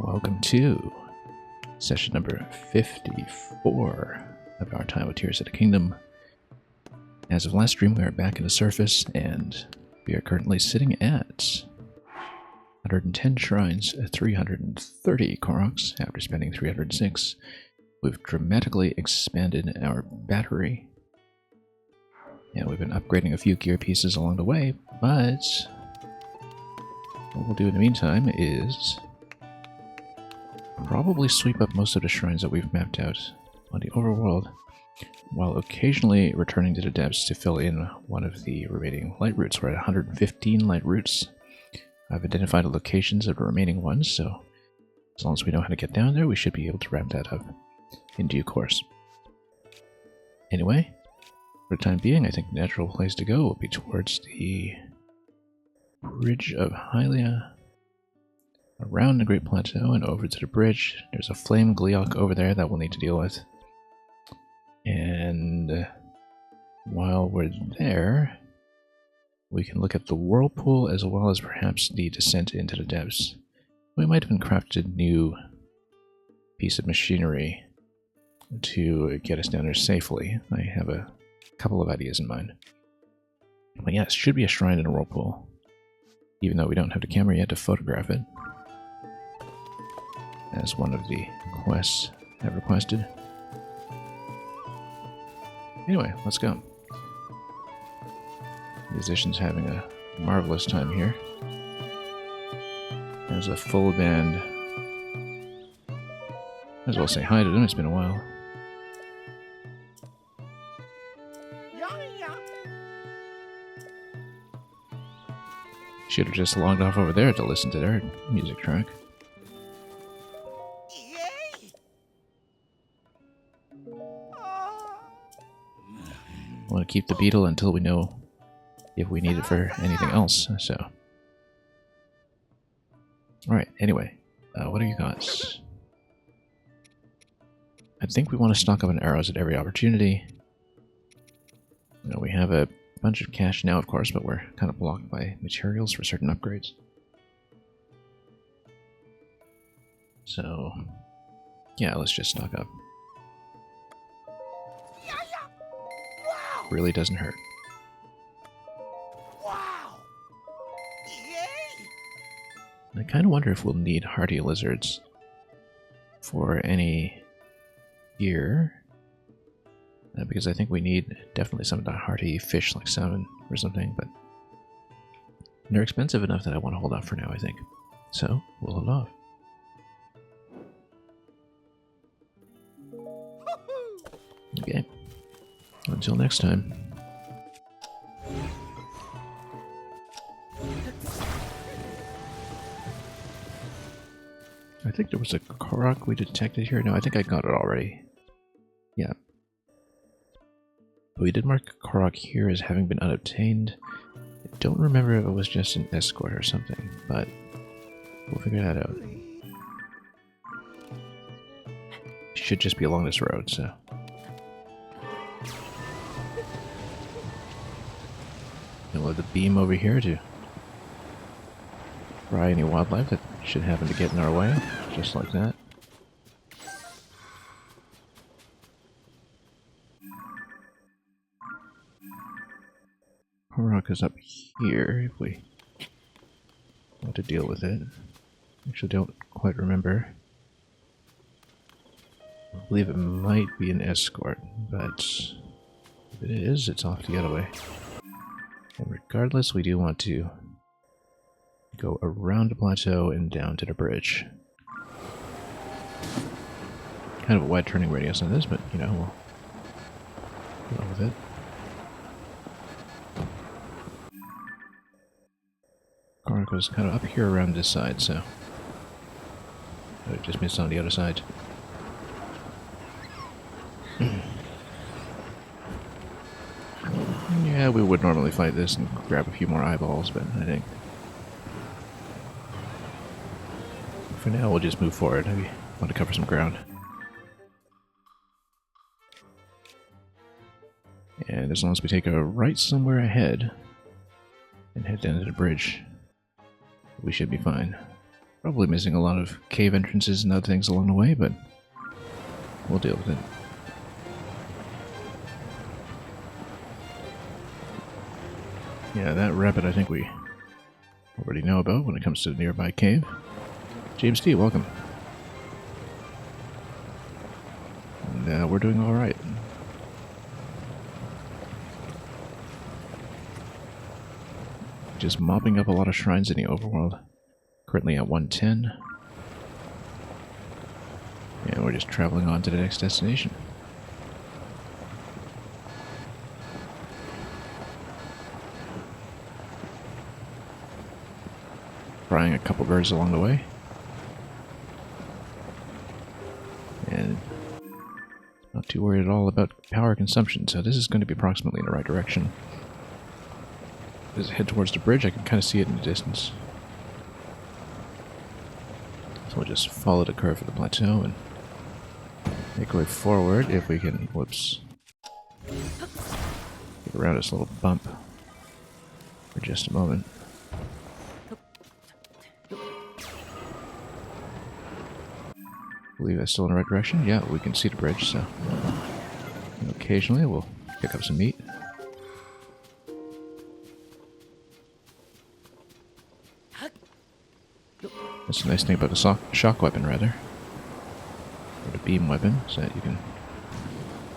Welcome to session number 54 of our time with Tears of the Kingdom. As of last stream, we are back in the surface, and we are currently sitting at 110 shrines, 330 Koroks after spending 306. We've dramatically expanded our battery. Yeah, we've been upgrading a few gear pieces along the way, but what we'll do in the meantime is probably sweep up most of the shrines that we've mapped out on the overworld, while occasionally returning to the depths to fill in one of the remaining light routes. We're at 115 light routes. I've identified the locations of the remaining ones, so as long as we know how to get down there, we should be able to wrap that up in due course. Anyway, for the time being, I think the natural place to go will be towards the Bridge of Hylia, around the Great Plateau and over to the bridge. There's a flame Gleok over there that we'll need to deal with. And while we're there, we can look at the whirlpool as well as perhaps the descent into the depths. We might even craft a new piece of machinery to get us down there safely. I have a couple of ideas in mind. But yes, should be a shrine in a whirlpool, even though we don't have the camera yet to photograph it, as one of the quests have requested. Anyway, let's go. Musicians having a marvelous time here. There's a full band. Might as well say hi to them, it's been a while. Should have just logged off over there to listen to their music track. Want to keep the beetle until we know if we need it for anything else, so. Alright, anyway, what do you got? I think we want to stock up on arrows at every opportunity. You know, we have a bunch of cash now, of course, but we're kind of blocked by materials for certain upgrades. So, yeah, let's just stock up. Really doesn't hurt. Wow! Yay! I kind of wonder if we'll need hardy lizards for any gear, because I think we need definitely some of the hardy fish like salmon or something, but they're expensive enough that I want to hold off for now, I think. So, we'll hold off. Okay. Until next time. I think there was a Korok we detected here. No, I think I got it already. Yeah. We did mark Korok here as having been unobtained. I don't remember if it was just an escort or something, but we'll figure that out. Should just be along this road, so. We'll have the beam over here to fry any wildlife that should happen to get in our way, just like that. Rock is up here if we want to deal with it. Actually, don't quite remember. I believe it might be an escort, but if it is, it's off to get away. And regardless, we do want to go around the plateau and down to the bridge. Kind of a wide turning radius on this, but you know, we'll go with it. Korok was kind of up here around this side, so I just missed on the other side. Yeah, we would normally fight this and grab a few more eyeballs, but I think for now we'll just move forward. We want to cover some ground. And as long as we take a right somewhere ahead and head down to the bridge, we should be fine. Probably missing a lot of cave entrances and other things along the way, but we'll deal with it. Yeah, that rabbit I think we already know about when it comes to the nearby cave. James D, welcome. And we're doing alright. Just mopping up a lot of shrines in the overworld. Currently at 110. And we're just traveling on to the next destination. Frying a couple birds along the way. And not too worried at all about power consumption, so this is going to be approximately in the right direction. As I head towards the bridge, I can kind of see it in the distance. So we'll just follow the curve of the plateau and make our way forward if we can, whoops, get around this little bump for just a moment. I believe that's still in the right direction. Yeah, we can see the bridge, so and occasionally we'll pick up some meat. That's the nice thing about the shock weapon, rather. Or the beam weapon, so that you can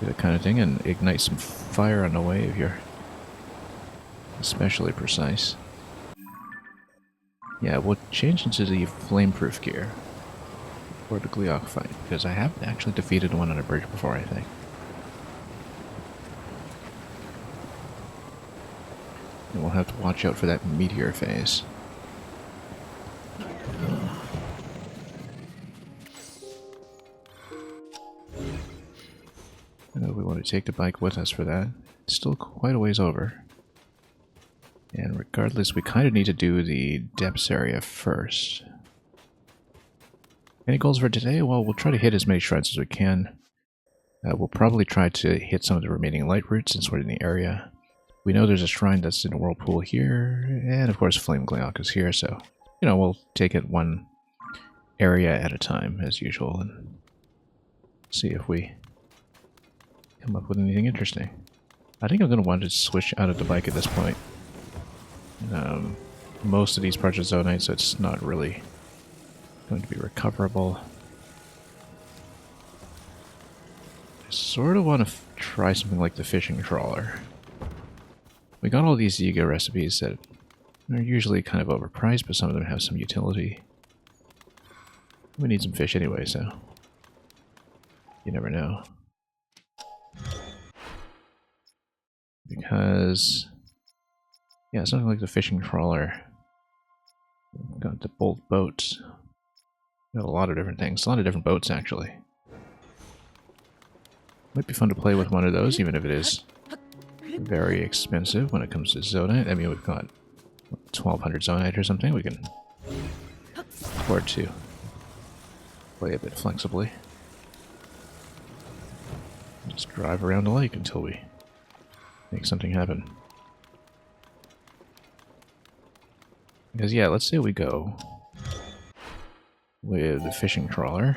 do that kind of thing and ignite some fire on the way if you're especially precise. Yeah, we'll change into the flameproof gear for the Gleeok fight, because I haven't actually defeated one on a bridge before, I think. And we'll have to watch out for that meteor phase. I know we want to take the bike with us for that. It's still quite a ways over. And regardless, we kind of need to do the depths area first. Any goals for today? Well, we'll try to hit as many shrines as we can. We'll probably try to hit some of the remaining light routes since we're in the area. We know there's a shrine that's in the whirlpool here, and of course Flame Gleeok is here, so, you know, we'll take it one area at a time, as usual, and see if we come up with anything interesting. I think I'm going to want to switch out of the bike at this point. Most of these parts are zonite, so it's not really going to be recoverable. I sort of want to try something like the fishing trawler. We got all these Yiga recipes that are usually kind of overpriced, but some of them have some utility. We need some fish anyway, so you never know. Because, yeah, something like the fishing trawler. We've got the bolt boat. Got a lot of different things. A lot of different boats, actually. Might be fun to play with one of those, even if it is very expensive when it comes to zonite. I mean, we've got 1,200 zonite or something. We can afford to play a bit flexibly. Just drive around the lake until we make something happen. Because, yeah, let's say we go with the fishing trawler.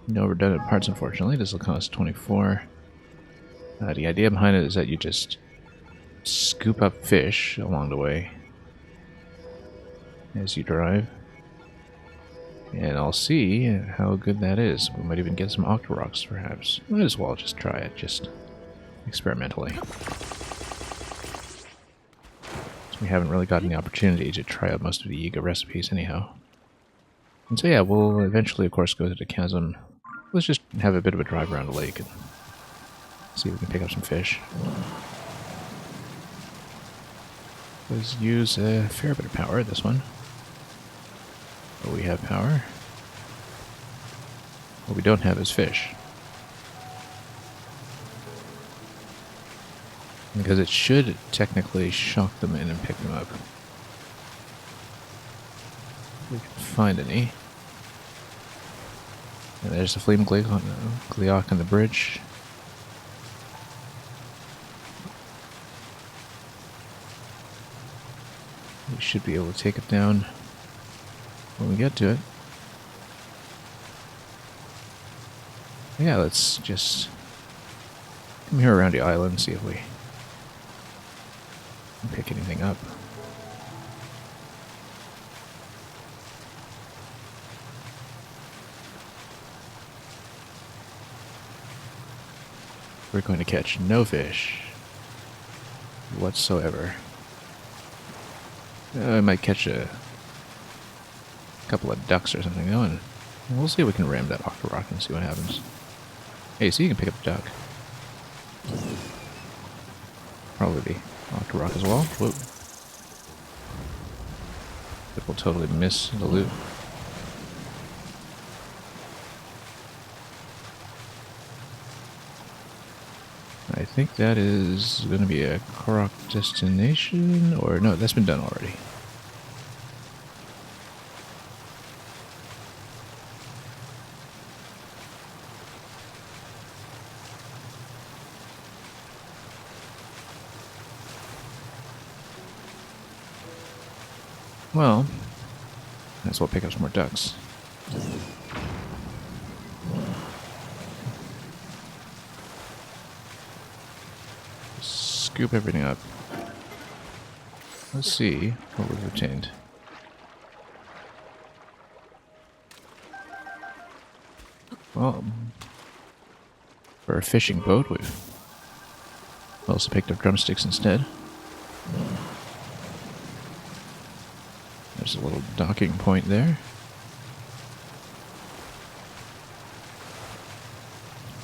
No redundant parts, unfortunately. This will cost 24. The idea behind it is that you just scoop up fish along the way as you drive. And I'll see how good that is. We might even get some octoroks, perhaps. Might as well just try it, just experimentally. So we haven't really gotten the opportunity to try out most of the Yiga recipes anyhow. And so yeah, we'll eventually, of course, go to the chasm. Let's just have a bit of a drive around the lake and see if we can pick up some fish. Let's use a fair bit of power, this one. What we have power. What we don't have is fish. Because it should technically shock them in and pick them up. If we can find any. And there's the Flame Gleeok on the bridge. We should be able to take it down. when we get to it. Yeah, let's just come here around the island and see if we can pick anything up. We're going to catch no fish whatsoever. I might catch a couple of ducks or something though, and we'll see if we can ram that octorock and see what happens. Hey, so you can pick up a duck. Probably the octorock as well. Whoa. But we'll totally miss the loot. I think that is going to be a Korok destination, or no, that's been done already. Well, might as well pick up some more ducks. Scoop everything up. Let's see what we've obtained. Well, for a fishing boat, we've also picked up drumsticks instead. There's a little docking point there.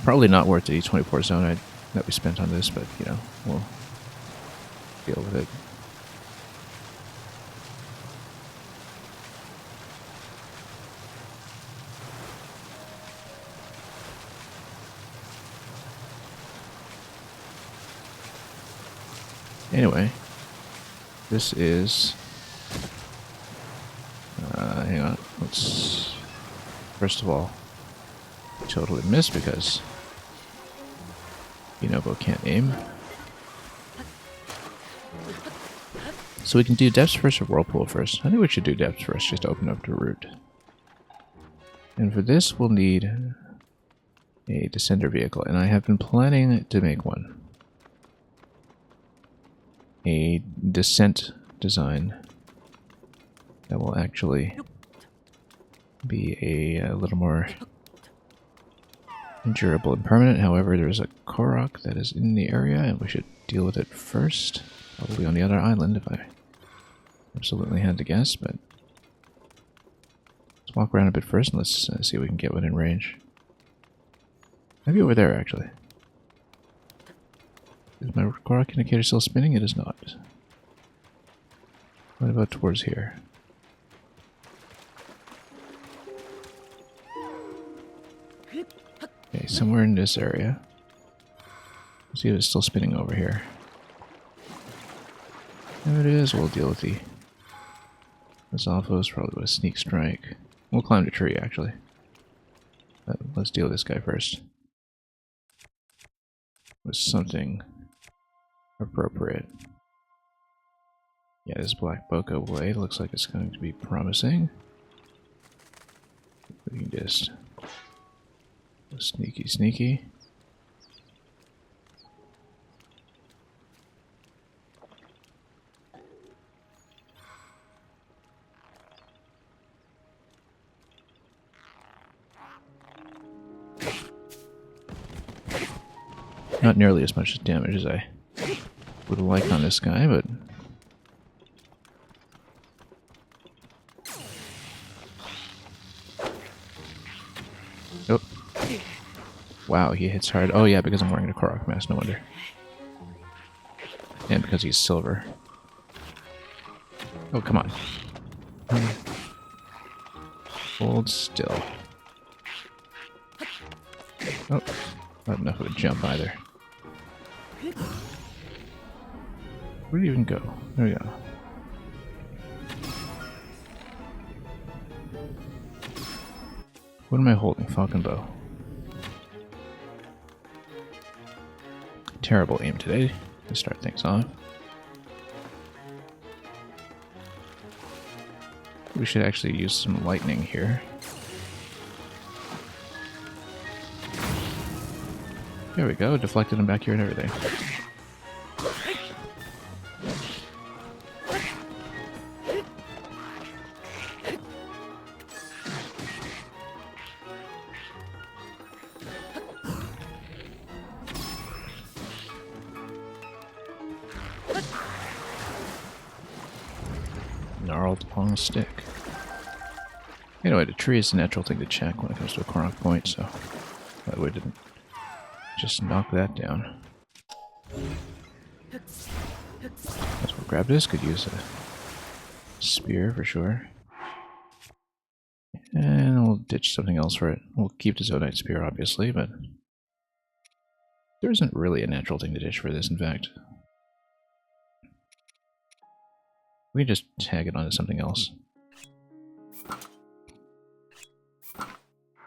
Probably not worth the 24 zone that we spent on this, but you know, we'll deal with it. Anyway, this is... hang on, let's... First of all, totally miss because Inobo can't aim. So we can do depths first or whirlpool first. I think we should do depths first just to open up the route. And for this we'll need a descender vehicle, and I have been planning to make one. A descent design that will actually be a little more durable and permanent. However, there's a Korok that is in the area, and we should deal with it first. Probably on the other island, if I absolutely had to guess, but let's walk around a bit first and let's see if we can get within range. Maybe over there, actually. Is my Korok indicator still spinning? It is not. What about towards here? Okay, somewhere in this area. Let's see if it's still spinning over here. There it is. We'll deal with the Zophos, probably with a sneak strike. We'll climb the tree, actually. But let's deal with this guy first. With something appropriate. Yeah, this black boko blade looks like it's going to be promising. We can just sneaky, sneaky. Not nearly as much damage as I would like on this guy, but oh. Wow, he hits hard. Oh yeah, because I'm wearing a Korok mask, no wonder. And because he's silver. Oh, come on. Hold still. Oh, not enough of a jump either. Where do you even go? There we go. What am I holding? Falcon bow. Terrible aim today to start things off. We should actually use some lightning here. There we go, deflected him back here and everything. Gnarled long stick. Anyway, the tree is the natural thing to check when it comes to a Korok point, so that way didn't just knock that down. That's what grab this. Could use a spear for sure. And we'll ditch something else for it. We'll keep the Zonite spear, obviously, but there isn't really a natural thing to ditch for this, in fact. We can just tag it onto something else.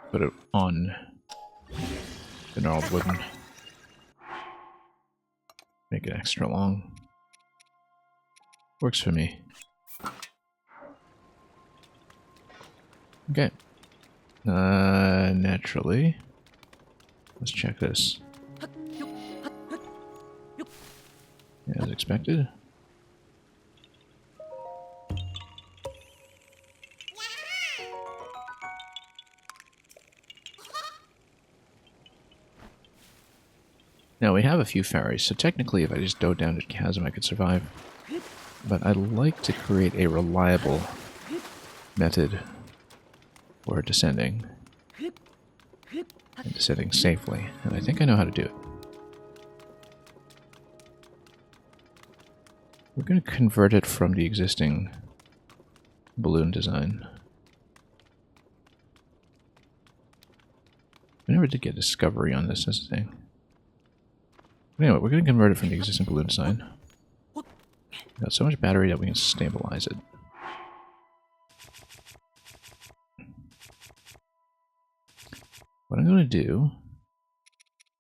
Put it on the gnarled wooden. Make it extra long. Works for me. Okay. Naturally. Let's check this. As expected. Now we have a few fairies, so technically if I just dove down to the chasm I could survive. But I'd like to create a reliable method for descending. And descending safely, and I think I know how to do it. We're going to convert it from the existing balloon design. I never did get discovery on this as a thing. Anyway, we're going to convert it from the existing balloon design. We've got so much battery that we can stabilize it. What I'm going to do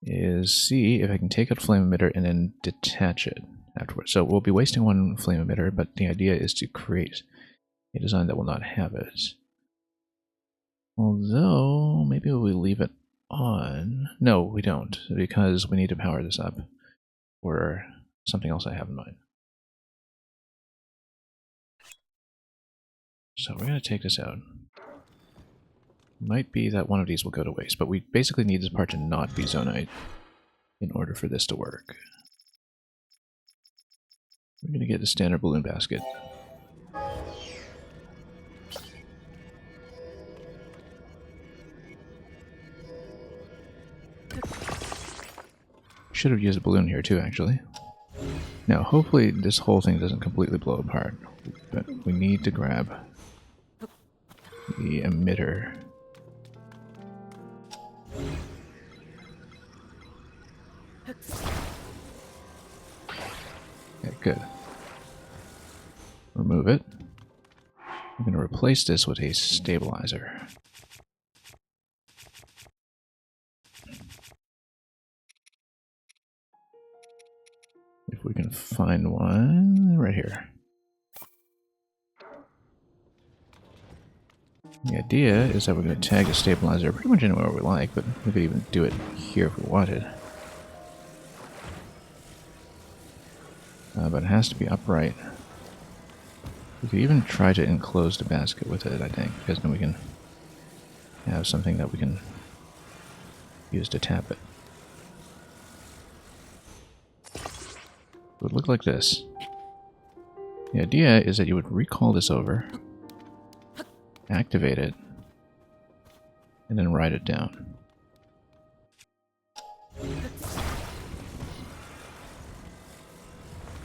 is see if I can take out flame emitter and then detach it afterwards. So we'll be wasting one flame emitter, but the idea is to create a design that will not have it. Although, maybe we leave it on. No, we don't, because we need to power this up for something else I have in mind. So we're going to take this out. Might be that one of these will go to waste, but we basically need this part to not be Zonite in order for this to work. We're going to get the standard balloon basket. Should have used a balloon here too, actually. Now, hopefully this whole thing doesn't completely blow apart, but we need to grab the emitter. Okay, good. Remove it. I'm going to replace this with a stabilizer. If we can find one right here. The idea is that we're going to tag the stabilizer pretty much anywhere we like, but we could even do it here if we wanted. But it has to be upright. We could even try to enclose the basket with it, I think, because then we can have something that we can use to tap it. It would look like this. The idea is that you would recall this over, activate it, and then write it down.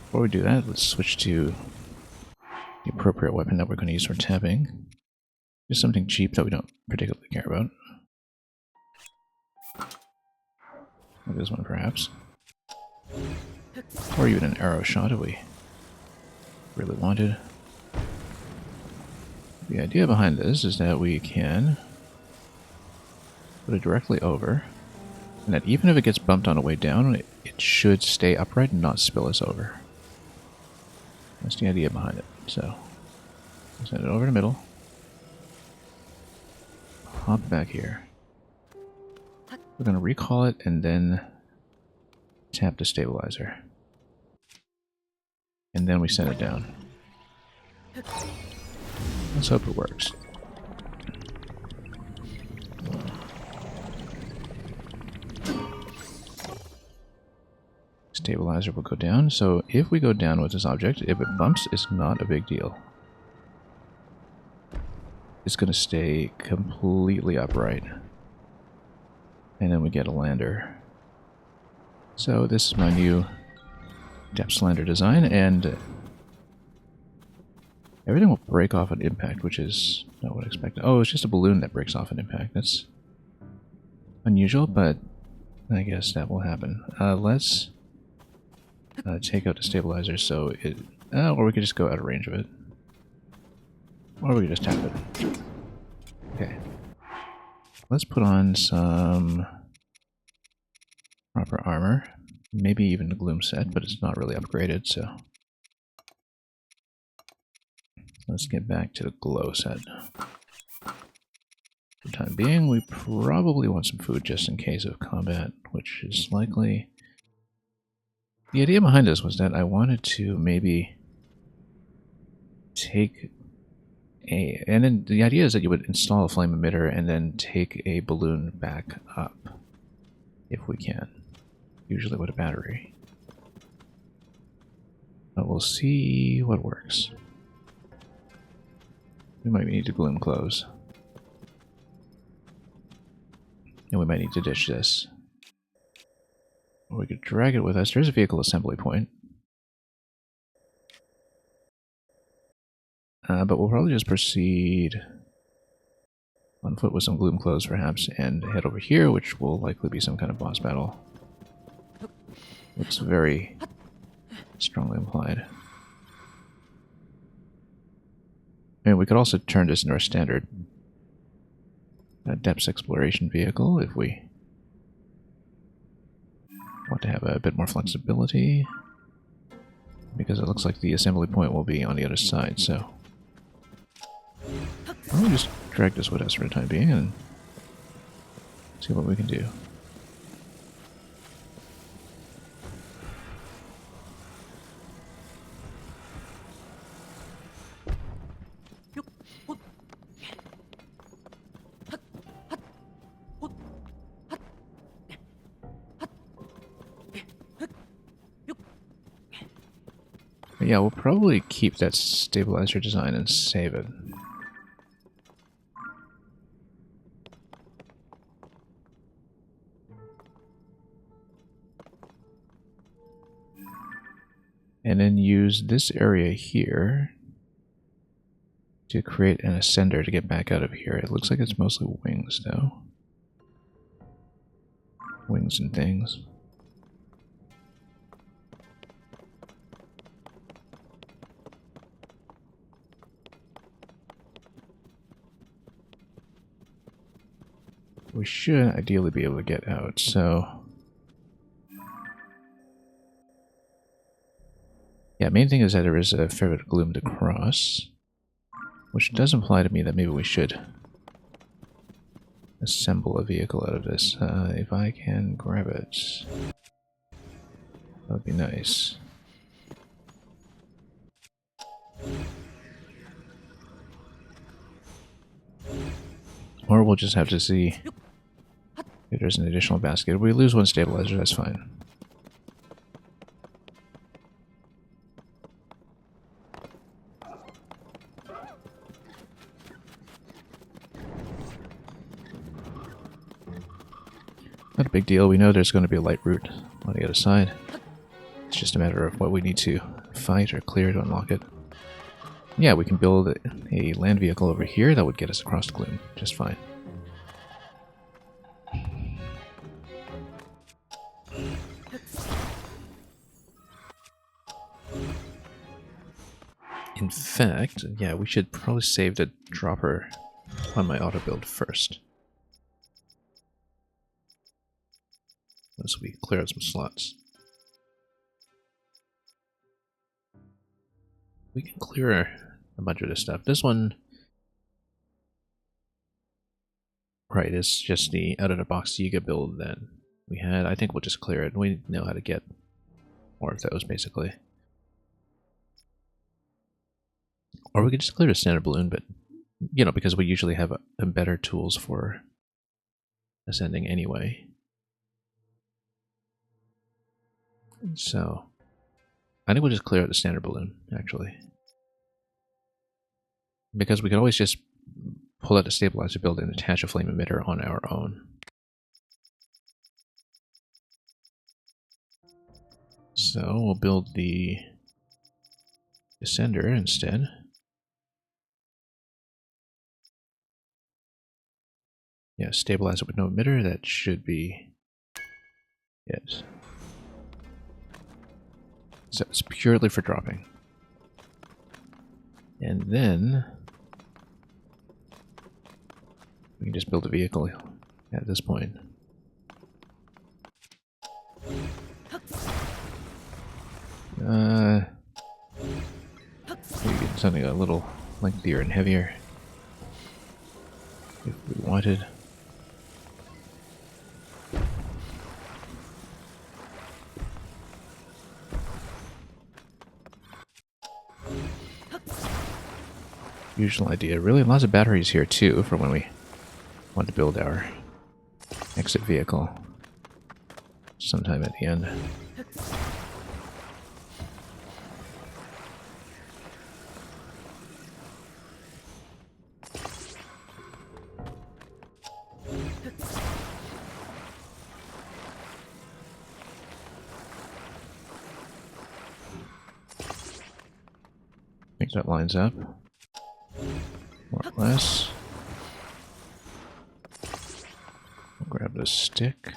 Before we do that, let's switch to the appropriate weapon that we're going to use for tapping. Just something cheap that we don't particularly care about. Like this one, perhaps. Or even an arrow shot if we really wanted. The idea behind this is that we can put it directly over, and that even if it gets bumped on the way down, it should stay upright and not spill us over. That's the idea behind it. So, send it over the middle. Hop back here. We're going to recall it and then tap the stabilizer. And then we send it down. Let's hope it works. Stabilizer will go down. So if we go down with this object, if it bumps, it's not a big deal. It's going to stay completely upright. And then we get a lander. So this is my new depth lander design, and everything will break off an impact, which is not what I expected. Oh, it's just a balloon that breaks off an impact. That's unusual, but I guess that will happen. Let's take out the stabilizer so it... or we could just go out of range of it. Or we could just tap it. Okay. Let's put on some proper armor. Maybe even the gloom set, but it's not really upgraded, so... Let's get back to the glow set. For the time being, we probably want some food just in case of combat, which is likely... The idea behind this was that I wanted to maybe take a... And then the idea is that you would install a flame emitter and then take a balloon back up, if we can. Usually with a battery. But we'll see what works. We might need to gloom close. And we might need to ditch this. Or we could drag it with us. There's a vehicle assembly point. But we'll probably just proceed on foot with some gloom close perhaps, and head over here, which will likely be some kind of boss battle. Looks very strongly implied. And we could also turn this into our standard depths exploration vehicle if we want to have a bit more flexibility, because it looks like the assembly point will be on the other side, so I'll just drag this with us for the time being and see what we can do. But yeah, we'll probably keep that stabilizer design and save it. And then use this area here to create an ascender to get back out of here. It looks like it's mostly wings, though. Wings and things. We should ideally be able to get out, so... Yeah, main thing is that there is a fair bit of gloom to cross, which does imply to me that maybe we should assemble a vehicle out of this. If I can grab it, that would be nice. Or we'll just have to see if there's an additional basket. If we lose one stabilizer, that's fine. Not a big deal. We know there's going to be a light route on the other side. It's just a matter of what we need to fight or clear to unlock it. Yeah, we can build a land vehicle over here that would get us across the gloom just fine. In fact, yeah, we should probably save the dropper on my auto build first. Once we clear out some slots. We can clear a bunch of this stuff. This one Right, it's just the out-of-the-box Yiga build that we had. I think we'll just clear it. We know how to get more of those, basically. Or we could just clear the standard balloon, but, you know, because we usually have better tools for ascending anyway. So, I think we'll just clear out the standard balloon, actually. Because we can always just pull out the stabilizer build and attach a flame emitter on our own. So we'll build the ascender instead. Yeah, stabilizer with no emitter, that should be it. So it's purely for dropping. And then we can just build a vehicle at this point. We get something a little lengthier and heavier if we wanted. Usual idea. Really lots of batteries here too for when we want to build our exit vehicle sometime at the end. I think that lines up. More or less. I'll grab the stick.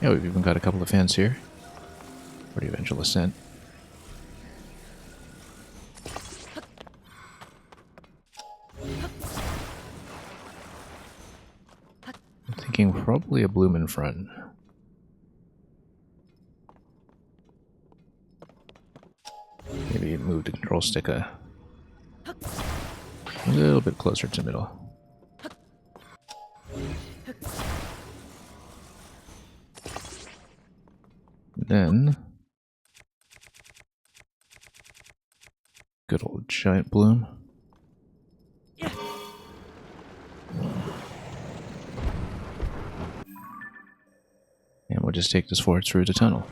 Yeah, we've even got a couple of fans here for the eventual ascent. I'm thinking probably a bloom in front. Maybe move the control stick a little bit closer to middle. Then, good old giant bloom. And we'll just take this forward through the tunnel.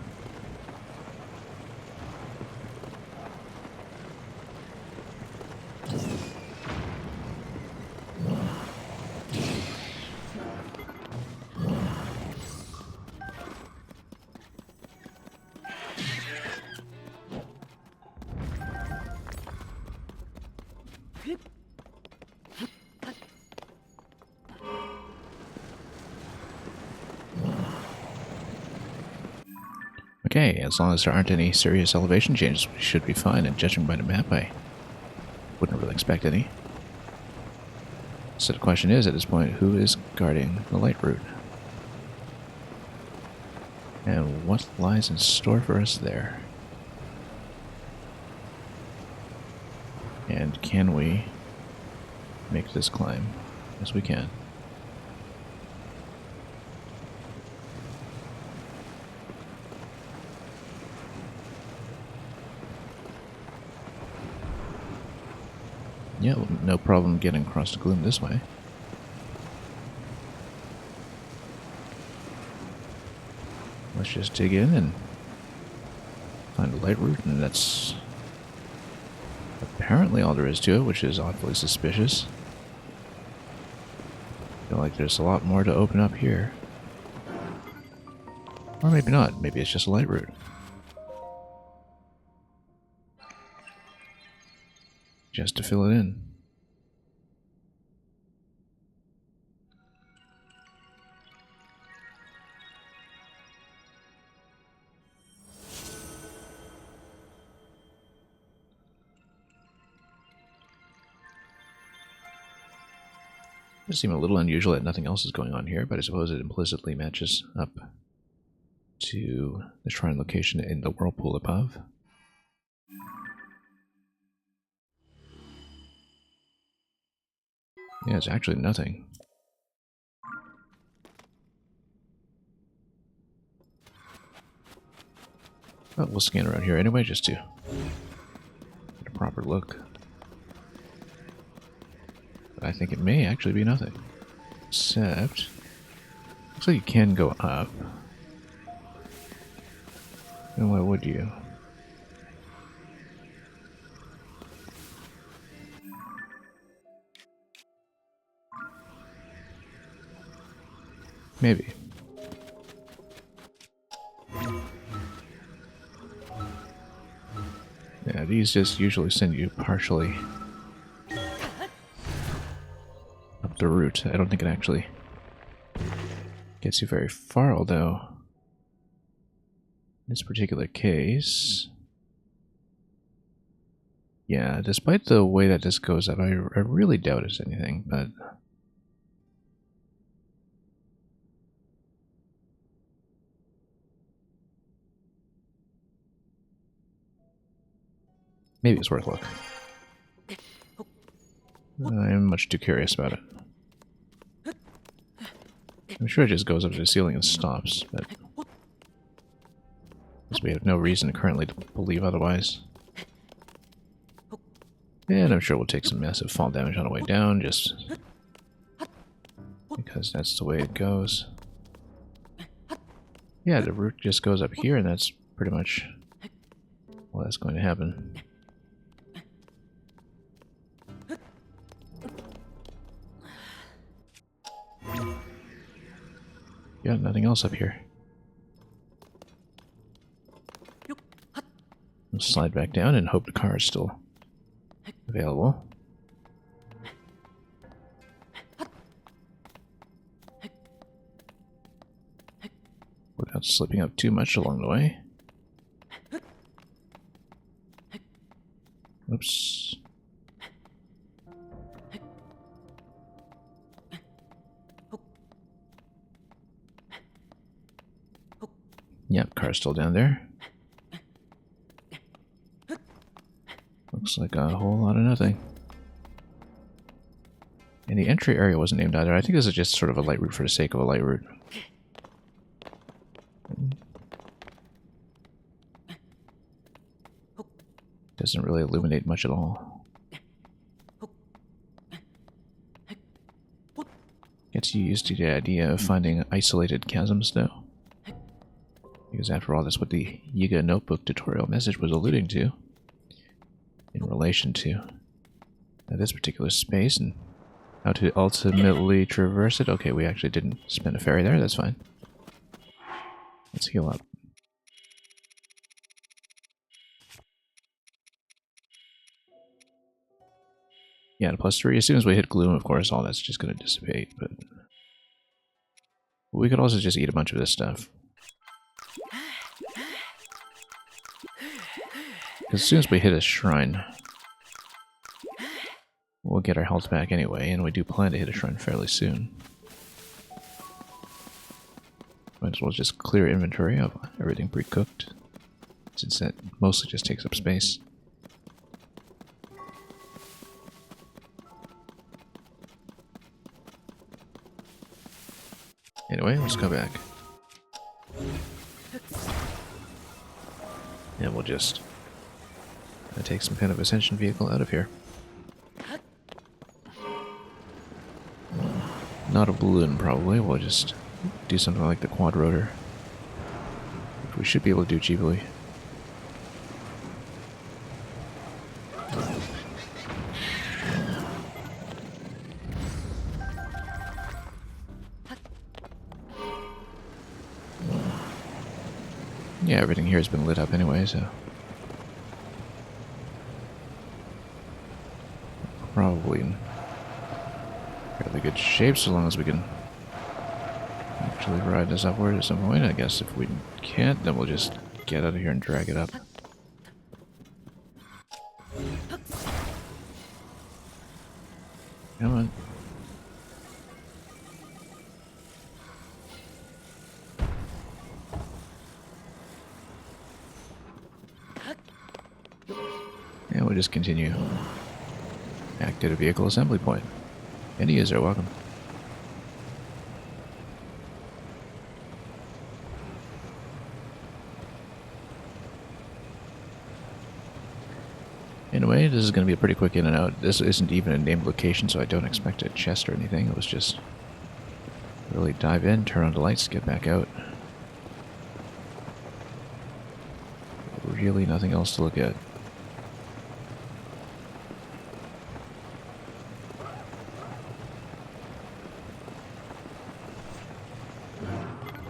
Okay, as long as there aren't any serious elevation changes, we should be fine, and judging by the map, I wouldn't really expect any. So the question is, at this point, who is guarding the light route? And what lies in store for us there? And can we make this climb? Yes, we can. Yeah, well, no problem getting across the gloom this way. Let's just dig in and find a light route, and that's apparently all there is to it, which is awfully suspicious. I feel like there's a lot more to open up here. Or maybe not. Maybe it's just a light route. Just to fill it in. It seems a little unusual that nothing else is going on here, but I suppose it implicitly matches up to the shrine location in the whirlpool above. Yeah, it's actually nothing. But we'll scan around here anyway, just to get a proper look. But I think it may actually be nothing. Except, looks like you can go up. And why would you? Maybe. Yeah, these just usually send you partially up the route. I don't think it actually gets you very far, although in this particular case, yeah, despite the way that this goes up, I really doubt it's anything, but maybe it's worth a look. I'm much too curious about it. I'm sure it just goes up to the ceiling and stops, but we have no reason currently to believe otherwise. And I'm sure we'll take some massive fall damage on the way down, just because that's the way it goes. Yeah, the route just goes up here, and that's pretty much all that's going to happen. Yeah, nothing else up here. We'll slide back down and hope the car is still available. Without slipping up too much along the way. Oops. Yep, car's still down there. Looks like a whole lot of nothing. And the entry area wasn't named either. I think this is just sort of a light route for the sake of a light route. Doesn't really illuminate much at all. Gets you used to the idea of finding isolated chasms, though. Because after all, that's what the Yiga notebook tutorial message was alluding to. In relation to this particular space and how to ultimately traverse it. Okay, we actually didn't spend a ferry there, that's fine. Let's heal up. Yeah, +3. As soon as we hit gloom, of course, all that's just going to dissipate, but we could also just eat a bunch of this stuff. As soon as we hit a shrine, we'll get our health back anyway, and we do plan to hit a shrine fairly soon. Might as well just clear inventory of everything pre-cooked, since that mostly just takes up space. Anyway, let's go back. And we'll just take some kind of ascension vehicle out of here. Not a balloon, probably. We'll just do something like the quad rotor, which we should be able to do cheaply. Yeah, everything here has been lit up anyway, so probably in fairly good shape, so long as we can actually ride this upward at some point. I guess if we can't, then we'll just get out of here and drag it up. Come on. And we'll just continue back to the vehicle assembly point. End user, welcome. Anyway, this is going to be a pretty quick in and out. This isn't even a named location, so I don't expect a chest or anything. It was just really dive in, turn on the lights, get back out. Really nothing else to look at.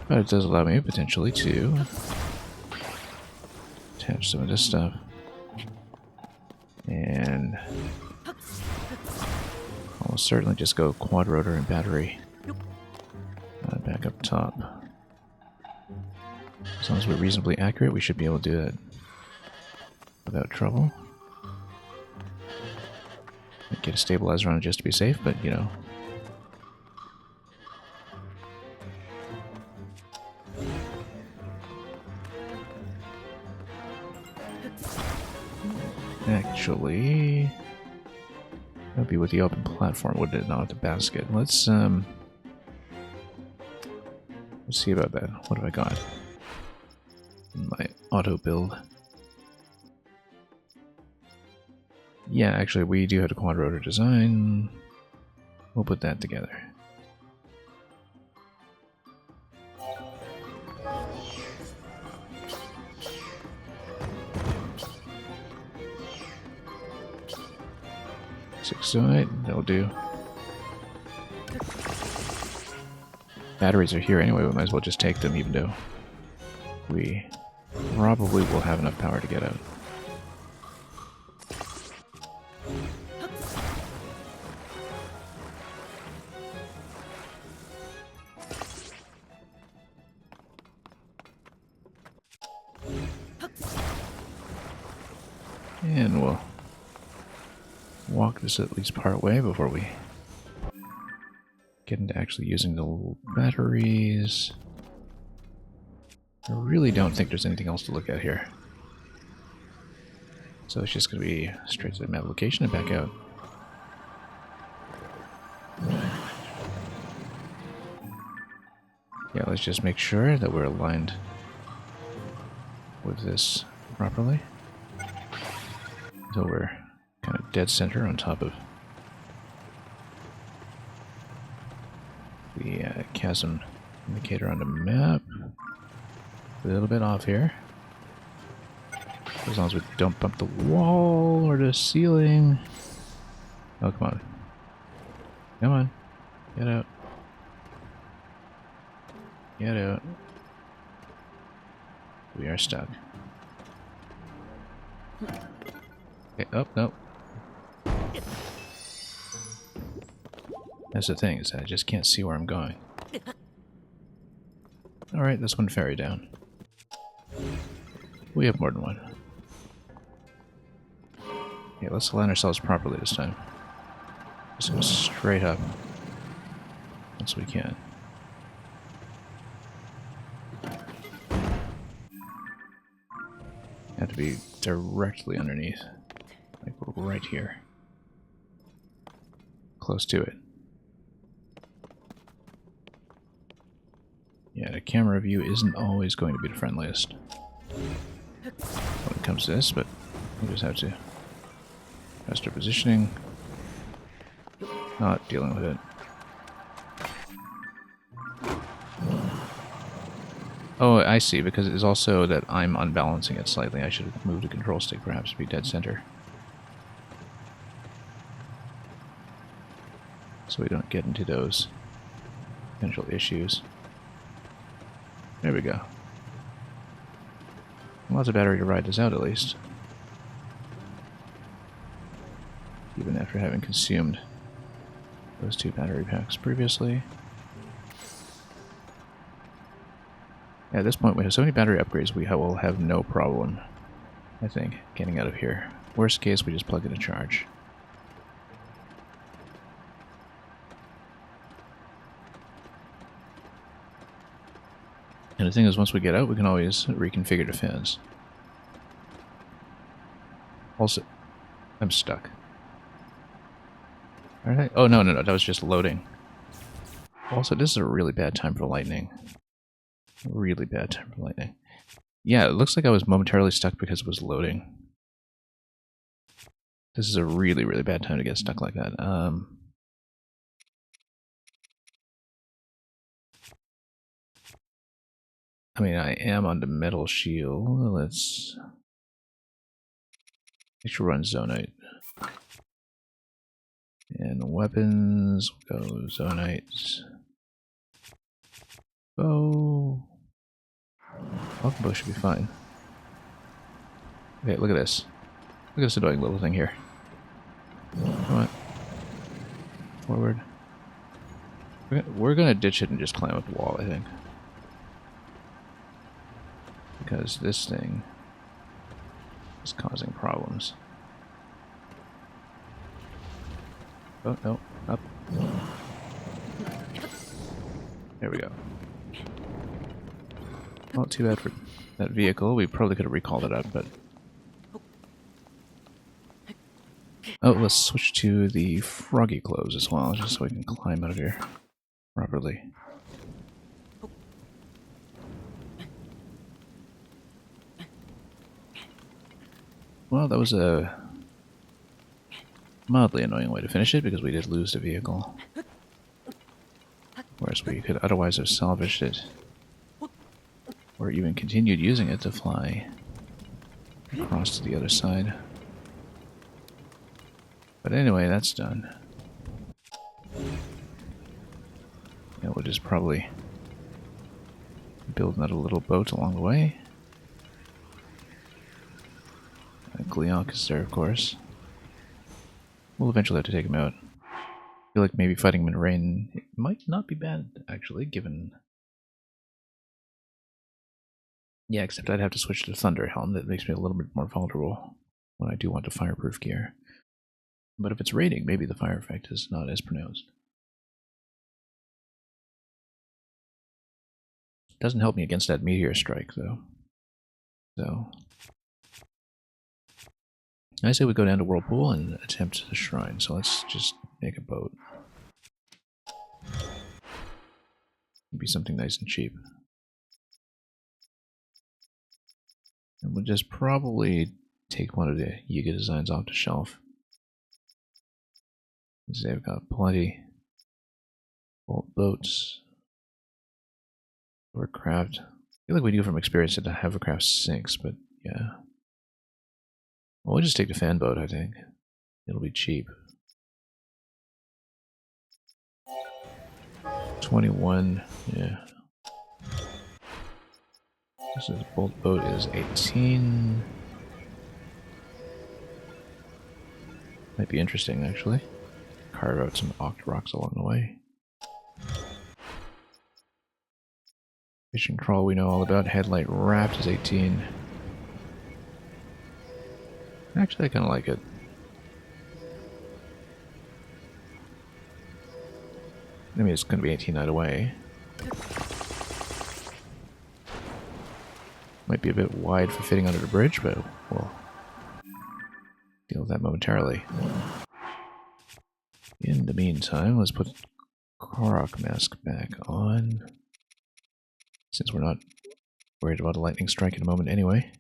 But it does allow me potentially to attach some of this stuff. And almost certainly just go quad rotor and battery back up top. As long as we're reasonably accurate, we should be able to do that without trouble. Get a stabilizer on it just to be safe, but you know. Actually, that'd be with the open platform, wouldn't it? Not with the basket. Let's see about that. What have I got? My auto build. Yeah, actually, we do have a quad rotor design. We'll put that together. Alright, that'll do. Batteries are here anyway, we might as well just take them, even though we probably will have enough power to get out. And we'll walk this at least part way before we get into actually using the batteries. I really don't think there's anything else to look at here. So it's just going to be straight to the map location and back out. Yeah, let's just make sure that we're aligned with this properly. So we're kind of dead center on top of the chasm indicator on the map. A little bit off here. As long as we don't bump the wall or the ceiling. Oh, come on. Come on. Get out. Get out. We are stuck. Okay, oh, no. That's the thing, is that I just can't see where I'm going. Alright, this one ferry down. We have more than one. Okay, let's align ourselves properly this time. Just go straight up. Once we can. Have to be directly underneath. Like right here. Close to it. Yeah, the camera view isn't always going to be the friendliest when it comes to this, but we just have to adjust our positioning. Not dealing with it. Oh, I see, because it's also that I'm unbalancing it slightly. I should have moved the control stick perhaps to be dead center. So we don't get into those potential issues. There we go. Lots of battery to ride this out at least. Even after having consumed those 2 battery packs previously. At this point we have so many battery upgrades we will have no problem, I think, getting out of here. Worst case we just plug in a charge. And the thing is, once we get out, we can always reconfigure the fans. Also, I'm stuck. Alright. Oh, no, no, no. That was just loading. Also, this is a really bad time for lightning. Really bad time for lightning. Yeah, it looks like I was momentarily stuck because it was loading. This is a really, really bad time to get stuck like that. I mean, I am on the metal shield. Let's make sure we're on Zonite. And weapons, go Zonite. Bow. Welcome bow should be fine. Okay, look at this. Look at this annoying little thing here. Come on. Forward. We're gonna ditch it and just climb up the wall, I think. Because this thing is causing problems. Oh, no. Up. There we go. Not too bad for that vehicle. We probably could have recalled it up, but... Oh, let's switch to the froggy clothes as well, just so we can climb out of here properly. Well, that was a mildly annoying way to finish it, because we did lose the vehicle. Whereas we could otherwise have salvaged it. Or even continued using it to fly across to the other side. But anyway, that's done. Yeah, we'll just probably build another little boat along the way. Gleonk is there, of course. We'll eventually have to take him out. I feel like maybe fighting him in rain it might not be bad, actually, given... Yeah, except I'd have to switch to Thunder Helm. That makes me a little bit more vulnerable when I do want to fireproof gear. But if it's raining, maybe the fire effect is not as pronounced. Doesn't help me against that meteor strike, though. So... I say we go down to Whirlpool and attempt the shrine, so let's just make a boat. Be something nice and cheap. And we'll just probably take one of the Yiga designs off the shelf. Because they've got plenty. Bolt boats. Hovercraft. I feel like we do from experience that the hovercraft sinks, but yeah. Well, we'll just take the fan boat, I think. It'll be cheap. 21, yeah. This is bolt boat is 18. Might be interesting, actually. Carve out some oct rocks along the way. Fishing crawl we know all about. Headlight raft is 18. Actually, I kind of like it. I mean, it's going to be 18 either way. Might be a bit wide for fitting under the bridge, but we'll deal with that momentarily. In the meantime, let's put Korok mask back on. Since we're not worried about a lightning strike in a moment anyway.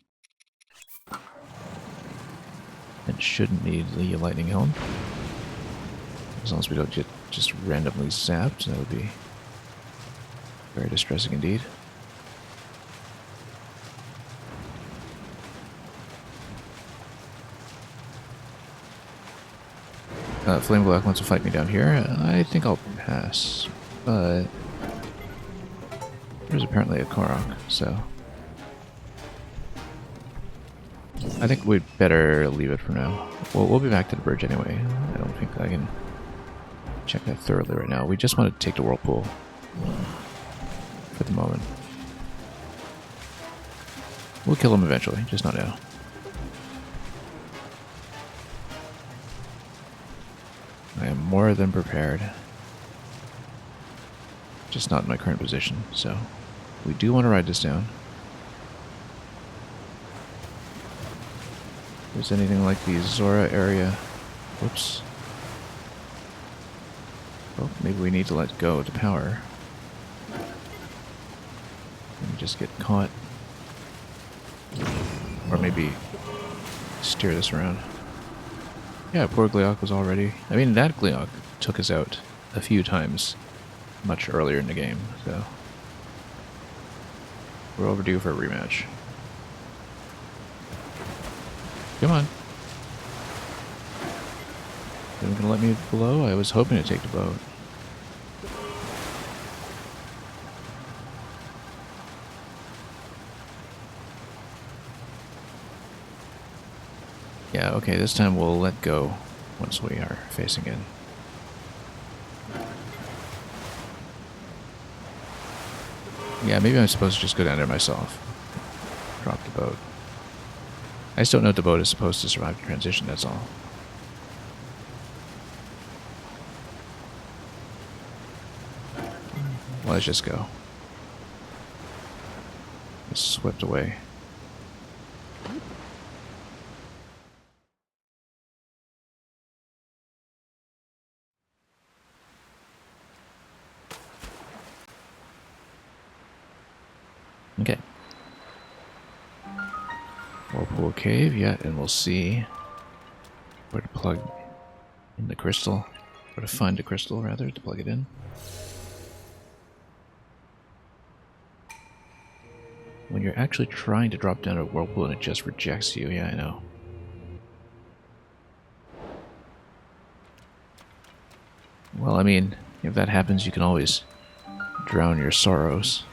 And shouldn't need the lightning helm. As long as we don't get just randomly zapped, that would be very distressing indeed. Flame Black wants to fight me down here. I think I'll pass, but there's apparently a Korok, so I think we'd better leave it for now. We'll be back to the bridge anyway. I don't think I can check that thoroughly right now. We just want to take the Whirlpool for the moment. We'll kill him eventually, just not now. I am more than prepared. Just not in my current position, so we do want to ride this down. If there's anything like the Zora area. Whoops. Oh, maybe we need to let go of the power. And just get caught. Or maybe steer this around. Yeah, poor Gleok was already... I mean, that Gleok took us out a few times much earlier in the game, so... We're overdue for a rematch. Come on. Are you gonna let me below? I was hoping to take the boat. Yeah, okay, this time we'll let go once we are facing in. Yeah, maybe I'm supposed to just go down there myself. Drop the boat. I just don't know if the boat is supposed to survive the transition, that's all. Well, let's just go. It's swept away. Okay. Whirlpool Cave, yeah, and we'll see where to plug in the crystal. Where to find the crystal, rather, to plug it in. When you're actually trying to drop down a whirlpool and it just rejects you, yeah, I know. Well, I mean, if that happens, you can always drown your sorrows.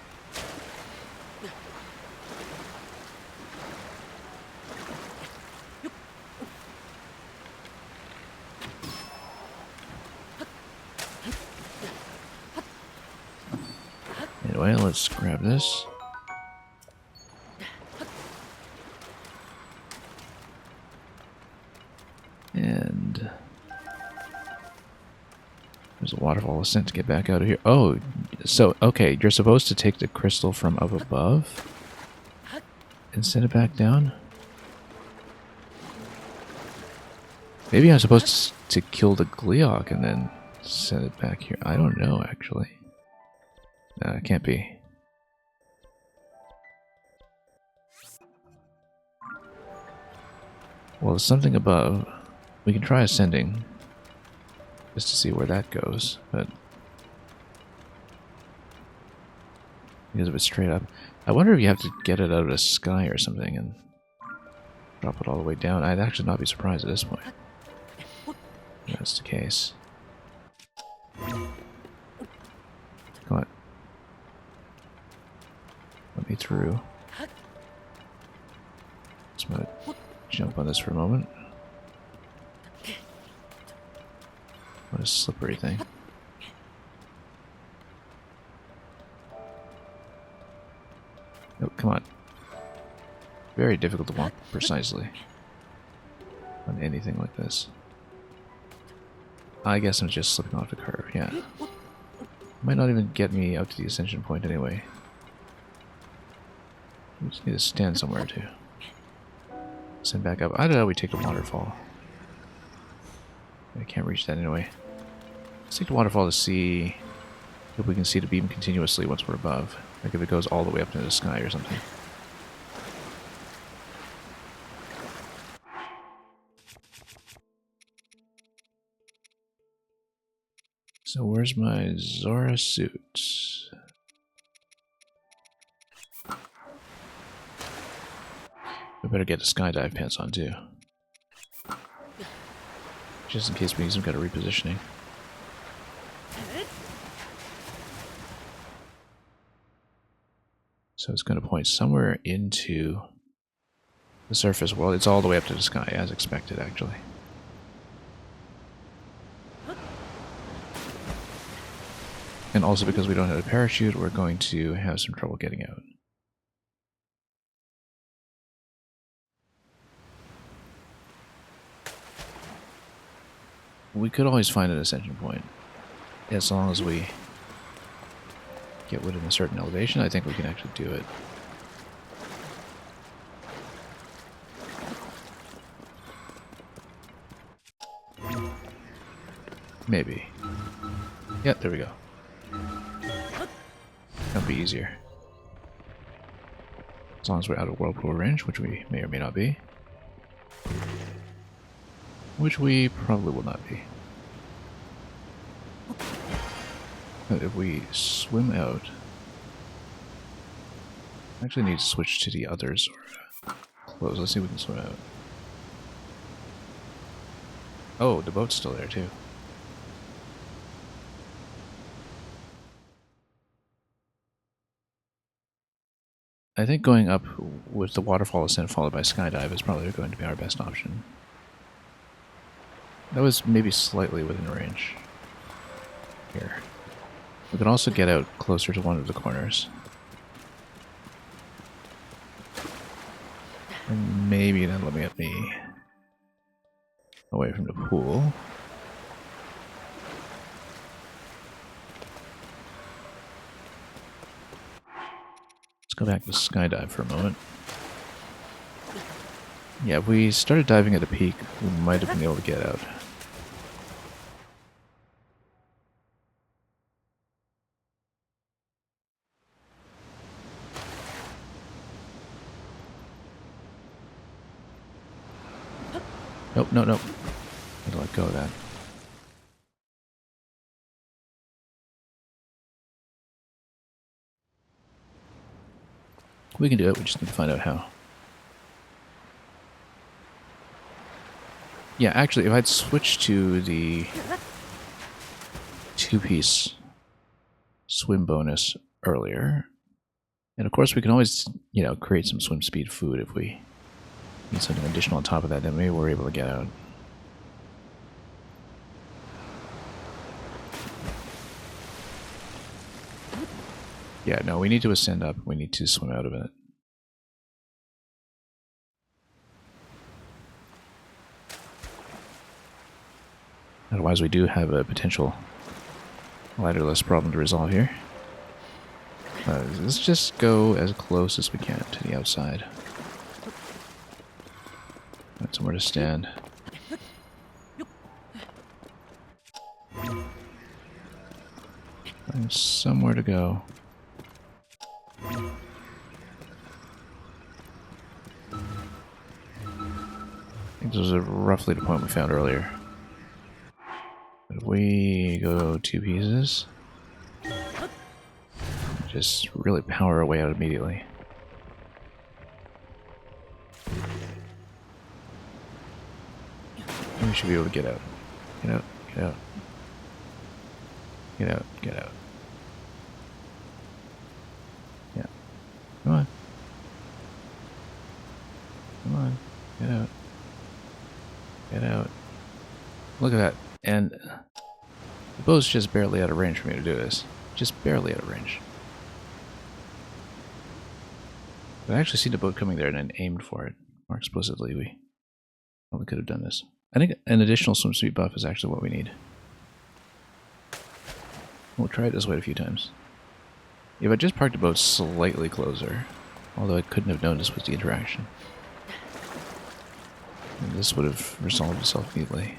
Anyway, let's grab this. And there's a waterfall ascent to get back out of here. Oh, so, okay, you're supposed to take the crystal from up above and send it back down? Maybe I'm supposed to kill the Gleok and then send it back here. I don't know, actually. No, it can't be. Well, there's something above. We can try ascending. Just to see where that goes, but... because if it's straight up... I wonder if you have to get it out of the sky or something and drop it all the way down. I'd actually not be surprised at this point. If that's the case. Come on. Let me through. Just gonna jump on this for a moment. What a slippery thing. Oh, come on. Very difficult to walk precisely on anything like this. I guess I'm just slipping off the curve, yeah. Might not even get me out to the ascension point anyway. We just need to stand somewhere to send back up. I don't know, we take the waterfall. I can't reach that anyway. Let's take the waterfall to see if we can see the beam continuously once we're above. Like if it goes all the way up into the sky or something. So where's my Zora suit? We better get the skydive pants on too. Just in case we need some kind of repositioning. So it's going to point somewhere into the surface world. It's all the way up to the sky, as expected, actually. And also because we don't have a parachute, we're going to have some trouble getting out. We could always find an ascension point. As long as we get within a certain elevation, I think we can actually do it. Maybe. Yeah, there we go. That'll be easier. As long as we're out of whirlpool range, which we may or may not be. Which we probably will not be. But if we swim out... I actually need to switch to the others or close. Let's see if we can swim out. Oh, the boat's still there too. I think going up with the waterfall ascent followed by skydive is probably going to be our best option. That was maybe slightly within range. Here. We can also get out closer to one of the corners. And maybe then let me get me away from the pool. Let's go back to skydive for a moment. Yeah, if we started diving at a peak, we might have been able to get out. Nope, no, nope. Gotta let go of that. We can do it, we just need to find out how. Yeah, actually, if I'd switched to the two-piece swim bonus earlier, and of course we can always, you know, create some swim speed food if we need something additional on top of that, then maybe we're able to get out. Yeah, no, we need to ascend up. We need to swim out of it. Otherwise, we do have a potential ladderless problem to resolve here. Let's just go as close as we can to the outside. Got somewhere to stand. And somewhere to go. I think this was roughly the point we found earlier. But if we go two pieces, just really power our way out immediately. We should be able to get out. Get out, get out. Get out, get out. Yeah. Come on. Come on. Get out. Get out. Look at that. And the boat's just barely out of range for me to do this. Just barely out of range. But I actually see the boat coming there and then aimed for it more explicitly. We probably could have done this. I think an additional swim speed buff is actually what we need. We'll try it this way a few times. If I just parked the boat slightly closer, although I couldn't have known this was the interaction, and this would have resolved itself neatly.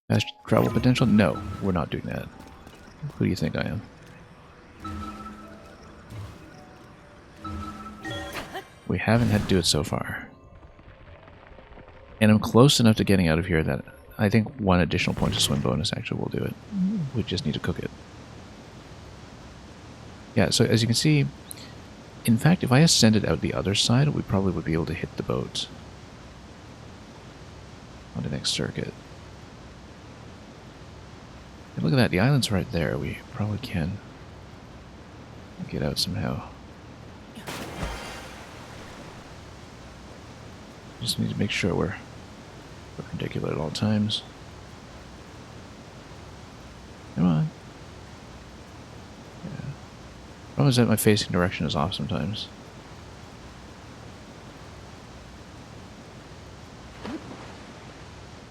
Fast travel potential? No, we're not doing that. Who do you think I am? We haven't had to do it so far. And I'm close enough to getting out of here that I think one additional point of swim bonus actually will do it. We just need to cook it. Yeah, so as you can see, in fact, if I ascended out the other side, we probably would be able to hit the boat on the next circuit. And look at that, the island's right there. We probably can get out somehow. Just need to make sure we're perpendicular at all times. Come on. Yeah. Problem is that my facing direction is off sometimes.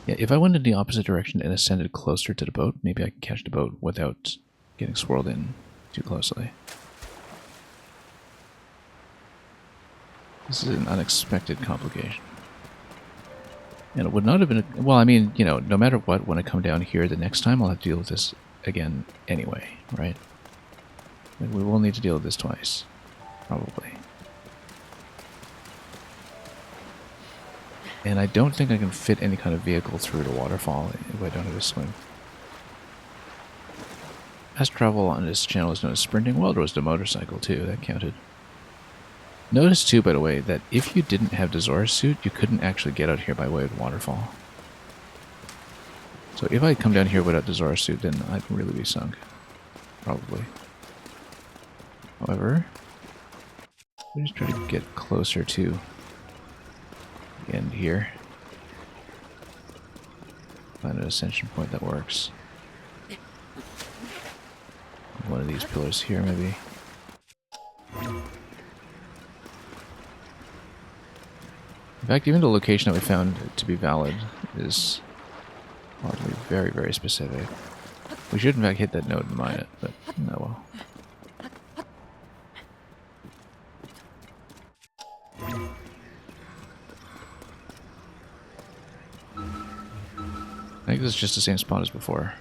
Yeah, if I went in the opposite direction and ascended closer to the boat, maybe I can catch the boat without getting swirled in too closely. This is an unexpected complication. And it would not have been... Well, I mean, you know, no matter what, when I come down here the next time, I'll have to deal with this again anyway, right? Like, we will need to deal with this twice. Probably. And I don't think I can fit any kind of vehicle through the waterfall if I don't have a swim. Fast travel on this channel is known as sprinting. Well, there was the motorcycle too, that counted. Notice too, by the way, that if you didn't have the Zora suit, you couldn't actually get out here by way of the waterfall. So if I come down here without the Zora suit, then I'd really be sunk. Probably. However, we just try to get closer to the end here. Find an ascension point that works. One of these pillars here, maybe. In fact, even the location that we found to be valid is oddly very, very specific. We should in fact hit that node and mine it, but no well. I think this is just the same spot as before.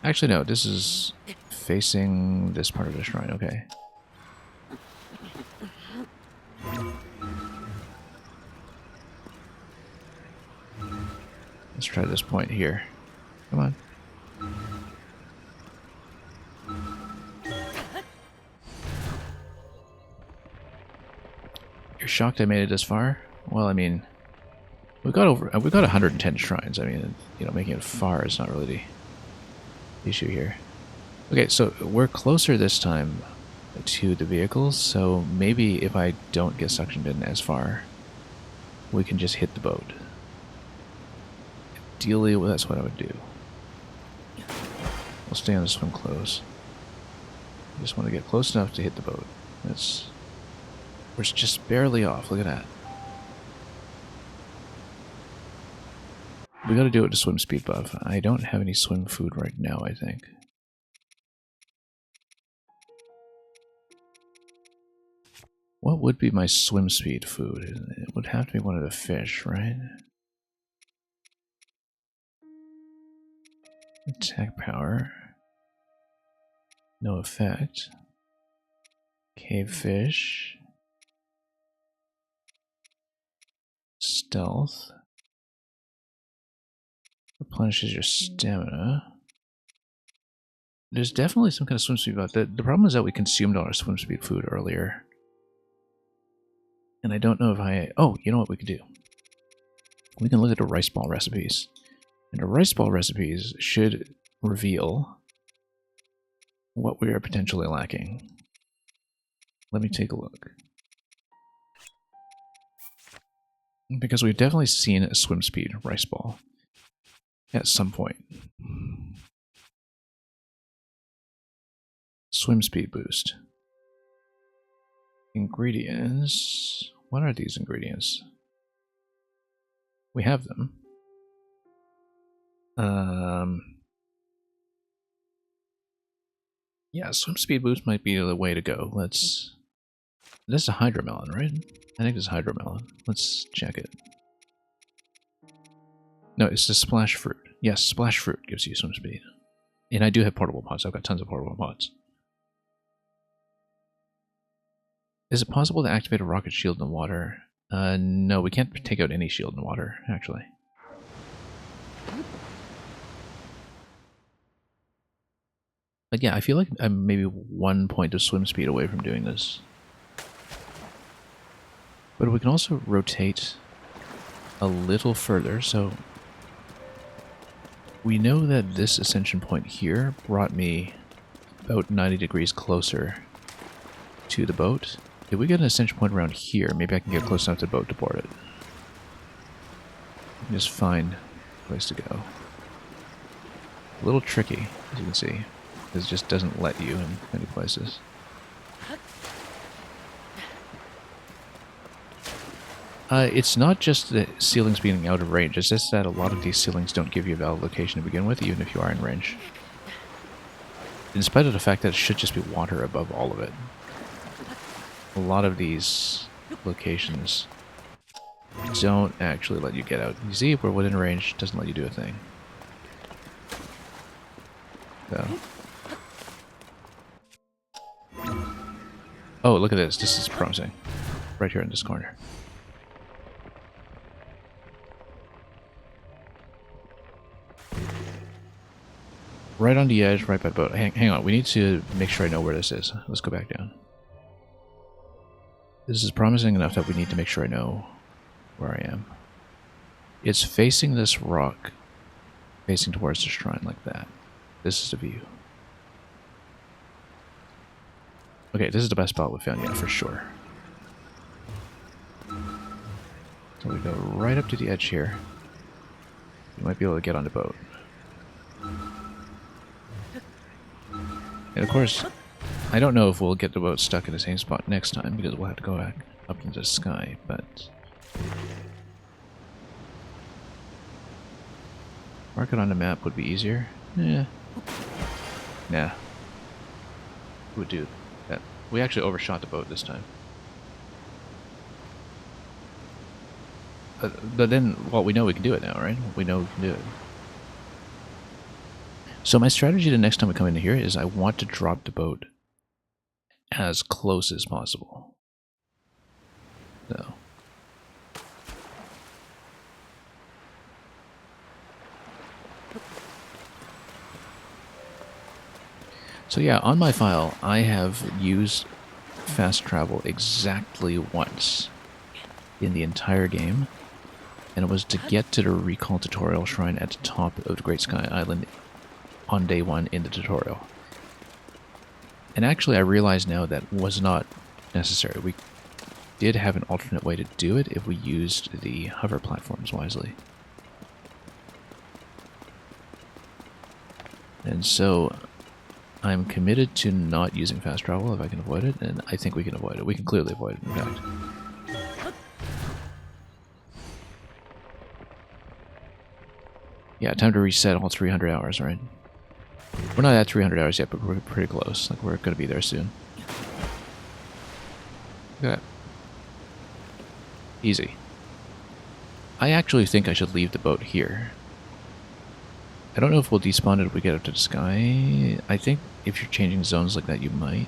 Actually, no, this is facing this part of the shrine, okay. Let's try this point here. Come on. You're shocked I made it this far? Well, I mean, we've got 110 shrines. I mean, you know, making it far is not really the issue here. Okay, so we're closer this time to the vehicles, so maybe if I don't get suctioned in as far, we can just hit the boat. Ideally, well, that's what I would do. We'll stay on the swim close. I just want to get close enough to hit the boat. We're just barely off. Look at that. We gotta do it to swim speed buff. I don't have any swim food right now, I think. What would be my swim speed food? It would have to be one of the fish, right? Attack power. No effect. Cave fish. Stealth. Replenishes your stamina. There's definitely some kind of swim speed about that. The problem is that we consumed all our swim speed food earlier. And I don't know if I... Oh, you know what we could do? We can look at the rice ball recipes. And the rice ball recipes should reveal what we are potentially lacking. Let me take a look. Because we've definitely seen a swim speed rice ball at some point. Swim speed boost. Ingredients. What are these ingredients? We have them. Yeah, swim speed boost might be the way to go. This is a hydromelon, right? I think it's hydromelon. Let's check it. No, it's the splash fruit. Yes, splash fruit gives you swim speed. And I do have portable pots. I've got tons of portable pots. Is it possible to activate a rocket shield in the water? No, we can't take out any shield in water, actually. But yeah, I feel like I'm maybe 1 point of swim speed away from doing this. But we can also rotate a little further, so we know that this ascension point here brought me about 90 degrees closer to the boat. If we get an ascension point around here, maybe I can get close enough to the boat to board it. Just find a place to go. A little tricky, as you can see, because it just doesn't let you in many places. It's not just the ceilings being out of range, it's just that a lot of these ceilings don't give you a valid location to begin with, even if you are in range. In spite of the fact that it should just be water above all of it. A lot of these locations don't actually let you get out. You see, if we're within range, it doesn't let you do a thing. So. Oh, look at this. This is promising. Right here in this corner. Right on the edge, right by the boat. Hang on, we need to make sure I know where this is. Let's go back down. This is promising enough that we need to make sure I know where I am. It's facing this rock, facing towards the shrine like that. This is the view. Okay, this is the best spot we've found yet, for sure. So we go right up to the edge here. We might be able to get on the boat. And of course, I don't know if we'll get the boat stuck in the same spot next time, because we'll have to go back up into the sky, but... Mark it on the map would be easier. Yeah. Nah. Would do that. We actually overshot the boat this time. But then, well, we know we can do it now, right? We know we can do it. So my strategy the next time we come into here is I want to drop the boat as close as possible. So yeah, on my file, I have used fast travel exactly once in the entire game, and it was to get to the recall tutorial shrine at the top of the Great Sky Island on day 1 in the tutorial. And actually I realize now that was not necessary. We did have an alternate way to do it if we used the hover platforms wisely. And so I'm committed to not using fast travel if I can avoid it, and I think we can avoid it. We can clearly avoid it, in fact. Yeah, time to reset all 300 hours, right? We're not at 300 hours yet, but we're pretty close. Like, we're going to be there soon. Look at that. Easy. I actually think I should leave the boat here. I don't know if we'll despawn it if we get up to the sky. I think if you're changing zones like that, you might.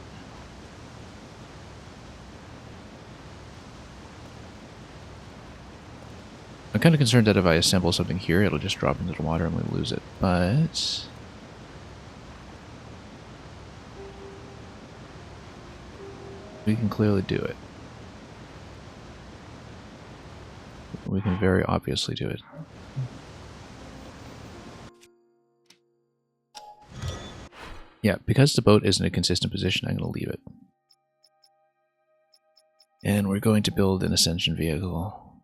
I'm kind of concerned that if I assemble something here, it'll just drop into the water and we'll lose it. But... we can clearly do it. We can very obviously do it. Yeah, because the boat isn't in a consistent position, I'm going to leave it. And we're going to build an ascension vehicle.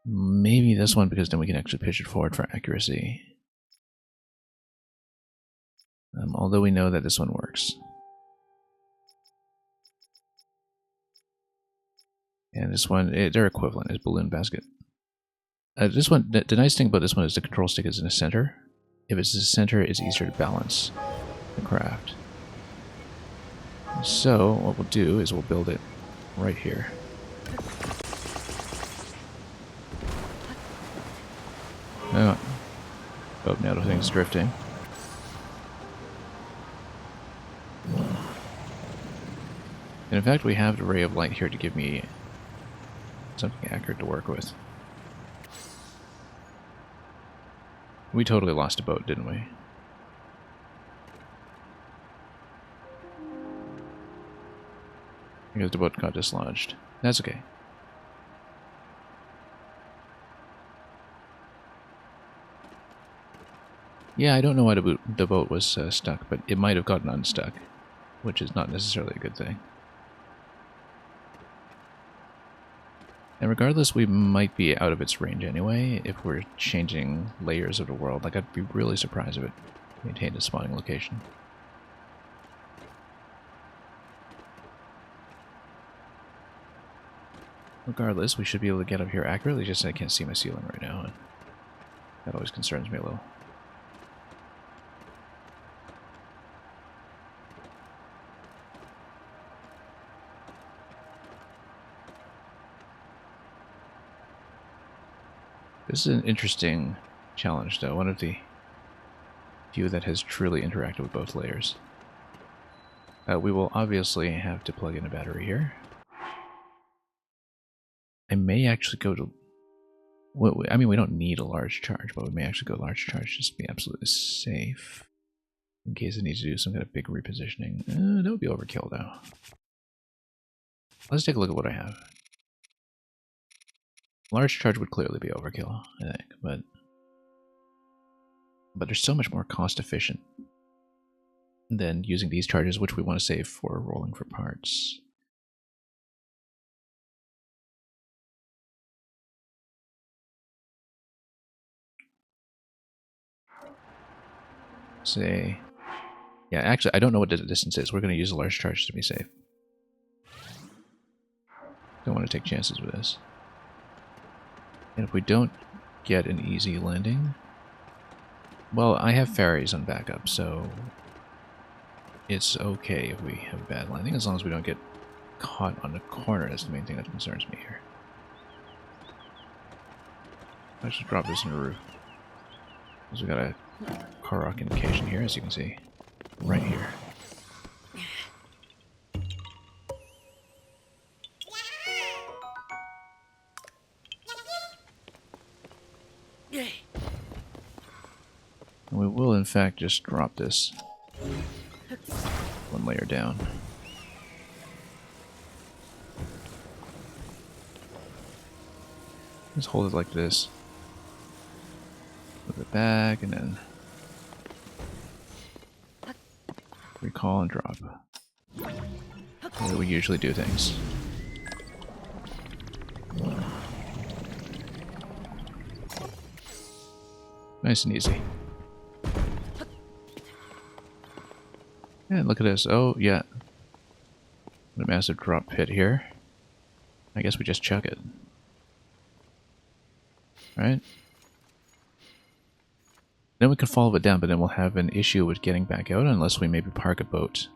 Maybe this one, because then we can actually pitch it forward for accuracy. Although we know that this one works. And this one, they're equivalent, is balloon basket. This one, the nice thing about this one is the control stick is in the center. If it's in the center, it's easier to balance the craft. So, what we'll do is we'll build it right here. Oh, now the thing's drifting. And in fact, we have the ray of light here to give me something accurate to work with. We totally lost a boat, didn't we? Because the boat got dislodged. That's okay. Yeah, I don't know why the boat was stuck, but it might have gotten unstuck, which is not necessarily a good thing. And regardless, we might be out of its range anyway if we're changing layers of the world. Like, I'd be really surprised if it maintained a spawning location. Regardless, we should be able to get up here accurately, just I can't see my ceiling right now, and that always concerns me a little. This is an interesting challenge, though. One of the few that has truly interacted with both layers. We will obviously have to plug in a battery here. I may actually go to... Well, I mean, we don't need a large charge, but we may actually go large charge just to be absolutely safe. In case I need to do some kind of big repositioning. That would be overkill, though. Let's take a look at what I have. Large charge would clearly be overkill, I think, but they're so much more cost efficient than using these charges, which we want to save for rolling for parts. Say, yeah, actually, I don't know what the distance is. We're going to use a large charge to be safe. Don't want to take chances with this. And if we don't get an easy landing, well, I have ferries on backup, so it's okay if we have a bad landing, as long as we don't get caught on the corner. That's the main thing that concerns me here. Let's just drop this in the roof. Because we got a car rock indication here, as you can see, right here. And we will, in fact, just drop this one layer down. Just hold it like this. Move it back, and then recall and drop. The way we usually do things. Nice and easy. And look at this. Oh, yeah. What a massive drop pit here. I guess we just chuck it. Right? Then we can follow it down, but then we'll have an issue with getting back out unless we maybe park a boat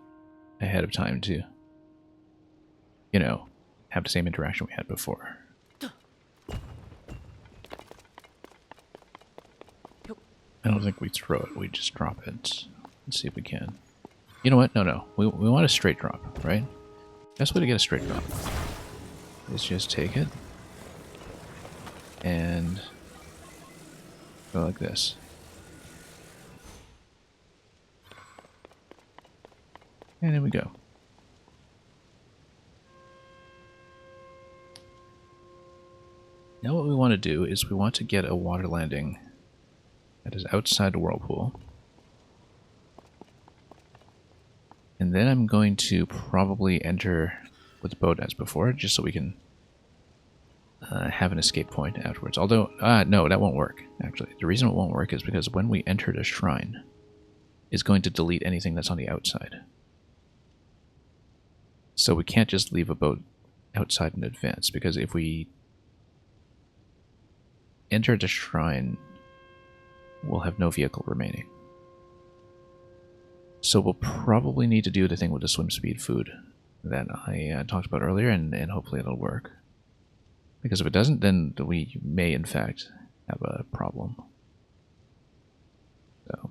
ahead of time to, you know, have the same interaction we had before. I don't think we throw it, we just drop it. Let's see if we can. You know what? No. We want a straight drop, right? Best way to get a straight drop is just take it and go like this. And there we go. Now what we want to do is we want to get a water landing that is outside the whirlpool. And then I'm going to probably enter with the boat as before, just so we can have an escape point afterwards. Although, no, that won't work, actually. The reason it won't work is because when we enter the shrine, it's going to delete anything that's on the outside. So we can't just leave a boat outside in advance, because if we enter the shrine, we'll have no vehicle remaining. So we'll probably need to do the thing with the swim speed food that I talked about earlier, and hopefully it'll work. Because if it doesn't, then we may in fact have a problem. So.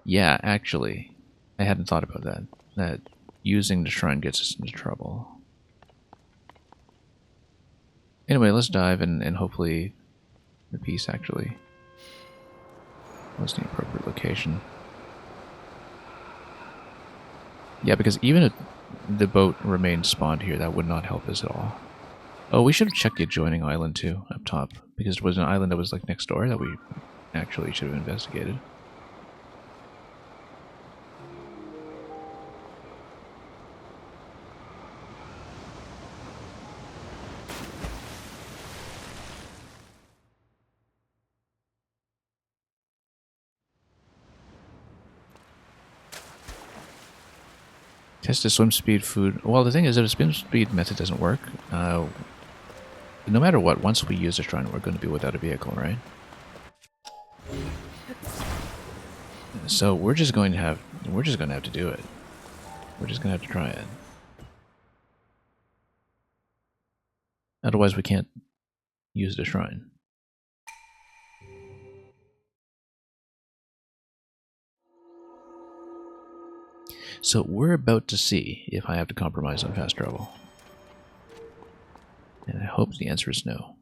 Yeah, actually, I hadn't thought about that. That using the shrine gets us into trouble. Anyway, let's dive and hopefully the piece actually was the appropriate location. Yeah, because even if the boat remained spawned here, that would not help us at all. Oh, we should have checked the adjoining island too, up top. Because there was an island that was like next door that we actually should have investigated. Test the swim speed food. Well, the thing is that the swim speed method doesn't work. No matter what, once we use the shrine, we're going to be without a vehicle, right? So we're just going to have to do it. We're just going to have to try it. Otherwise we can't use the shrine. So we're about to see if I have to compromise on fast travel. And I hope the answer is no.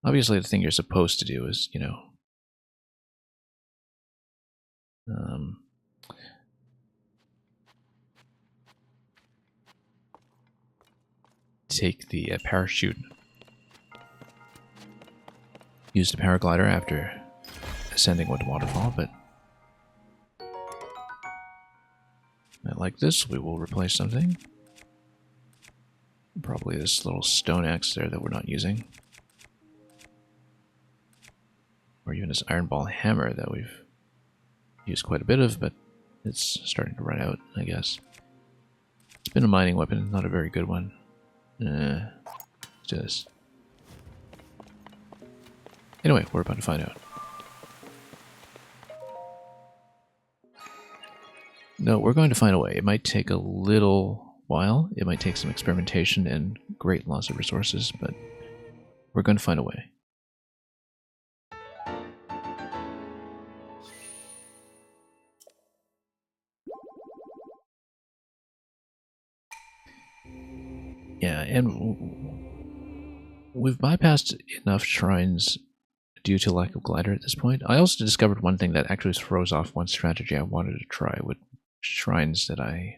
Obviously the thing you're supposed to do is, you know, take the parachute. Use the paraglider after ascending with the waterfall, but like this, we will replace something. Probably this little stone axe there that we're not using. Or even this iron ball hammer that we've used quite a bit of, but it's starting to run out, I guess. It's been a mining weapon, not a very good one. Let's do this. Anyway, we're about to find out. No, we're going to find a way. It might take a little while. It might take some experimentation and great loss of resources, but we're going to find a way. Yeah, and we've bypassed enough shrines due to lack of glider at this point. I also discovered one thing that actually throws off one strategy I wanted to try with shrines that I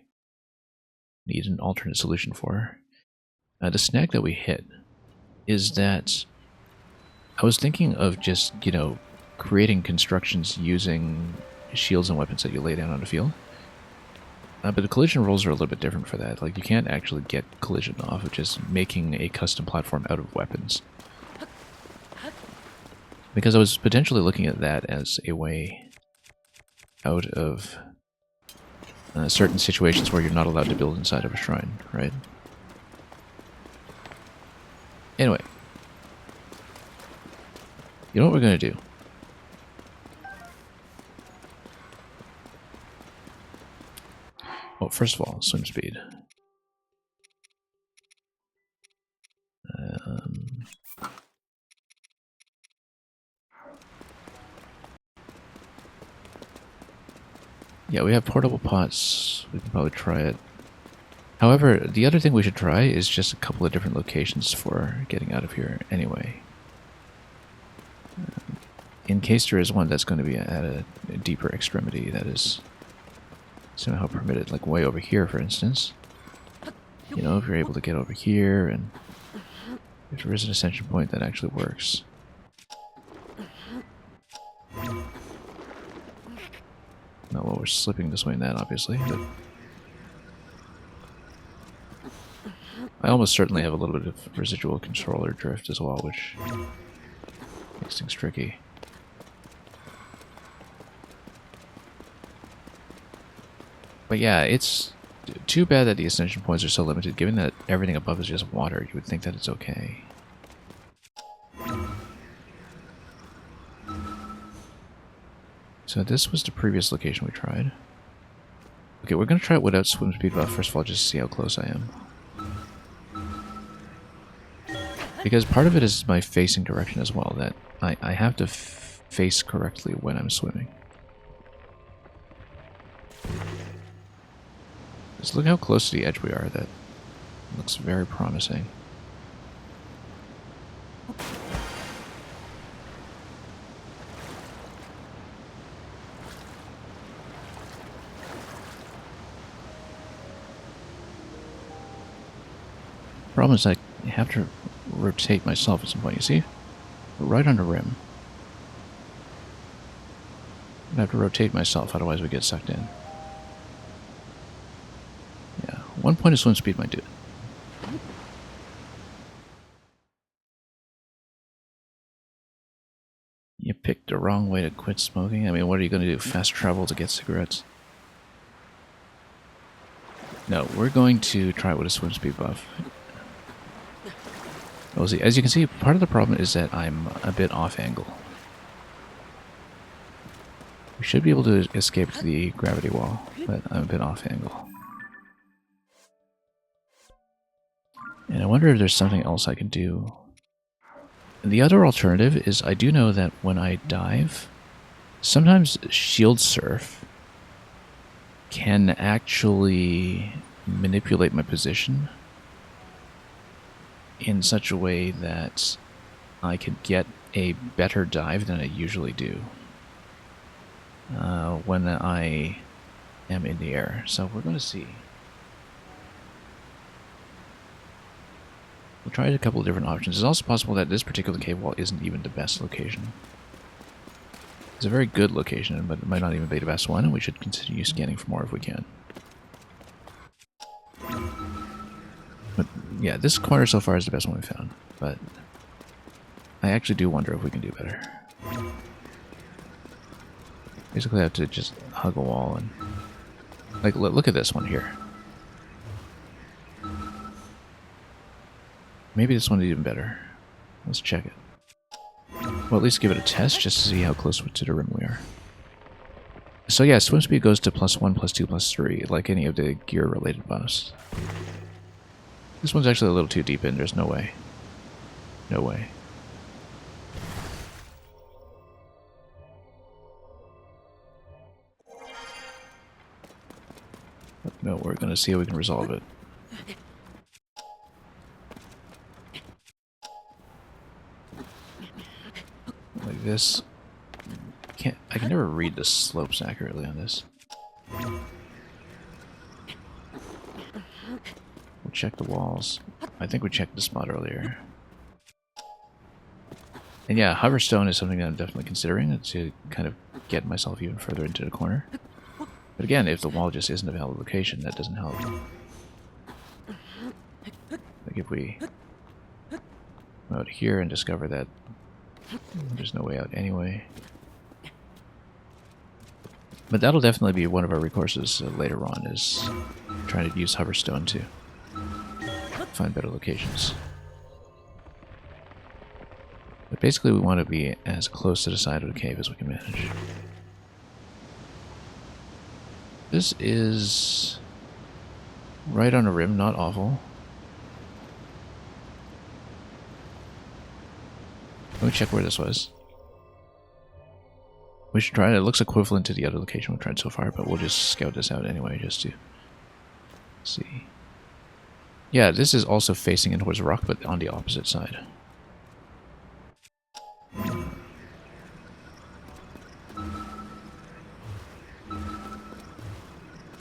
need an alternate solution for. The snag that we hit is that I was thinking of just, you know, creating constructions using shields and weapons that you lay down on the field. But the collision rules are a little bit different for that. Like, you can't actually get collision off of just making a custom platform out of weapons. Because I was potentially looking at that as a way out of certain situations where you're not allowed to build inside of a shrine, right? Anyway. You know what we're going to do? Well, first of all, swim speed. Yeah, we have portable pots. We can probably try it. However, the other thing we should try is just a couple of different locations for getting out of here anyway. In case there is one that's going to be at a deeper extremity that is somehow permitted, like way over here, for instance. You know, if you're able to get over here, and if there is an ascension point that actually works. Not while we're slipping this way and that, obviously, but I almost certainly have a little bit of residual controller drift as well, which makes things tricky. But yeah, it's too bad that the ascension points are so limited. Given that everything above is just water, you would think that it's okay. So this was the previous location we tried. Okay, we're going to try it without swim speed buff, first of all, just to see how close I am. Because part of it is my facing direction as well, that I have to face correctly when I'm swimming. Just look how close to the edge we are. That looks very promising. Problem is I have to rotate myself at some point, you see? We're right on the rim. I have to rotate myself, otherwise we get sucked in. Yeah, 1 point of swim speed might do it. You picked the wrong way to quit smoking? I mean, what are you going to do? Fast travel to get cigarettes? No, we're going to try it with a swim speed buff. Well, see, as you can see, part of the problem is that I'm a bit off angle. We should be able to escape the gravity wall, but I'm a bit off angle. And I wonder if there's something else I can do. And the other alternative is I do know that when I dive, sometimes shield surf can actually manipulate my position in such a way that I could get a better dive than I usually do when I am in the air. So we're going to see. We'll try a couple of different options. It's also possible that this particular cave wall isn't even the best location. It's a very good location, but it might not even be the best one, and we should continue scanning for more if we can. But yeah, this corner so far is the best one we found, but I actually do wonder if we can do better. Basically I have to just hug a wall and... Like, look at this one here. Maybe this one is even better. Let's check it. Well, at least give it a test just to see how close to the rim we are. So yeah, swim speed goes to +1, +2, +3, like any of the gear-related bonus. This one's actually a little too deep in, there's no way. No way. But no, we're gonna see how we can resolve it. Like this. I can never read the slopes accurately on this. We'll check the walls. I think we checked the spot earlier. And yeah, hoverstone is something that I'm definitely considering to kind of get myself even further into the corner. But again, if the wall just isn't a valid location, that doesn't help. Like if we go out here and discover that there's no way out anyway. But that'll definitely be one of our recourses later on, is trying to use hoverstone to find better locations. But basically we want to be as close to the side of the cave as we can manage. This is right on the rim, not awful. Let me check where this was. We should try it. It looks equivalent to the other location we've tried so far, but we'll just scout this out anyway, just to see. Yeah, this is also facing in towards the rock, but on the opposite side.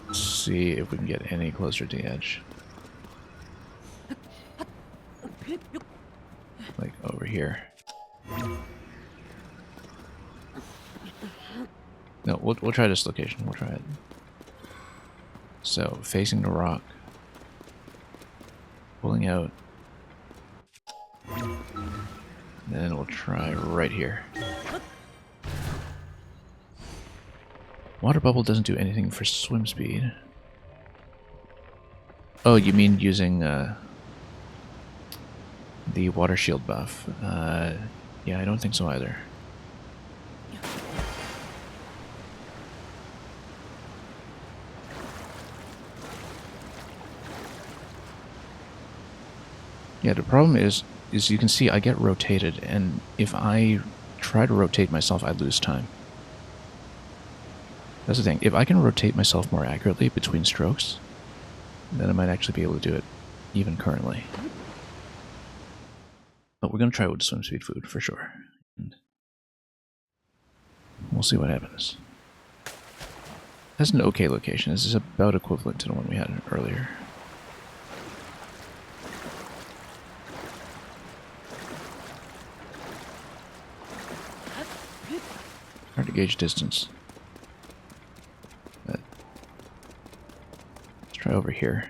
Let's see if we can get any closer to the edge. Like over here. No, we'll try this location. We'll try it. So, facing the rock. Pulling out. And then we'll try right here. Water bubble doesn't do anything for swim speed. Oh, you mean using the water shield buff? Yeah, I don't think so either. Yeah, the problem is you can see I get rotated, and if I try to rotate myself, I lose time. That's the thing. If I can rotate myself more accurately between strokes, then I might actually be able to do it even currently. But we're going to try with the swim speed food for sure. And we'll see what happens. That's an okay location. This is about equivalent to the one we had earlier. Hard to gauge distance. But let's try over here.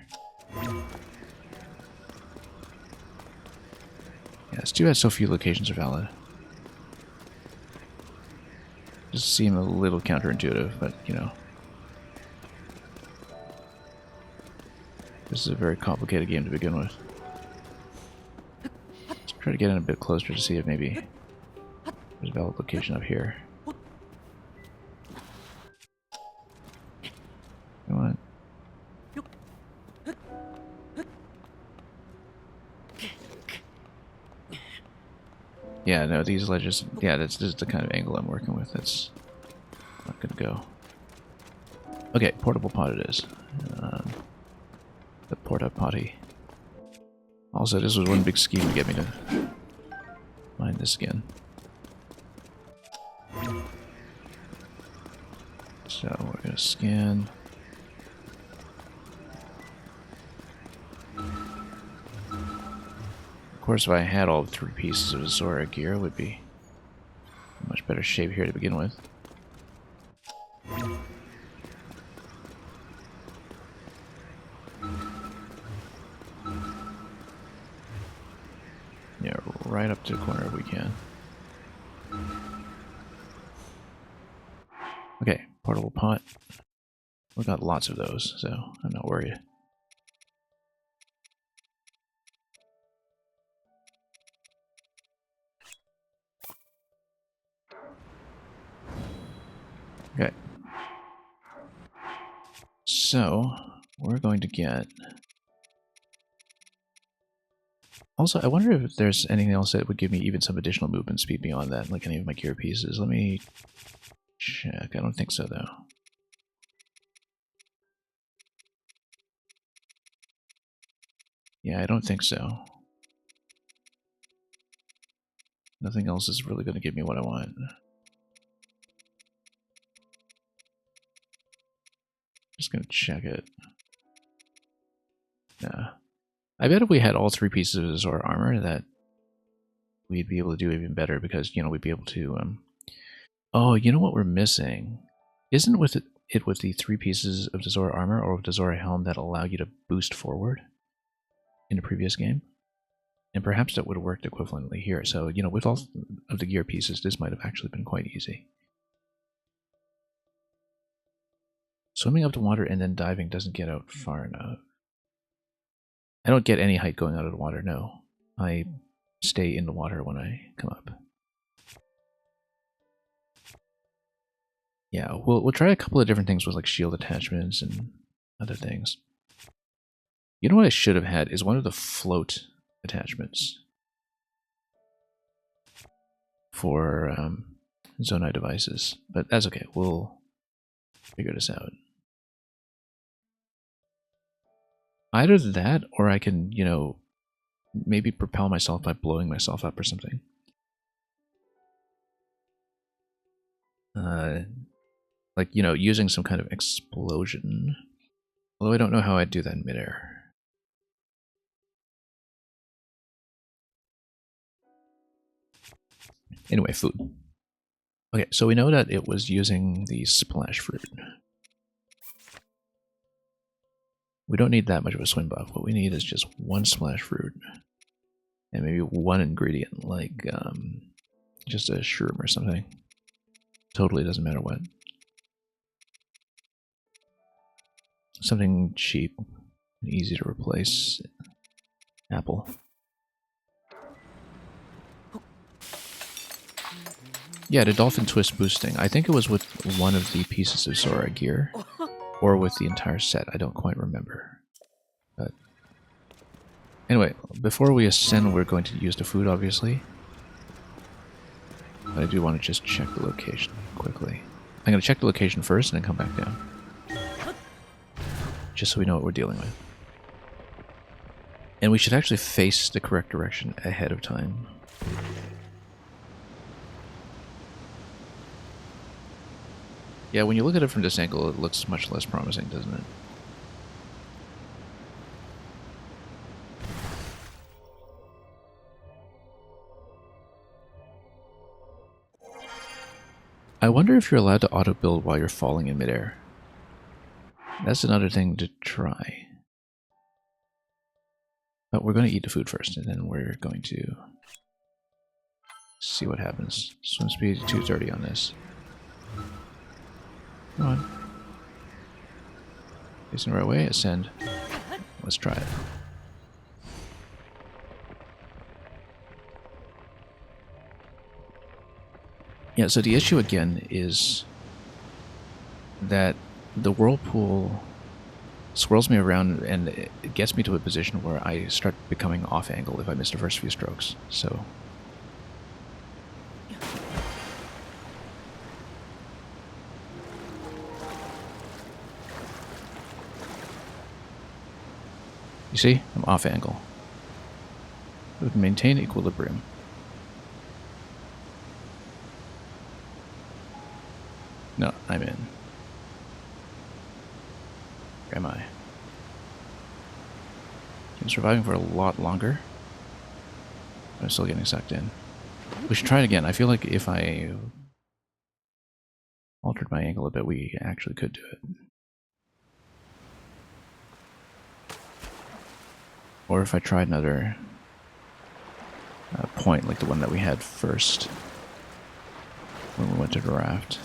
Yeah, it's too bad so few locations are valid. Just seem a little counterintuitive, but you know. This is a very complicated game to begin with. Let's try to get in a bit closer to see if maybe there's a valid location up here. Come on. Yeah, no, these ledges... Yeah, this is the kind of angle I'm working with. That's not gonna go. Okay, portable pot it is. The porta potty. Also, this was one big scheme to get me to find this again. So we're gonna scan. Of course, if I had all 3 pieces of Zora gear, it would be in much better shape here to begin with. Yeah, right up to the corner if we can. Okay, portable pot. We've got lots of those, so I'm not worried. Okay. So, we're going to get... Also, I wonder if there's anything else that would give me even some additional movement speed beyond that, like any of my gear pieces. Let me check. I don't think so, though. Yeah, I don't think so. Nothing else is really going to give me what I want. Just going to check it. Nah. I bet if we had all 3 pieces of Zora armor that we'd be able to do even better because, you know, we'd be able to... Oh, you know what we're missing? Isn't with it with the 3 pieces of the Zora armor or with the Zora helm that allow you to boost forward in a previous game? And perhaps that would have worked equivalently here. So, you know, with all of the gear pieces, this might have actually been quite easy. Swimming up to water and then diving doesn't get out far enough. I don't get any height going out of the water, no. I stay in the water when I come up. Yeah, we'll try a couple of different things with like shield attachments and other things. You know what I should have had is one of the float attachments for Zonai devices, but that's okay. We'll figure this out. Either that, or I can, you know, maybe propel myself by blowing myself up or something. Like, you know, using some kind of explosion. Although I don't know how I'd do that in midair. Anyway, food. Okay, so we know that it was using the splash fruit. We don't need that much of a swim buff. What we need is just 1 splash fruit. And maybe 1 ingredient, like just a shroom or something. Totally doesn't matter what. Something cheap and easy to replace. Apple. Yeah, the dolphin twist boosting. I think it was with one of the pieces of Zora gear. Or with the entire set. I don't quite remember. But anyway, before we ascend, we're going to use the food, obviously. But I do want to just check the location quickly. I'm going to check the location first and then come back down. Just so we know what we're dealing with. And we should actually face the correct direction ahead of time. Yeah, when you look at it from this angle, it looks much less promising, doesn't it? I wonder if you're allowed to auto-build while you're falling in midair. That's another thing to try. But we're going to eat the food first, and then we're going to see what happens. Swim speed 230 on this. Come on. Facing the right way, ascend. Let's try it. Yeah, so the issue again is that the whirlpool swirls me around and it gets me to a position where I start becoming off angle if I miss the first few strokes. So You see? I'm off angle. It would maintain equilibrium. No, I'm in. Where am I? I'm surviving for a lot longer. I'm still getting sucked in. We should try it again. I feel like if I altered my angle a bit, we actually could do it. Or if I tried another point, like the one that we had first when we went to the raft.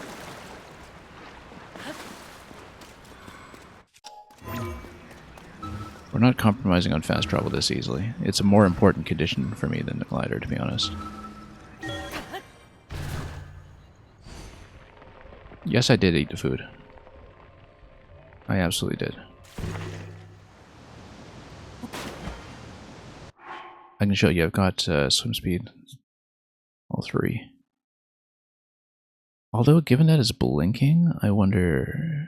We're not compromising on fast travel this easily. It's a more important condition for me than the glider, to be honest. Yes, I did eat the food. I absolutely did. I can show you, I've got swim speed, all 3. Although, given that it's blinking, I wonder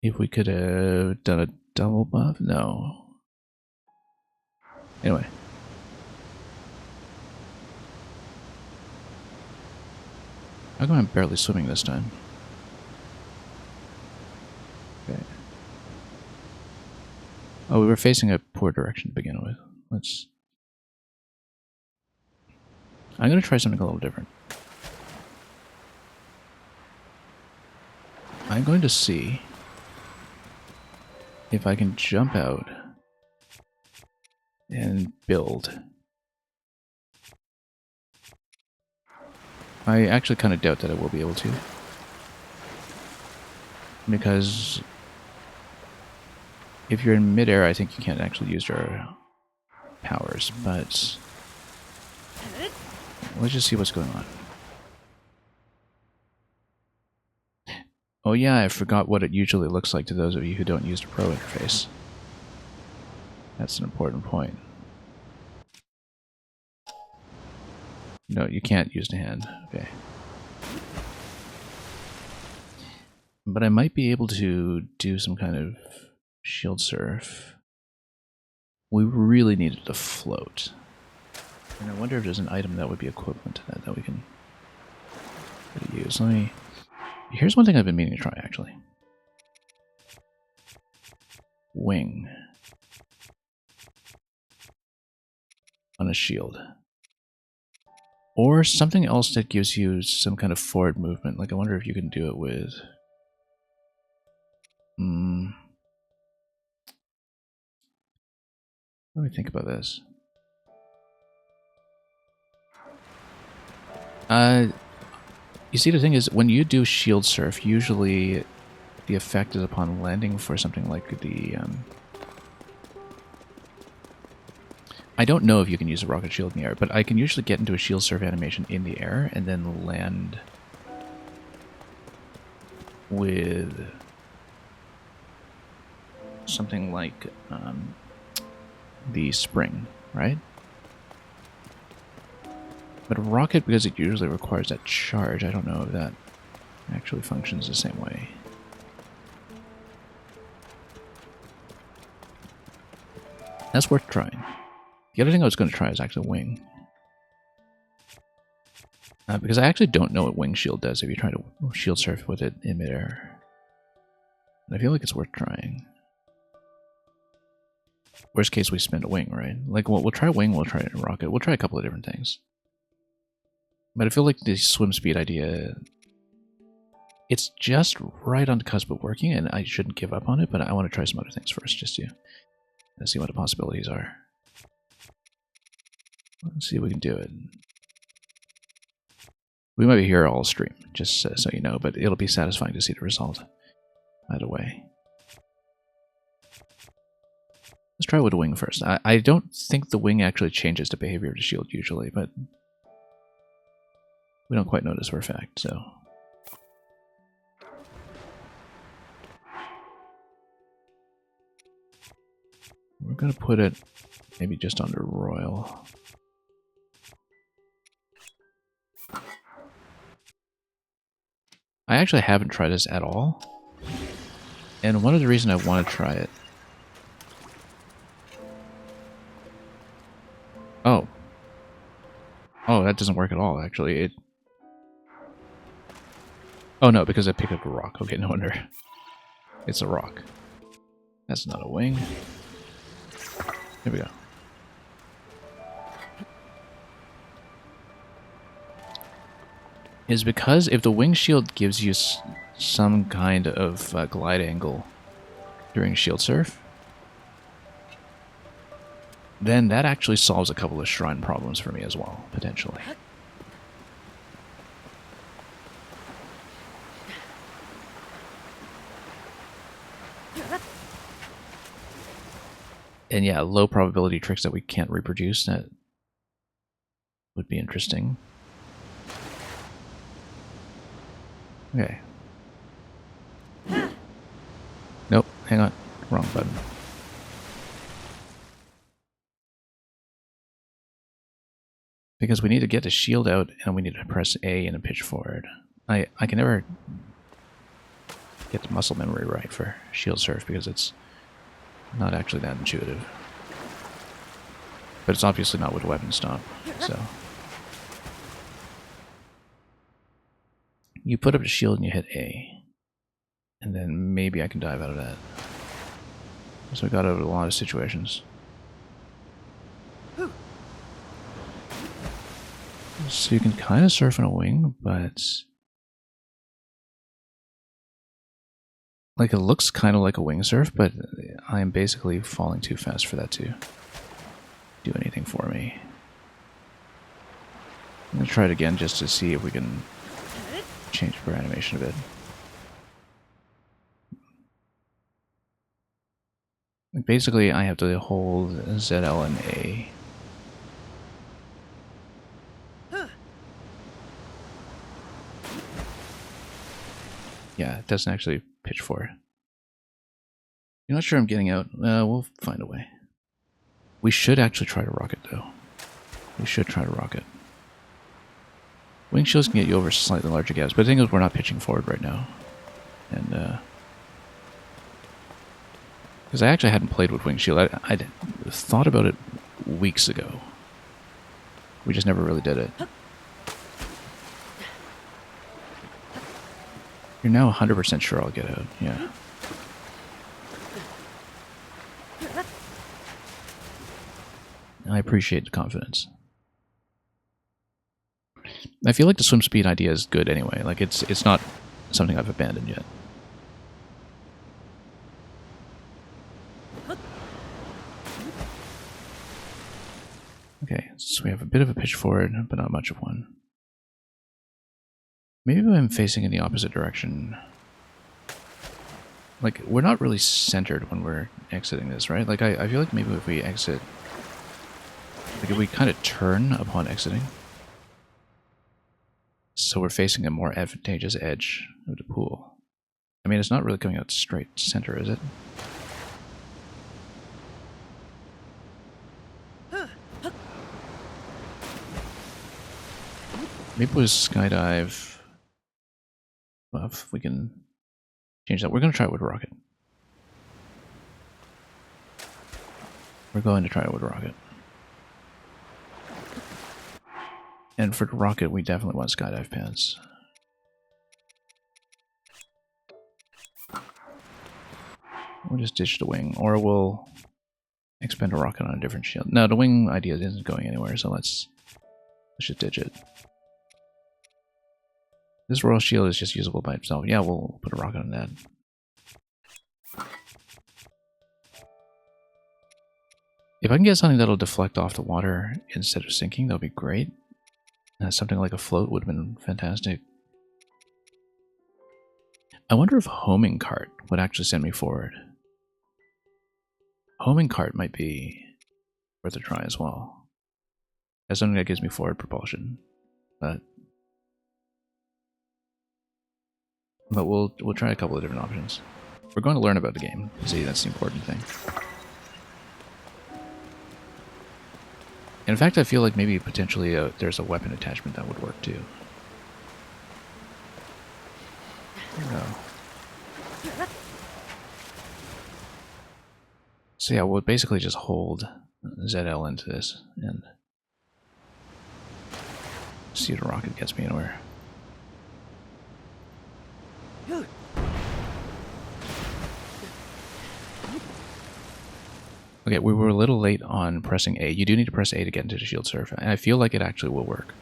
if we could have done a double buff? No. Anyway. How come I'm barely swimming this time? Okay. Oh, we were facing a poor direction to begin with. Let's... I'm going to try something a little different. I'm going to see if I can jump out and build. I actually kind of doubt that I will be able to. Because if you're in midair, I think you can't actually use your powers, but let's just see what's going on. Oh yeah, I forgot what it usually looks like to those of you who don't use the Pro interface. That's an important point. No, you can't use the hand. Okay. But I might be able to do some kind of shield surf. We really needed to float. And I wonder if there's an item that would be equivalent to that we can use. Let me... Here's one thing I've been meaning to try, actually. Wing. On a shield. Or something else that gives you some kind of forward movement. Like, I wonder if you can do it with... Let me think about this. You see, the thing is, when you do shield surf, usually the effect is upon landing for something like the... I don't know if you can use a rocket shield in the air, but I can usually get into a shield surf animation in the air and then land with something like the spring, right? But a rocket, because it usually requires that charge, I don't know if that actually functions the same way. That's worth trying. The other thing I was going to try is actually wing. Because I actually don't know what wing shield does if you try to shield surf with it in midair. And I feel like it's worth trying. Worst case, we spin a wing, right? Like, we'll try wing, we'll try a rocket, we'll try a couple of different things. But I feel like the swim speed idea, it's just right on the cusp of working, and I shouldn't give up on it, but I want to try some other things first, just to see what the possibilities are. Let's see if we can do it. We might be here all stream, just so you know, but it'll be satisfying to see the result either way. Let's try with the wing first. I don't think the wing actually changes the behavior of the shield usually, but we don't quite know this for a fact, so... We're going to put it maybe just under Royal. I actually haven't tried this at all. And one of the reasons I want to try it Oh. Oh, that doesn't work at all, actually. Oh no, because I picked up a rock. Okay, no wonder. It's a rock. That's not a wing. Here we go. Is because if the wing shield gives you some kind of glide angle during shield surf, then that actually solves a couple of shrine problems for me as well, potentially. And yeah, low probability tricks that we can't reproduce, that would be interesting. Okay. Nope, hang on. Wrong button. Because we need to get the shield out, and we need to press A and a pitch forward. I can never get the muscle memory right for shield surf, because it's not actually that intuitive. But it's obviously not with weapon stop, so... You put up the shield and you hit A. And then maybe I can dive out of that. So I got out of a lot of situations. So you can kind of surf on a wing, but... Like, it looks kind of like a wing surf, but I am basically falling too fast for that to do anything for me. I'm going to try it again just to see if we can change our animation a bit. Like, basically, I have to hold ZL and A. Yeah, it doesn't actually pitch for it. You're not sure I'm getting out? We'll find a way. We should actually try to rocket, though. We should try to rocket. Wing shields can get you over slightly larger gaps, but the thing is we're not pitching forward right now. And, because I actually hadn't played with wing shield. I'd thought about it weeks ago. We just never really did it. You're now 100% sure I'll get out, yeah. I appreciate the confidence. I feel like the swim speed idea is good anyway. Like, it's not something I've abandoned yet. Okay, so we have a bit of a pitch forward, but not much of one. Maybe I'm facing in the opposite direction. Like, we're not really centered when we're exiting this, right? Like, I feel like maybe if we exit... Like, if we kind of turn upon exiting... So we're facing a more advantageous edge of the pool. I mean, it's not really coming out straight center, is it? Maybe it was skydive. Well, if we can change that. We're going to try it with rocket. We're going to try it with rocket. And for the rocket, we definitely want skydive pads. We'll just ditch the wing, or we'll expend a rocket on a different shield. No, the wing idea isn't going anywhere, so let's just ditch it. This royal shield is just usable by itself. Yeah, we'll put a rocket on that. If I can get something that'll deflect off the water instead of sinking, that'll be great. Something like a float would have been fantastic. I wonder if homing cart would actually send me forward. Homing cart might be worth a try as well. That's something that gives me forward propulsion. But we'll try a couple of different options. We're going to learn about the game. See, that's the important thing. In fact, I feel like maybe potentially there's a weapon attachment that would work too. No. So yeah, we'll basically just hold ZL into this, and See if the rocket gets me anywhere. Okay, we were a little late on pressing A. You do need to press A to get into the shield surf, and I feel like it actually will work.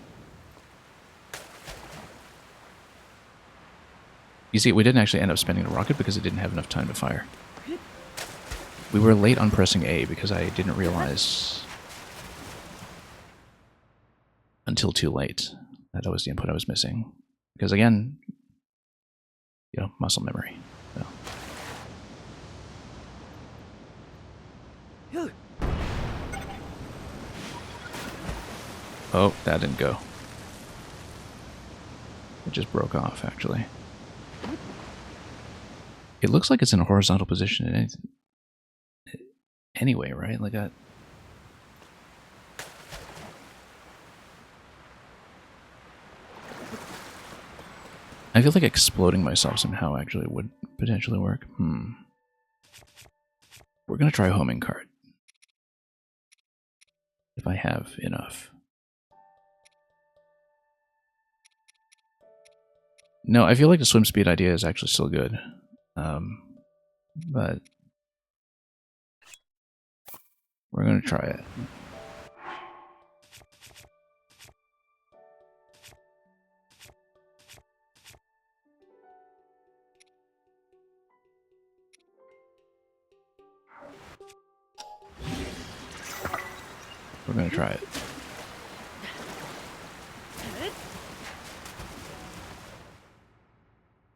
You see, we didn't actually end up spending the rocket because it didn't have enough time to fire. We were late on pressing A because I didn't realize until too late that was the input I was missing. Because again, you know, muscle memory. So. Oh, that didn't go. It just broke off, actually. It looks like it's in a horizontal position in anything. Anyway, right? Like that. I feel like exploding myself somehow actually would potentially work. We're gonna try homing cart. If I have enough. No, I feel like the swim speed idea is actually still good. But we're gonna try it. We're gonna try it.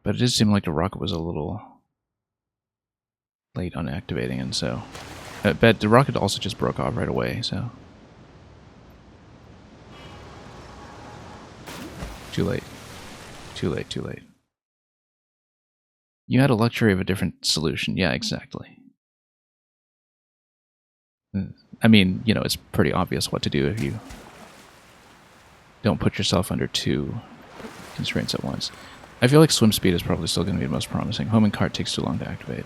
But it did seem like the rocket was a little late on activating, and so... But the rocket also just broke off right away, so... Too late. Too late, too late. You had a luxury of a different solution. Yeah, exactly. I mean, you know, it's pretty obvious what to do if you don't put yourself under two constraints at once. I feel like swim speed is probably still going to be the most promising. Homing cart takes too long to activate.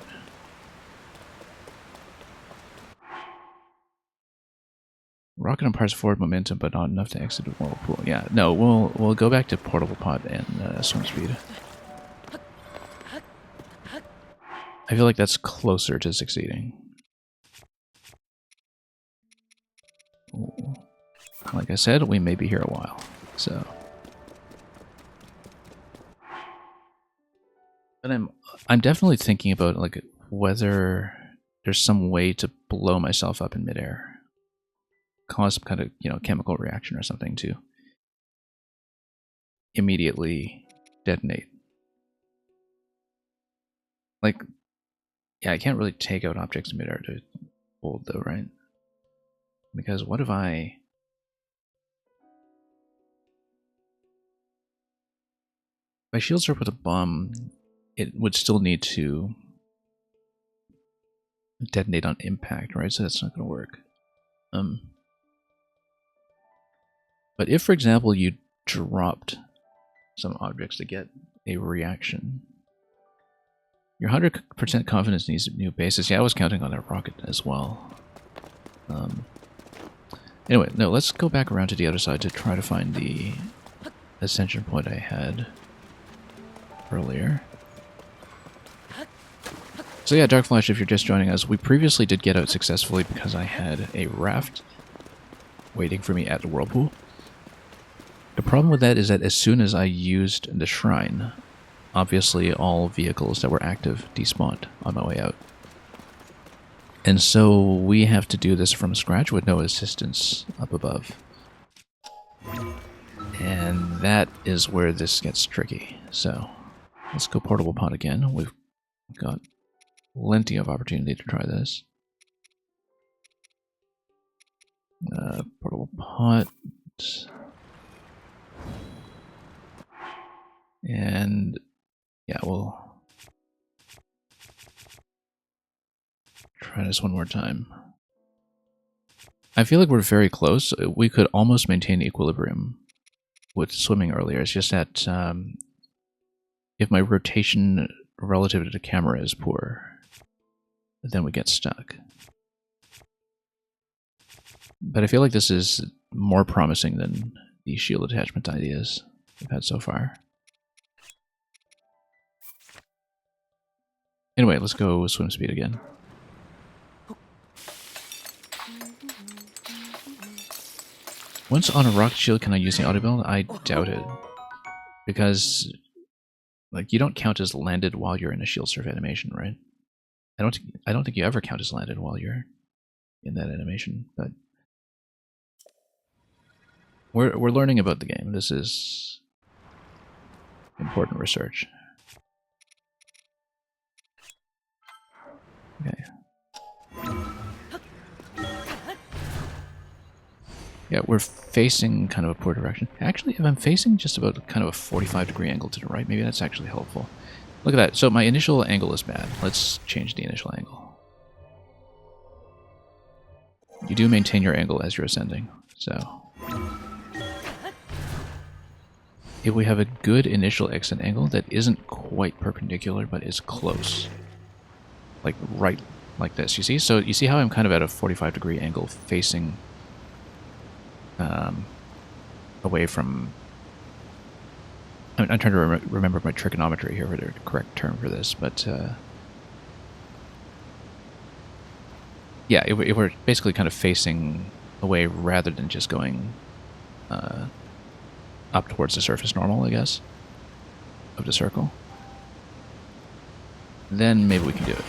Rocket imparts forward momentum, but not enough to exit the whirlpool. Yeah, no, we'll go back to portable pod and swim speed. I feel like that's closer to succeeding. Ooh. Like I said, we may be here a while, so. But I'm definitely thinking about like whether there's some way to blow myself up in midair, cause some kind of, you know, chemical reaction or something to immediately detonate. Like, yeah, I can't really take out objects in midair to hold though, right? Because what if I shield surf with a bomb, it would still need to detonate on impact, right? So that's not going to work. But if, for example, you dropped some objects to get a reaction, your 100% confidence needs a new basis. Yeah, I was counting on that rocket as well. Anyway, no, let's go back around to the other side to try to find the ascension point I had earlier. So yeah, Dark Flash, if you're just joining us, we previously did get out successfully because I had a raft waiting for me at the whirlpool. The problem with that is that as soon as I used the shrine, obviously all vehicles that were active despawned on my way out. And so we have to do this from scratch with no assistance up above. And that is where this gets tricky. So let's go portable pod again. We've got plenty of opportunity to try this. Portable pod. And yeah, we'll try this one more time. I feel like we're very close. We could almost maintain equilibrium with swimming earlier. It's just that if my rotation relative to the camera is poor, then we get stuck. But I feel like this is more promising than the shield attachment ideas we've had so far. Anyway, let's go swim speed again. Once on a rocket shield, can I use the auto build? I doubt it. Because, like, you don't count as landed while you're in a shield surf animation, right? I don't think you ever count as landed while you're in that animation, but we're learning about the game. This is important research. Okay. Yeah, we're facing kind of a poor direction. Actually, if I'm facing just about kind of a 45-degree angle to the right, maybe that's actually helpful. Look at that. So my initial angle is bad. Let's change the initial angle. You do maintain your angle as you're ascending, so... If we have a good initial exit angle that isn't quite perpendicular, but is close. Like right like this, you see? So you see how I'm kind of at a 45-degree angle facing away from... I'm trying to remember my trigonometry here for the correct term for this, but... yeah, if we're basically kind of facing away rather than just going up towards the surface normal, I guess, of the circle, then maybe we can do it.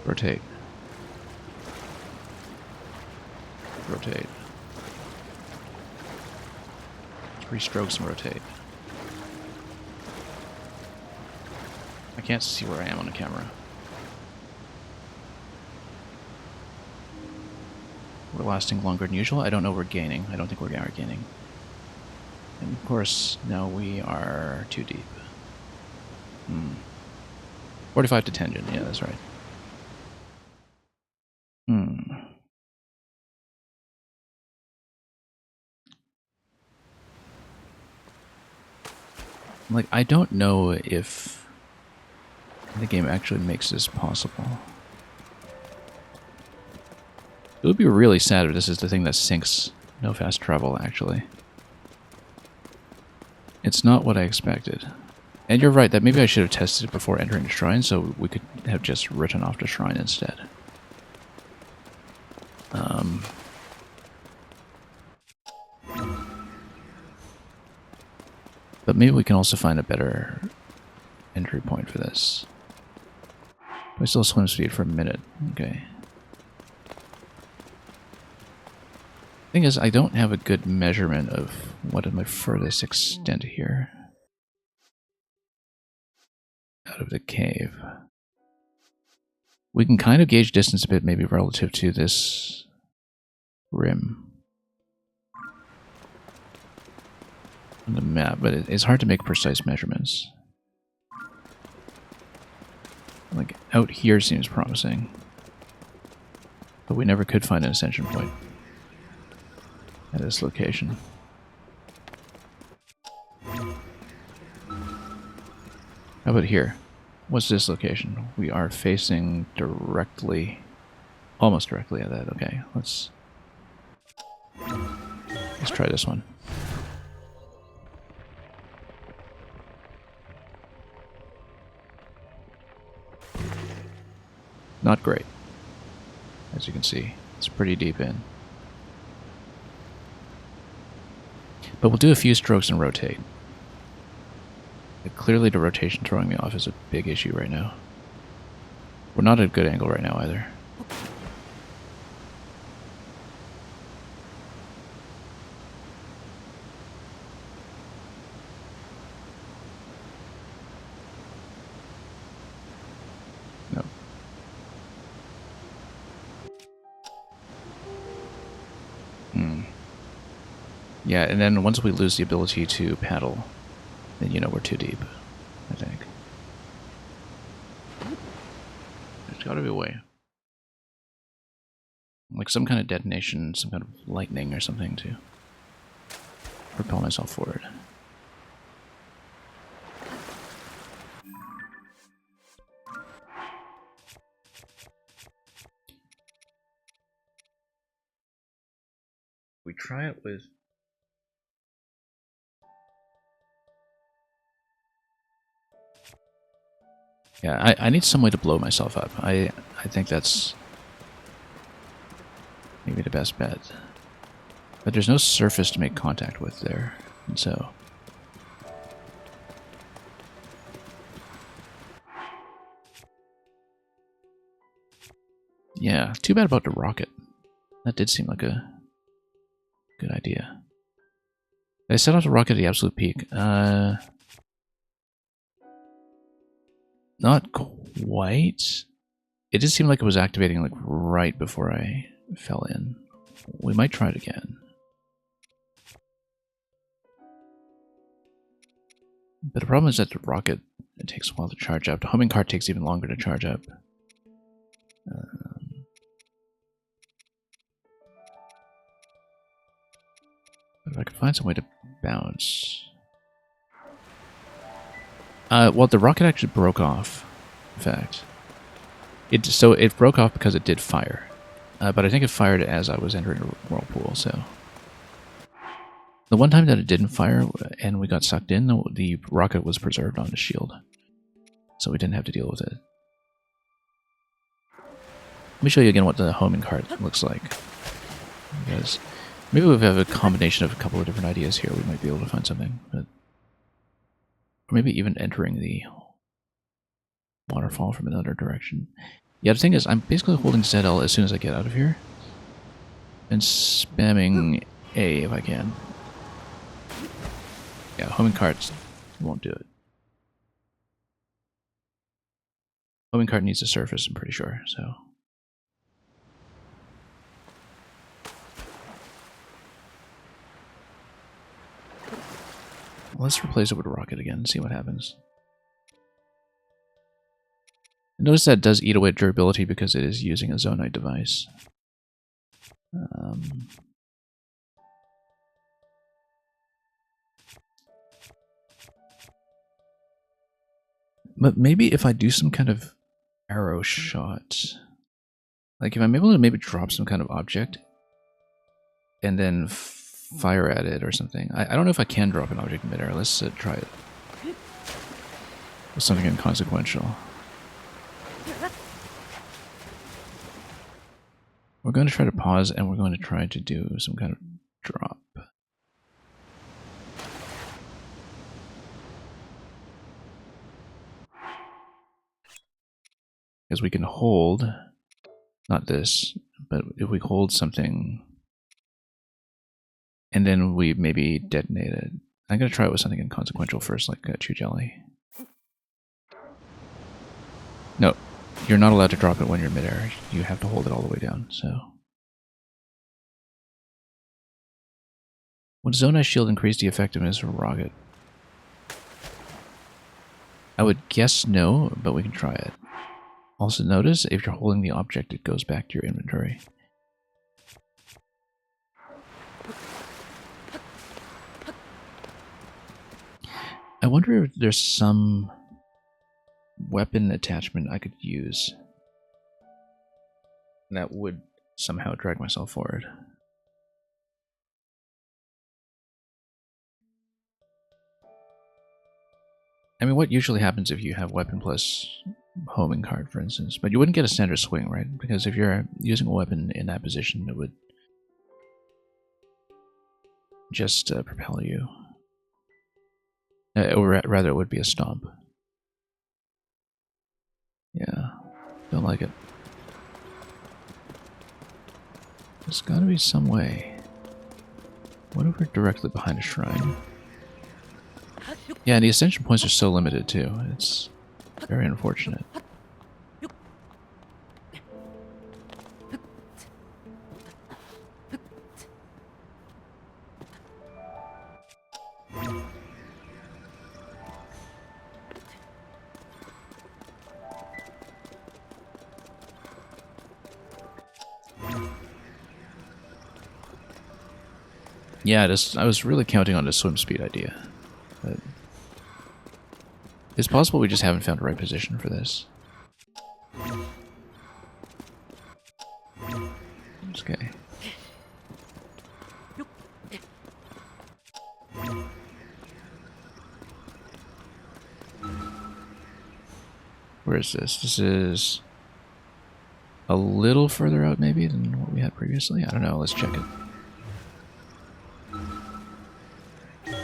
Rotate. Rotate. 3 strokes and rotate. I can't see where I am on the camera. We're lasting longer than usual. I don't know we're gaining. I don't think we're gaining. And of course, now we are too deep. 45 to tangent. Yeah, that's right. Like, I don't know if the game actually makes this possible. It would be really sad if this is the thing that sinks no fast travel, actually. It's not what I expected. And you're right, that maybe I should have tested it before entering the shrine, so we could have just written off the shrine instead. But maybe we can also find a better entry point for this. We still swim speed for a minute. Okay. Thing is, I don't have a good measurement of what is my furthest extent here. Out of the cave. We can kind of gauge distance a bit, maybe relative to this rim on the map, but it's hard to make precise measurements. Like, out here seems promising. But we never could find an ascension point at this location. How about here? What's this location? We are facing directly, almost directly at that. Okay, let's try this one. Not great. As you can see, it's pretty deep in. But we'll do a few strokes and rotate. Clearly the rotation throwing me off is a big issue right now. We're not at a good angle right now either. No. Yeah, and then once we lose the ability to paddle, then you know we're too deep, I think. There's gotta be a way. Like some kind of detonation, some kind of lightning or something to propel myself forward. We try it with... Yeah, I need some way to blow myself up. I think that's maybe the best bet. But there's no surface to make contact with there, and so... Yeah, too bad about the rocket. That did seem like a good idea. Did I set off the rocket at the absolute peak? Not quite. It did seem like it was activating like right before I fell in. We might try it again. But the problem is that the rocket, it takes a while to charge up. The homing cart takes even longer to charge up. But if I could find some way to bounce... well, the rocket actually broke off, in fact. So it broke off because it did fire. But I think it fired as I was entering a whirlpool, so... The one time that it didn't fire and we got sucked in, the rocket was preserved on the shield. So we didn't have to deal with it. Let me show you again what the homing cart looks like. Because maybe we have a combination of a couple of different ideas here. We might be able to find something. But... Or maybe even entering the waterfall from another direction. Yeah, the thing is, I'm basically holding ZL as soon as I get out of here. And spamming A if I can. Yeah, homing carts won't do it. Homing cart needs a surface, I'm pretty sure, so... Let's replace it with a rocket again and see what happens. Notice that it does eat away at durability because it is using a zonite device. But maybe if I do some kind of arrow shot, like if I'm able to maybe drop some kind of object and then fire at it or something. I don't know if I can drop an object in midair. Let's try it. With something inconsequential. We're going to try to pause and we're going to try to do some kind of drop. Because we can hold, not this, but if we hold something and then we maybe detonate it. I'm going to try it with something inconsequential first, like chew jelly. No, you're not allowed to drop it when you're midair. You have to hold it all the way down, so. Would Zonai Shield increase the effectiveness of a rocket? I would guess no, but we can try it. Also notice, if you're holding the object, it goes back to your inventory. I wonder if there's some weapon attachment I could use that would somehow drag myself forward. I mean, what usually happens if you have weapon plus homing card, for instance? But you wouldn't get a standard swing, right? Because if you're using a weapon in that position, it would just propel you. Or rather, it would be a stomp. Yeah, don't like it. There's gotta be some way. What if we're directly behind a shrine? Yeah, the ascension points are so limited too. It's very unfortunate. Yeah, I was really counting on the swim speed idea. But it's possible we just haven't found the right position for this. Okay. Where is this? This is a little further out maybe than what we had previously. I don't know. Let's check it.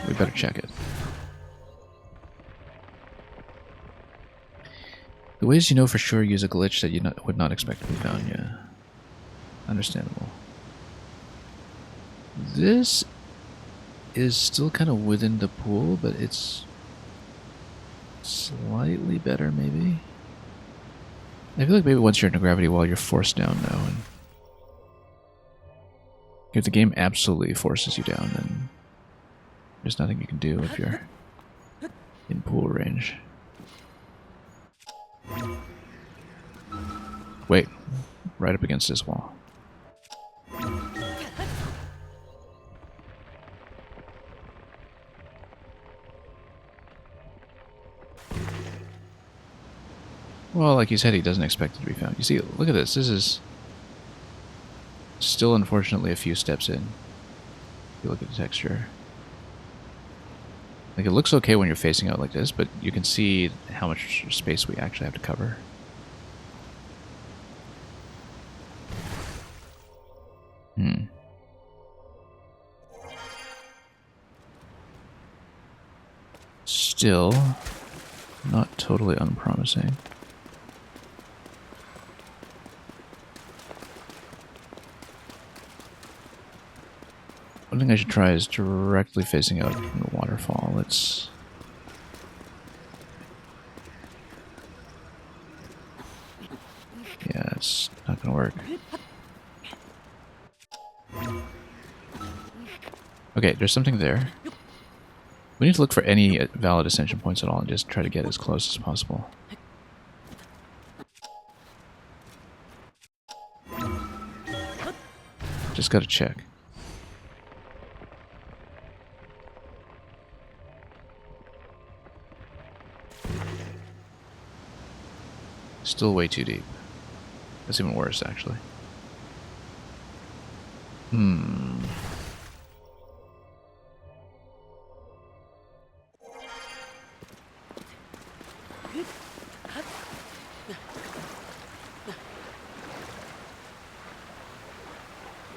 We better check it. The ways you know for sure use a glitch that you would not expect to be found. Yeah. Understandable. This is still kind of within the pool, but it's slightly better maybe. I feel like maybe once you're in a gravity wall, you're forced down now. And if the game absolutely forces you down, then there's nothing you can do if you're in pool range. Wait, right up against this wall. Well, like you said, he doesn't expect it to be found. You see, look at this. This is still, unfortunately, a few steps in. If you look at the texture. Like, it looks okay when you're facing out like this, but you can see how much space we actually have to cover. Still, not totally unpromising. One thing I should try is directly facing out from the waterfall. Let's... Yeah, it's not gonna work. Okay, there's something there. We need to look for any valid ascension points at all and just try to get as close as possible. Just gotta check. Still way too deep. That's even worse, actually.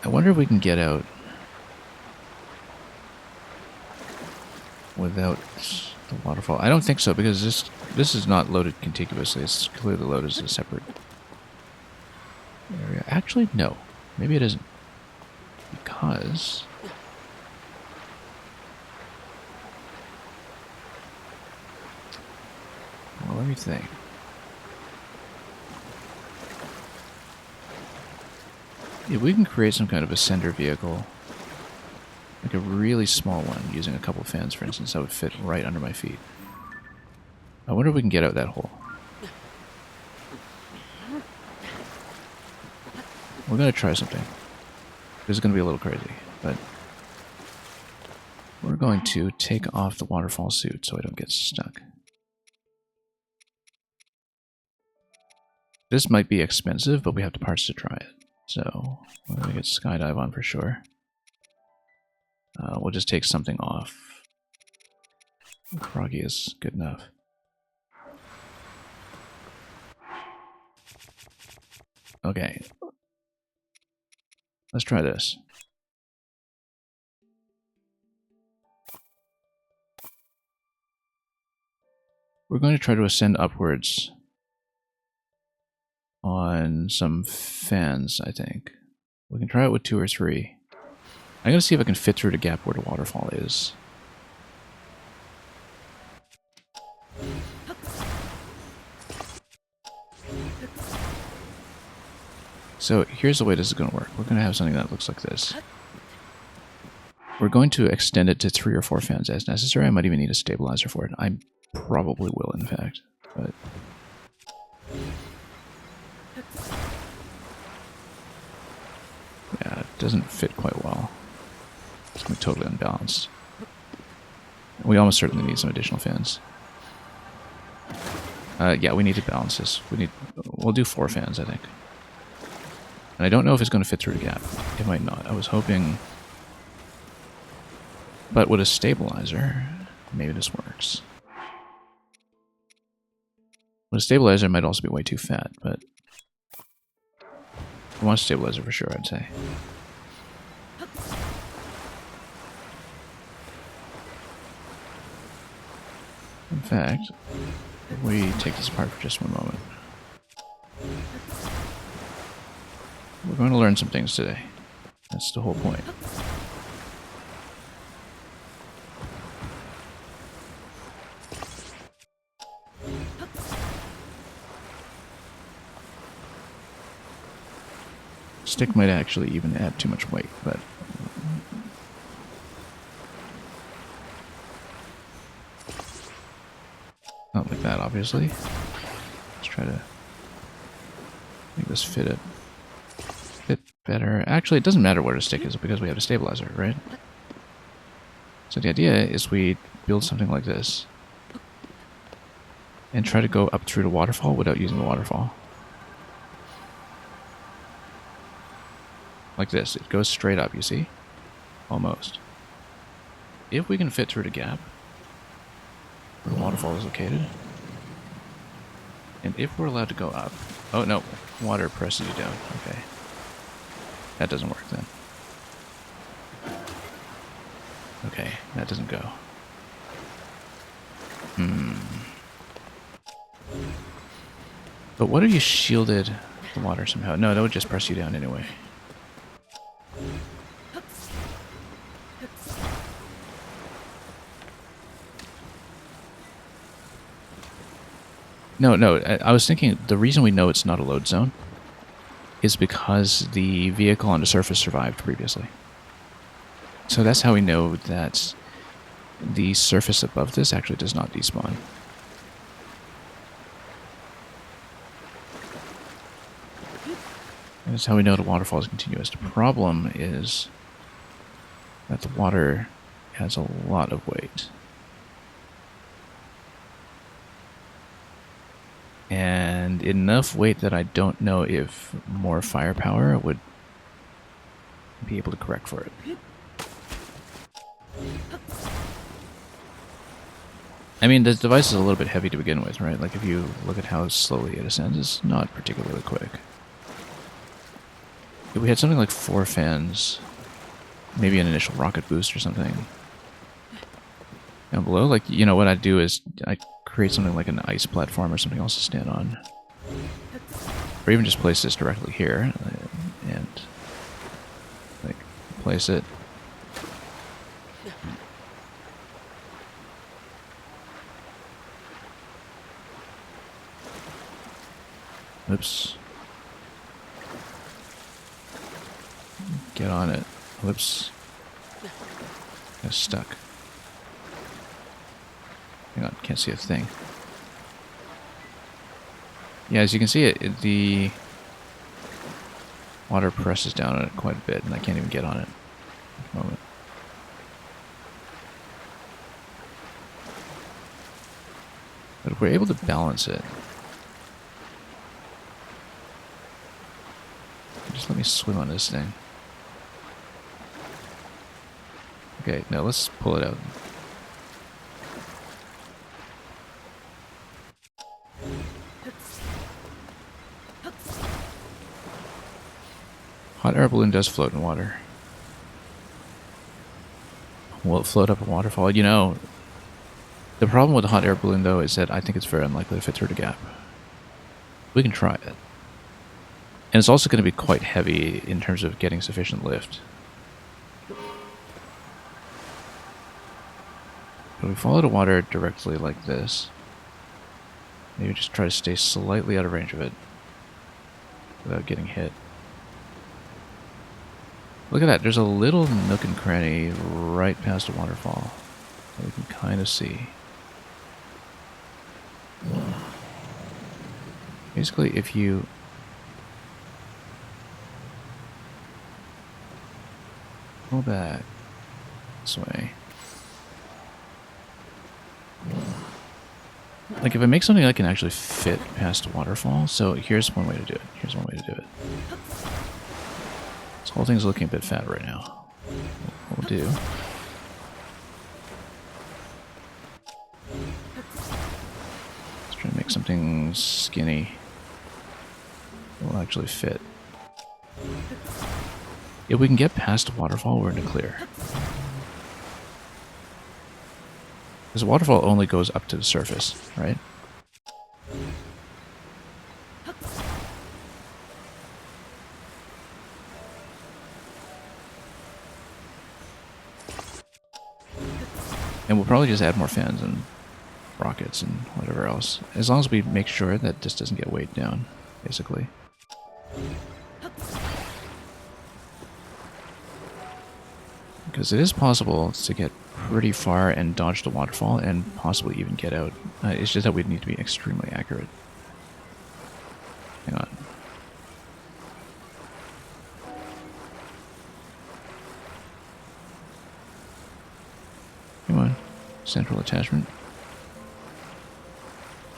I wonder if we can get out without the waterfall. I don't think so, because this is not loaded contiguously. It's clearly loaded as a separate area. Actually, no. Maybe it isn't. Because... Well, let me think. If we can create some kind of ascender vehicle, like a really small one, using a couple fans, for instance, that would fit right under my feet. I wonder if we can get out that hole. We're going to try something. This is going to be a little crazy, but we're going to take off the waterfall suit so I don't get stuck. This might be expensive, but we have the parts to try it. So, we're going to get skydive on for sure. We'll just take something off. Croggy is good enough. Okay. Let's try this. We're going to try to ascend upwards on some fans, I think. We can try it with 2 or 3. I'm going to see if I can fit through the gap where the waterfall is. So here's the way this is going to work. We're going to have something that looks like this. We're going to extend it to 3 or 4 fans as necessary. I might even need a stabilizer for it. I probably will, in fact. But yeah, it doesn't fit quite well. It's going to be totally unbalanced. We almost certainly need some additional fans. Yeah, we need to balance this. We'll do 4 fans, I think. And I don't know if it's going to fit through the gap. It might not. I was hoping... But with a stabilizer, maybe this works. Well, a stabilizer might also be way too fat, but I want a stabilizer for sure, I'd say. In fact, if we take this apart for just one moment. We're going to learn some things today. That's the whole point. Stick might actually even add too much weight, but... not like that, obviously. Let's try to make this fit a bit better. Actually, it doesn't matter where the stick is because we have a stabilizer, right? So the idea is we build something like this and try to go up through the waterfall without using the waterfall. Like this. It goes straight up, you see? Almost. If we can fit through the gap where the waterfall is located, and if we're allowed to go up... Oh, no. Water presses you down. Okay. That doesn't work then. Okay, that doesn't go. But what if you shielded the water somehow? No, that would just press you down anyway. No, I was thinking the reason we know it's not a load zone is because the vehicle on the surface survived previously. So that's how we know that the surface above this actually does not despawn. And that's how we know the waterfall is continuous. The problem is that the water has a lot of weight. And enough weight that I don't know if more firepower would be able to correct for it. I mean, the device is a little bit heavy to begin with, right? Like, if you look at how slowly it ascends, it's not particularly quick. If we had something like 4 fans, maybe an initial rocket boost or something down below, like, you know, what I'd do is I'd create something like an ice platform or something else to stand on. Or even just place this directly here and, like, place it. Oops. Get on it. Whoops. Got stuck. Hang on, can't see a thing. Yeah, as you can see, the water presses down on it quite a bit, and I can't even get on it at the moment. But if we're able to balance it, just let me swim on this thing. Okay, now let's pull it out. Hot air balloon does float in water. Will it float up a waterfall? You know, the problem with the hot air balloon, though, is that I think it's very unlikely to fit through the gap. We can try it. And it's also going to be quite heavy in terms of getting sufficient lift. But we follow the water directly like this. Maybe just try to stay slightly out of range of it without getting hit. Look at that, there's a little nook and cranny right past the waterfall that we can kind of see. Basically, if you pull back this way. Like, if I make something that can actually fit past the waterfall, so here's one way to do it. Here's one way to do it. This whole thing's looking a bit fat right now. What we'll do... let's Try to make something skinny that will actually fit. If we can get past the waterfall, we're in the clear. Because the waterfall only goes up to the surface, right? And we'll probably just add more fans and rockets and whatever else. As long as we make sure that this doesn't get weighed down, basically. Because it is possible to get pretty far and dodge the waterfall and possibly even get out. It's just that we need to be extremely accurate. Hang on. Come on. Central attachment.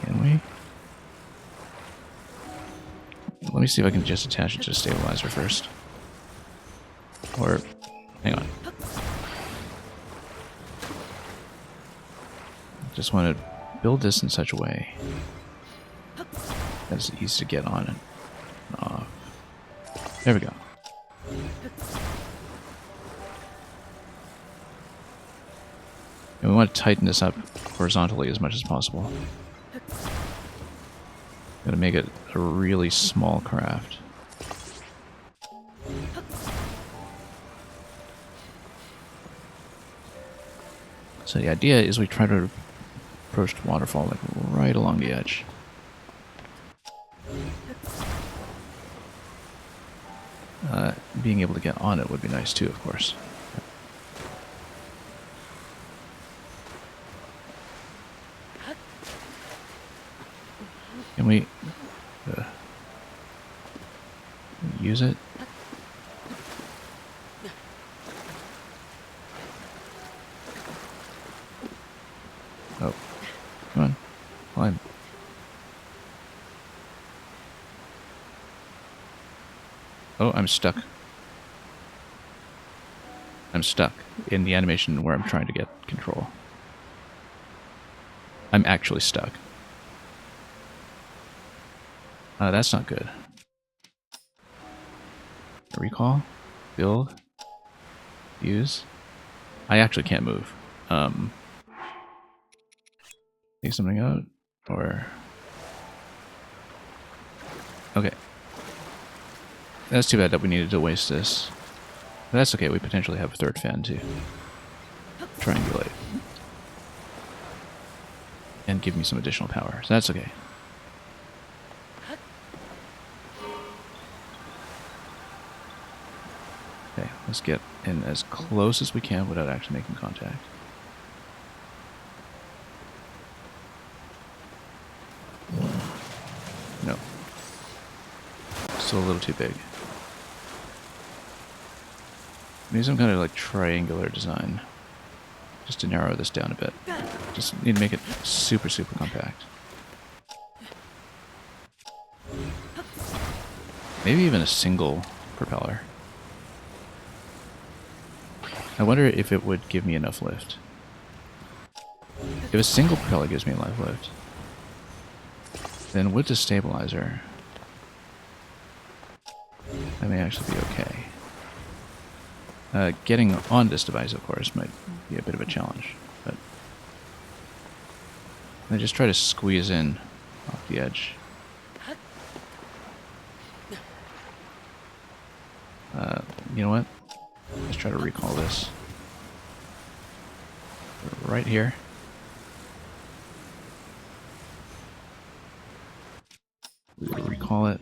Can we? Let me see if I can just attach it to the stabilizer first. Or, hang on. Just want to build this in such a way that it's easy to get on and off. There we go. And we want to tighten this up horizontally as much as possible. Gotta make it a really small craft. So the idea is we try to approach the waterfall like right along the edge. Being able to get on it would be nice too, of course. Can we use it? Oh, come on, climb. Oh, I'm stuck. I'm stuck in the animation where I'm trying to get control. I'm actually stuck. That's not good. Recall? Build? Use? I actually can't move. Take something out? Or... Okay. That's too bad that we needed to waste this. But that's okay, we potentially have a third fan to triangulate. And give me some additional power, so that's okay. Okay, let's get in as close as we can without actually making contact. No. Still a little too big. Maybe some kind of like triangular design. Just to narrow this down a bit. Just need to make it super, super compact. Maybe even a single propeller. I wonder if it would give me enough lift. If a single propeller gives me enough lift, then with the stabilizer, I may actually be okay. Getting on this device, of course, might be a bit of a challenge, but I just try to squeeze in off the edge. You know what? Let's try to recall this. Right here. We'll recall it.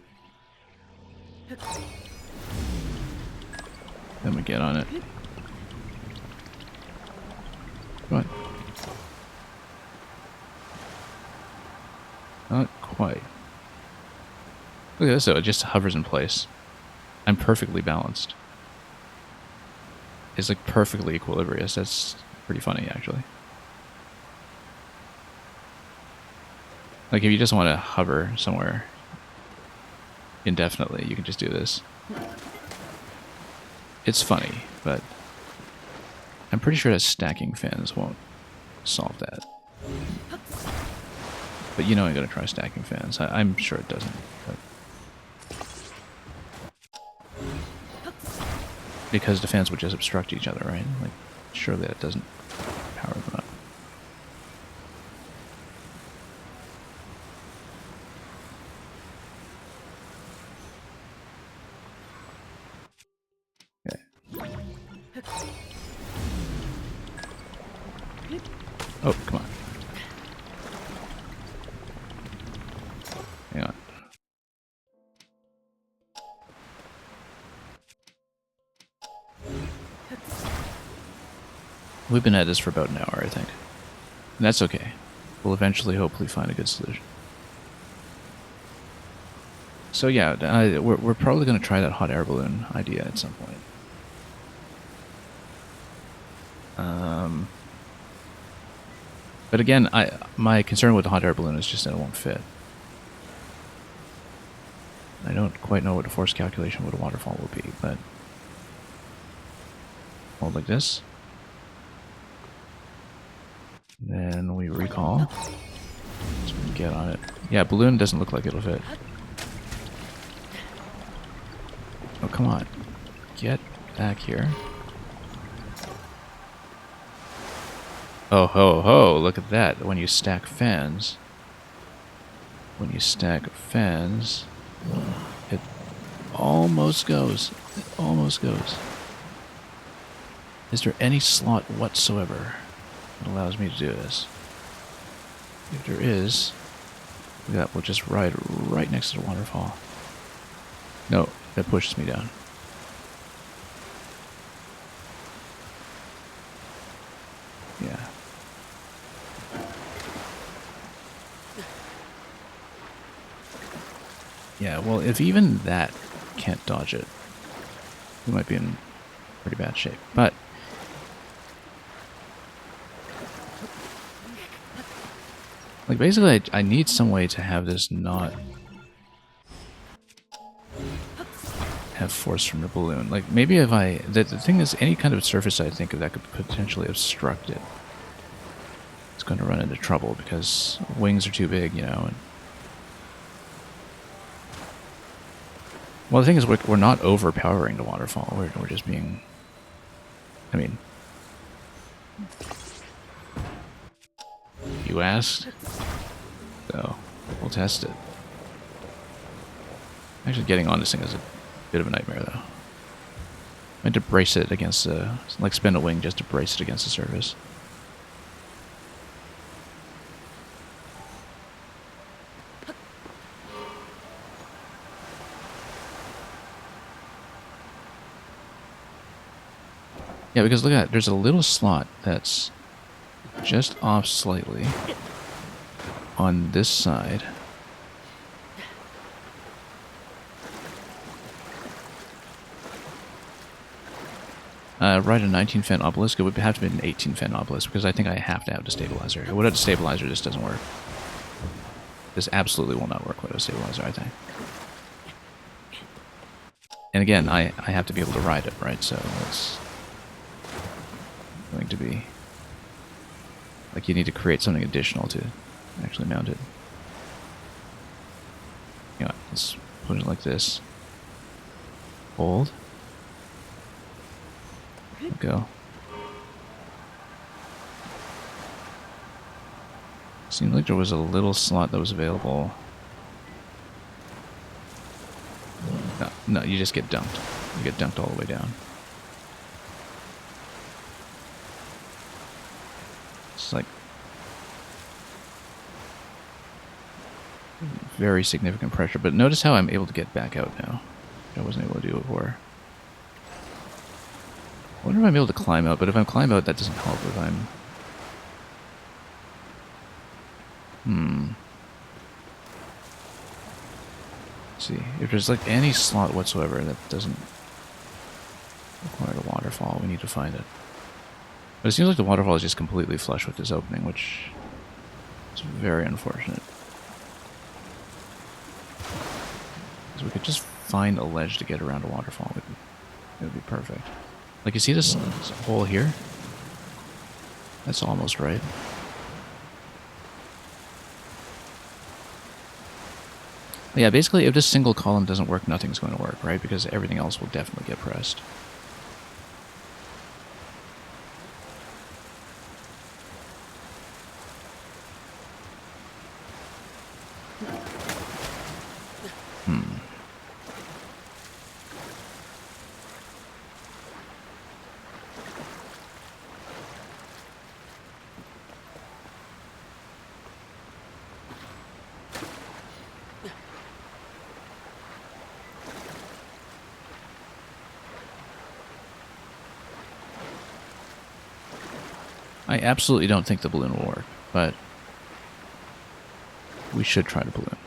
Then we get on it. Come on. Not quite. Look at this though, it just hovers in place. I'm perfectly balanced. It's like perfectly equilibrious. That's pretty funny actually. Like if you just want to hover somewhere indefinitely, you can just do this. It's funny, but I'm pretty sure that stacking fans won't solve that. But you know I'm going to try stacking fans. I'm sure it doesn't. But because the fans would just obstruct each other, right? Like, surely that doesn't power them up. Oh, come on. Hang on. We've been at this for about an hour, I think. And that's okay. We'll eventually, hopefully, find a good solution. So yeah, we're probably going to try that hot air balloon idea at some point. But again, my concern with the hot air balloon is just that it won't fit. I don't quite know what the force calculation with a waterfall will be, but hold like this. Then we recall. So we can get on it. Yeah, balloon doesn't look like it'll fit. Oh, come on. Get back here. Oh, ho, ho, look at that. When you stack fans, it almost goes. It almost goes. Is there any slot whatsoever that allows me to do this? If there is, that will just ride right next to the waterfall. No, that pushes me down. Yeah. Yeah, well, if even that can't dodge it, we might be in pretty bad shape. But like, basically, I need some way to have this not have force from the balloon. Like, maybe if the thing is, any kind of surface I think of that could potentially obstruct it, it's going to run into trouble because wings are too big, you know. And well, the thing is, we're not overpowering the waterfall. We're just being, I mean, you asked, so we'll test it. Actually, getting on this thing is a bit of a nightmare, though. I had to brace it against like spin a wing just to brace it against the surface. Yeah, because look at that. There's a little slot that's just off slightly on this side. Right, a 19 fan obelisk. It would have to be an 18 fan obelisk because I think I have to have the stabilizer. Without the stabilizer, this doesn't work. This absolutely will not work without a stabilizer, I think. And again, I have to be able to ride it, right? So it's going to be like you need to create something additional to actually mount it. You know, let's put it like this. Hold. Go. Seemed like there was a little slot that was available. No, you just get dunked. You get dunked all the way down. It's like very significant pressure, but notice how I'm able to get back out now. I wasn't able to do it before. I wonder if I'm able to climb out, but if I'm climb out, that doesn't help if I'm... Let's see, if there's like any slot whatsoever that doesn't require a waterfall, we need to find it. But it seems like the waterfall is just completely flush with this opening, which is very unfortunate. So we could just find a ledge to get around a waterfall. It would be perfect. Like, you see this hole here? That's almost right. Yeah, basically, if this single column doesn't work, nothing's going to work, right? Because everything else will definitely get pressed. I absolutely don't think the balloon will work, but we should try the balloon.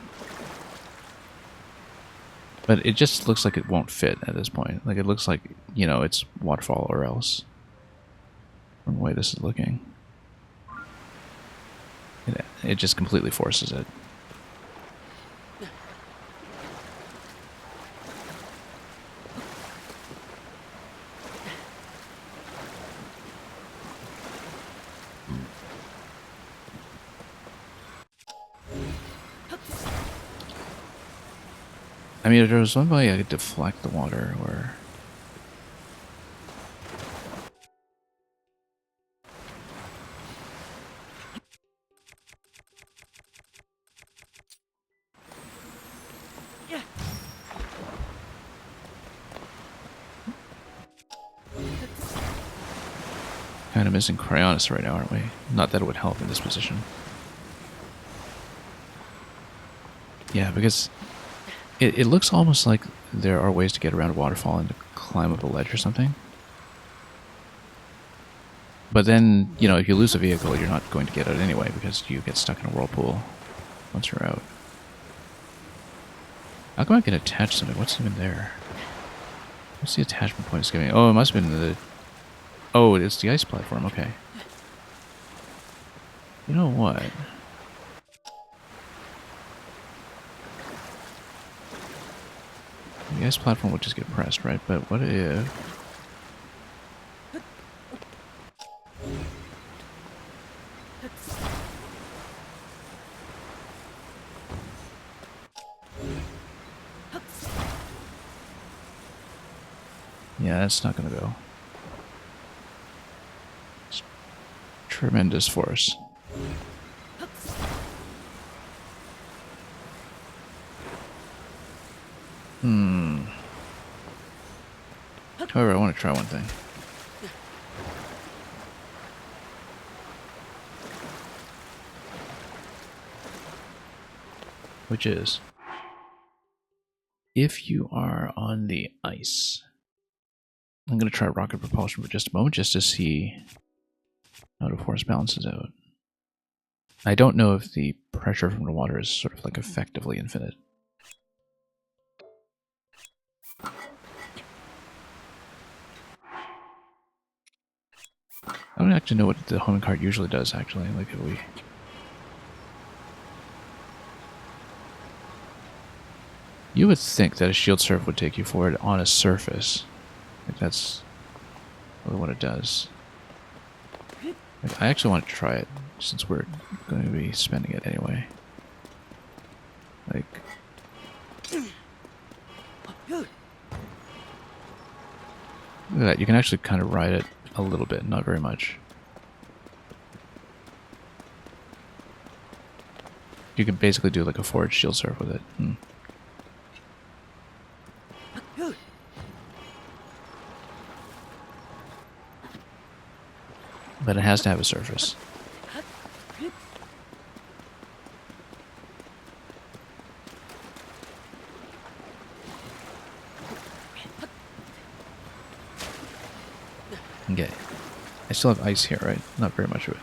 But it just looks like it won't fit at this point. Like, it looks like, you know, it's waterfall or else. From the way this is looking. It just completely forces it. I mean, if there was one way I could deflect the water, or... Kind of missing Cryonis right now, aren't we? Not that it would help in this position. Yeah, because it looks almost like there are ways to get around a waterfall and to climb up a ledge or something. But then, you know, if you lose a vehicle, you're not going to get out anyway because you get stuck in a whirlpool once you're out. How come I can attach something? What's even there? What's the attachment point it's giving? Oh, it must have been the... Oh, it's the ice platform, okay. You know what? The ice platform would just get pressed, right? But what if... Yeah, that's not gonna go. It's tremendous force. However, I want to try one thing. Which is, if you are on the ice, I'm going to try rocket propulsion for just a moment, just to see how the force balances out. I don't know if the pressure from the water is sort of like effectively infinite. I don't actually know what the homing cart usually does, actually. Like, if we... You would think that a shield surf would take you forward on a surface. Like, that's really what it does. Like, I actually want to try it, since we're going to be spending it anyway. Like... Look at that, you can actually kind of ride it a little bit, not very much. You can basically do like a forward shield surf with it. But it has to have a surface. Okay. I still have ice here, right? Not very much of it.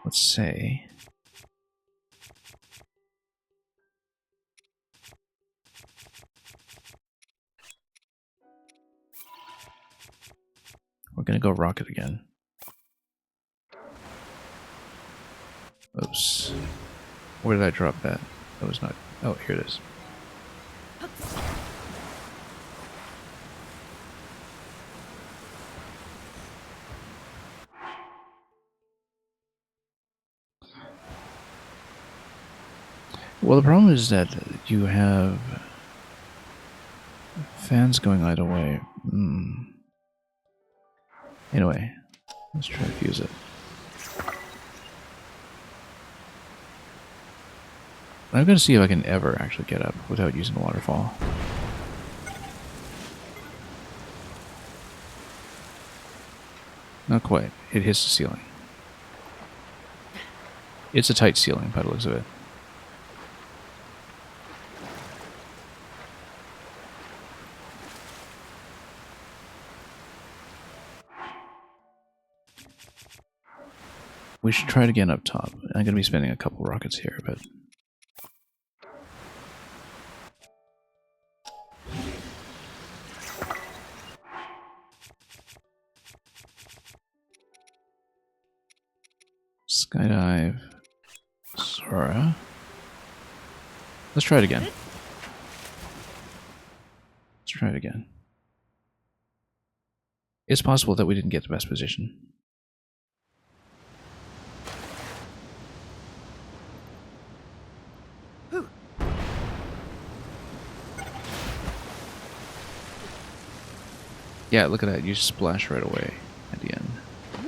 Let's say... We're gonna go rocket again. Oops. Where did I drop that? That was not... Oh, here it is. Well, the problem is that you have fans going either way. Anyway, let's try to fuse it. I'm going to see if I can ever actually get up without using the waterfall. Not quite. It hits the ceiling. It's a tight ceiling by the looks of it. We should try it again up top. I'm going to be spending a couple rockets here, but... Skydive. Sora. Let's try it again. Let's try it again. It's possible that we didn't get the best position. Yeah, look at that. You splash right away at the end.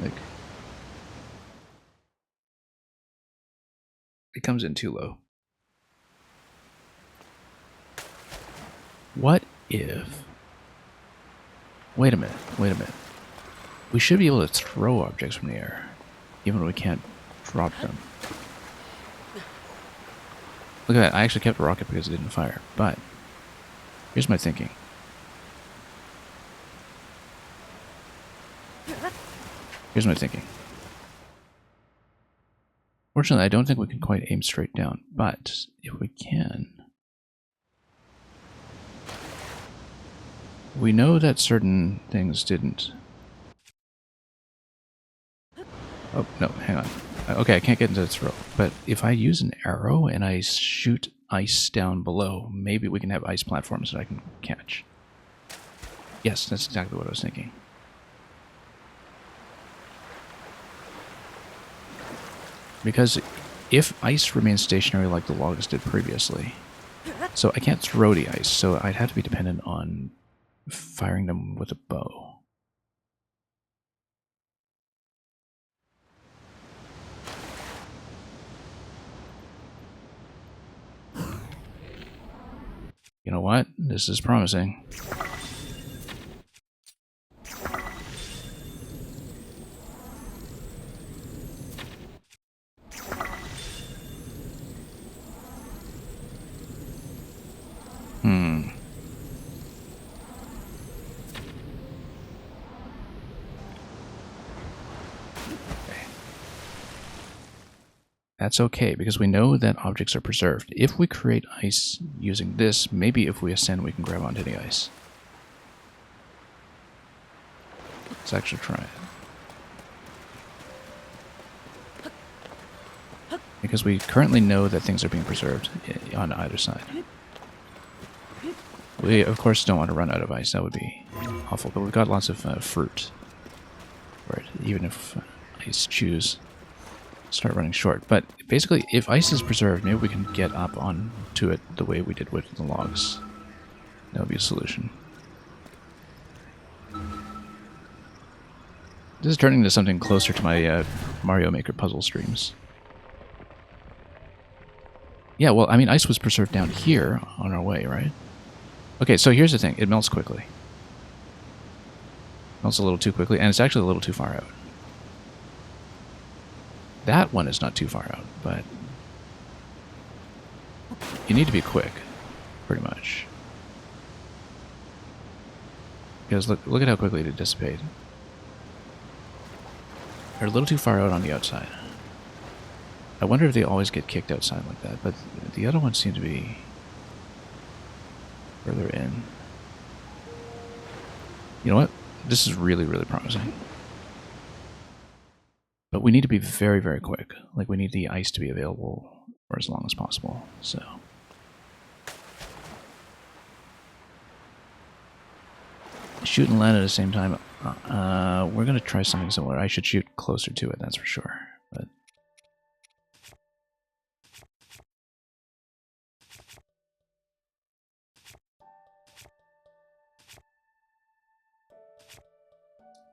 Like, it comes in too low. What if... Wait a minute. Wait a minute. We should be able to throw objects from the air, even though we can't drop them. Look at that. I actually kept a rocket because it didn't fire. But here's my thinking. Here's my thinking. Fortunately, I don't think we can quite aim straight down, but if we can... We know that certain things didn't. Oh, no, hang on. Okay, I can't get into this row. But if I use an arrow and I shoot ice down below, maybe we can have ice platforms that I can catch. Yes, that's exactly what I was thinking. Because if ice remains stationary like the logs did previously, so I can't throw the ice, so I'd have to be dependent on firing them with a bow. You know what? This is promising. That's okay, because we know that objects are preserved. If we create ice using this, maybe if we ascend we can grab onto the ice. Let's actually try it. Because we currently know that things are being preserved on either side. We, of course, don't want to run out of ice. That would be awful. But we've got lots of fruit for it, even if ice chews start running short. But basically, if ice is preserved, maybe we can get up onto it the way we did with the logs. That would be a solution. This is turning into something closer to my Mario Maker puzzle streams. Yeah, well, I mean, ice was preserved down here on our way, right? Okay, so here's the thing. It melts quickly. Melts a little too quickly, and it's actually a little too far out. That one is not too far out, but you need to be quick, pretty much. Because look at how quickly they dissipate. They're a little too far out on the outside. I wonder if they always get kicked outside like that, but the other ones seem to be further in. You know what? This is really, really promising. But we need to be very, very quick. Like, we need the ice to be available for as long as possible, so... Shoot and land at the same time. We're going to try something similar. I should shoot closer to it, that's for sure. But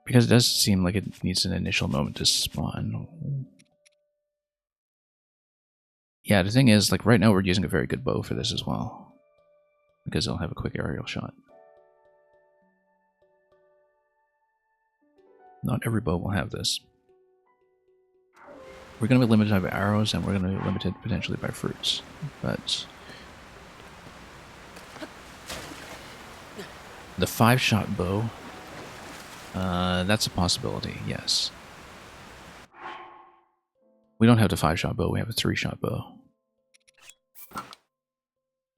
Because it does seem like it needs an initial moment to spawn. Yeah, the thing is, like right now we're using a very good bow for this as well. Because it'll have a quick aerial shot. Not every bow will have this. We're going to be limited by arrows, and we're going to be limited potentially by fruits. But the 5-shot bow, that's a possibility, yes. We don't have the 5-shot bow, we have a 3-shot bow.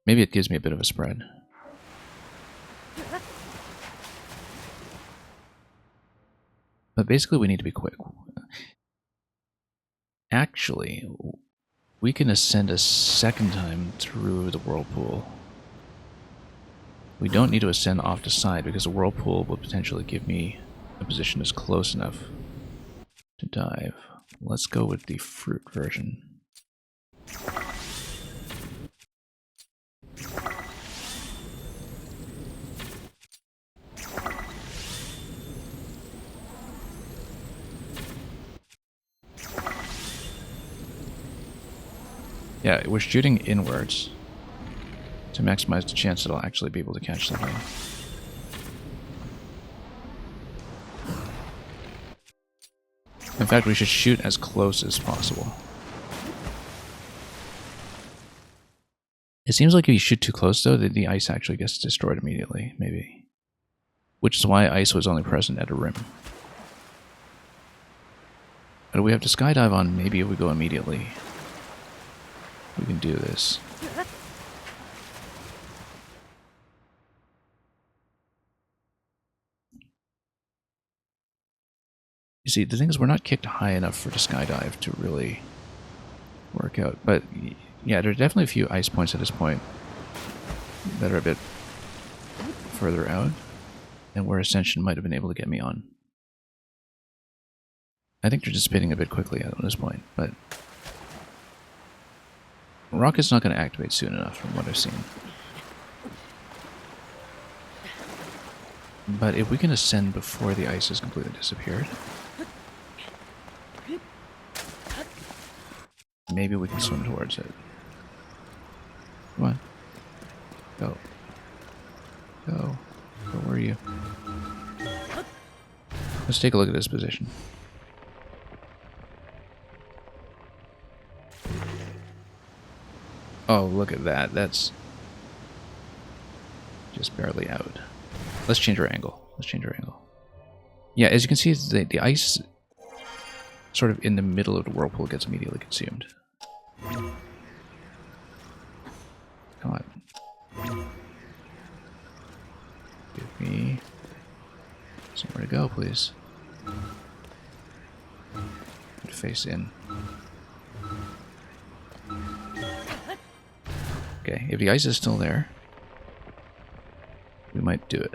Maybe it gives me a bit of a spread. But basically we need to be quick. Actually, we can ascend a second time through the whirlpool. We don't need to ascend off the side because the whirlpool will potentially give me a position that's close enough to dive. Let's go with the fruit version. Yeah, we're shooting inwards to maximize the chance that I'll actually be able to catch something. In fact, we should shoot as close as possible. It seems like if you shoot too close, though, that the ice actually gets destroyed immediately, maybe. Which is why ice was only present at a rim. But if we have to skydive on, maybe if we go immediately, we can do this. You see, the thing is we're not kicked high enough for the skydive to really work out. But yeah, there are definitely a few ice points at this point that are a bit further out, and where Ascension might have been able to get me on. I think they're just spinning a bit quickly at this point, but Rocket's not going to activate soon enough from what I've seen. But if we can ascend before the ice has completely disappeared, maybe we can swim towards it. Come on. Go. Go. Go, where are you? Let's take a look at this position. Oh, look at that. That's just barely out. Let's change our angle. Let's change our angle. Yeah, as you can see, the ice sort of in the middle of the whirlpool gets immediately consumed. Come on. Give me somewhere to go, please. Face in. Okay, if the ice is still there, we might do it.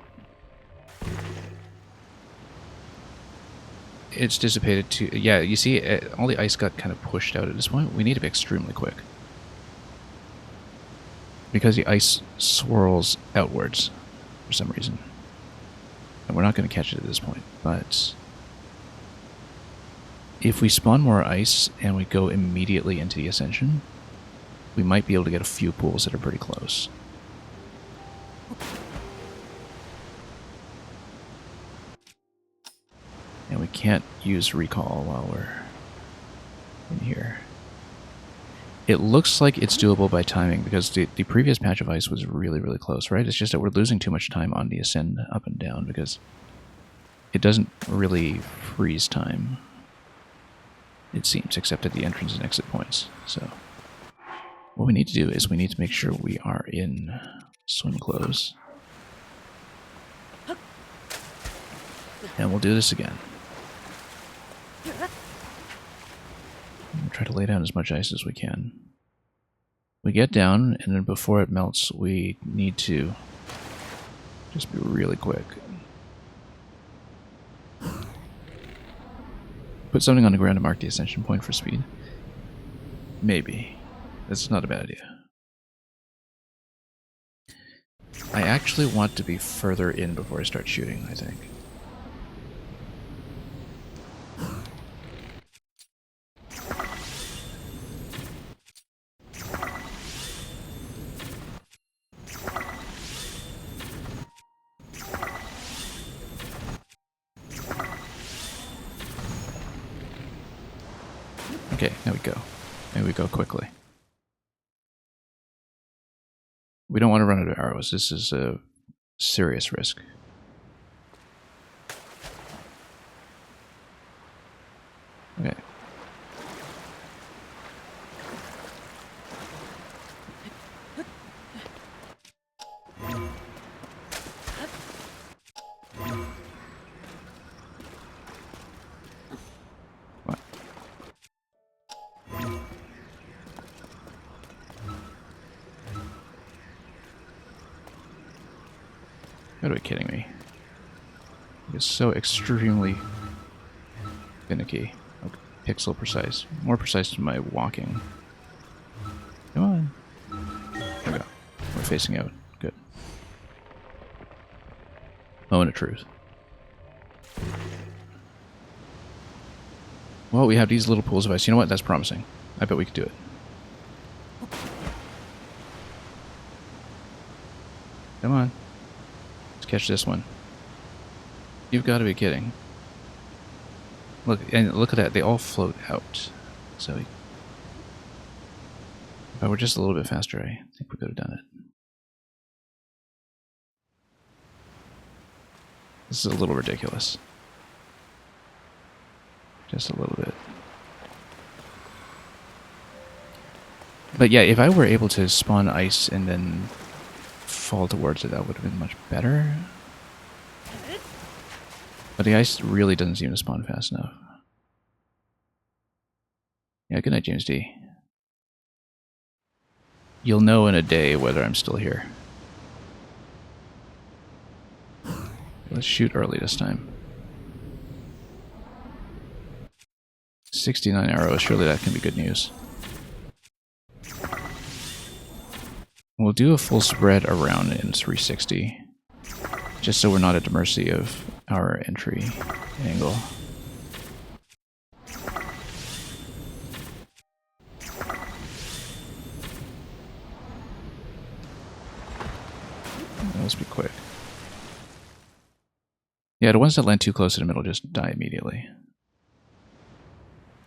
It's dissipated to... Yeah, you see, all the ice got kind of pushed out at this point. We need to be extremely quick. Because the ice swirls outwards for some reason. And we're not going to catch it at this point, but... if we spawn more ice and we go immediately into the Ascension, we might be able to get a few pools that are pretty close. And we can't use recall while we're in here. It looks like it's doable by timing because the previous patch of ice was really, really close, right? It's just that we're losing too much time on the ascend up and down because it doesn't really freeze time, it seems, except at the entrance and exit points. So what we need to do is we need to make sure we are in swim clothes. And we'll do this again. We'll try to lay down as much ice as we can. We get down, and then before it melts, we need to just be really quick. Put something on the ground to mark the ascension point for speed. Maybe. That's not a bad idea. I actually want to be further in before I start shooting, I think. Okay, now we go. Now we go quickly. We don't want to run out of arrows. This is a serious risk. Okay. What? What are you kidding me? It's so extremely finicky. Okay, pixel precise. More precise than my walking. Come on. There we go. We're facing out. Good. Moment of truth. Well, we have these little pools of ice. You know what? That's promising. I bet we could do it. Come on. Let's catch this one. You've got to be kidding. Look, and look at that. They all float out. So, if I were just a little bit faster, I think we could have done it. This is a little ridiculous. Just a little bit. But yeah, if I were able to spawn ice and then fall towards it, that would have been much better. But the ice really doesn't seem to spawn fast enough. Yeah, good night, James D. You'll know in a day whether I'm still here. Let's shoot early this time. 69 arrows, surely that can be good news. We'll do a full spread around in 360, just so we're not at the mercy of our entry angle. Let's be quick. Yeah, the ones that land too close to the middle just die immediately.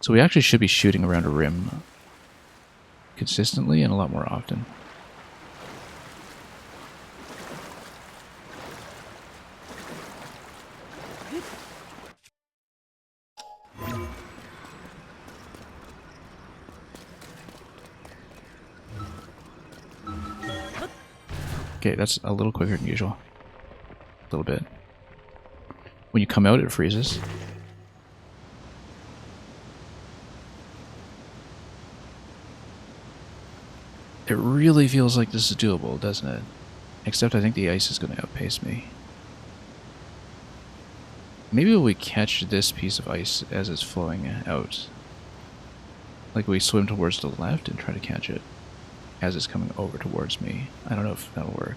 So we actually should be shooting around a rim consistently and a lot more often. Okay, that's a little quicker than usual. A little bit. When you come out, it freezes. It really feels like this is doable, doesn't it? Except I think the ice is going to outpace me. Maybe we catch this piece of ice as it's flowing out. Like we swim towards the left and try to catch it as it's coming over towards me. I don't know if that'll work.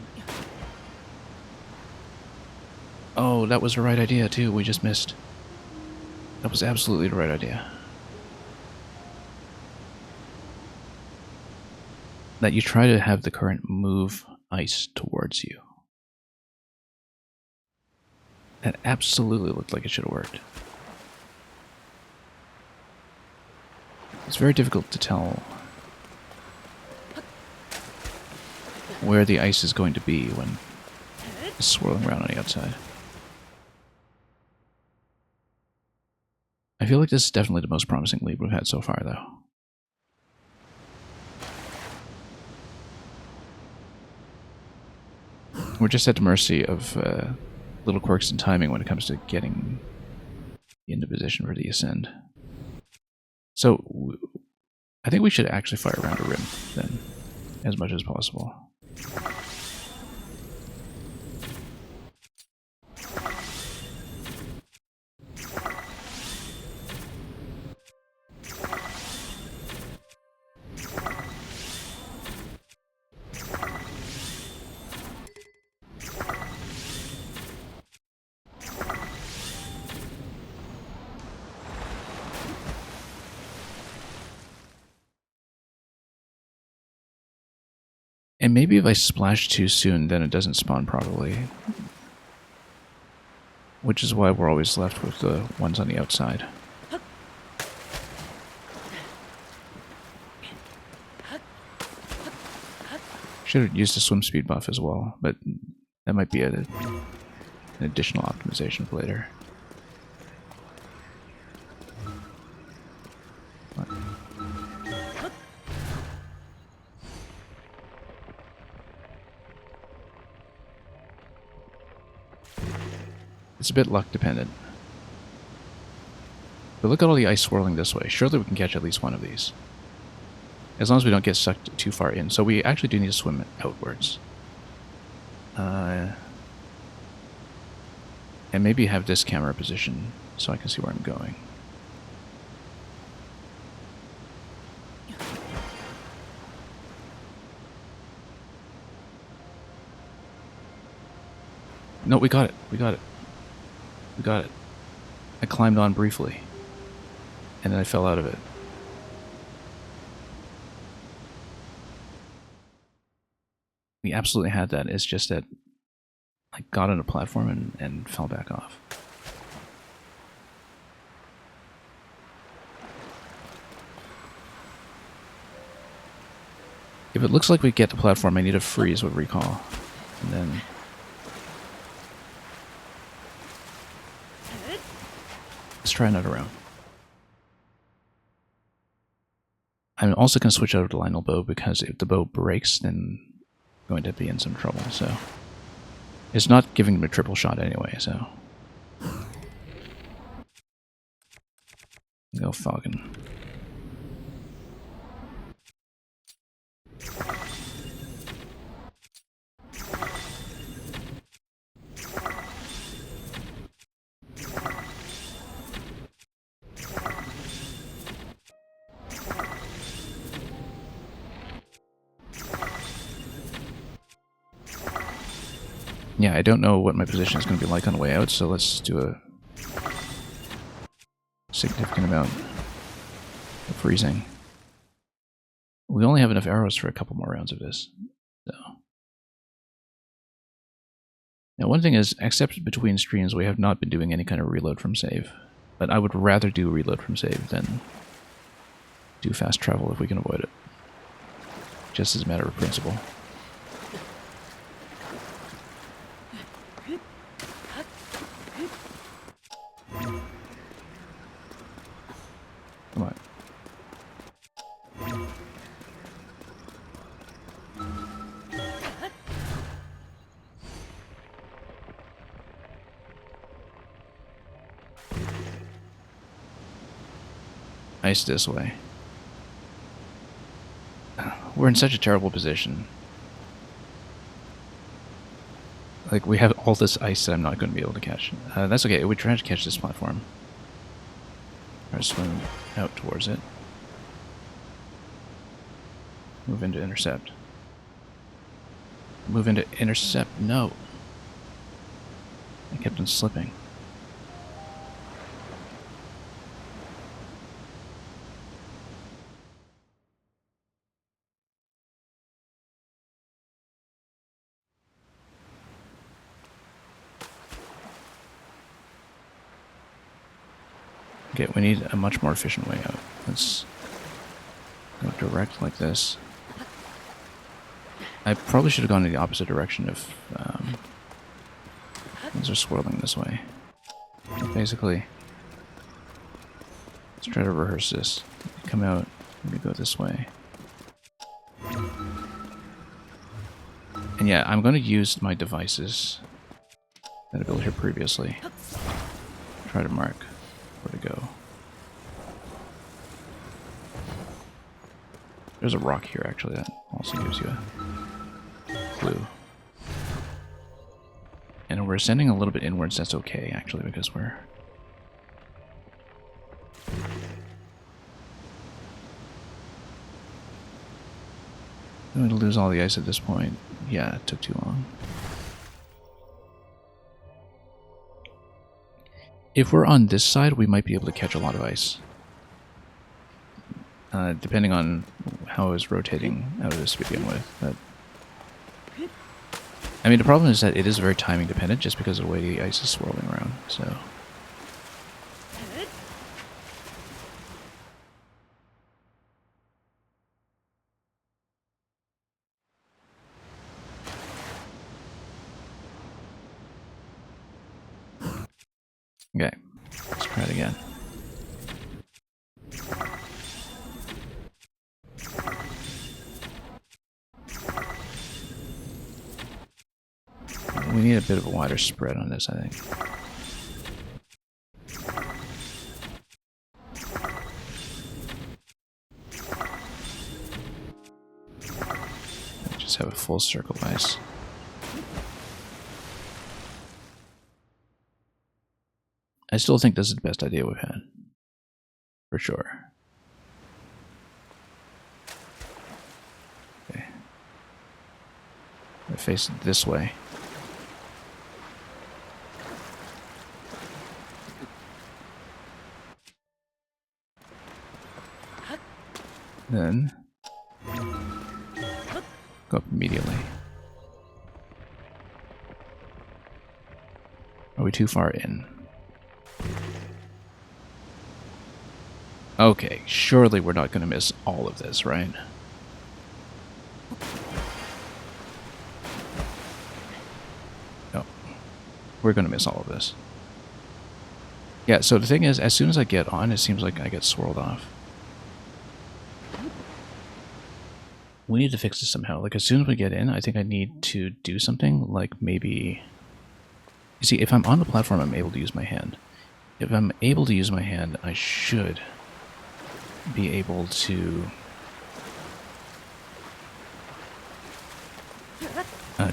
Oh, that was the right idea too. We just missed. That was absolutely the right idea. That you try to have the current move ice towards you. That absolutely looked like it should have worked. It's very difficult to tell where the ice is going to be when it's swirling around on the outside. I feel like this is definitely the most promising lead we've had so far, though. We're just at the mercy of little quirks in timing when it comes to getting into position for the ascend. So, I think we should actually fire around a rim, then, as much as possible. And maybe if I splash too soon, then it doesn't spawn properly. Which is why we're always left with the ones on the outside. Should have used a swim speed buff as well, but that might be an additional optimization for later. It's a bit luck dependent. But look at all the ice swirling this way. Surely we can catch at least one of these. As long as we don't get sucked too far in. So we actually do need to swim outwards. And maybe have this camera position so I can see where I'm going. No, we got it. We got it. We got it. I climbed on briefly. And then I fell out of it. We absolutely had that. It's just that I got on a platform and fell back off. If it looks like we get the platform, I need to freeze with recall. And then... let's try another round. I'm also going to switch out of the Lionel bow because if the bow breaks, then I'm going to be in some trouble, so... it's not giving him a triple shot anyway, so... go Falcon. Yeah, I don't know what my position is going to be like on the way out, so let's do a significant amount of freezing. We only have enough arrows for a couple more rounds of this, so... now one thing is, except between streams, we have not been doing any kind of reload from save. But I would rather do reload from save than do fast travel if we can avoid it. Just as a matter of principle. Come on. Ice this way. We're in such a terrible position. Like, we have all this ice that I'm not going to be able to catch. That's okay. We try to catch this platform. Try to swim out towards it. Move into intercept. Move into intercept. No. I kept on slipping. Okay, we need a much more efficient way out. Let's go direct like this. I probably should have gone in the opposite direction if things are swirling this way. But basically, let's try to rehearse this. Come out, maybe go this way. And yeah, I'm going to use my devices that I built here previously. Try to mark where to go. There's a rock here, actually, that also gives you a clue. And we're ascending a little bit inwards, that's okay, actually, because we're... I'm going to lose all the ice at this point. Yeah, it took too long. If we're on this side, we might be able to catch a lot of ice. Depending on how I was rotating out of this to begin with. But I mean, the problem is that it is very timing dependent just because of the way the ice is swirling around, so... Okay, let's try it again. We need a bit of a wider spread on this, I think. Just have a full circle of ice. I still think this is the best idea we've had. For sure. Okay. I face it this way. Then go up immediately. Are we too far in? Okay, surely we're not going to miss all of this, right? No. We're going to miss all of this. Yeah, so the thing is, as soon as I get on, it seems like I get swirled off. We need to fix this somehow. Like, as soon as we get in, I think I need to do something, like maybe... You see, if I'm on the platform, I'm able to use my hand. If I'm able to use my hand, I should be able to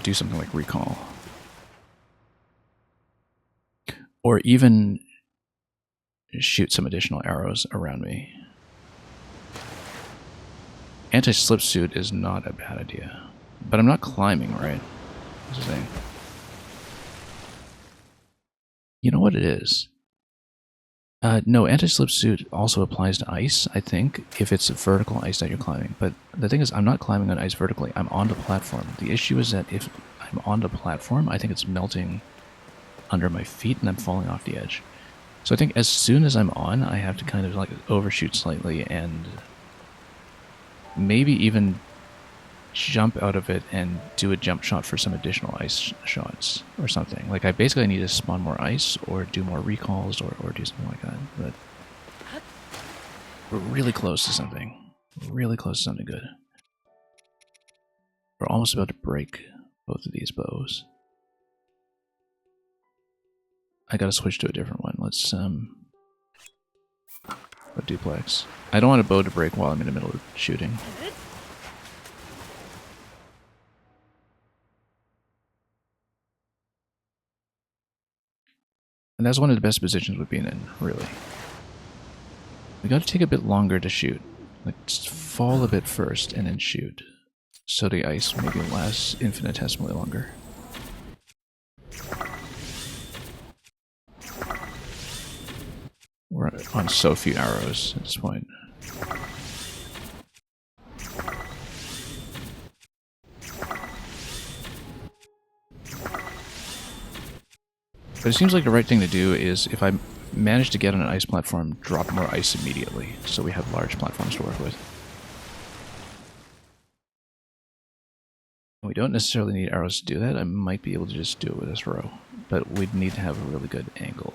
do something like recall. Or even shoot some additional arrows around me. Anti-slip suit is not a bad idea. But I'm not climbing, right? That's the thing. You know what it is? No, anti-slip suit also applies to ice, I think, if it's vertical ice that you're climbing. But the thing is, I'm not climbing on ice vertically. I'm on the platform. The issue is that if I'm on the platform, I think it's melting under my feet and I'm falling off the edge. So I think as soon as I'm on, I have to kind of like overshoot slightly and maybe even jump out of it and do a jump shot for some additional ice shots or something. Like I basically need to spawn more ice or do more recalls or do something like that. But we're really close to something. We're really close to something good. We're almost about to break both of these bows. I gotta switch to a different one. Let's a duplex. I don't want a bow to break while I'm in the middle of shooting. And that's one of the best positions we've been in, really. We gotta take a bit longer to shoot. Like, just fall a bit first and then shoot. So the ice maybe lasts infinitesimally longer. We're on so few arrows at this point. But it seems like the right thing to do is, if I manage to get on an ice platform, drop more ice immediately, so we have large platforms to work with. We don't necessarily need arrows to do that. I might be able to just do it with a throw, but we'd need to have a really good angle.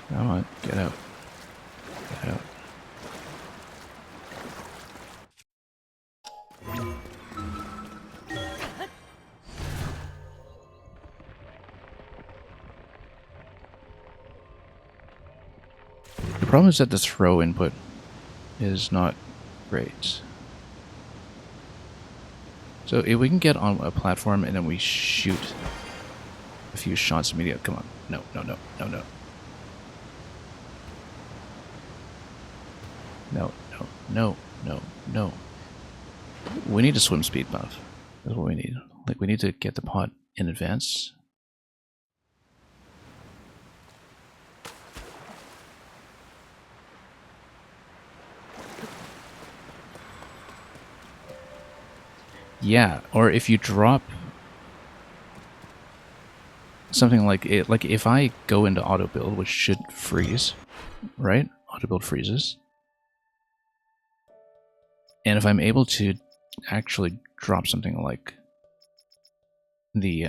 Come on, get out. Get out. The problem is that the throw input is not great. So if we can get on a platform and then we shoot a few shots immediately. Come on. No, no, no, no, no. No, no, no, no, no. We need a swim speed buff. That's what we need. Like, we need to get the pot in advance. Yeah, or if you drop something like it, like if I go into auto build, which should freeze, right? Auto build freezes. And if I'm able to actually drop something like the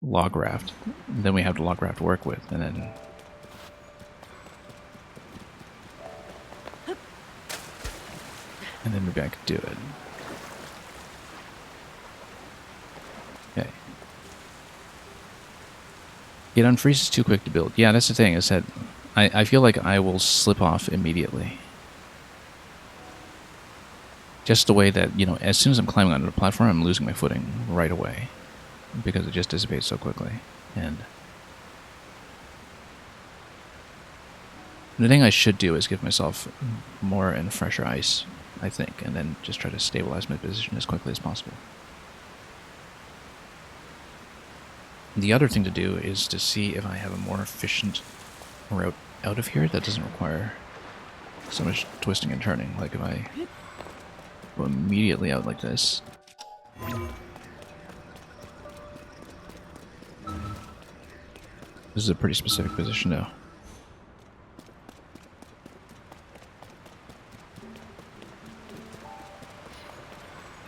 log raft. Then we have the log raft to work with, and then maybe I could do it. Okay. It unfreezes too quick to build. Yeah, that's the thing, is that I feel like I will slip off immediately. Just the way that, you know, as soon as I'm climbing onto the platform, I'm losing my footing right away. Because it just dissipates so quickly. And the thing I should do is give myself more and fresher ice, I think, and then just try to stabilize my position as quickly as possible. The other thing to do is to see if I have a more efficient route out of here that doesn't require so much twisting and turning. Like if I go immediately out like this. This is a pretty specific position now.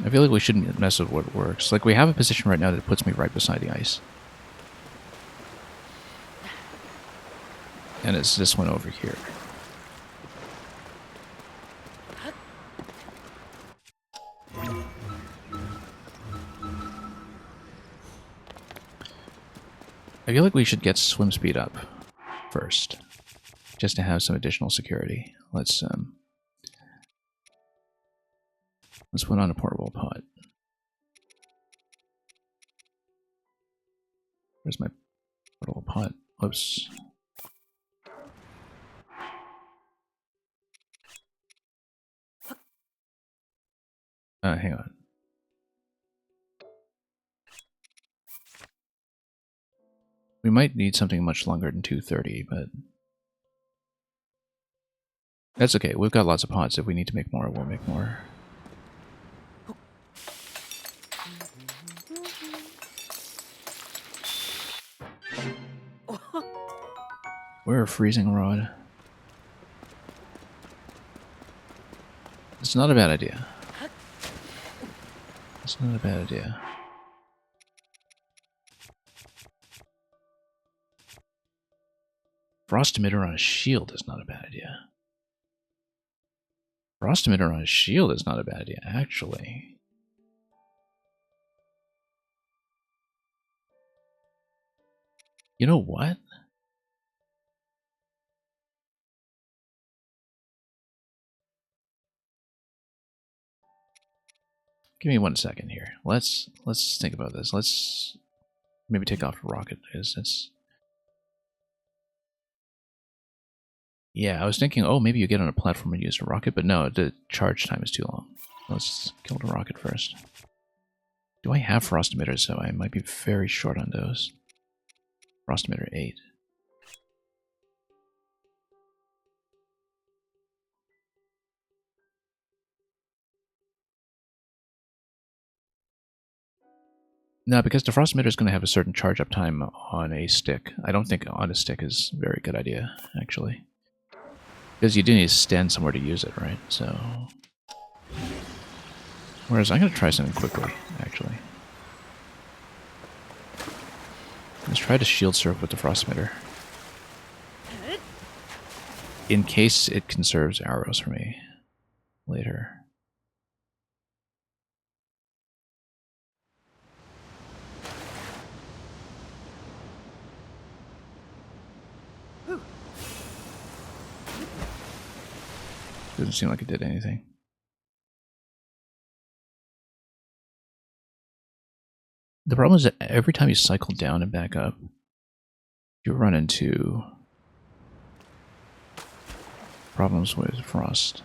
I feel like we shouldn't mess with what works. Like we have a position right now that puts me right beside the ice. And it's this one over here. I feel like we should get swim speed up first, just to have some additional security. Let's put on a portable pot. Where's my portable pot? Whoops. Hang on. We might need something much longer than 230, but that's okay. We've got lots of pots. If we need to make more, we'll make more. We're a freezing rod. It's not a bad idea. It's not a bad idea. Frost emitter on a shield is not a bad idea. Frost emitter on a shield is not a bad idea, actually. You know what? Give me 1 second here. Let's think about this. Let's maybe take off the rocket. Yeah, I was thinking, oh, maybe you get on a platform and use a rocket, but no, the charge time is too long. Let's kill the rocket first. Do I have frost emitters? So I might be very short on those. Frost emitter 8. No, because the frost emitter is going to have a certain charge up time on a stick. I don't think on a stick is a very good idea, actually. Because you do need to stand somewhere to use it, right? So, whereas I'm going to try something quickly, actually. Let's try to shield surf with the frost emitter. In case it conserves arrows for me later. Doesn't seem like it did anything. The problem is that every time you cycle down and back up, you run into problems with frost.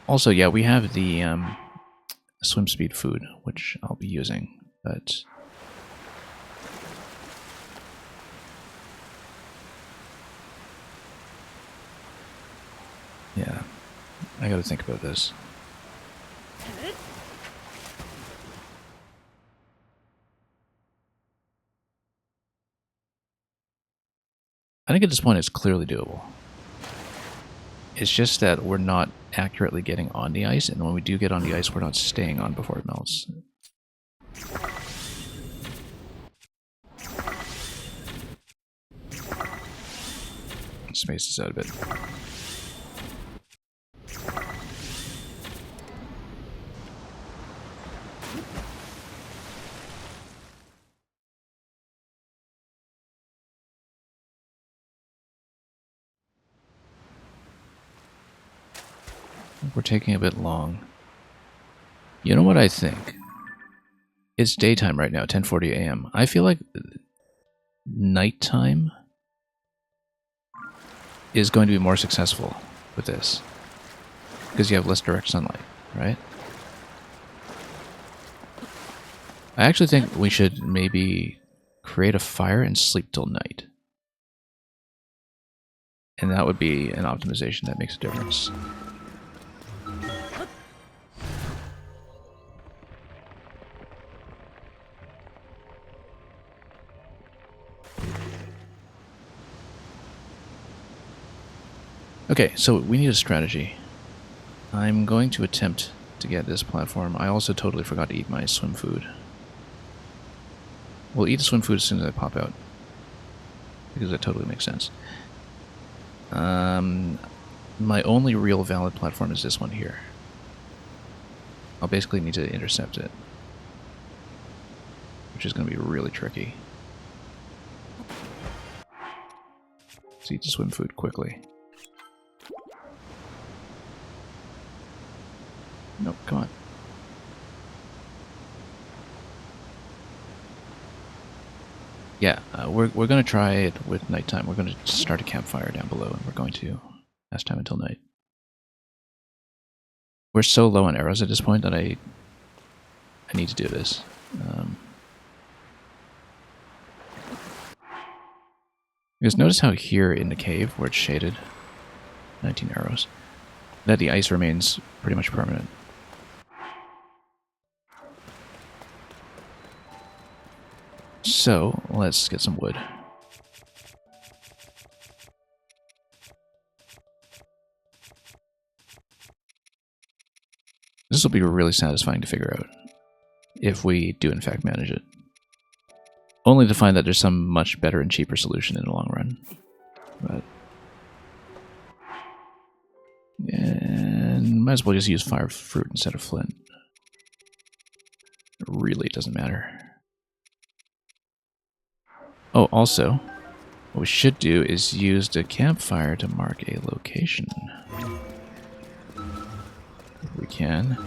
Also, yeah, we have the swim speed food, which I'll be using, but yeah, I gotta think about this. I think at this point it's clearly doable. It's just that we're not accurately getting on the ice, and when we do get on the ice, we're not staying on before it melts. space this out a bit. We're taking a bit long. You know what I think? It's daytime right now, 10:40 a.m. I feel like nighttime is going to be more successful with this. Because you have less direct sunlight, right? I actually think we should maybe create a fire and sleep till night. And that would be an optimization that makes a difference. Okay, so we need a strategy. I'm going to attempt to get this platform. I also totally forgot to eat my swim food. We'll eat the swim food as soon as I pop out. Because that totally makes sense. My only real valid platform is this one here. I'll basically need to intercept it. Which is going to be really tricky. Let's eat the swim food quickly. Nope, come on. Yeah, we're going to try it with nighttime. We're going to start a campfire down below, and we're going to last time until night. We're so low on arrows at this point that I need to do this. Because notice how here in the cave, where it's shaded, 19 arrows, that the ice remains pretty much permanent. So, let's get some wood. This will be really satisfying to figure out, if we do in fact manage it. Only to find that there's some much better and cheaper solution in the long run. But... and might as well just use fire fruit instead of flint. It really doesn't matter. Oh, also, what we should do is use the campfire to mark a location. If we can.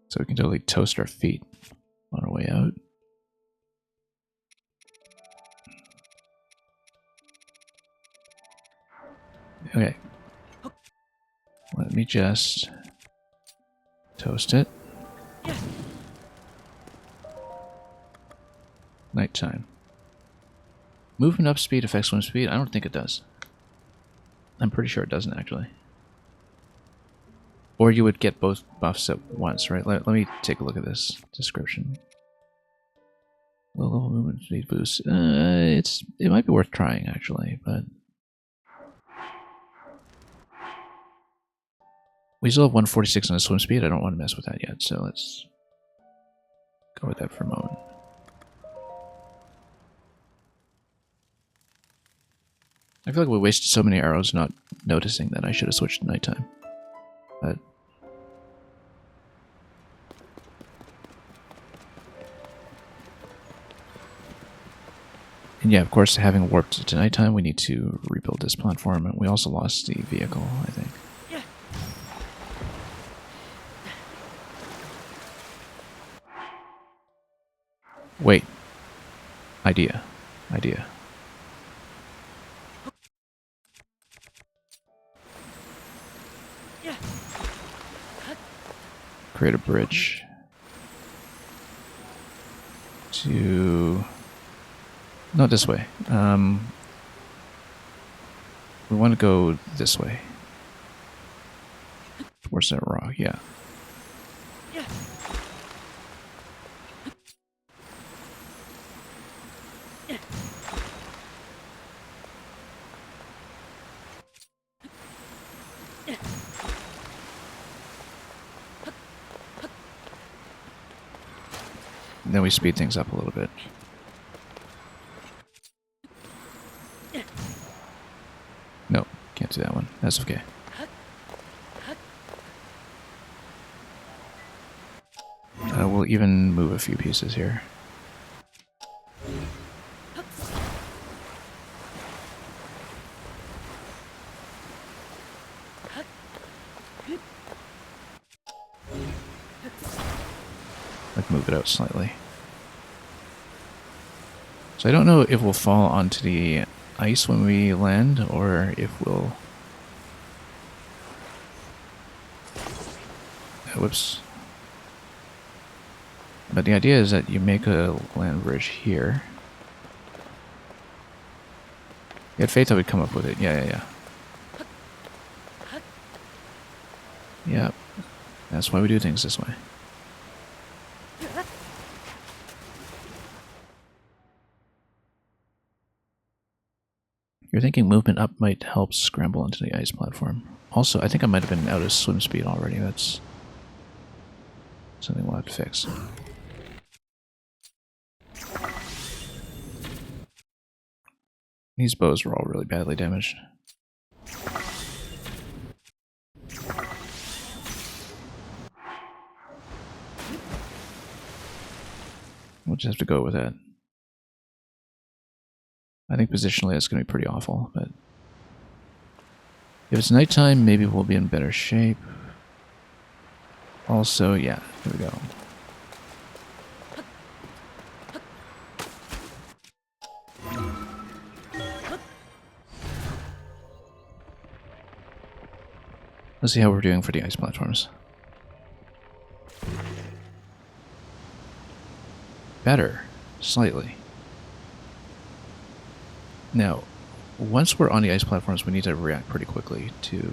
So we can totally toast our feet on our way out. Okay. Let me just toast it. Nighttime. Movement up speed affects swim speed? I don't think it does. I'm pretty sure it doesn't, actually. Or you would get both buffs at once, right? Let me take a look at this description. Low level movement speed boost. It might be worth trying, actually, but... we still have 146 on the swim speed. I don't want to mess with that yet, so let's go with that for a moment. I feel like we wasted so many arrows not noticing that I should have switched to nighttime. But... and yeah, of course, having warped to nighttime, we need to rebuild this platform. We also lost the vehicle, I think. Wait. Idea. Create a bridge. To... not this way. We want to go this way. Towards that rock, yeah. then we speed things up a little bit. No, can't do that one. That's okay. We'll even move a few pieces here. Like move it out slightly. So I don't know if we'll fall onto the ice when we land, or if we'll... Whoops. But the idea is that you make a land bridge here. You had faith I would come up with it. Yeah. Yep. That's why we do things this way. You're thinking movement up might help scramble onto the ice platform. Also, I think I might have been out of swim speed already. That's something we'll have to fix. These bows were all really badly damaged. We'll just have to go with that. I think positionally that's going to be pretty awful, but if it's nighttime, maybe we'll be in better shape. Also, yeah, here we go. Let's see how we're doing for the ice platforms. Better, slightly. Now, once we're on the ice platforms, we need to react pretty quickly to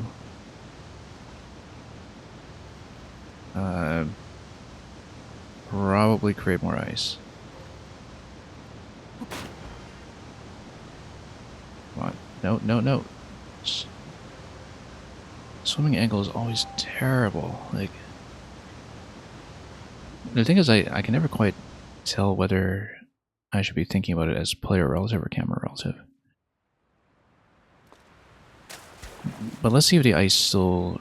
probably create more ice. Come on. No. Swimming angle is always terrible. Like, the thing is, I can never quite tell whether I should be thinking about it as player relative or camera relative. But let's see if the ice still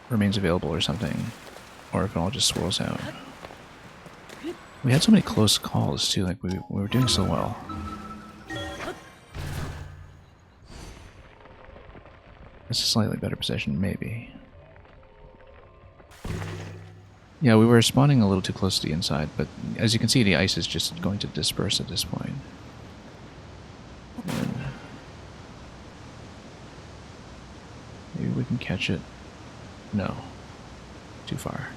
remains available or something, or if it all just swirls out. We had so many close calls too, like we were doing so well. It's a slightly better position, maybe. Yeah, we were spawning a little too close to the inside, but as you can see, the ice is just going to disperse at this point. And maybe we can catch it. No. Too far.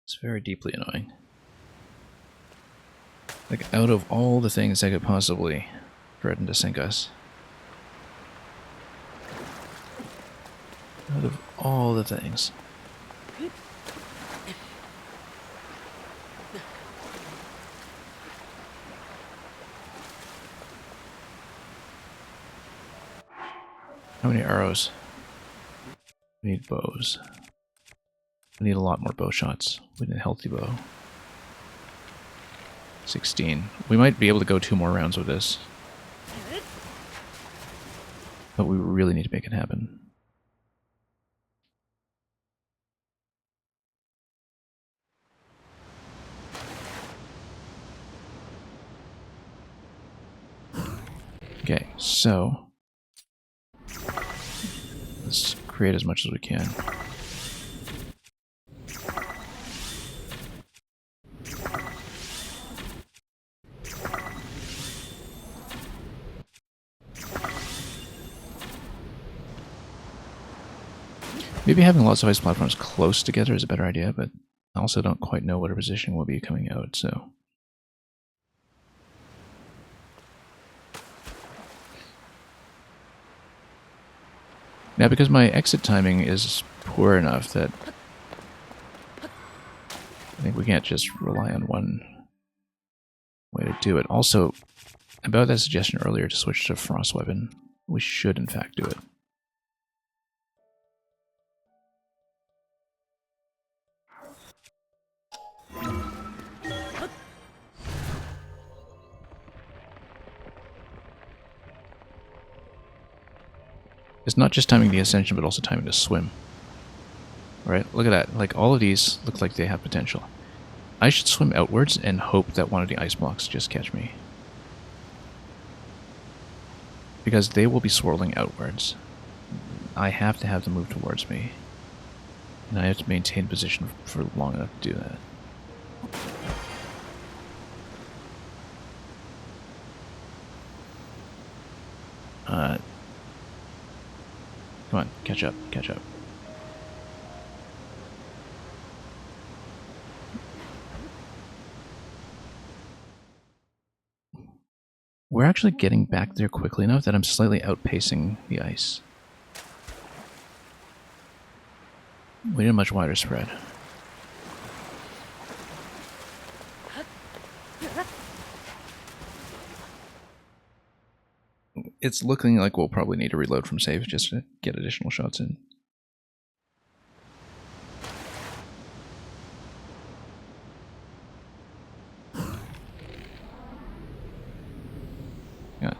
It's very deeply annoying. Like, out of all the things that could possibly threaten to sink us. Out of all the things. How many arrows? We need bows. We need a lot more bow shots. We need a healthy bow. 16. We might be able to go 2 more rounds with this. But we really need to make it happen. Okay, so let's create as much as we can. Maybe having lots of ice platforms close together is a better idea, but I also don't quite know what our position will be coming out, so... Now, because my exit timing is poor enough that I think we can't just rely on one way to do it. Also, about that suggestion earlier to switch to Frost Weapon, We should, in fact, do it. It's not just timing the ascension, but also timing the swim. Right? Look at that. Like, all of these look like they have potential. I should swim outwards and hope that one of the ice blocks just catch me. Because they will be swirling outwards. I have to have them move towards me. And I have to maintain position for long enough to do that. Come on, catch up, catch up. We're actually getting back there quickly enough that I'm slightly outpacing the ice. We need a much wider spread. It's looking like we'll probably need to reload from save just to get additional shots in. Yeah.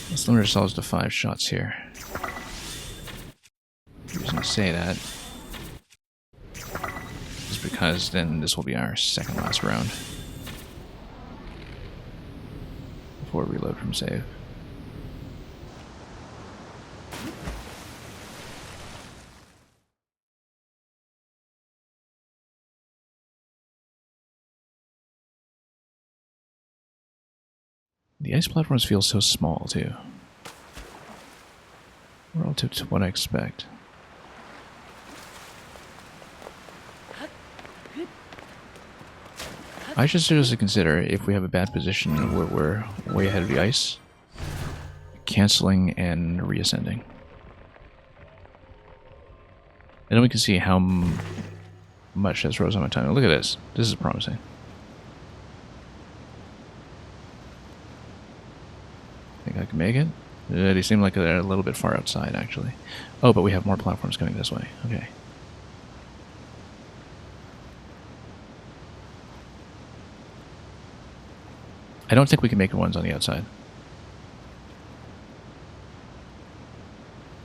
Let's limit ourselves to 5 shots here. I'm just going to say that. Just because then this will be our second last round. Before reload from save. The ice platforms feel so small, too. Relative to what I expect. I should seriously consider, if we have a bad position where we're way ahead of the ice, canceling and reascending. And then we can see how much has rose on my time. Look at this. This is promising. Think I can make it? They seem like they're a little bit far outside, actually. Oh, but we have more platforms coming this way. Okay. I don't think we can make the ones on the outside.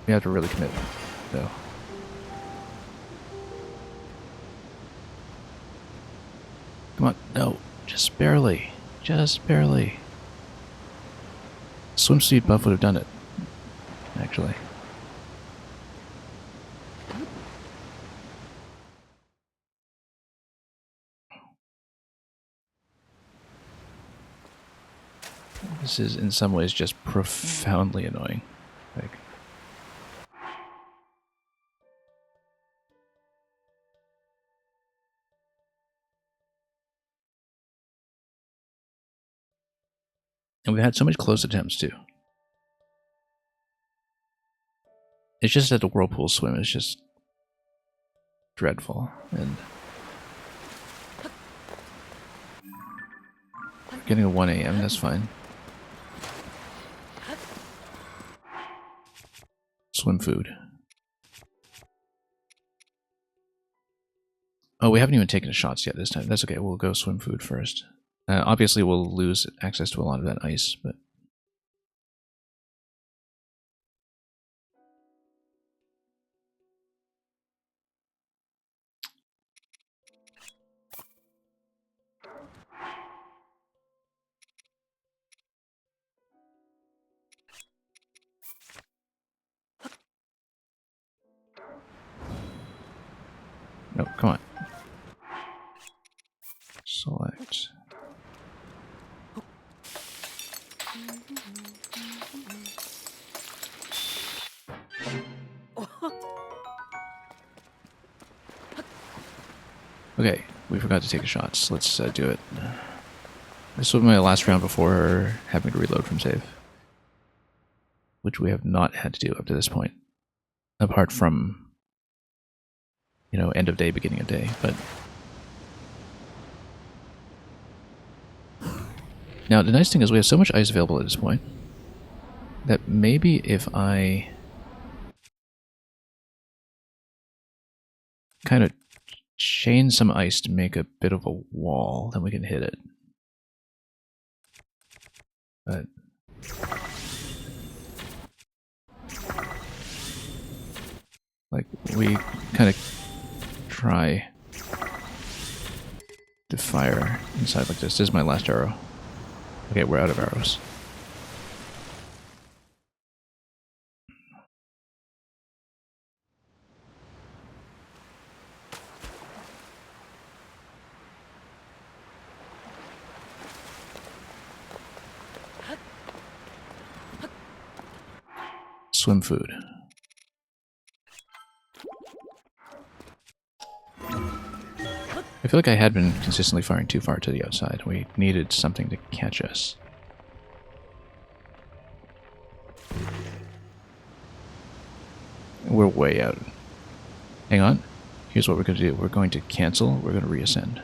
We have to really commit, though. Come on, no, just barely. Just barely. Swim speed buff would have done it, actually. This is, in some ways, just profoundly annoying. Like, and we've had so much close attempts, too. It's just that the whirlpool swim is just dreadful, and getting a 1 a.m., that's fine. Swim food. Oh, we haven't even taken shots yet this time. That's okay, we'll go swim food first. Obviously, we'll lose access to a lot of that ice, but... No, come on. Select. Okay, we forgot to take the shots. Let's do it. This was my last round before having to reload from save. Which we have not had to do up to this point. Apart from, you know, end of day, beginning of day, but... Now, the nice thing is we have so much ice available at this point that maybe if I kind of chain some ice to make a bit of a wall, then we can hit it. But like we kind of try to fire inside like this. This is my last arrow. Okay, we're out of arrows. Swim food. I feel like I had been consistently firing too far to the outside. We needed something to catch us. We're way out. Hang on. Here's what we're going to do. We're going to cancel. We're going to reascend.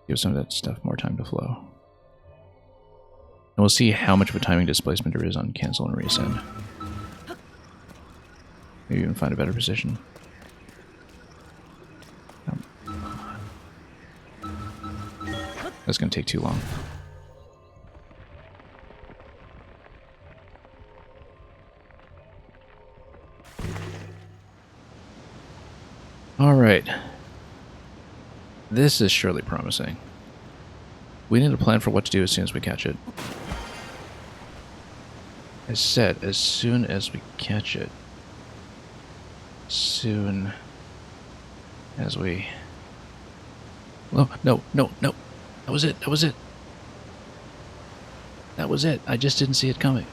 Give some of that stuff more time to flow. And we'll see how much of a timing displacement there is on cancel and reascend. Maybe even find a better position. That's going to take too long. Alright. This is surely promising. We need a plan for what to do as soon as we catch it. I said, as soon as we catch it. Soon as we... Oh, no, no, no. That was it, that was it. That was it. I just didn't see it coming.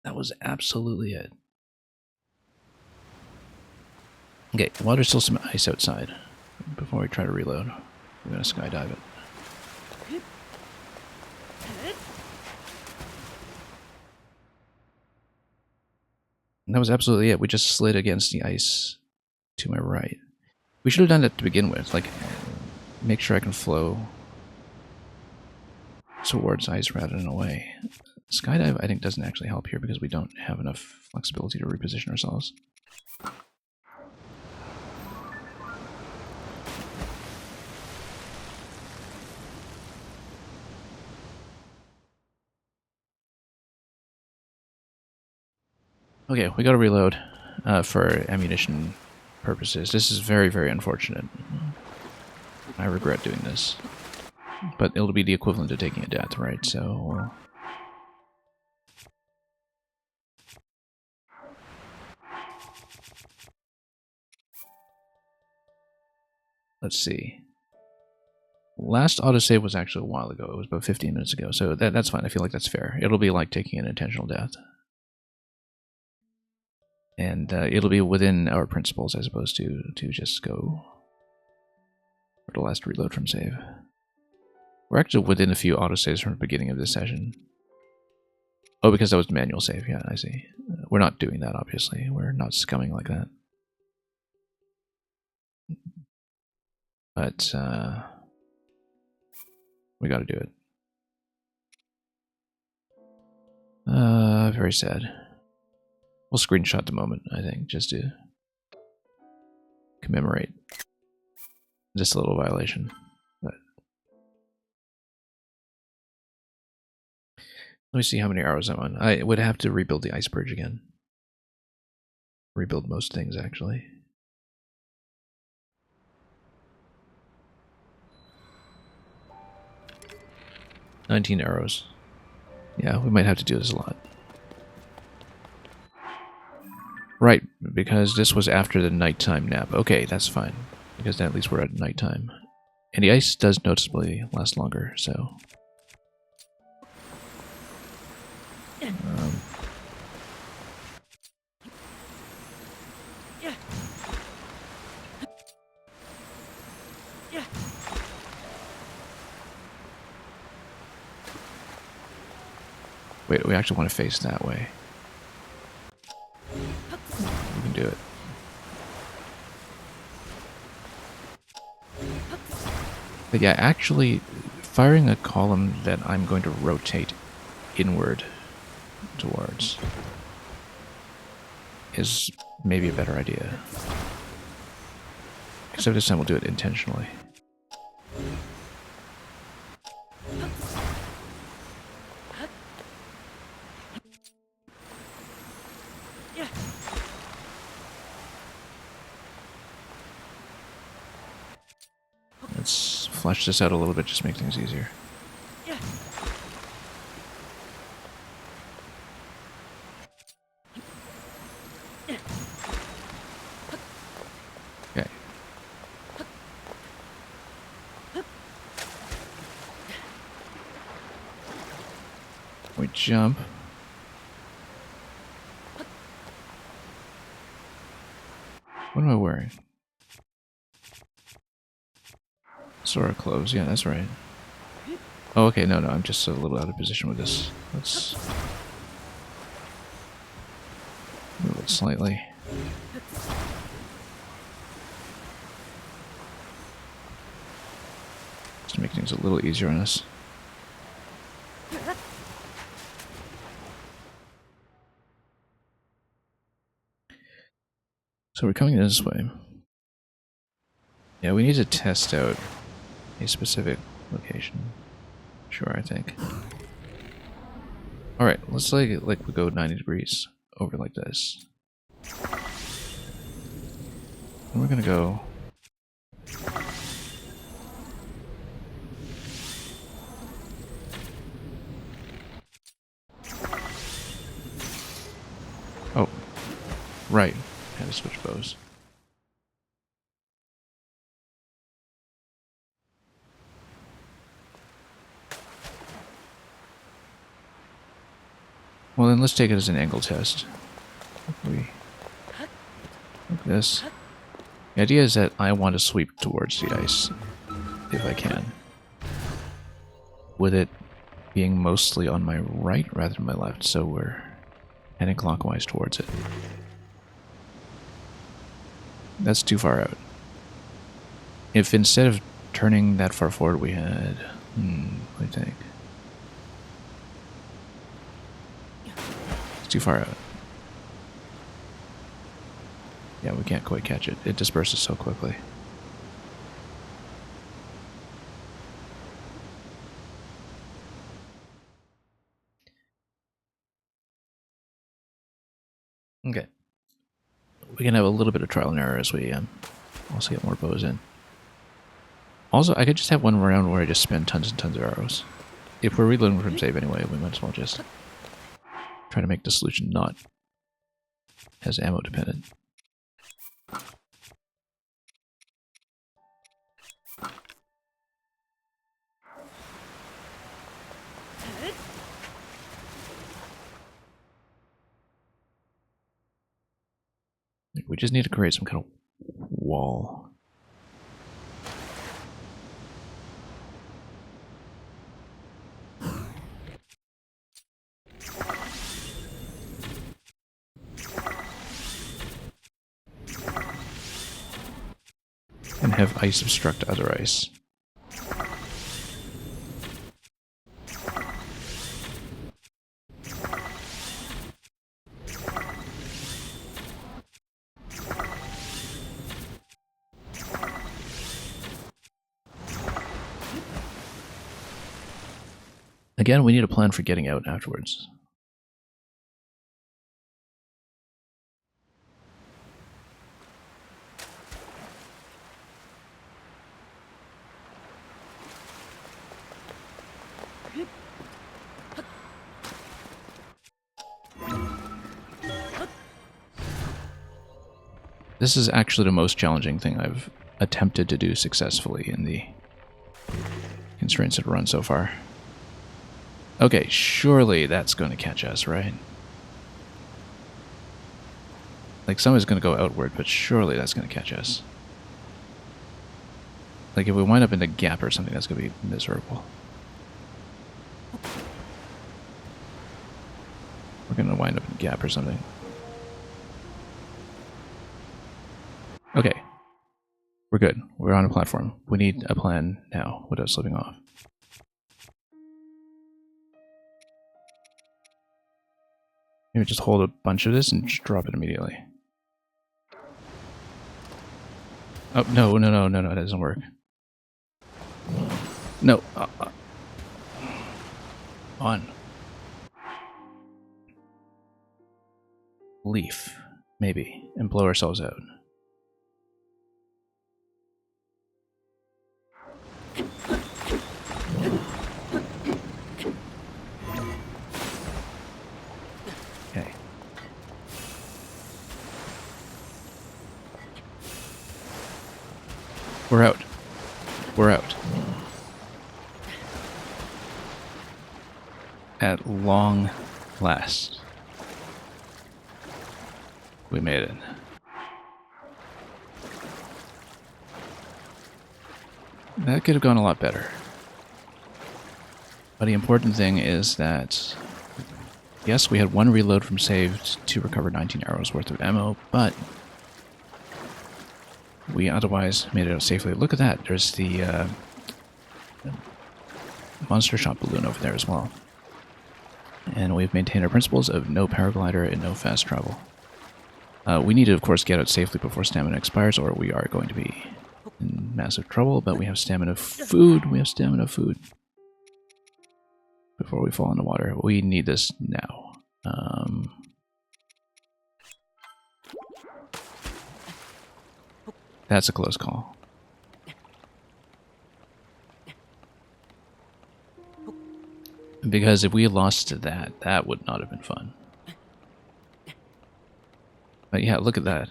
That was absolutely it. Okay, well, there's still some ice outside. Before we try to reload, we're going to skydive it. And that was absolutely it. We just slid against the ice to my right. We should have done that to begin with. Like, make sure I can flow towards ice rather than away. Skydive, I think, doesn't actually help here because we don't have enough flexibility to reposition ourselves. Okay, we gotta reload for ammunition purposes. This is very, very unfortunate. I regret doing this. But it'll be the equivalent of taking a death, right? So... let's see. Last autosave was actually a while ago. It was about 15 minutes ago, so that's fine. I feel like that's fair. It'll be like taking an intentional death. And it'll be within our principles as opposed to just go for the last reload from save. We're actually within a few autosaves from the beginning of this session. Oh, because that was the manual save. Yeah, I see. We're not doing that, obviously. We're not scumming like that. But we gotta do it. Very sad. We'll screenshot the moment, I think, just to commemorate just a little violation. But let me see how many arrows I'm on. I would have to rebuild the ice bridge again. Rebuild most things, actually. $19 arrows. Yeah, we might have to do this a lot. Right, because this was after the nighttime nap. Okay, that's fine. Because then at least we're at nighttime. And the ice does noticeably last longer, so... Wait, we actually want to face that way. We can do it. But yeah, actually, firing a column that I'm going to rotate inward towards is maybe a better idea. Except this time we'll do it intentionally. Let's flesh this out a little bit, just make things easier. Okay. We jump. What am I wearing? Sora clothes, yeah, that's right. Oh, okay, no, I'm just a little out of position with this. Let's move it slightly. Just to make things a little easier on us. So we're coming this way. Yeah, we need to test out a specific location. Sure, I think. Alright, let's like we go 90 degrees over like this. And we're gonna go... Oh, right. I had to switch bows. Well, then let's take it as an angle test. Like this. The idea is that I want to sweep towards the ice, if I can. With it being mostly on my right rather than my left, so we're heading clockwise towards it. That's too far out. If instead of turning that far forward we had... what do you think? It's too far out. Yeah, we can't quite catch it. It disperses so quickly. Okay. We can have a little bit of trial and error as we also get more bows in. Also, I could just have one round where I just spend tons and tons of arrows. If we're reloading from save anyway, we might as well just try to make the solution not as ammo dependent. We just need to create some kind of wall. And have ice obstruct other ice. Again, we need a plan for getting out afterwards. This is actually the most challenging thing I've attempted to do successfully in the constraints that run so far. Okay, surely that's going to catch us, right? Like, some is going to go outward, but surely that's going to catch us. Like, if we wind up in a gap or something, that's going to be miserable. We're going to wind up in a gap or something. Okay. We're good. We're on a platform. We need a plan now without slipping off. Maybe just hold a bunch of this and just drop it immediately. Oh, no, that doesn't work. No. On. Leaf, maybe, and blow ourselves out. Okay. We're out. We're out. At long last. We made it. That could have gone a lot better. But the important thing is that, yes, we had one reload from saved to recover 19 arrows worth of ammo, but we otherwise made it out safely. Look at that. There's the monster shot balloon over there as well. And we've maintained our principles of no paraglider and no fast travel. We need to, of course, get out safely before stamina expires, or we are going to be in massive trouble, but we have stamina food. We have stamina food. Before we fall in the water. We need this now. That's a close call. Because if we had lost to that, that would not have been fun. But yeah, look at that.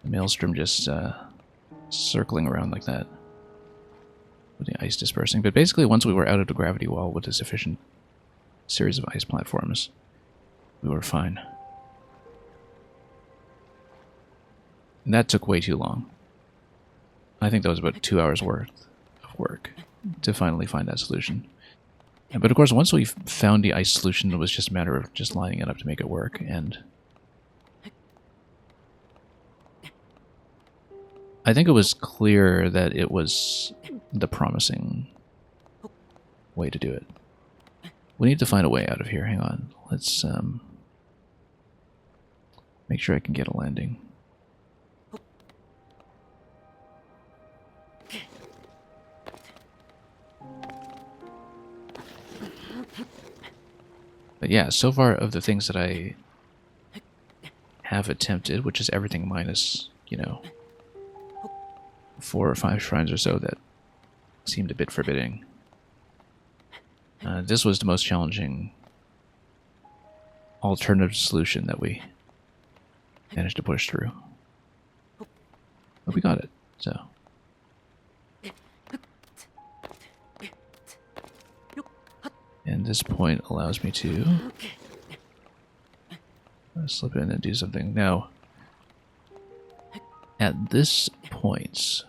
The maelstrom just circling around like that. With the ice dispersing. But basically, once we were out of the gravity wall with a sufficient series of ice platforms, we were fine. And that took way too long. I think that was about 2 hours worth of work to finally find that solution. But of course, once we found the ice solution, it was just a matter of just lining it up to make it work, and I think it was clear that it was the promising way to do it. We need to find a way out of here. Hang on. Let's make sure I can get a landing. But yeah, so far of the things that I have attempted, which is everything minus, 4 or 5 shrines or so that seemed a bit forbidding. This was the most challenging alternative solution that we managed to push through. But we got it, so. And this point allows me to slip in and do something. Now, at this point,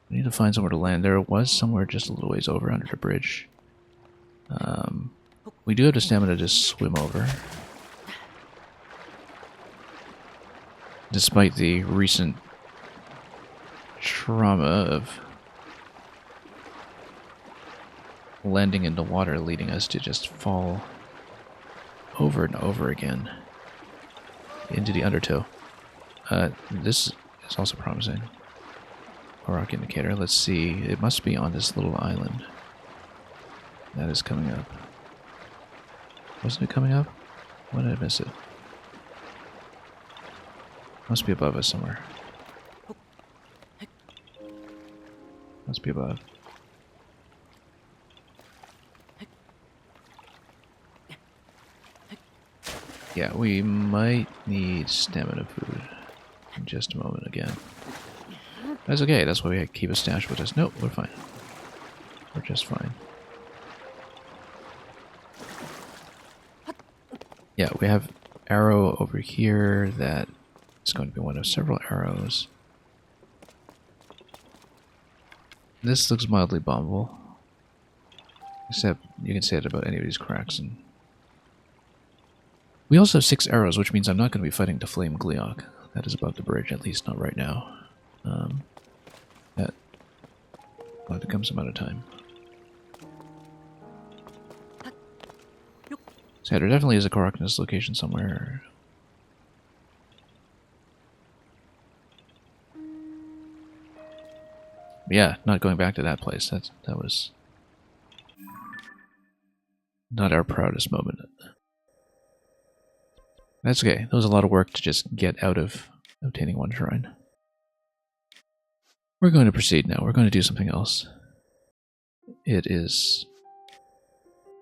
we need to find somewhere to land. There was somewhere just a little ways over under the bridge. We do have the stamina to swim over. Despite the recent trauma of landing in the water, leading us to just fall over and over again into the undertow. This is also promising. A rock indicator. Let's see. It must be on this little island. That is coming up. Wasn't it coming up? When did I miss it? Must be above us somewhere. Must be above. Yeah, we might need stamina food in just a moment again. That's okay, that's why we keep a stash with us. Nope, we're fine. We're just fine. Yeah, we have arrow over here that is going to be one of several arrows. This looks mildly bombable. Except you can say it about any of these cracks. And we also have 6 arrows, which means I'm not going to be fighting the Flame Gleeok. That is above the bridge, at least not right now. That will have to come some other time. So yeah, there definitely is a Korok in this location somewhere. Yeah, not going back to that place. That was not our proudest moment. That's okay. That was a lot of work to just get out of obtaining one shrine. We're going to proceed now. We're going to do something else. It is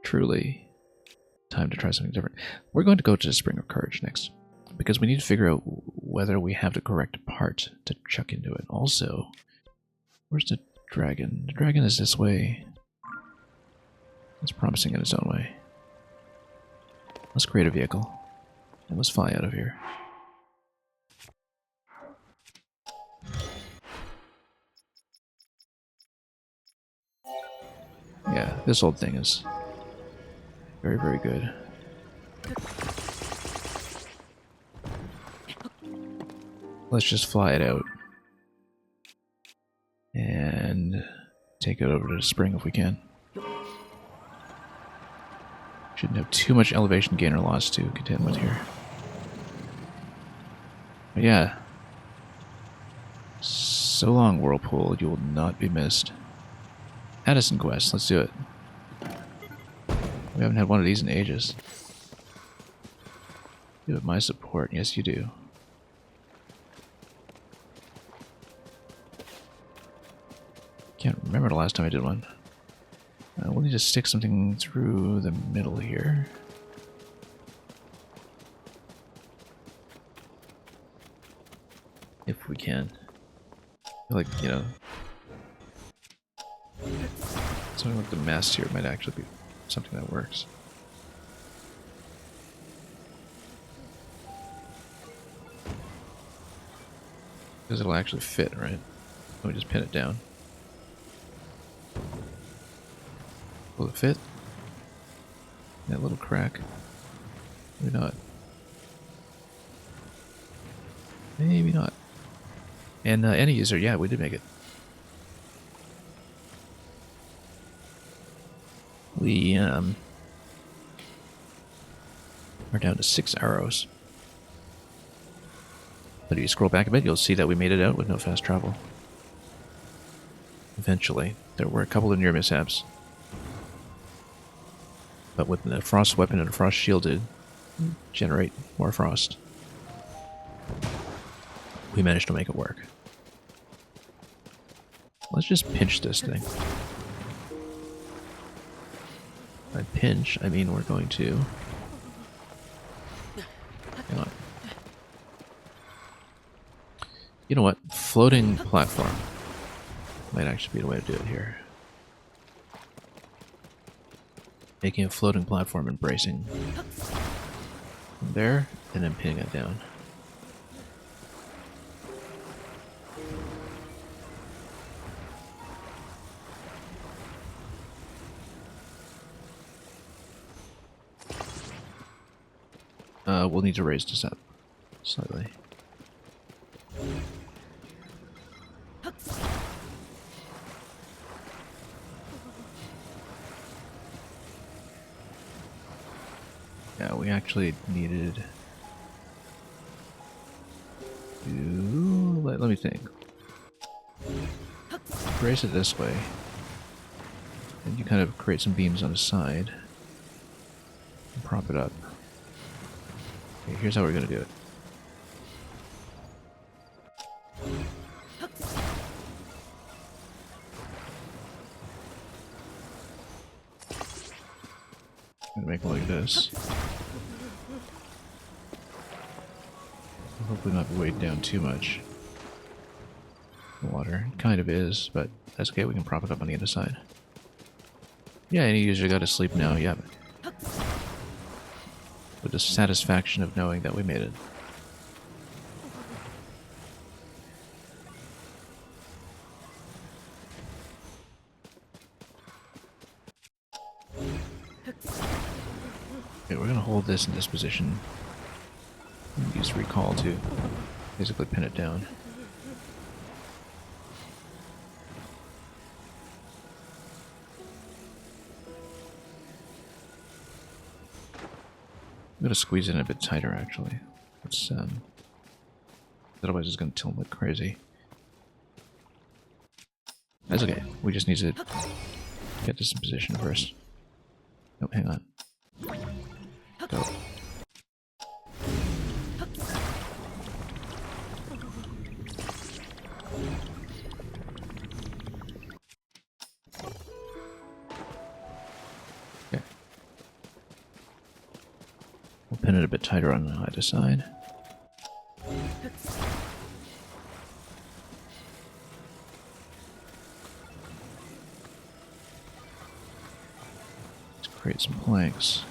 truly time to try something different. We're going to go to the Spring of Courage next, because we need to figure out whether we have the correct part to chuck into it. Also, where's the dragon? The dragon is this way. It's promising in its own way. Let's create a vehicle, and let's fly out of here. Yeah, this old thing is very, very good. Let's just fly it out and take it over to the spring if we can. Shouldn't have too much elevation gain or loss to contend with here. But yeah. So long, Whirlpool. You will not be missed. Addison quest. Let's do it. We haven't had one of these in ages. You have my support. Yes, you do. Can't remember the last time I did one. We'll need to stick something through the middle here. If we can. I feel like, you know, something like the mast here might actually be something that works. Because it'll actually fit, right? Let me just pin it down. Will it fit? That little crack? Maybe not. Maybe not. And any user, yeah, we did make it. We are down to 6 arrows. But if you scroll back a bit, you'll see that we made it out with no fast travel. Eventually. There were a couple of near mishaps. But with the frost weapon and a frost shield to generate more frost, we managed to make it work. Let's just pinch this thing. By pinch, I mean we're going to... Hang on. You know what? Floating platform might actually be the way to do it here. Making a floating platform and bracing from there, and then pinning it down. We'll need to raise this up slightly. Yeah, we actually needed to... Let me think. Raise it this way. And you kind of create some beams on the side. And prop it up. Okay, here's how we're going to do it. I'm going to make it like this. Hopefully not be weighed down too much. The water kind of is, but that's okay. We can prop it up on the other side. Yeah, any user got to sleep now. Yeah. With the satisfaction of knowing that we made it. Okay, we're gonna hold this in this position. Use recall to basically pin it down. gonna squeeze it in a bit tighter, actually. Let's, otherwise it's gonna tilt like crazy. That's okay. We just need to get this in position first. Oh, hang on. Go. Okay. We'll pin it a bit tighter on either side. Let's create some planks.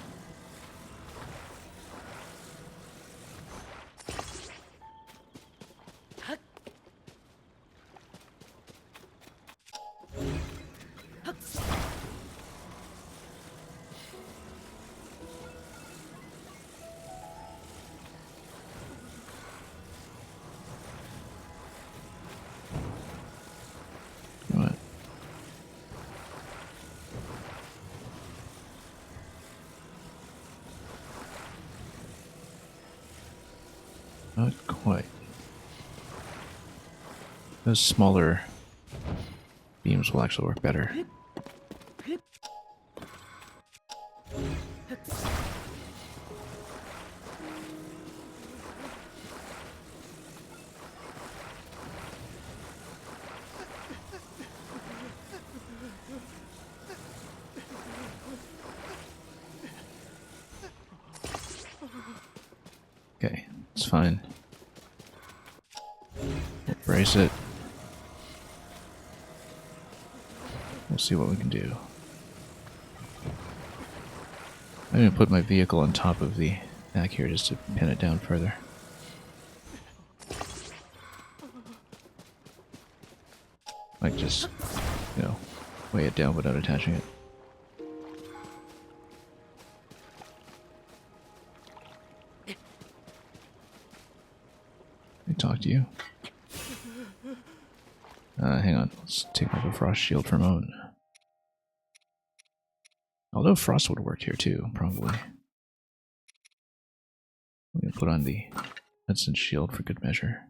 Alright. Not quite. Those smaller beams will actually work better. Okay, it's fine. We'll brace it. We'll see what we can do. I'm going to put my vehicle on top of the back here just to pin it down further. Like just, you know, weigh it down without attaching it. Let me talk to you. Hang on, let's take off the frost shield for a moment. Although frost would work here too, probably. I'm gonna put on the Hudson shield for good measure.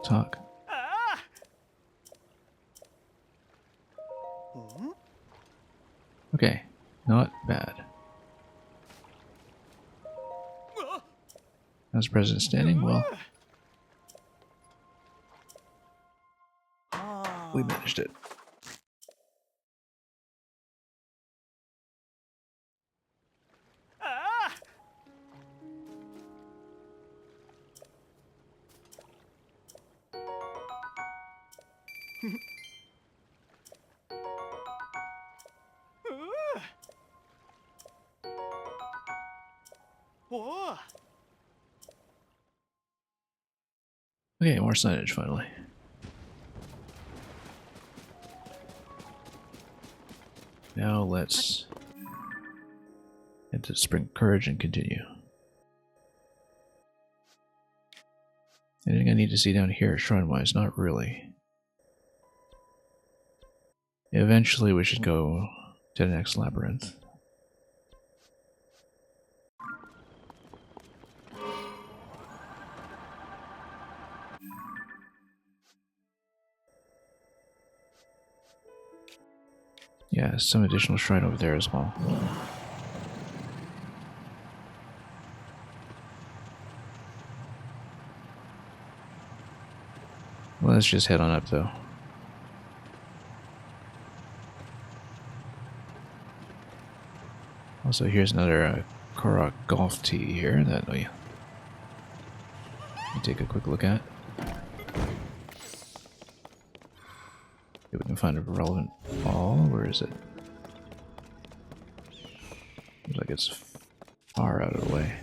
Talk. Okay, not bad. How's the president standing? Well, we managed it. Okay, more signage finally. Now let's head to Spring Courage and continue. Anything I need to see down here shrine-wise? Not really. Eventually we should go to the next labyrinth. Yeah, some additional shrine over there as well. Well, let's just head on up though. Also, here's another Korok golf tee here that we can take a quick look at. If we can find a relevant ball. Where is it? Looks like it's far out of the way.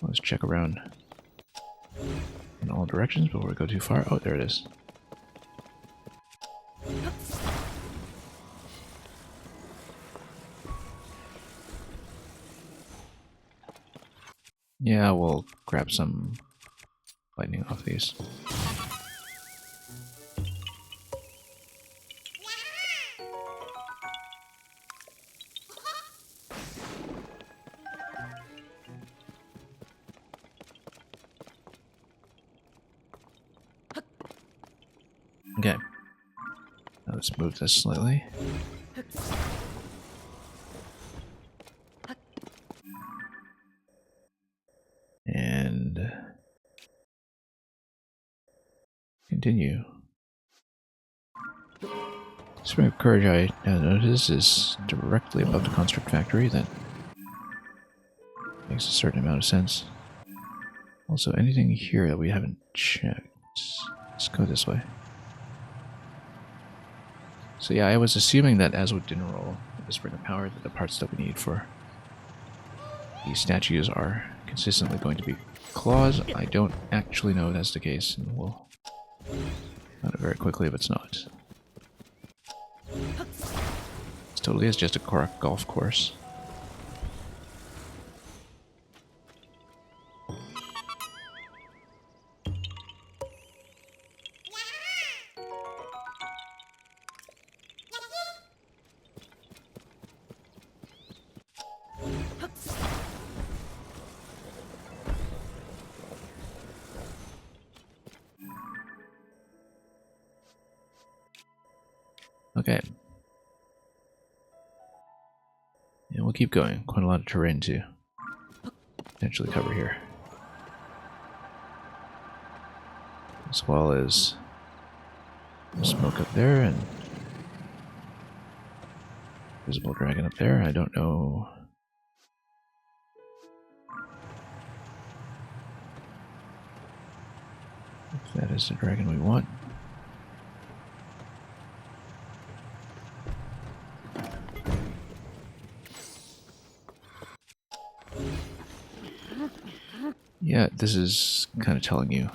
Let's check around in all directions before we go too far. Oh, there it is. Yeah, we'll grab some lightning off these. Okay. Now let's move this slightly. And continue. Spring of Courage, I notice, is directly above the construct factory. That makes a certain amount of sense. Also, anything here that we haven't checked? Let's go this way. So yeah, I was assuming that as with Dinner Roll, the Spring of Power, that the parts that we need for these statues are consistently going to be claws. I don't actually know if that's the case, and we'll find it very quickly if it's not. This totally is just a golf course. Okay. And we'll keep going. Quite a lot of terrain to potentially cover here. As well as smoke up there and visible dragon up there. I don't know. If that is the dragon we want. Yeah, this is kind of telling you.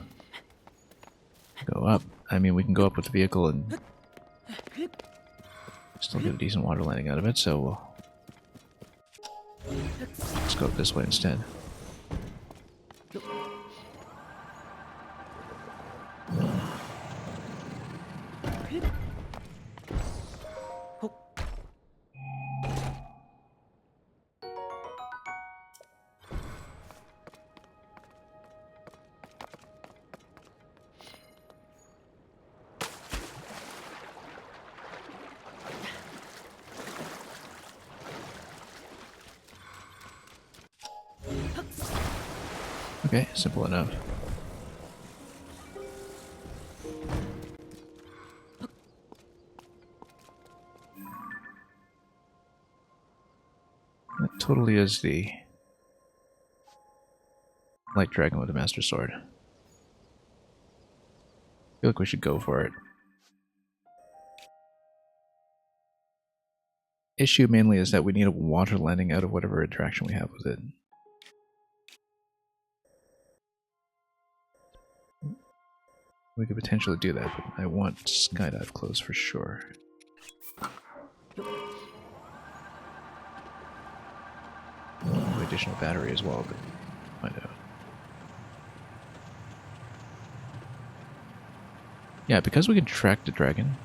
Go up. I mean, we can go up with the vehicle and still get a decent water landing out of it, so let's go up this way instead. Okay, simple enough. That totally is the light dragon with a master sword. I feel like we should go for it. Issue mainly is that we need a water landing out of whatever interaction we have with it. We could potentially do that, but I want skydive clothes for sure. The additional battery as well, but find out. Yeah, because we can track the dragon,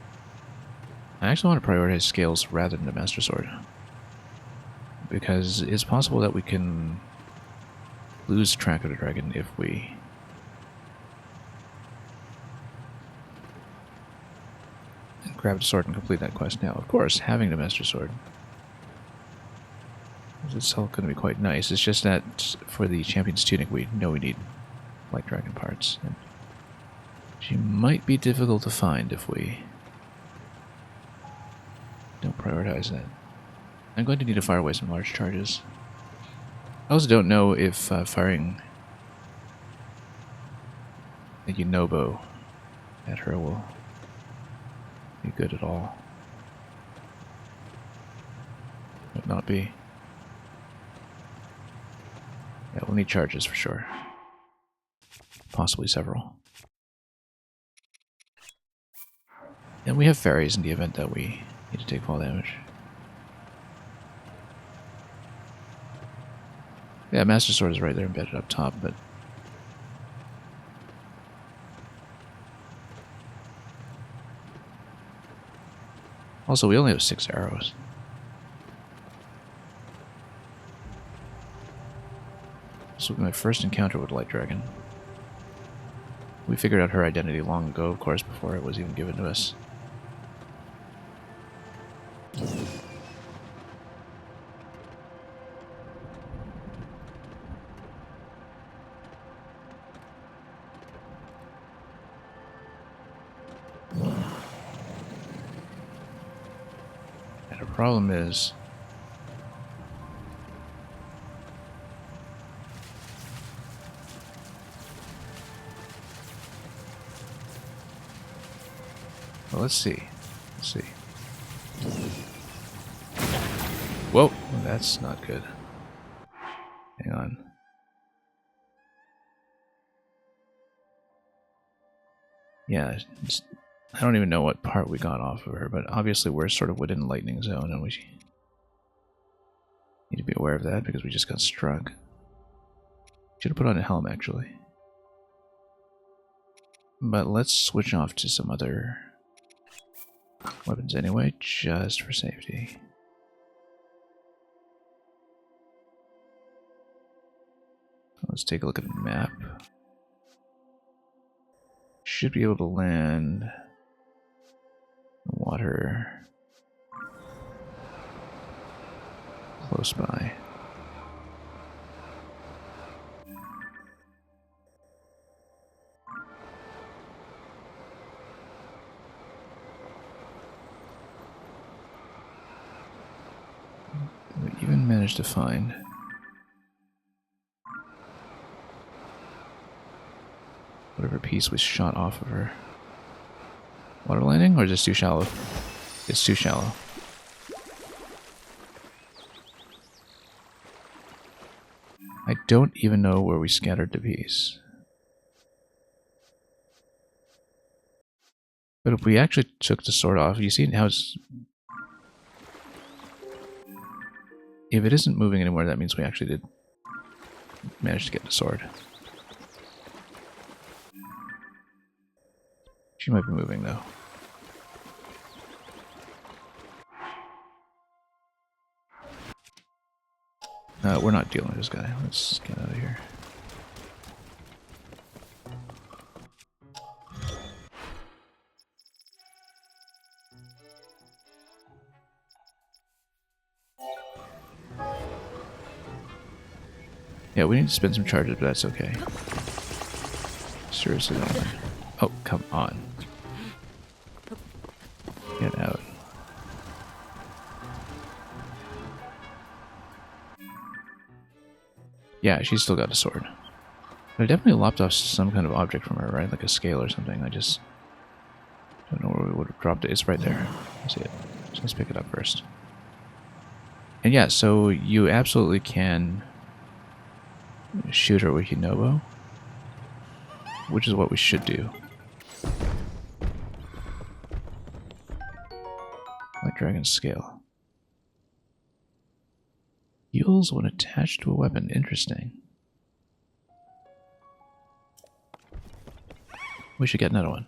I actually want to prioritize scales rather than the master sword. Because it's possible that we can lose track of the dragon if we grab the sword and complete that quest now. Of course, having the master sword is itself going to be quite nice. It's just that for the champion's tunic we know we need light dragon parts. And she might be difficult to find if we don't prioritize that. I'm going to need to fire away some large charges. I also don't know if firing a Yunobo at her will be good at all. Might not be. Yeah, we'll need charges for sure. Possibly several. And we have fairies in the event that we need to take fall damage. Yeah, Master Sword is right there embedded up top, but also we only have 6 arrows. This will be my first encounter with Light Dragon. We figured out her identity long ago, of course, before it was even given to us. And the problem is... Well, let's see. Let's see. Whoa, that's not good. Hang on. Yeah, I don't even know what part we got off of her, but obviously we're sort of within lightning zone, and we need to be aware of that because we just got struck. Should have put on a helm, actually. But let's switch off to some other weapons anyway, just for safety. Let's take a look at the map. Should be able to land water close by. We even managed to find whatever piece was shot off of her. Water landing, or is this too shallow? It's too shallow. I don't even know where we scattered the piece. But if we actually took the sword off, you see how it's... If it isn't moving anymore, that means we actually did manage to get the sword. She might be moving, though. We're not dealing with this guy. Let's get out of here. Yeah, we need to spend some charges, but that's okay. Seriously, don't. Oh, come on. Get out. Yeah, she's still got a sword. But I definitely lopped off some kind of object from her, right? Like a scale or something. I just don't know where we would have dropped it. It's right there. I see it. So let's pick it up first. And yeah, so you absolutely can shoot her with Hinobo, which is what we should do. Like Dragon Scale. Heals when attached to a weapon. Interesting. We should get another one.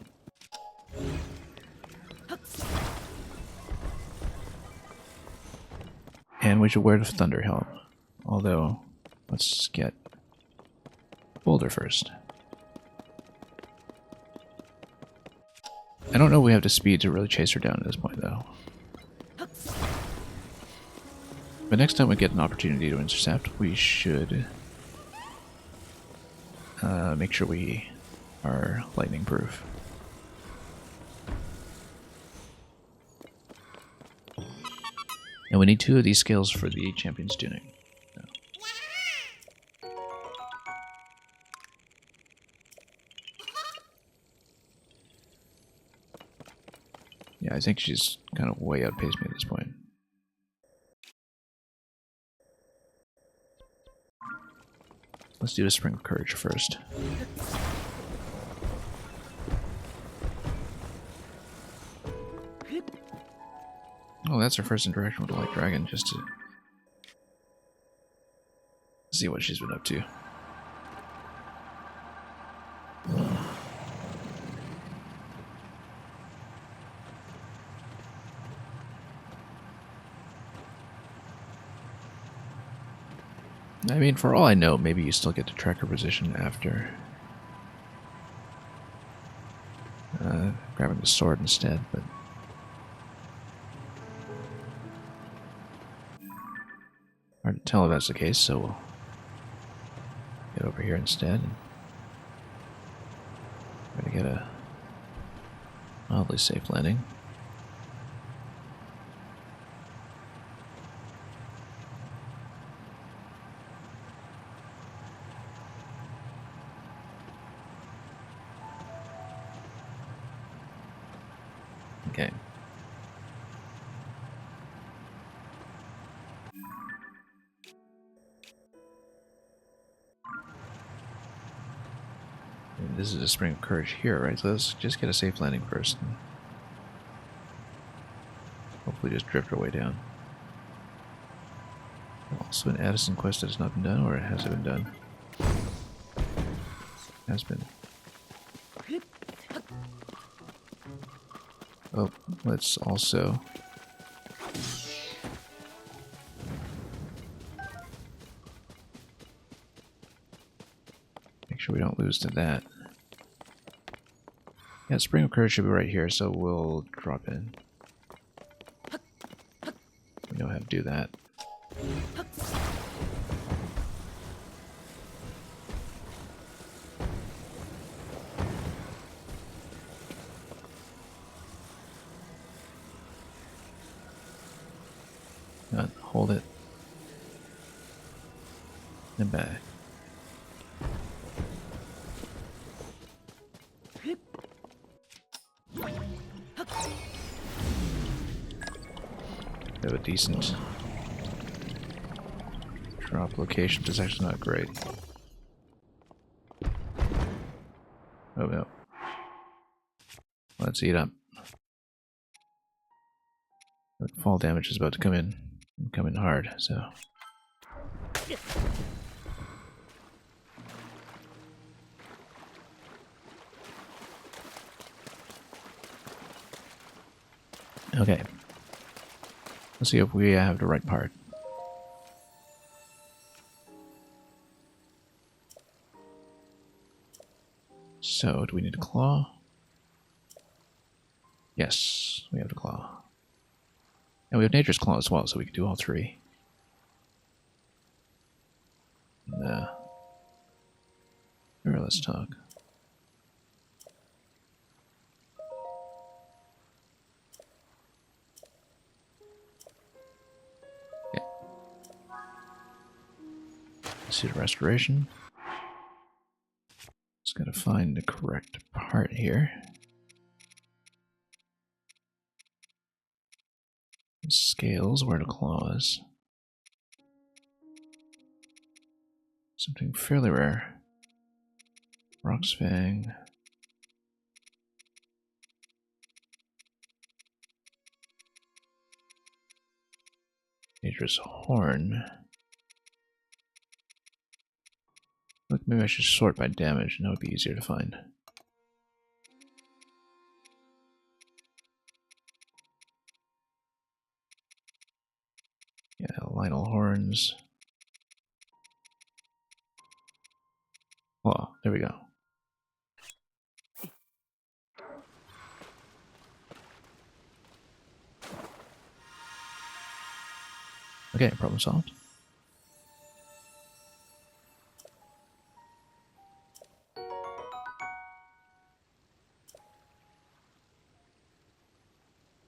And we should wear the Thunder Helm. Although, let's get Boulder first. I don't know if we have the speed to really chase her down at this point, though. But next time we get an opportunity to intercept, we should make sure we are lightning proof. And we need 2 of these skills for the Champion's Tunic. So. Yeah, I think she's kind of way outpaced me at this point. Let's do the Spring of Courage first. Oh, that's her first interaction with the Light Dragon, just to see what she's been up to. I mean, for all I know, maybe you still get to track her position after grabbing the sword instead, but hard to tell if that's the case, so we'll get over here instead. And try to get a mildly safe landing. Okay. And this is a spring of courage here, right? So let's just get a safe landing first. And hopefully just drift our way down. Also an Addison quest that has not been done, or has it been done? Has been. Oh, let's also make sure we don't lose to that. Yeah, Spring of Courage should be right here, so we'll drop in. We know how to do that. Hold it. And back. We have a decent drop location. It's actually not great. Oh no. Let's eat up. Fall damage is about to come in. And come in hard, so. Okay. Let's see if we have the right part. So, do we need a claw? Yes, we have the claw. And we have Nature's Claw as well, so we can do all three. And, here, let's talk. Okay. Let's see the restoration. Just gotta find the correct part here. Scales, where the claws. Something fairly rare. Rock's Fang. Nature's Horn. Look, maybe I should sort by damage, and that would be easier to find. Yeah, Lionel Horns. Oh, there we go. Okay, problem solved.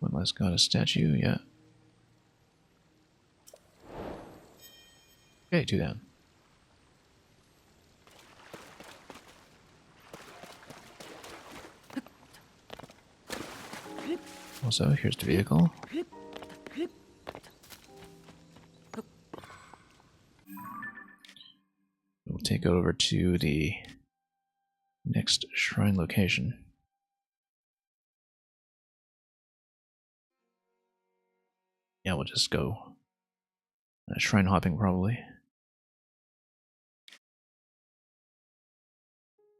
One last goddess statue, yeah. Okay, two down. Also, here's the vehicle. We'll take it over to the next shrine location. Yeah, we'll just go shrine hopping probably.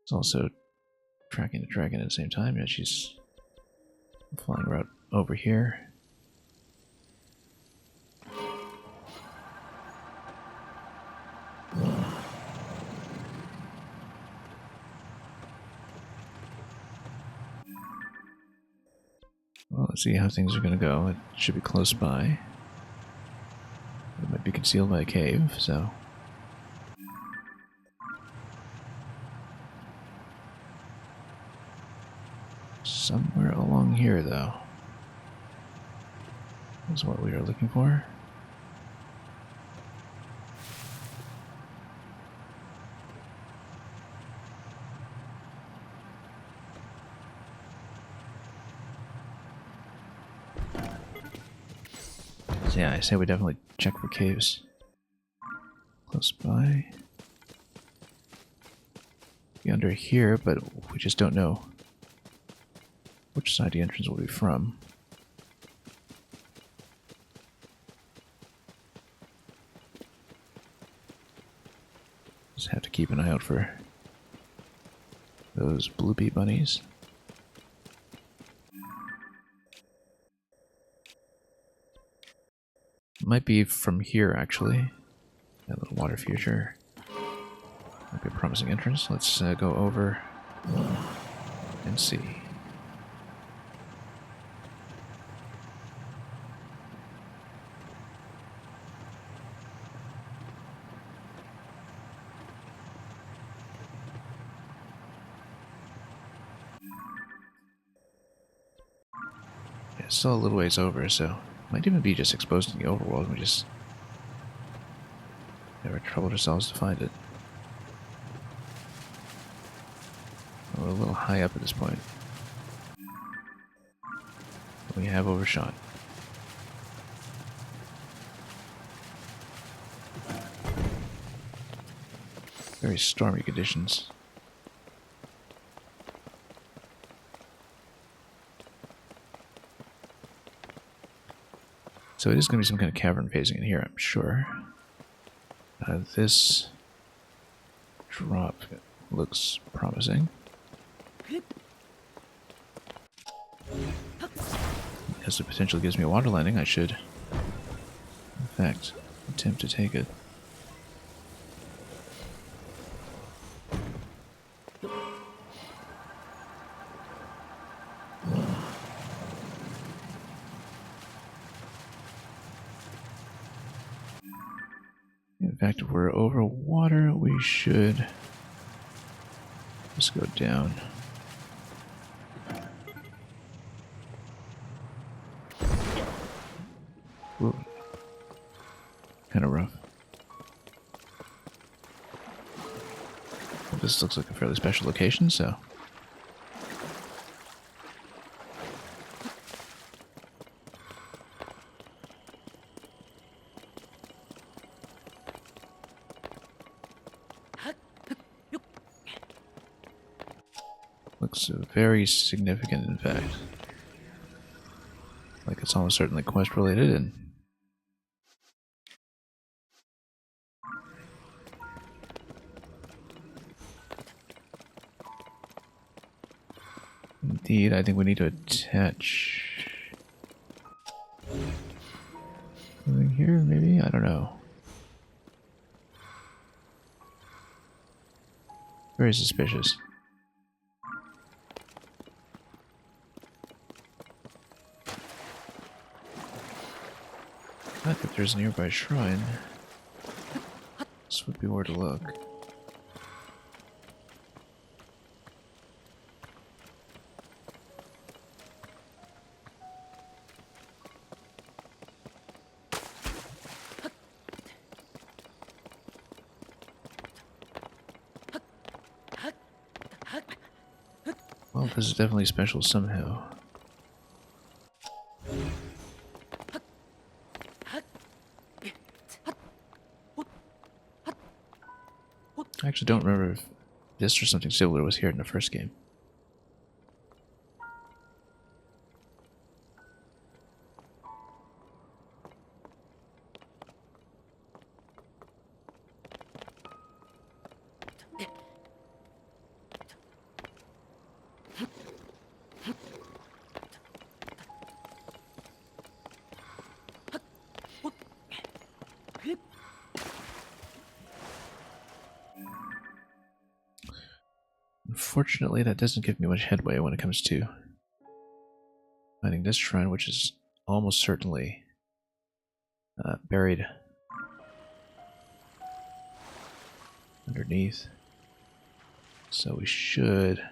It's also tracking the dragon at the same time. Yeah, she's flying right over here. Let's see how things are going to go. It should be close by. It might be concealed by a cave, so... Somewhere along here, though, is what we are looking for. So yeah, I say we definitely check for caves close by. Be under here, but we just don't know which side the entrance will be from. Just have to keep an eye out for those bloopy bunnies. Might be from here, actually. That little water feature. Might be a promising entrance. Let's go over and see. Yeah, it's still a little ways over, so might even be just exposed to the overworld. We just never troubled ourselves to find it. We're a little high up at this point. We have overshot. Very stormy conditions. So it is going to be some kind of cavern phasing in here, I'm sure. This drop looks promising. As the potential gives me a water landing, I should, in fact, attempt to take it. In fact, if we're over water, we should just go down. Ooh. Kind of rough. Well, this looks like a fairly special location, so... Looks very significant, in fact. Like it's almost certainly quest related, and indeed, I think we need to attach something here, maybe? I don't know. Very suspicious. But if there's a nearby shrine, this would be where to look. Well, this is definitely special somehow. I actually don't remember if this or something similar was here in the first game. Unfortunately, that doesn't give me much headway when it comes to Finding this shrine, which is almost certainly buried underneath. So we should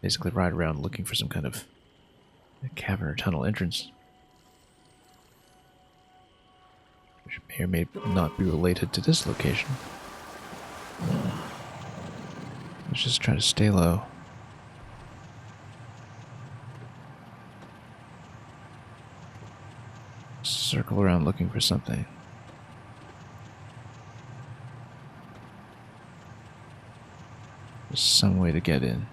basically ride around looking for some kind of cavern or tunnel entrance, which may or may not be related to this location. Let's just try to stay low. Circle around looking for something. There's some way to get in.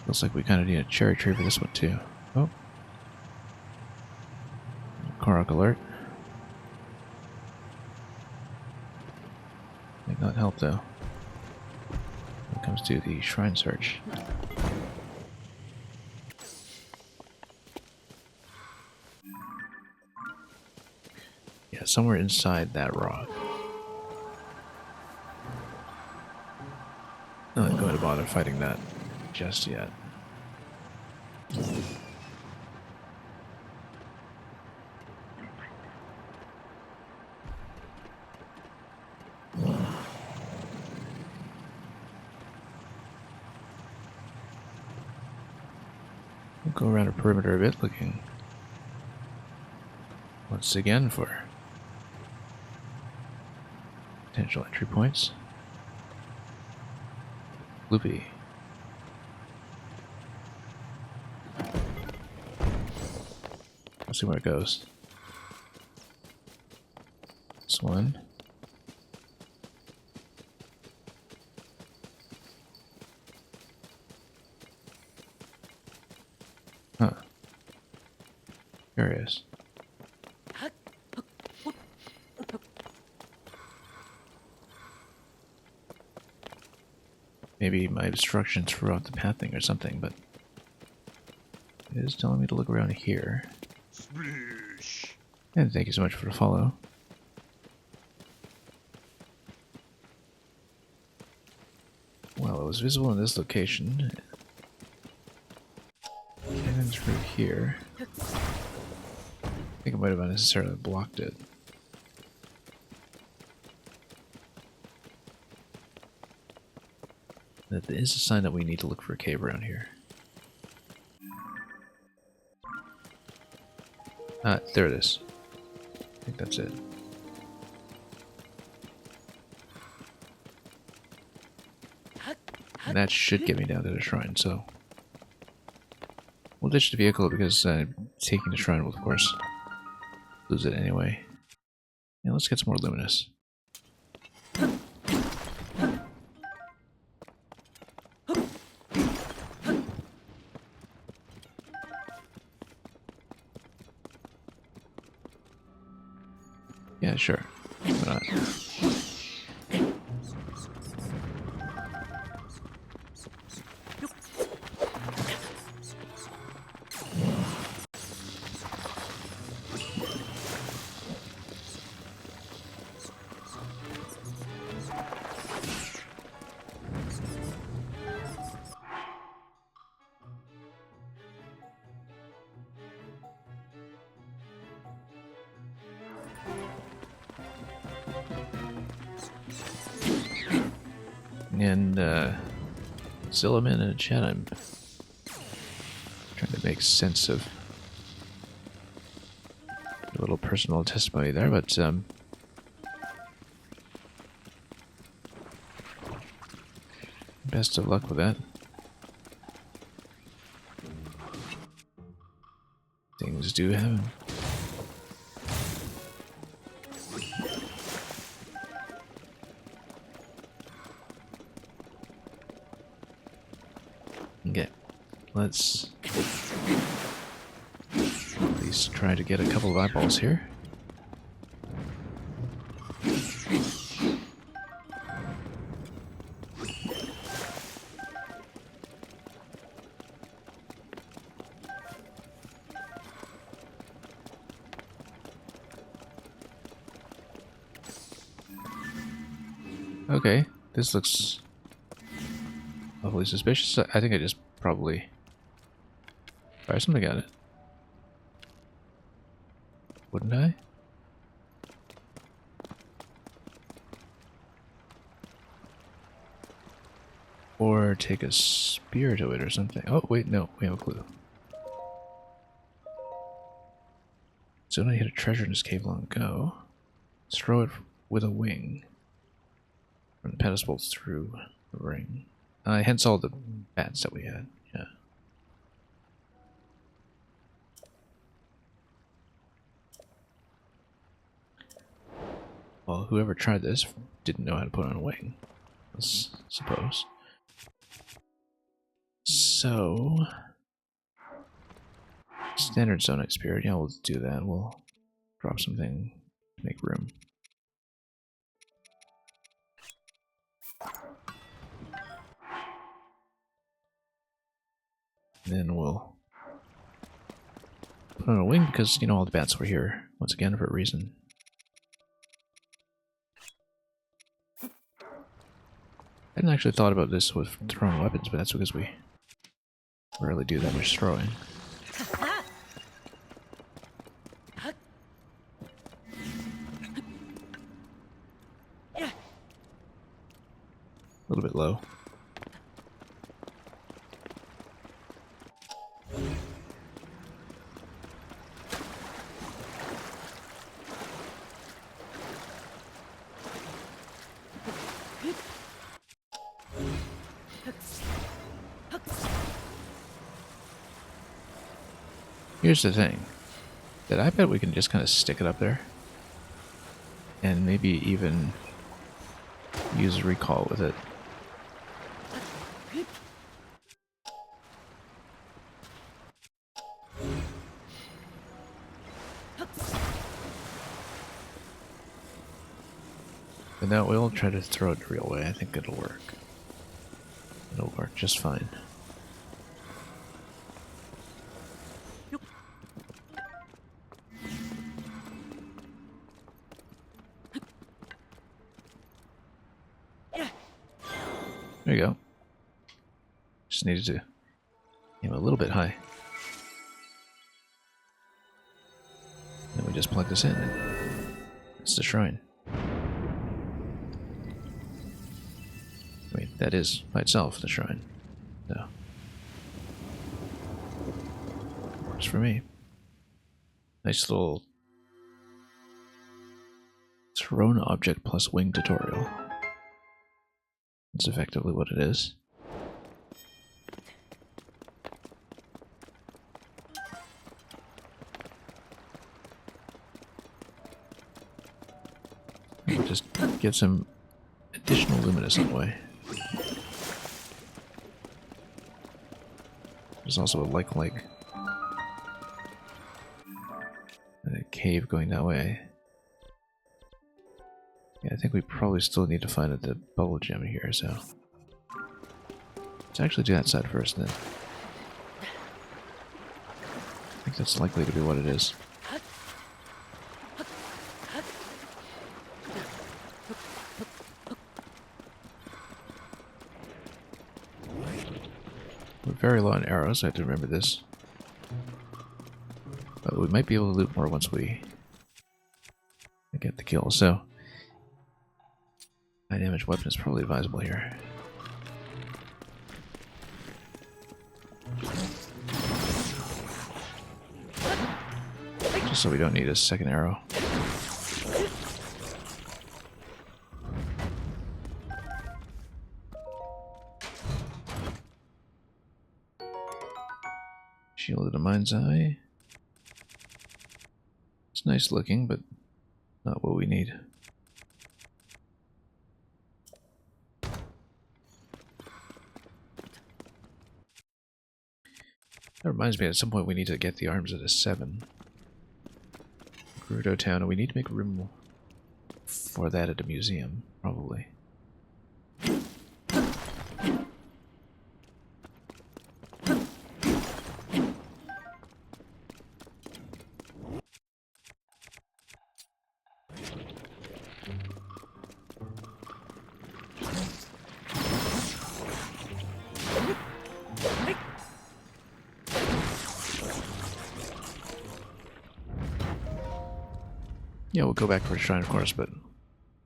Looks like we kind of need a cherry tree for this one too. Oh. Korok alert. Might not help though when it comes to the shrine search. Yeah, somewhere inside that rock. Not going to bother fighting that just yet. We'll go around a perimeter a bit, looking once again for potential entry points. Loopy. Let's see where it goes. This one. Huh. Curious. Maybe my instructions throughout the pathing or something, but it is telling me to look around here. And thank you so much for the follow. Well, it was visible in this location. And then through here. I think it might have unnecessarily blocked it. That is a sign that we need to look for a cave around here. Ah, there it is. I think that's it. And that should get me down to the shrine, so we'll ditch the vehicle because taking the shrine will, of course, lose it anyway. And let's get some more luminous. Yeah, sure. Why not? And Zillaman in the chat, I'm trying to make sense of a little personal testimony there, but best of luck with that. Things do happen. Okay, let's at least try to get a couple of eyeballs here. Okay, this looks awfully suspicious. I think I just probably fire something at it. Wouldn't I? Or take a spear to it or something. Oh, wait, no, we have a clue. So when I hit a treasure in this cave long ago, let's throw it with a wing from the pedestal through the ring. Hence all the bats that we had, yeah. Well, whoever tried this didn't know how to put on a wing, I suppose. So, standard Zonite Spirit, yeah, we'll do that. We'll drop something to make room. And then we'll put on a wing because, you know, all the bats were here, once again, for a reason. I hadn't actually thought about this with throwing weapons, but that's because we rarely do that much throwing. A little bit low. Here's the thing, that I bet we can just kind of stick it up there, and maybe even use recall with it. But now we'll try to throw it the real way. I think it'll work. It'll work just fine. There you go. Just needed to aim a little bit high. Then we just plug this in and it's the shrine. I mean, that is by itself the shrine. So works for me. Nice little thrown object plus wing tutorial. That's effectively what it is. We'll just give some additional luminous on the way. There's also a like and a cave going that way. Yeah, I think we probably still need to find the bubble gem here, so let's actually do that side first, and then I think that's likely to be what it is. We're very low on arrows, I have to remember this. But we might be able to loot more once we get the kill, so high damage weapon is probably advisable here. Just so we don't need a second arrow. Shield of the Mind's Eye. It's nice looking, but not what we need. That reminds me, at some point we need to get the arms at a 7. Gerudo Town, and we need to make room for that at a museum, probably. Yeah, we'll go back for a shrine, of course, but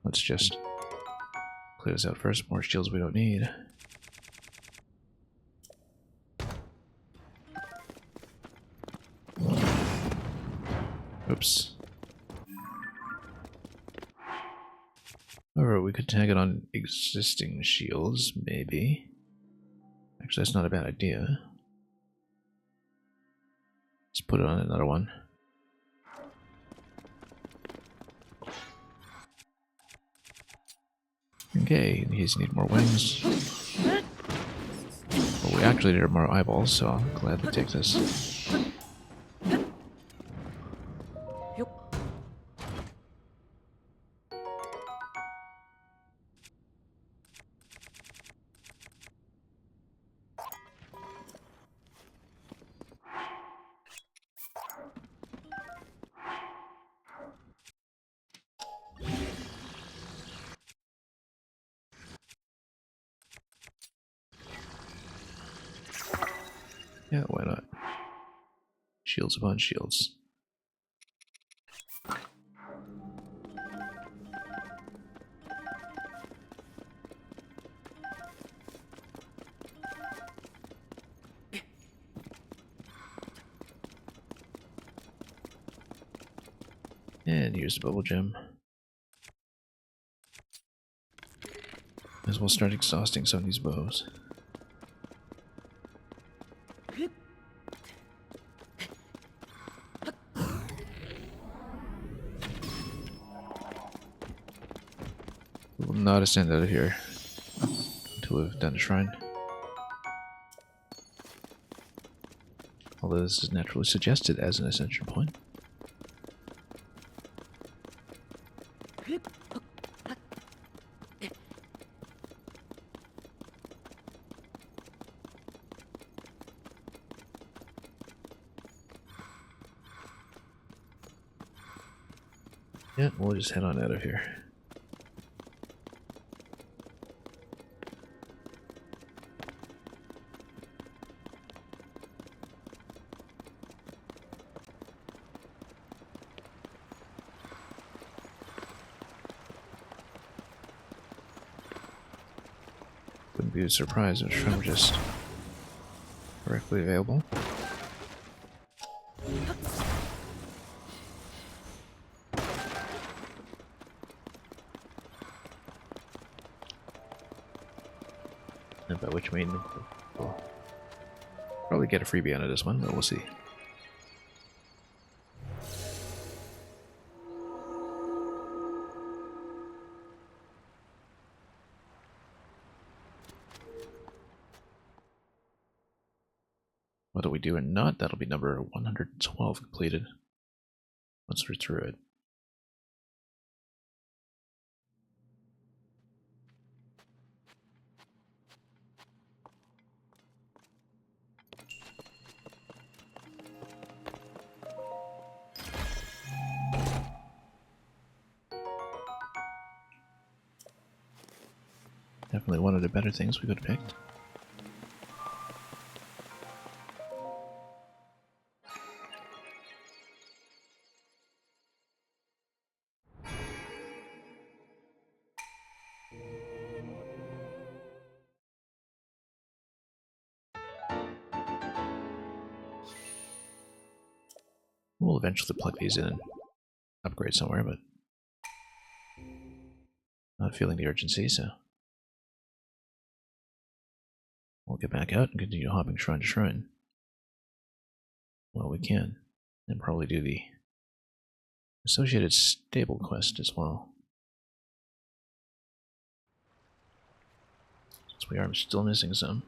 let's just clear this out first. More shields we don't need. Oops. Alright, we could tag it on existing shields, maybe. Actually, that's not a bad idea. Let's put it on another one. Okay, these need more wings. Well, we actually need more eyeballs, so I'm glad to take this. Yeah, why not? Shields upon shields. And here's the bubble gem. As well start exhausting some of these bows. We will not ascend out of here until we've done the shrine. Although this is naturally suggested as an ascension point. Yeah, we'll just head on out of here. Wouldn't be surprised if Shrine were just directly available. And by which I mean we'll probably get a freebie out of this one, but we'll see. Whether we do or not, that'll be number 112 completed once we're through it. Definitely one of the better things we could have picked. We'll eventually plug these in and upgrade somewhere, but not feeling the urgency, so we'll get back out and continue hopping shrine to shrine. Well, we can. And probably do the associated stable quest as well. Since we are still missing some.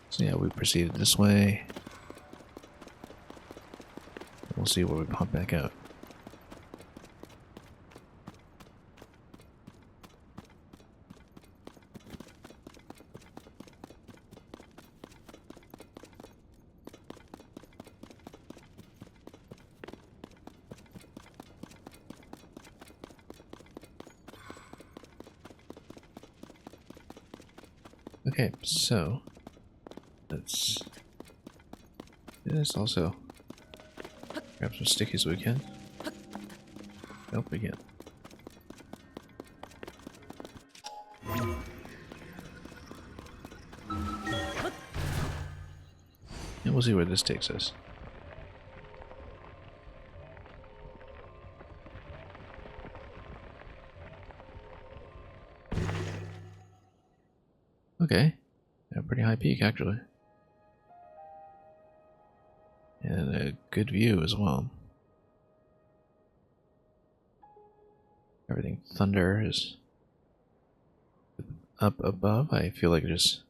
So yeah, we proceeded this way. We'll see where we pop back out. Okay, so let's do this also. Grab some stickies so we can. Nope, we can't. And we'll see where this takes us. Okay, a pretty high peak actually. And a good view as well. Everything thunder is up above. I feel like it's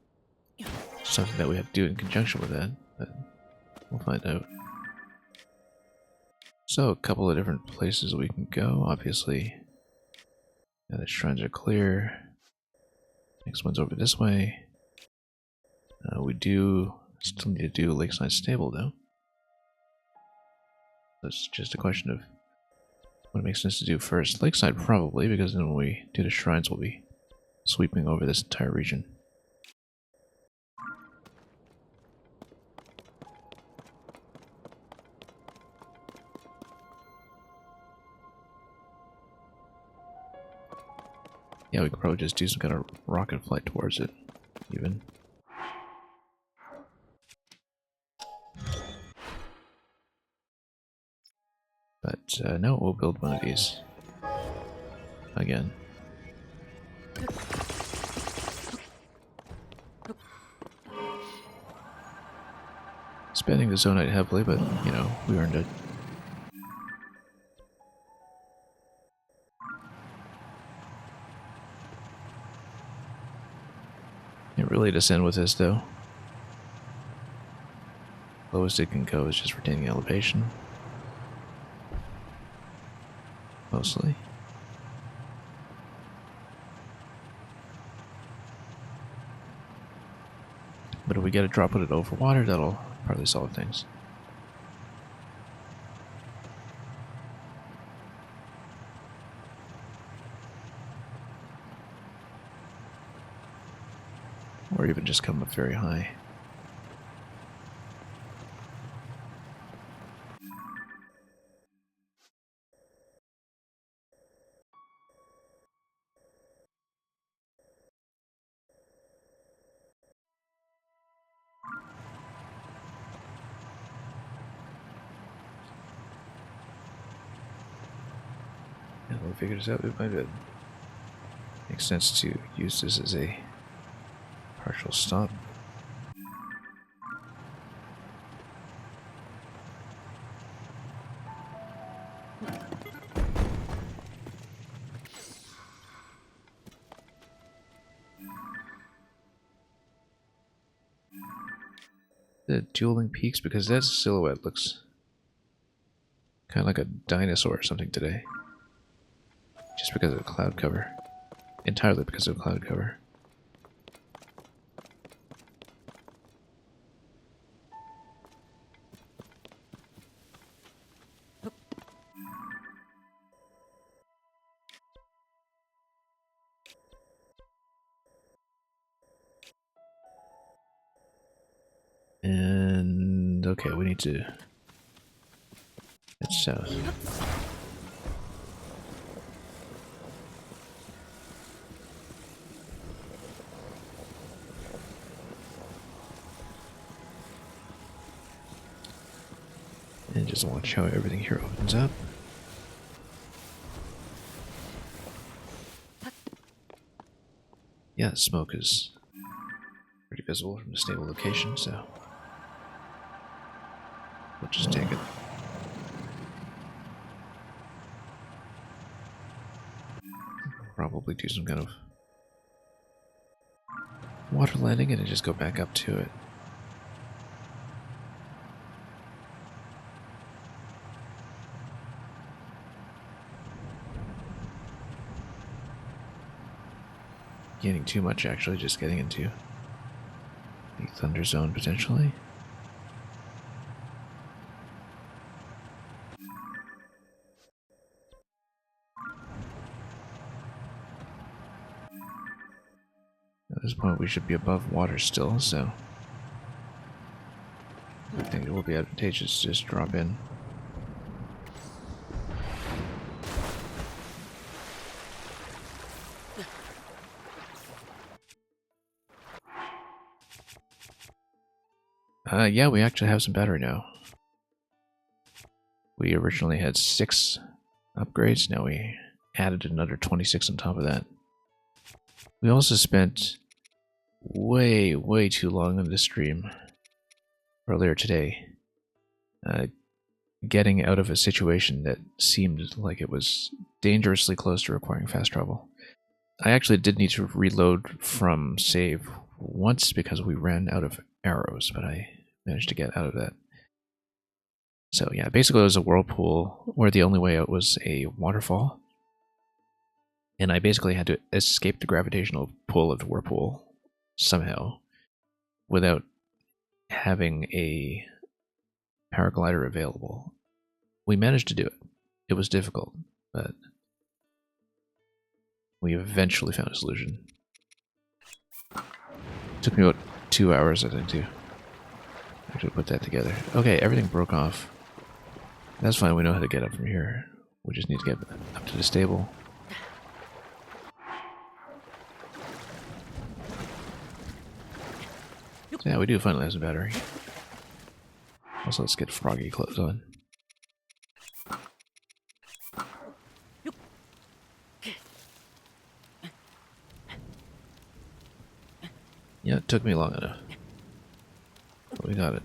something that we have to do in conjunction with that, but we'll find out. So, a couple of different places we can go, obviously. Now the shrines are clear. Next one's over this way. We do still need to do Lakeside Stable, though. That's just a question of what makes sense to do first. Lakeside, probably, because then when we do the shrines, we'll be sweeping over this entire region. Yeah, we could probably just do some kind of rocket flight towards it, even. But no, we'll build one of these again. Spending the zonite heavily, but you know, we earned it. It really does end with this, though. Lowest it can go is just retaining elevation. Mostly. But if we get a drop with it over water, that'll probably solve things. Or even just come up very high. And we'll figure this out bit by bit. Makes sense to use this as a partial stop. The dueling peaks, because that silhouette looks kind of like a dinosaur or something today. Just because of the cloud cover. Entirely because of the cloud cover. And okay, we need to head south. And just watch how everything here opens up. Yeah, the smoke is pretty visible from a stable location, so we'll just take it. Probably do some kind of water landing and then just go back up to it. Gaining too much, actually, just getting into the thunder zone potentially. Now, there's point we should be above water still, so I think it will be advantageous to just drop in. Yeah, we actually have some battery now. We originally had 6 upgrades, now we added another 26 on top of that. We also spent way too long on this stream earlier today getting out of a situation that seemed like it was dangerously close to requiring fast travel. I actually did need to reload from save once because we ran out of arrows, but I managed to get out of that. So yeah, basically it was a whirlpool where the only way out was a waterfall. And I basically had to escape the gravitational pull of the whirlpool somehow without having a paraglider available. We managed to do it. It was difficult, but we eventually found a solution. Took me about 2 hours, I think, to actually put that together. Okay, everything broke off. That's fine, we know how to get up from here. We just need to get up to the stable. So yeah, we do finally have some battery. Also, let's get froggy clothes on. Yeah, it took me long enough. But we got it.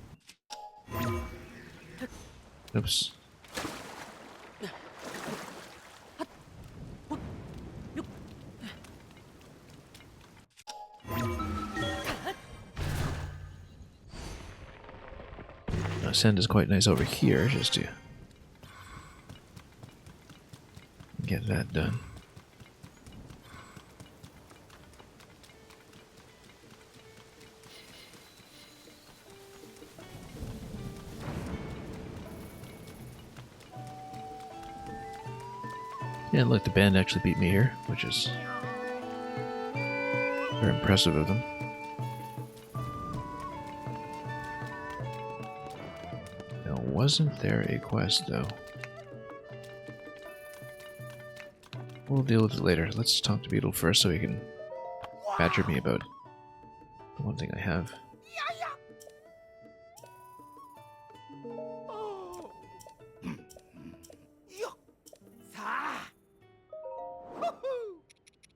Oops. Now, sand is quite nice over here, just to get that done. And look, the band actually beat me here, which is very impressive of them. Now, wasn't there a quest, though? We'll deal with it later. Let's talk to Beetle first so he can badger me about the one thing I have.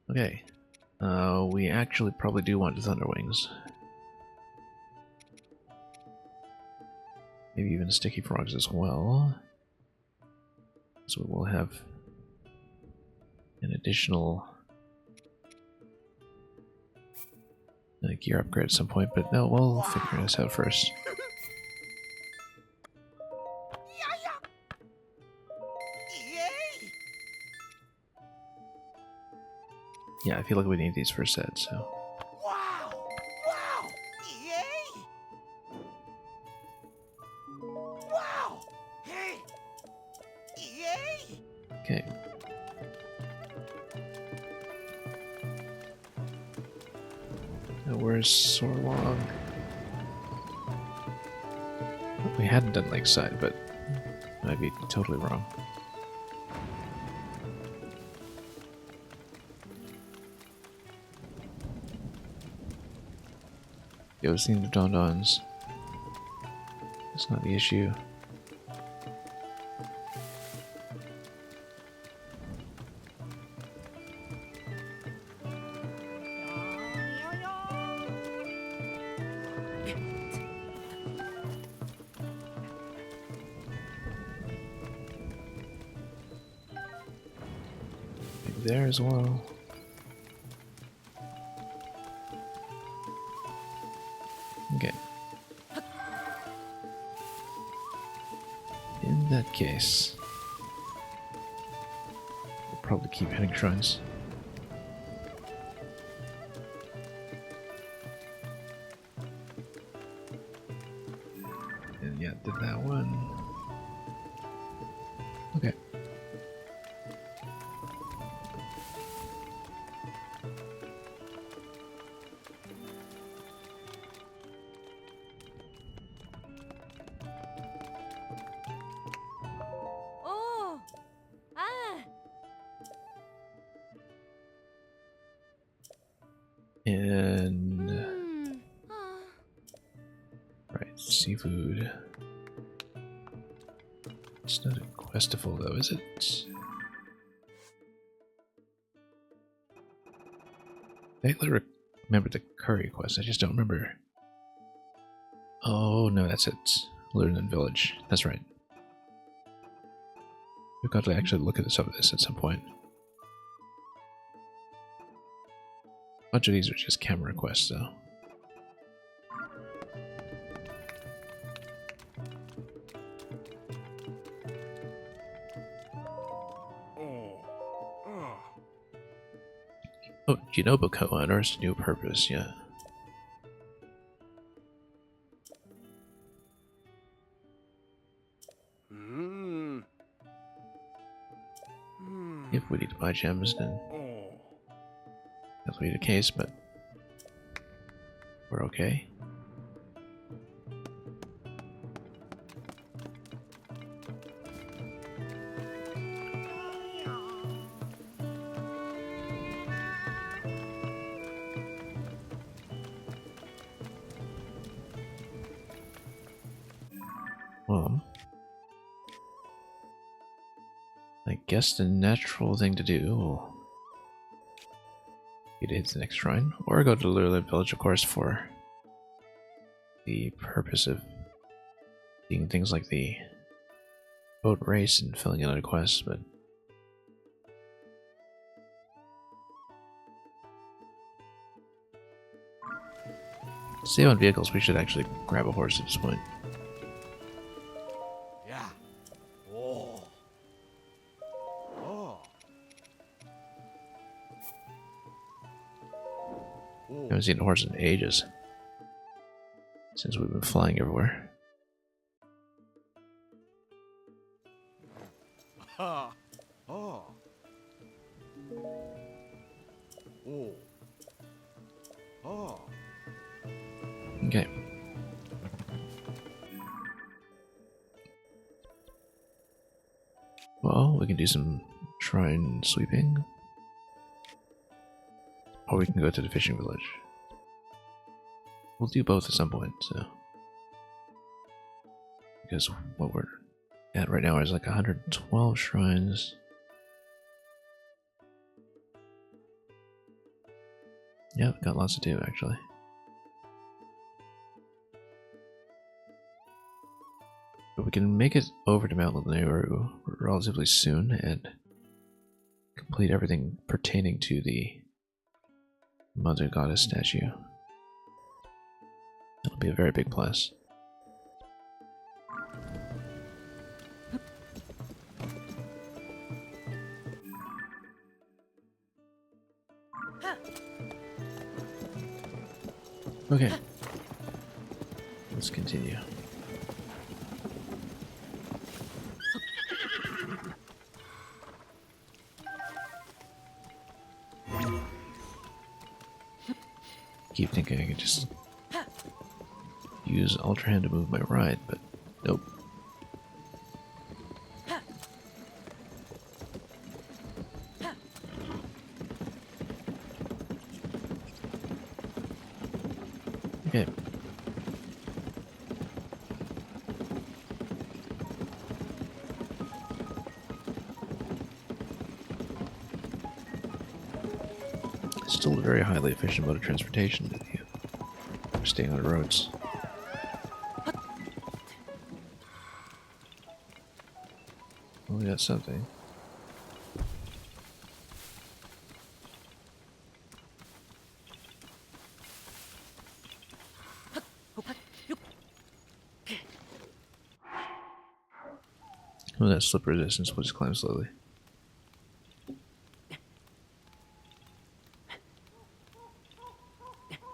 Okay. We actually probably do want the Thunder Wings. Maybe even Sticky Frogs as well. So we'll have an additional gear upgrade at some point, but no, we'll figure this out first. Yeah, I feel like we need these for a set, so. Wow! Wow! Yay! Wow! Hey! Yay! Okay. Now where's Sorlog? We hadn't done Lakeside, but I might be totally wrong. Go see the Don-Dons. That's not the issue. There as well. Okay. In that case, we'll probably keep hitting shrines. And yeah, did that one. Okay. And right, seafood. It's not a questival though, is it? I vaguely remember the curry quest. I just don't remember. Oh no, that's it. Lunan Village. That's right. We've got to actually look at some of this at some point. A bunch of these are just camera quests, though. Oh, Genobo co-owners, new purpose, yeah. If we need to buy gems, then that'll be the case, but we're okay. Well, I guess the natural thing to do will be to hit the next shrine, or go to the Lurlid Village, of course, for the purpose of seeing things like the boat race and filling in other quests, but save on vehicles, we should actually grab a horse at this point. Yeah. Oh. Oh. I haven't seen a horse in ages. Since we've been flying everywhere. Ha. Oh. Oh. Oh. Okay. Well, we can do some shrine sweeping. Or we can go to the fishing village. We'll do both at some point, so. Because what we're at right now is like 112 shrines. Yep, got lots to do actually. But we can make it over to Mount Leneru relatively soon and complete everything pertaining to the Mother Goddess statue. That'll be a very big plus. Okay. Let's continue. Keep thinking I could just use Ultra Hand to move my ride, but nope. Okay. Still a very highly efficient mode of transportation. We're staying on the roads. Well, we got something. Well, that slip resistance will just climb slowly.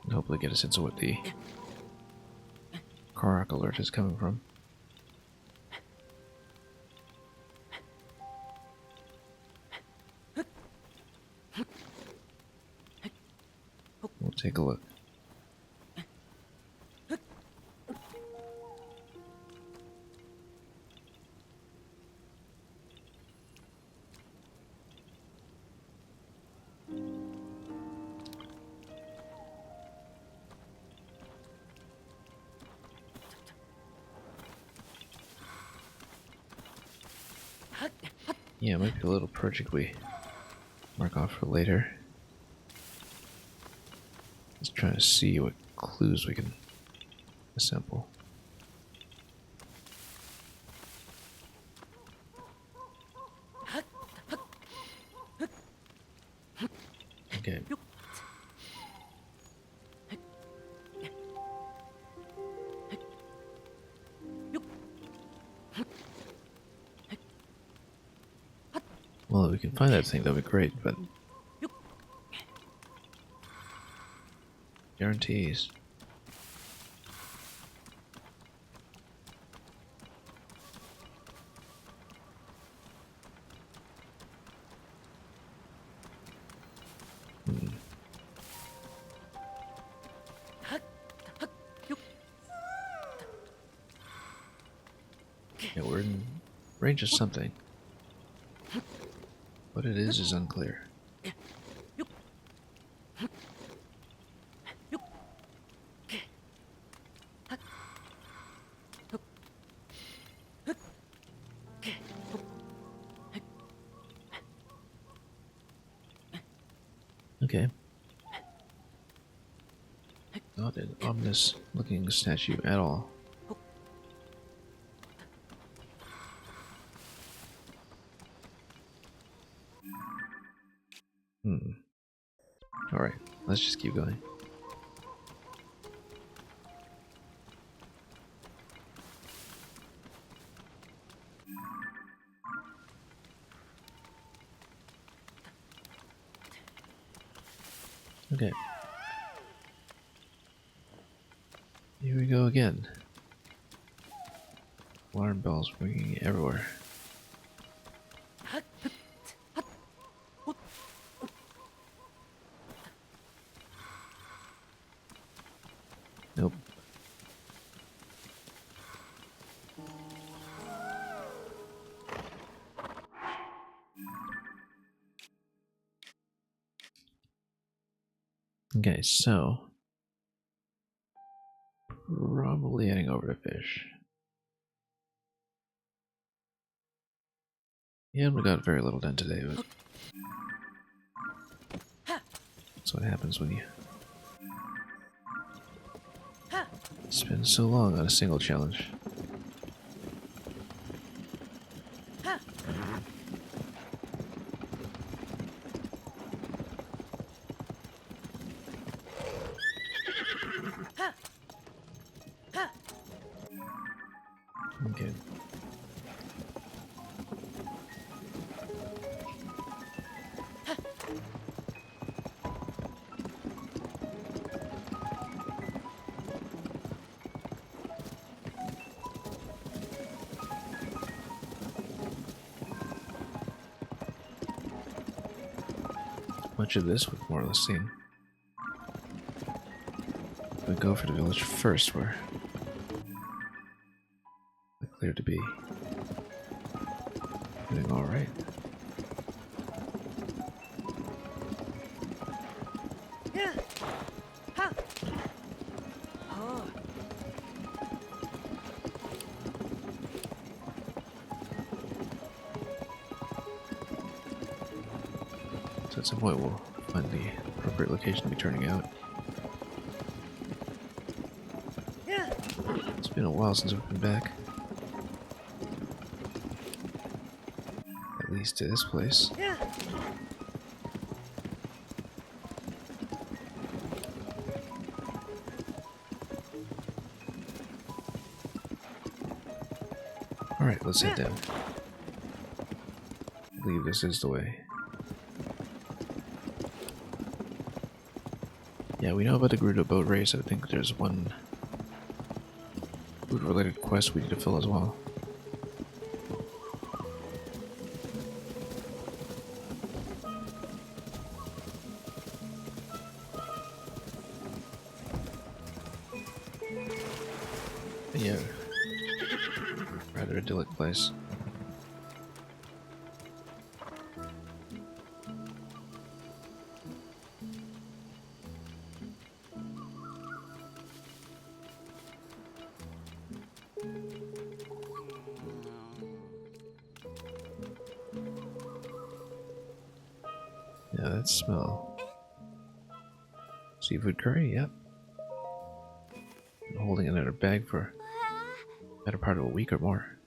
And hopefully get a sense of what the Karak alert is coming from. We'll take a look. Yeah, it might be a little project we mark off for later. Just trying to see what clues we can assemble. Okay. Well, if we can find that thing, that'd be great, but guarantees. Yeah, we're in range of something. What it is unclear. Okay. Not an ominous looking statue at all. Alright, let's just keep going. Okay. Here we go again. Alarm bells ringing everywhere. Nope. Okay, so probably heading over to fish. Yeah, we got very little done today, but that's what happens when you spend so long on a single challenge. Okay. Much of this we've more or less seen. We go for the village first, we're clear to be doing alright. So at some point we'll find the appropriate location to be turning out. It's been a while since we've been back. At least to this place. Alright, let's head down. I believe this is the way. Yeah, we know about the Gerudo boat race. I think there's one food-related quest we need to fill as well. Yeah, rather idyllic place. that smell? Seafood curry, yep. Been holding it in our bag for the better part of a week or more.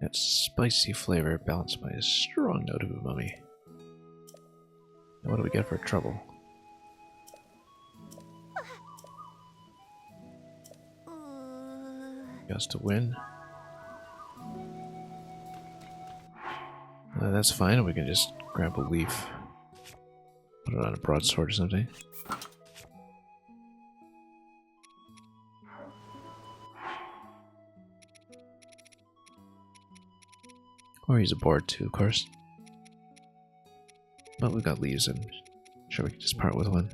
That spicy flavor balanced by a strong note of umami. Now what do we get for trouble? Gust to win. That's fine, we can just grab a leaf. Put it on a broadsword or something. Or use a board too, of course. But we've got leaves, and I'm sure we can just part with one.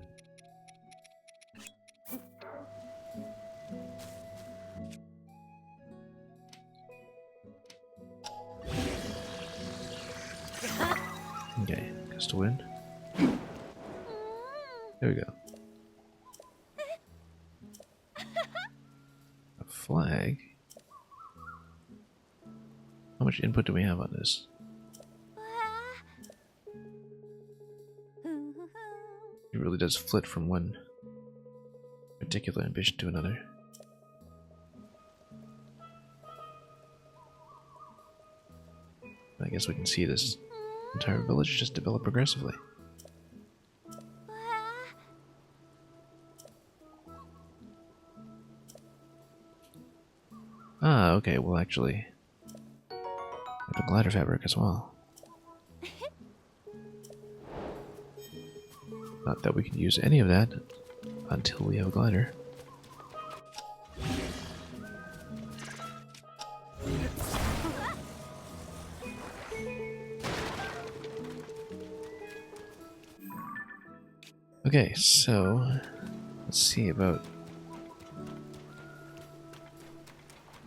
Okay, gust to wind. There we go. A flag? How much input do we have on this? It really does flit from one particular ambition to another. I guess we can see this entire village just develop progressively. Ah, okay, well actually, the glider fabric as well. Not that we can use any of that until we have a glider. Okay, so let's see about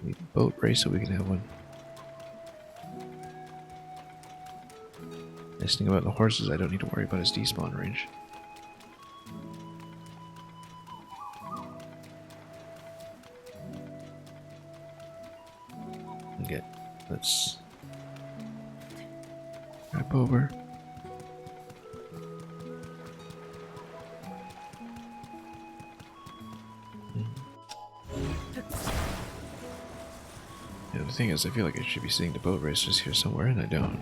the boat race so we can have one. Nice thing about the horses, I don't need to worry about his despawn range. Okay, let's wrap over. Yeah, the thing is, I feel like I should be seeing the boat race just here somewhere, and I don't.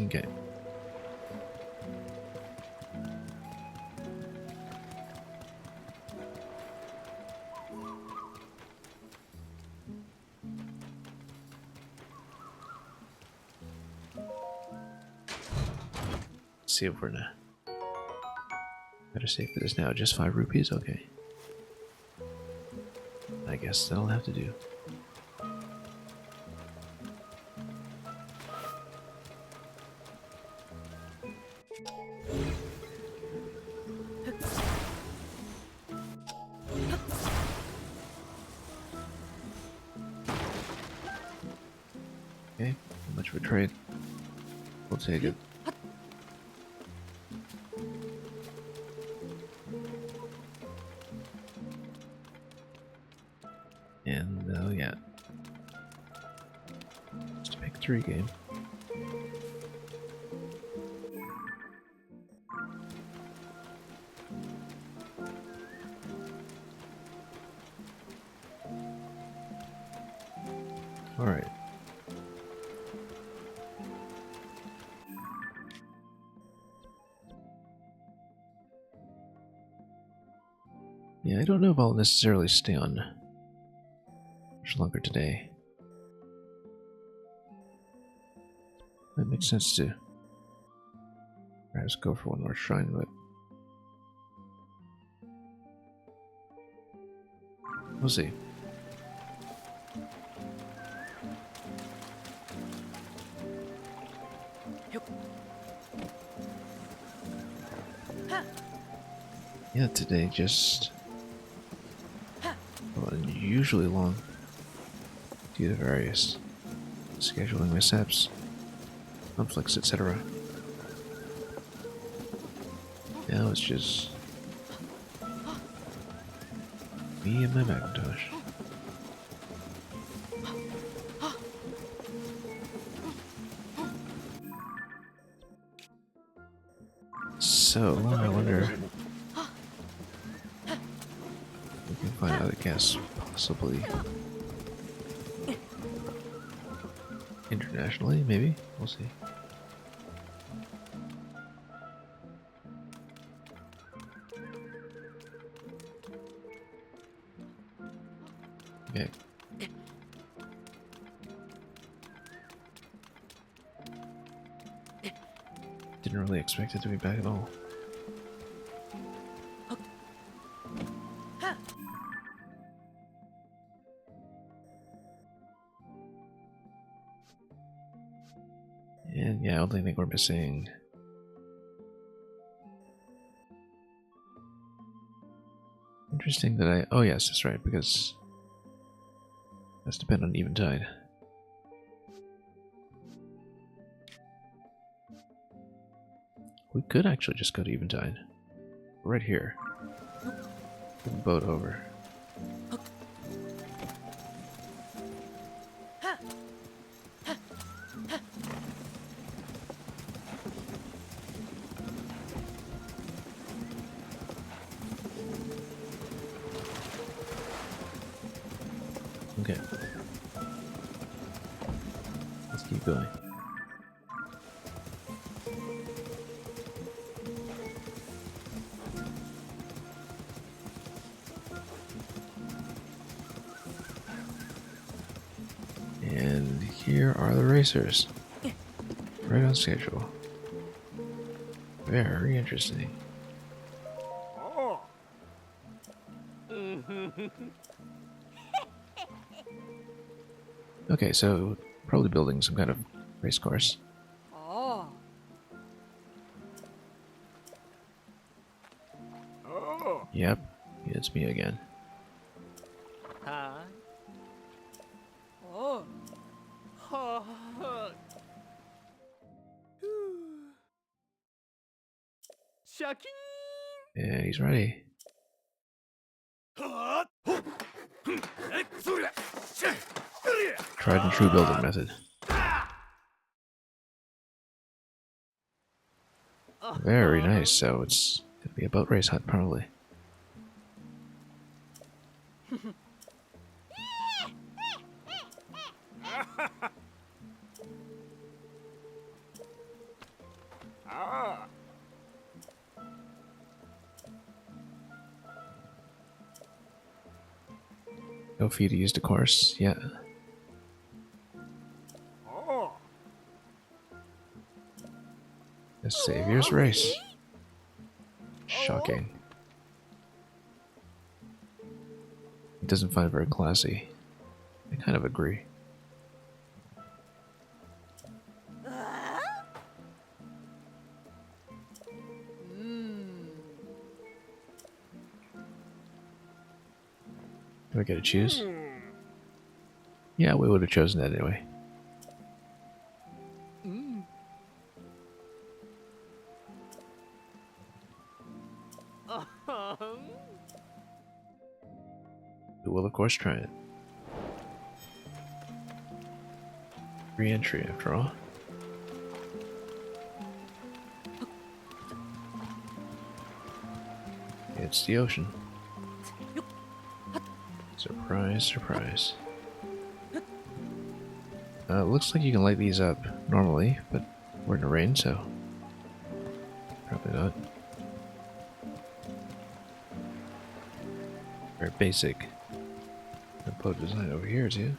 Okay. Let's see if we're in a better safe for this now. Just 5 rupees? Okay. I guess that'll have to do. Okay, how much of a trade? We'll take it. And, yeah. Just a pick 3 game. Alright. Yeah, I don't know if I'll necessarily stay on much longer today. That makes sense to perhaps go for one more shrine, but we'll see. Yeah, today just unusually long due to various scheduling mishaps. conflicts, etc. Now it's just me and my Macintosh. So, I wonder if we can find other guests, possibly internationally, maybe? We'll see. Okay. Didn't really expect it to be back at all. And yeah, I only think we're missing interesting that I... Oh yes, that's right, because that's dependent on eventide. We could actually just go to eventide. Right here. Boat over. Okay. Let's keep going. And here are the racers. Right on schedule. Very interesting. Oh. Okay, so probably building some kind of race course. Oh. Oh. Yep, it's me again. Huh? Oh. Ha. Shakin. Yeah, he's ready. Tried and true building method. Very nice, so it's gonna be a boat race hunt probably. Ah. No fee to use the course, yeah. Oh. The Savior's Race. Shocking. It doesn't find it very classy. I kind of agree. Do I get to choose? Yeah, we would have chosen that anyway. We will, of course, try it. Re-entry, after all. It's the ocean. Surprise, surprise. Looks like you can light these up normally, but we're in the rain, so probably not. Very basic boat design over here too.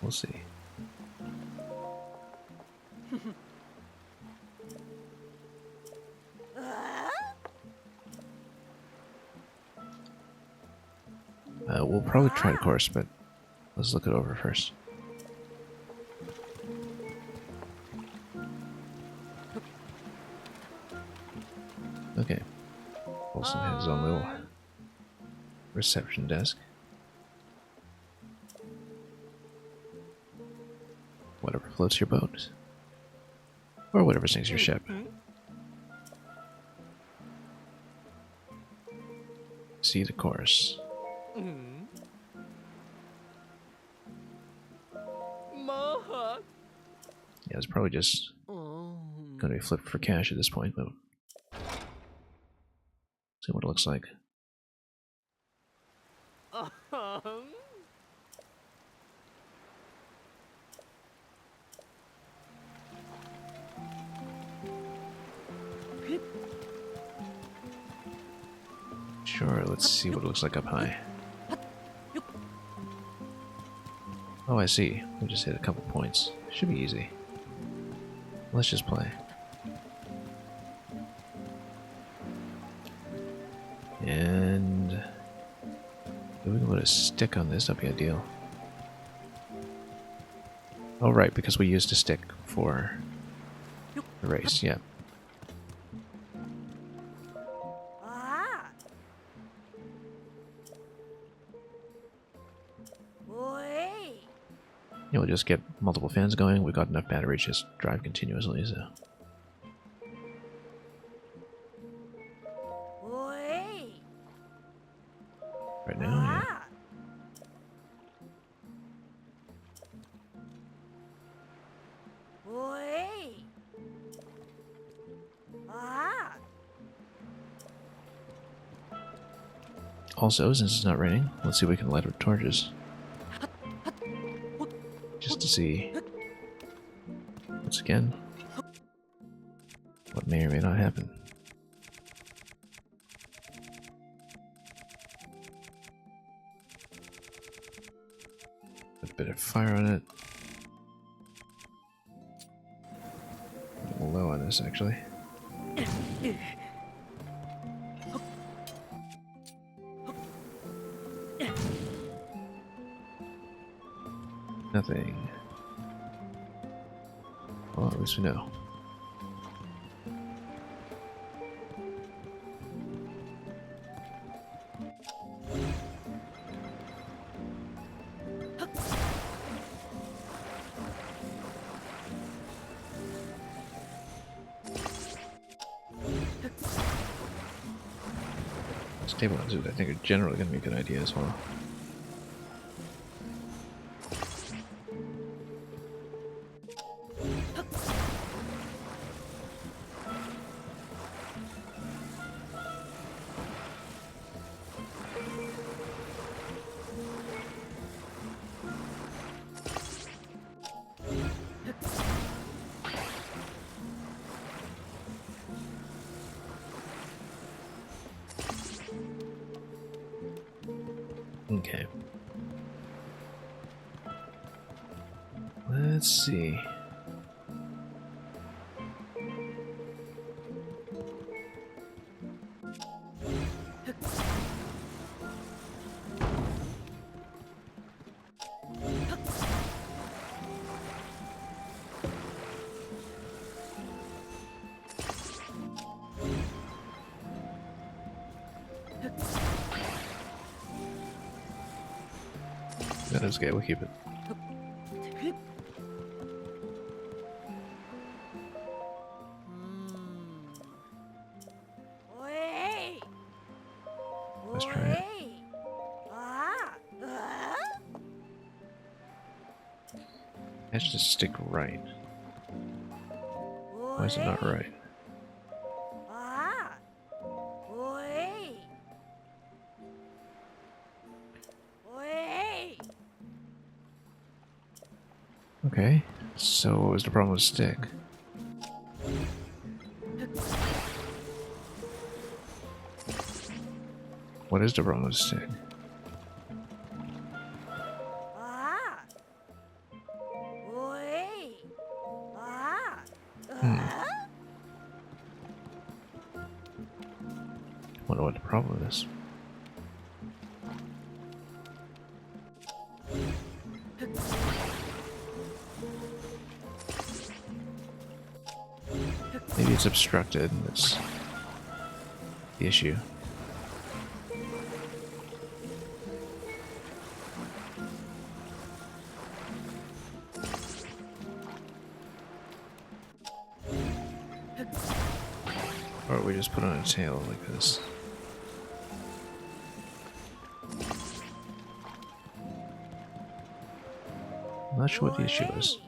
We'll see. We'll probably try the course, but let's look it over first. Okay. Wilson has his own little reception desk. floats your boat. Or whatever sinks your ship. See the course. Maha. Yeah, it's probably just going to be flipped for cash at this point, but see what it looks like. Sure, let's see what it looks like up high. Oh, I see. We just hit a couple points. Should be easy. Let's just play. And if we can put a stick on this, that'd be ideal. Oh, right, because we used a stick for the race, yeah. Yeah, we'll just get multiple fans going. We've got enough battery to just drive continuously, so. Right now, yeah. Also, since it's not raining, let's see if we can light up torches. Just to see, once again, what may or may not happen. Put a bit of fire on it. A little low on this, actually. Nothing. Well, at least we know. Stabilizers, I think, are generally going to be a good idea as well. Okay. Let's see. That is good, we'll keep it. Let's try it. That should just stick right. Why is it not right? Okay, so what was the problem with stick? What is the problem with stick? Wonder what the problem is. Maybe it's obstructed, and that's the issue. Or we just put on a tail like this. I'm not sure what the issue is.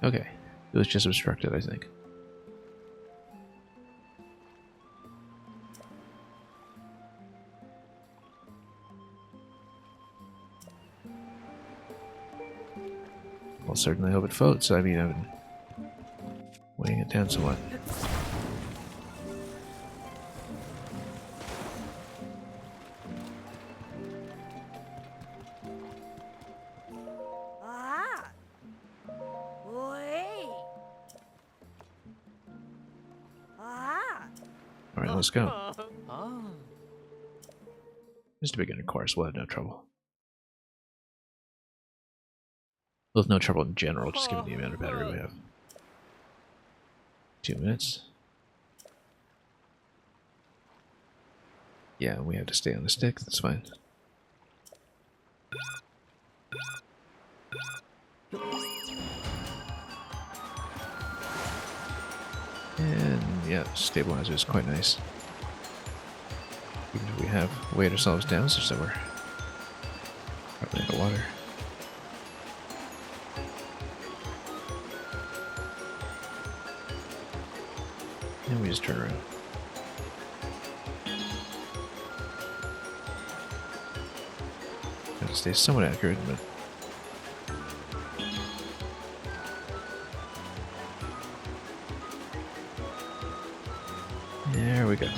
Okay. It was just obstructed, I think. Well, certainly hope it floats. I mean, I've been weighing it down somewhat. Alright, let's go. Just a beginner course, we'll have no trouble. We'll have no trouble in general, just given the amount of battery we have. 2 minutes. Yeah, we have to stay on the stick, that's fine. And yeah, stabilizer is quite nice. Even if we have weighed ourselves down such that we're probably in the water. And we just turn around. Gotta stay somewhat accurate, but there we go.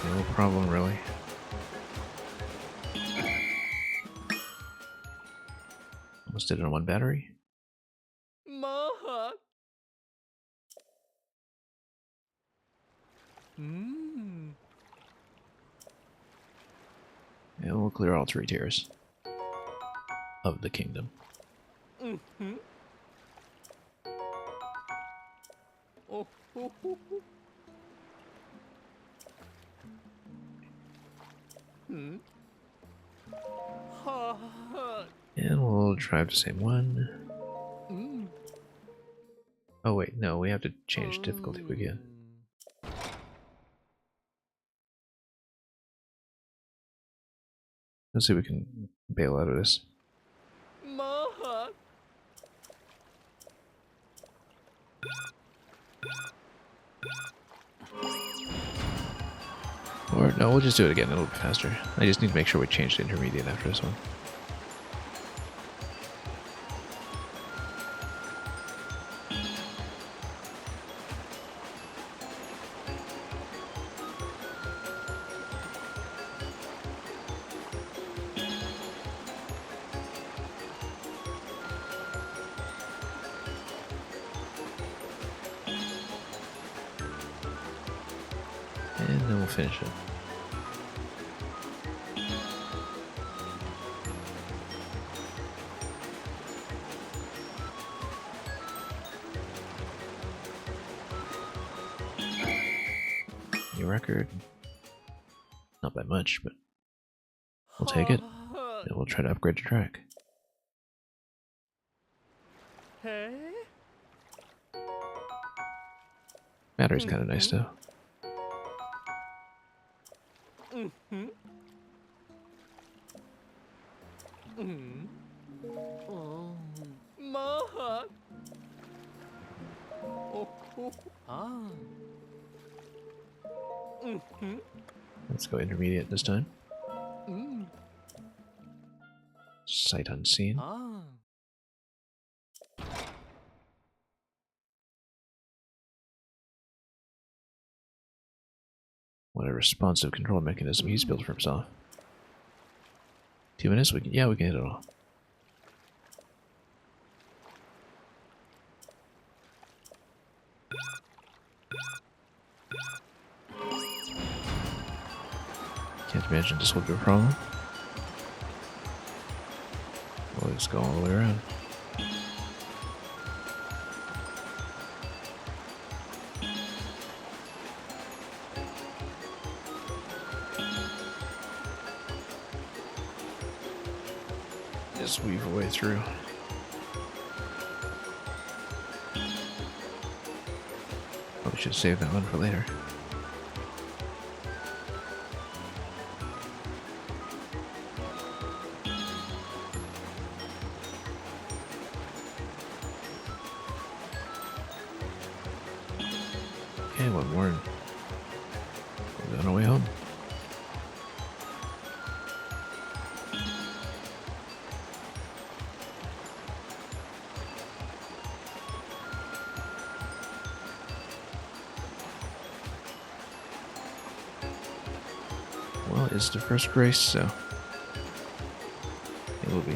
No problem, really. Almost did it on one battery. Mahak. And we'll clear all 3 tiers of the kingdom. Oh, ho, ho, ho. Ha, ha. And we'll drive the same one. Oh wait, no, we have to change difficulty again. Let's see if we can bail out of this. Mahak. Or no, we'll just do it again, it'll be faster. I just need to make sure we change to intermediate after this one. And then we'll finish it. New record. Not by much, but we'll take it. And we'll try to upgrade the track. Hey? Battery's kind of nice though. Mahak. Oh, ho, ah. Let's go intermediate this time. Sight unseen. Ah. What a responsive control mechanism he's built for himself. 2 minutes? We can hit it all. Can't imagine this will be a problem. We'll just go all the way around. Just weave our way through. Probably should save that one for later. Okay, one more. We're on our way home. Well, it's the first race, so it will be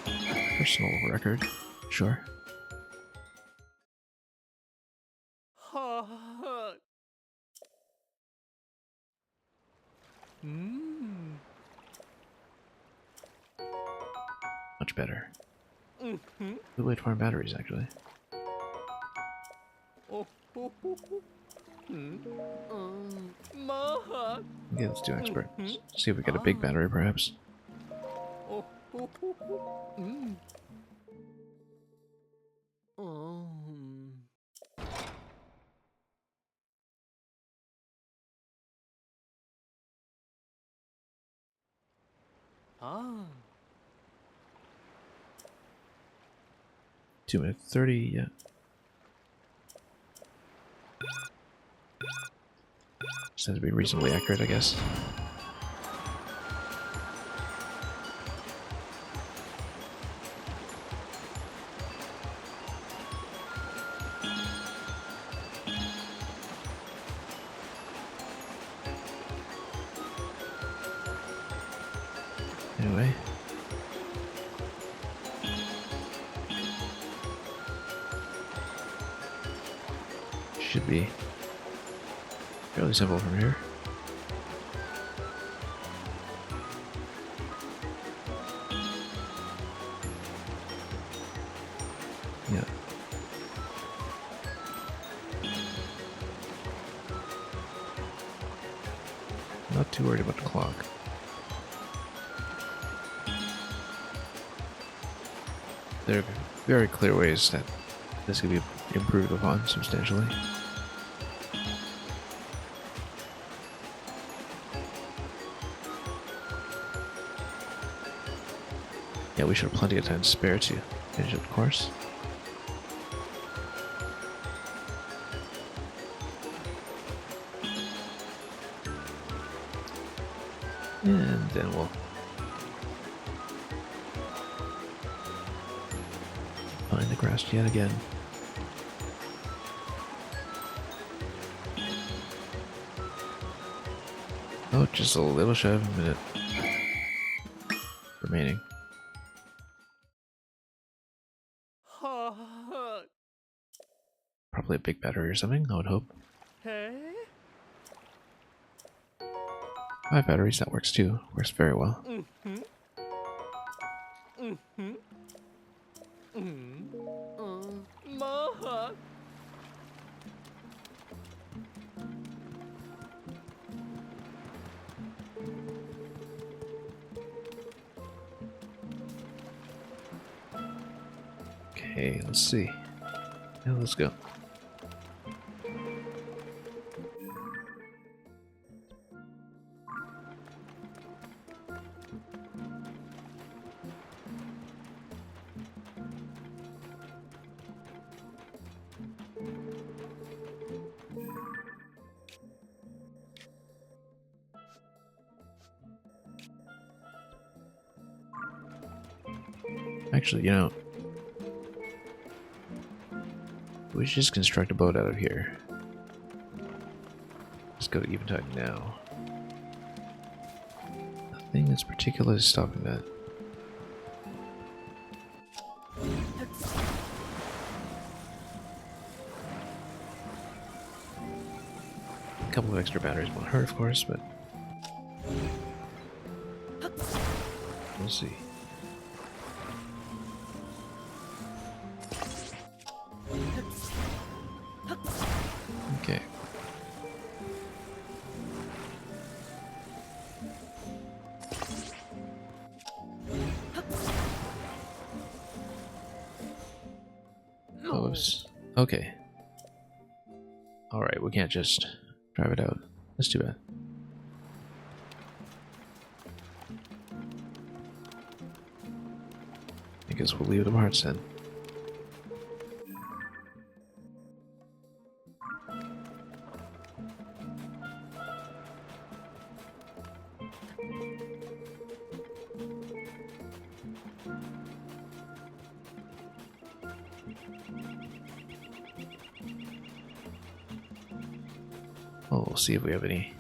a personal record, sure. Ha. Mmm. Much better. Mm-hmm. Good way to farm batteries, actually. Oh. Mahak. Okay, let's do expert. See if we get a big battery, perhaps. Oh. Mm. Um. Ah. 2 minutes 30, yeah. Just has to be reasonably accurate, I guess. Anyway. Should be fairly simple from here. Yeah. Not too worried about the clock. There are very clear ways that this could be improved upon substantially. Yeah, we should have plenty of time to spare to finish up the course. And then we'll find the grass yet again. Oh, just a little shy of a minute remaining. Ha. Probably a big battery or something, I would hope. Hey. 5 batteries, that works too. Works very well. Mahak. Okay, let's see. Yeah, let's go. Actually, you know, we should just construct a boat out of here. Let's go to Eventide now. Nothing that's particularly stopping that. A couple of extra batteries won't hurt, of course, but we'll see. Okay. Whoops. Okay. Alright, we can't just drive it out. That's too bad. I guess we'll leave the parts then. Oh, we'll see if we have any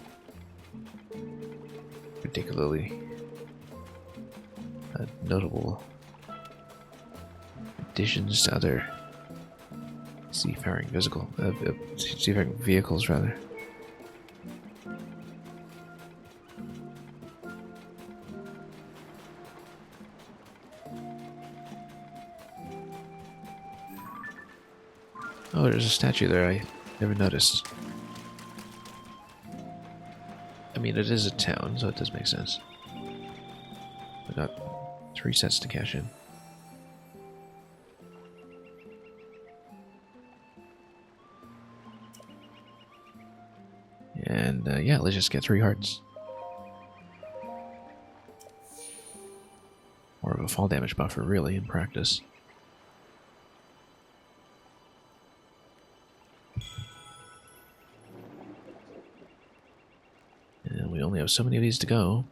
particularly notable additions to other seafaring seafaring vehicles, rather. Oh, there's a statue there. I never noticed. I mean, it is a town, so it does make sense. I got 3 sets to cash in. And yeah, let's just get 3 hearts. More of a fall damage buffer, really, in practice. And we only have so many of these to go.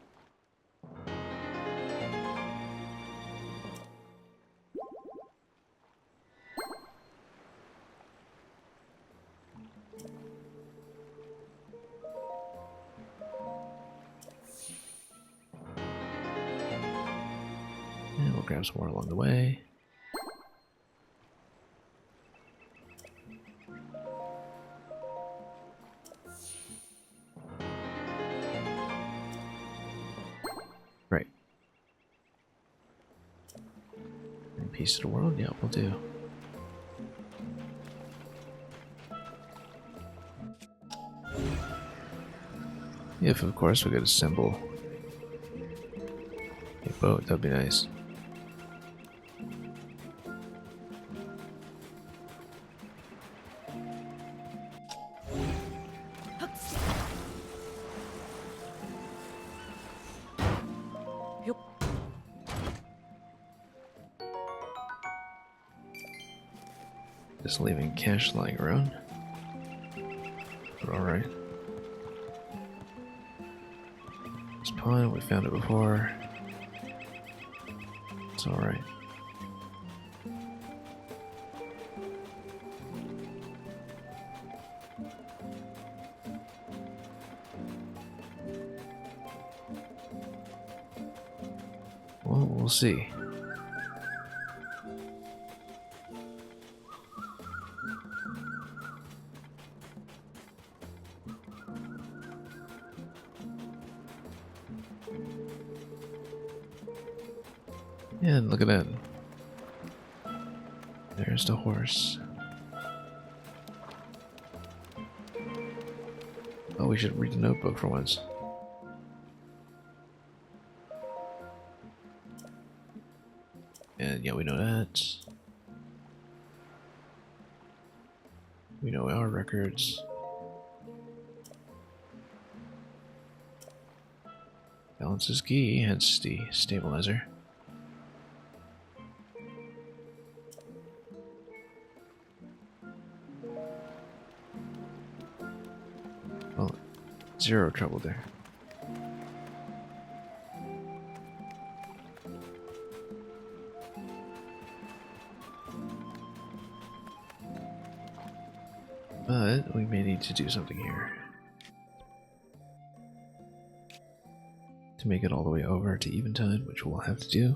And we'll grab some more along the way. Right. And piece of the world? Yeah, we'll do. If, of course, we could assemble a boat, that'd be nice. Just leaving cash lying around. But alright. This pond, we found it before. It's alright. Well, we'll see. And look at that. There's the horse. Oh, we should read the notebook for once. And yeah, we know that. We know our records. Balance is key, hence the stabilizer. Well, 0 trouble there. But we may need to do something here. To make it all the way over to Eventide, which we'll have to do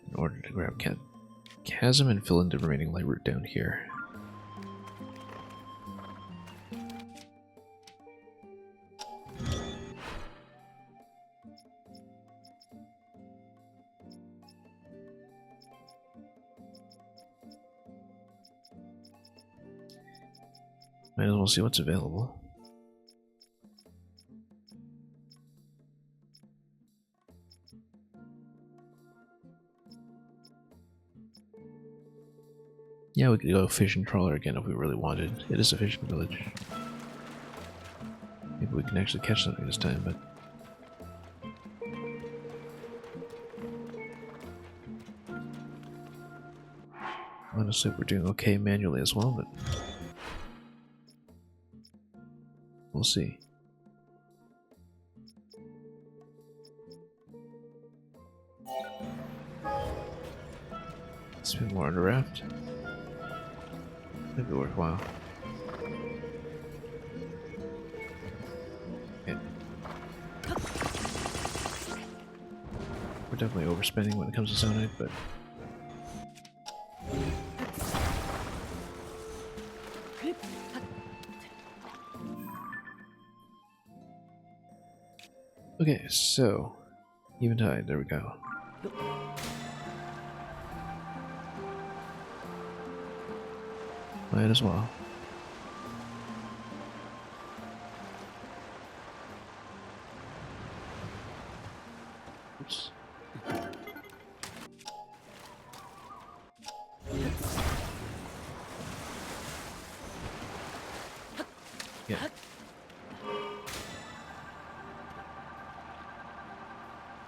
in order to grab Chasm and fill in the remaining light route down here. Might as well see what's available. Yeah, we could go fishing trawler again if we really wanted. It is a fishing village. Maybe we can actually catch something this time, but... honestly, we're doing okay manually as well, but... we'll see. Spend more on a raft. Might be worthwhile. Okay. We're definitely overspending when it comes to sonite, but... okay, so... eventide, there we go. Might as well. Oops. Yeah.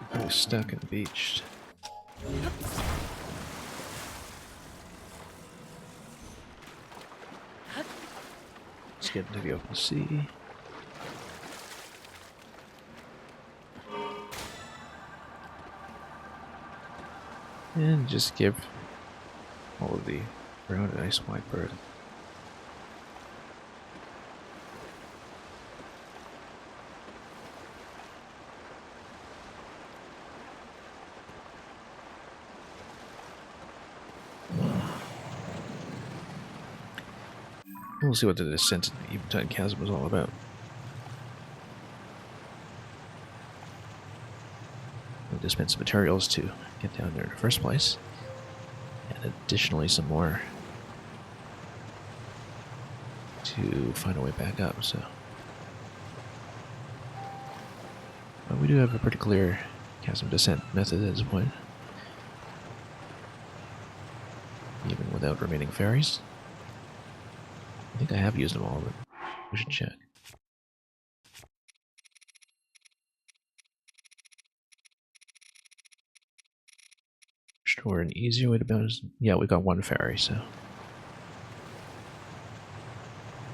Probably stuck and beached. Let's get into the open sea. And just give all of the brown a nice white bird. We'll see what the descent in the Eventide Chasm was all about. We'll dispense some materials to get down there in the first place. And additionally some more to find a way back up, so... but we do have a pretty clear chasm descent method at this point. Even without remaining ferries. I think I have used them all, but we should check. Restore an easier way to bounce. Yeah, we got one ferry, so... a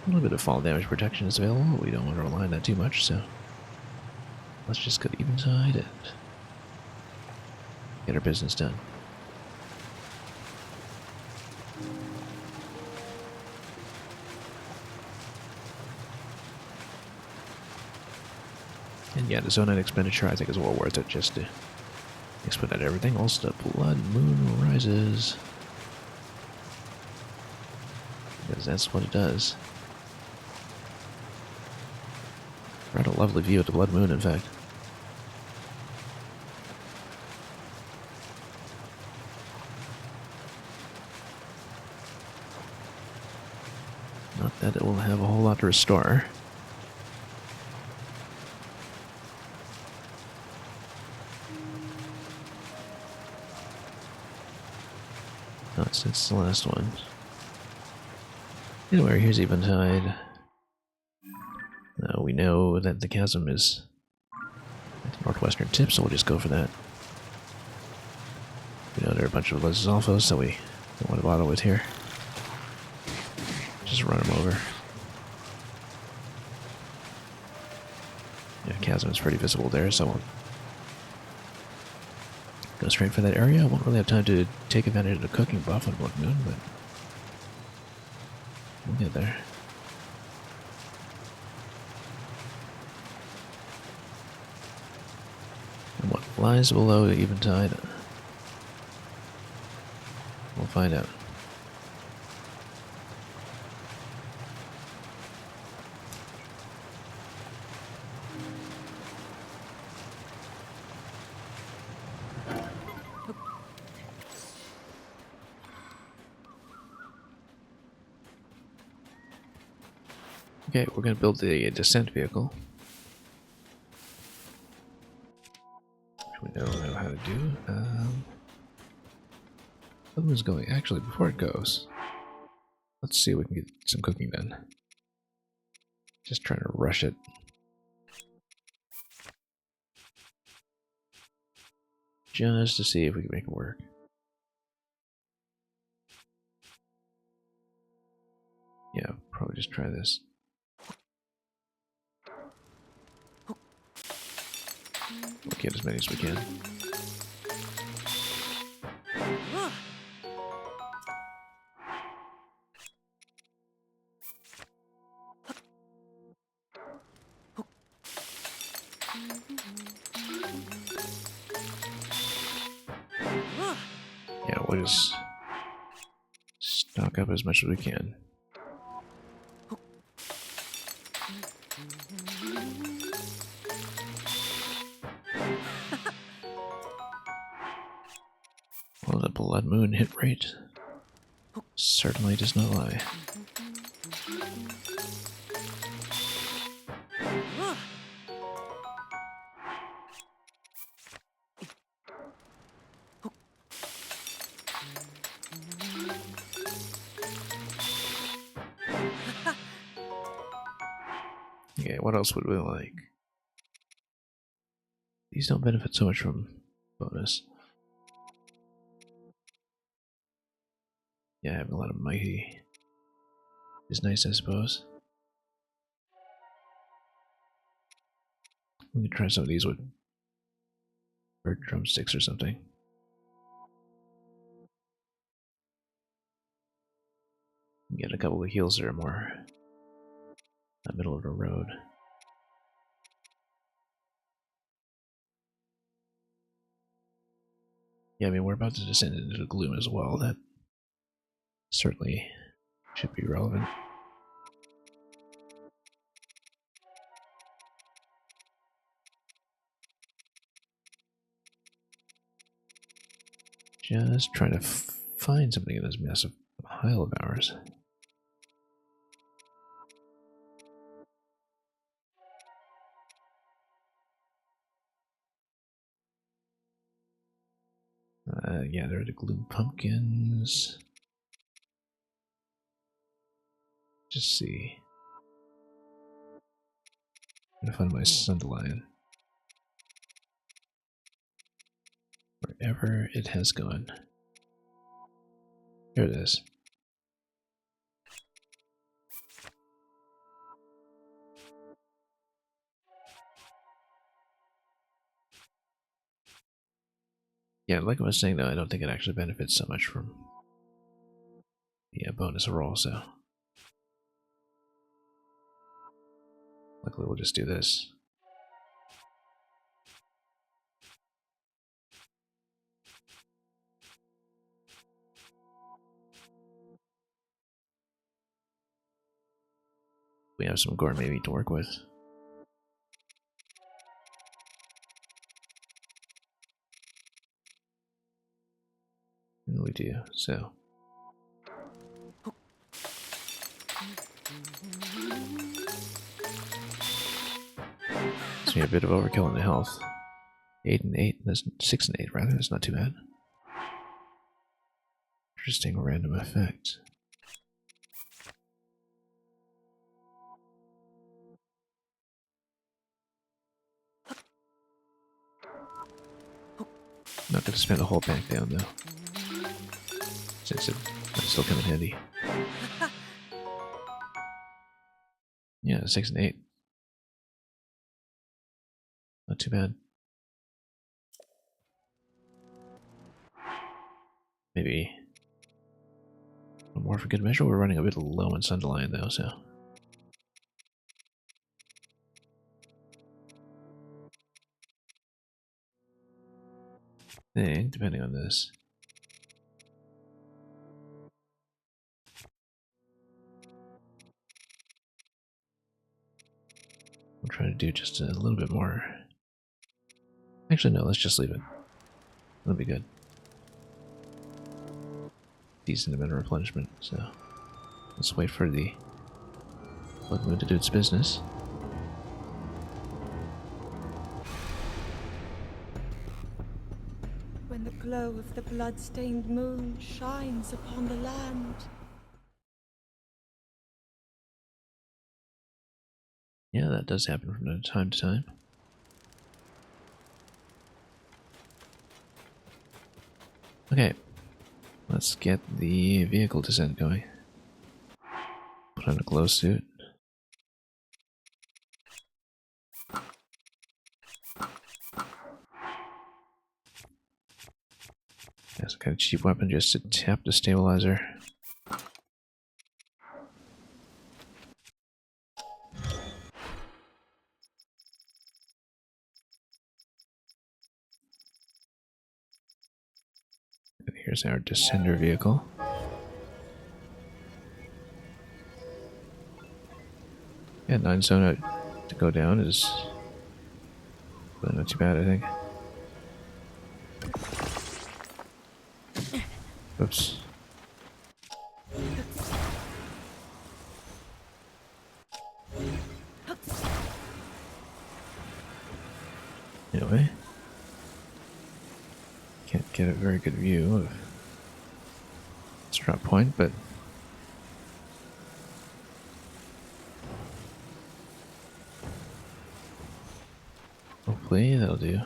little bit of fall damage protection is available, but we don't want to rely on that too much, so... let's just go to Eventide and get our business done. And yeah, the zonite expenditure I think is well worth it just to expedite everything. Also, the blood moon rises. Because that's what it does. Right, a lovely view of the blood moon, in fact. Not that it will have a whole lot to restore. Not since the last one. Anyway, here's Eventide. We know that the chasm is at the northwestern tip, so we'll just go for that. We know there are a bunch of Lizalfos, so we don't want to bother with here. Just run them over. Yeah, chasm is pretty visible there, so we'll go straight for that area. I won't really have time to take advantage of the cooking buff on Blood Moon, but we'll get there. And what lies below the Eventide? We'll find out. Okay, we're going to build the descent vehicle. Which we don't know how to do. Something's going... actually, before it goes... Let's see if we can get some cooking done. Just trying to rush it. Just to see if we can make it work. Yeah, probably just try this. We'll get as many as we can. Yeah, we'll just stock up as much as we can. Well, the blood moon hit rate certainly does not lie. Okay, what else would we like? These don't benefit so much from bonus. Yeah, having a lot of mighty is nice, I suppose. We can try some of these with bird drumsticks or something. Get a couple of heals that are more in the middle of the road. Yeah, I mean, we're about to descend into the gloom as well. That certainly should be relevant. Just trying to find something in this massive pile of ours. Yeah, there are the gloom pumpkins. Just see. I'm gonna find my Sunderlion. Wherever it has gone. Here it is. Yeah, like I was saying though, I don't think it actually benefits so much from the bonus roll, so luckily we'll just do this. We have some gourmet meat to work with. And we do, so. It's me a bit of overkill in the health. 8 and 8, that's 6 and 8 rather, that's not too bad. Interesting random effect. Not gonna spend a whole bank down though, since it might still come in handy. Yeah, 6 and 8. Not too bad. Maybe one more for good measure. We're running a bit low on Sunderlion though, so. I think, depending on this. I'm trying to do just a little bit more. Actually, no, let's just leave it. That'll be good. Decent amount of replenishment, so let's wait for the blood moon to do its business. When the glow of the blood-stained moon shines upon the land, Yeah, that does happen from time to time. Okay, let's get the vehicle descent going. Put on a glow suit. That's kind of cheap weapon just to tap the stabilizer. And here's our descender vehicle. Yeah, 9 zone to go down is really not too bad, I think. Oops. Anyway. Can't get a very good view of this drop point, but hopefully that'll do.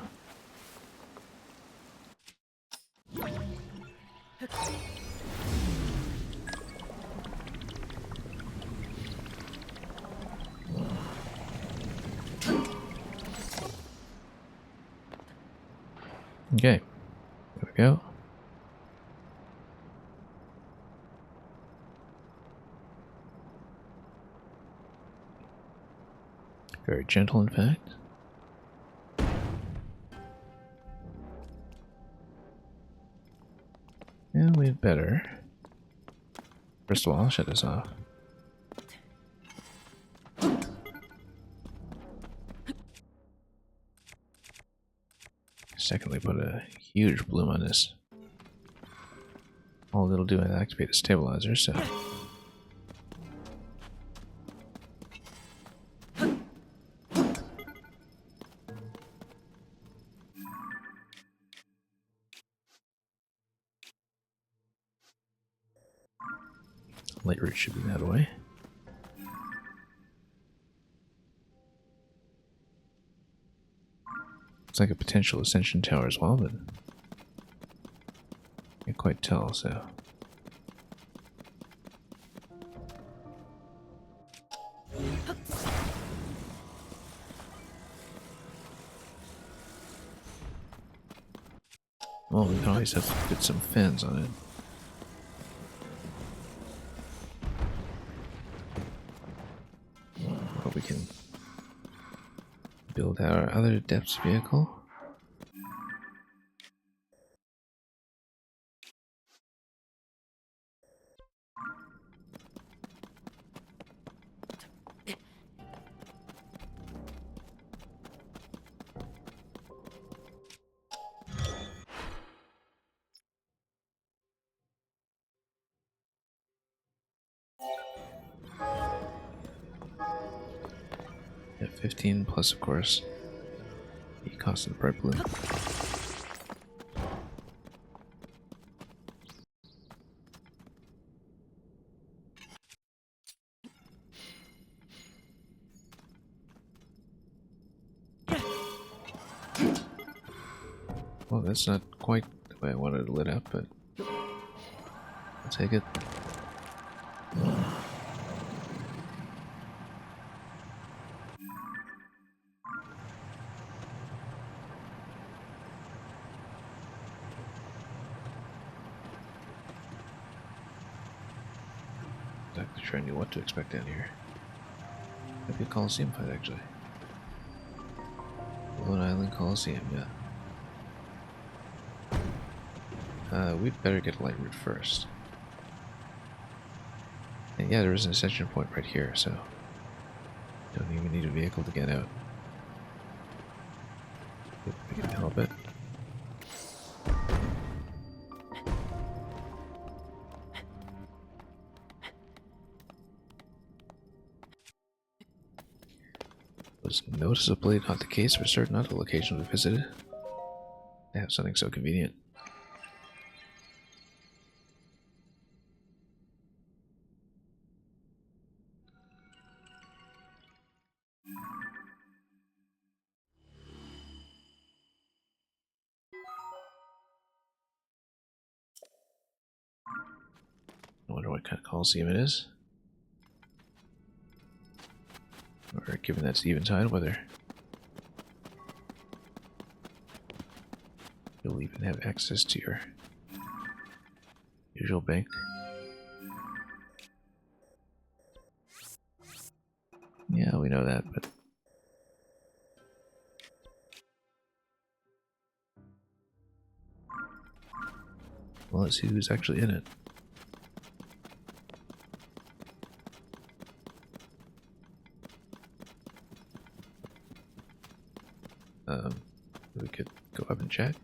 Okay, there we go. Very gentle, in fact. And we'd better. First of all, I'll shut this off. Secondly, put a huge bloom on this. All it'll do is activate the stabilizer, so. Light route should be that way. Looks like a potential ascension tower as well, but can't quite tell, so. Well, we can always have to put some fans on it. But we can build our other depths vehicle. Yeah, 15 plus, of course, the cost of the bright blue. Well, that's not quite the way I wanted it lit up, but I'll take it. Not sure I knew what to expect down here. Might be a Coliseum fight, actually. Lone Island Coliseum, yeah. We'd better get a light route first. And yeah, there is an ascension point right here, so don't even need a vehicle to get out. If we can help it. Was noticeably not the case for certain other locations we visited. They have something so convenient. I wonder what kind of coliseum it is. Or given that's eventide, whether you'll even have access to your usual bank. Yeah, we know that, but well, let's see who's actually in it. We could go up and check.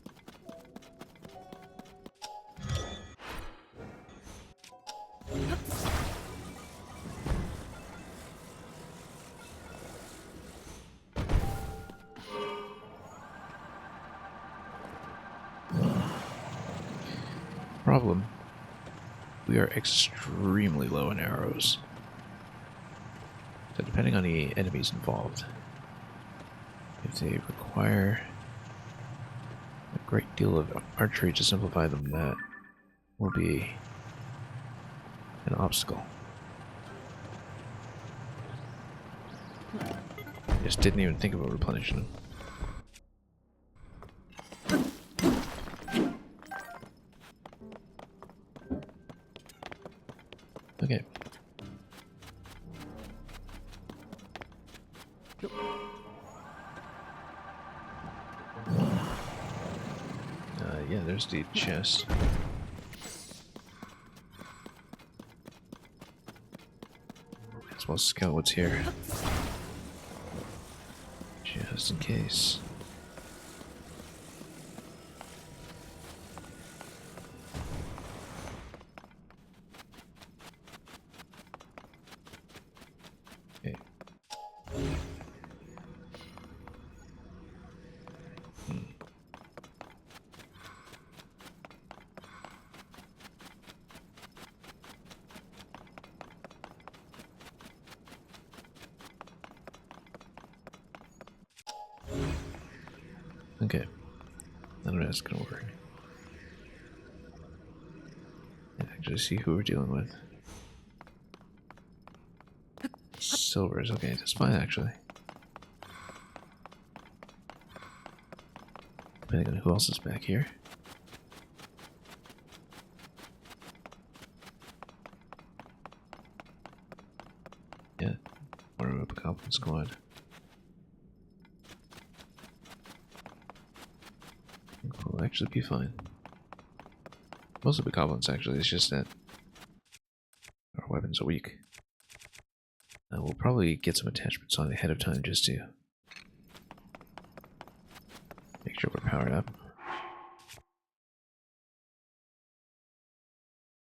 Problem. We are extremely low in arrows. So depending on the enemies involved, if they require a great deal of archery to simplify them, that will be an obstacle. Just didn't even think about replenishing them. Okay. Yeah, there's the chest. As well as scout what's here. Just in case. Okay. Okay. I don't know if that's gonna work. Actually see who we're dealing with. Silvers, okay, that's fine actually. Depending on who else is back here. Yeah, or a goblin squad. We'll actually be fine. Most of the goblins actually, it's just that our weapons are weak. We'll probably get some attachments on ahead of time just to make sure we're powered up.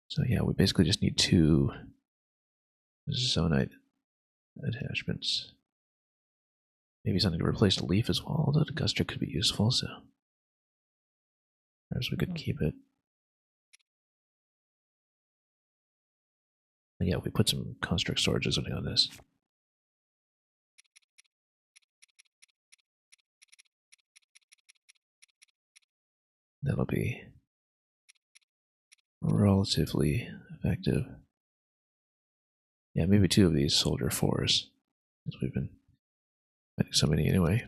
So yeah, we basically just need 2 zonite attachments. Maybe something to replace the leaf as well, although the guster could be useful, so perhaps we could keep it. But yeah, we put some construct storage or something on this. That'll be relatively effective. Yeah, maybe 2 of these soldier 4s, since we've been fighting so many anyway.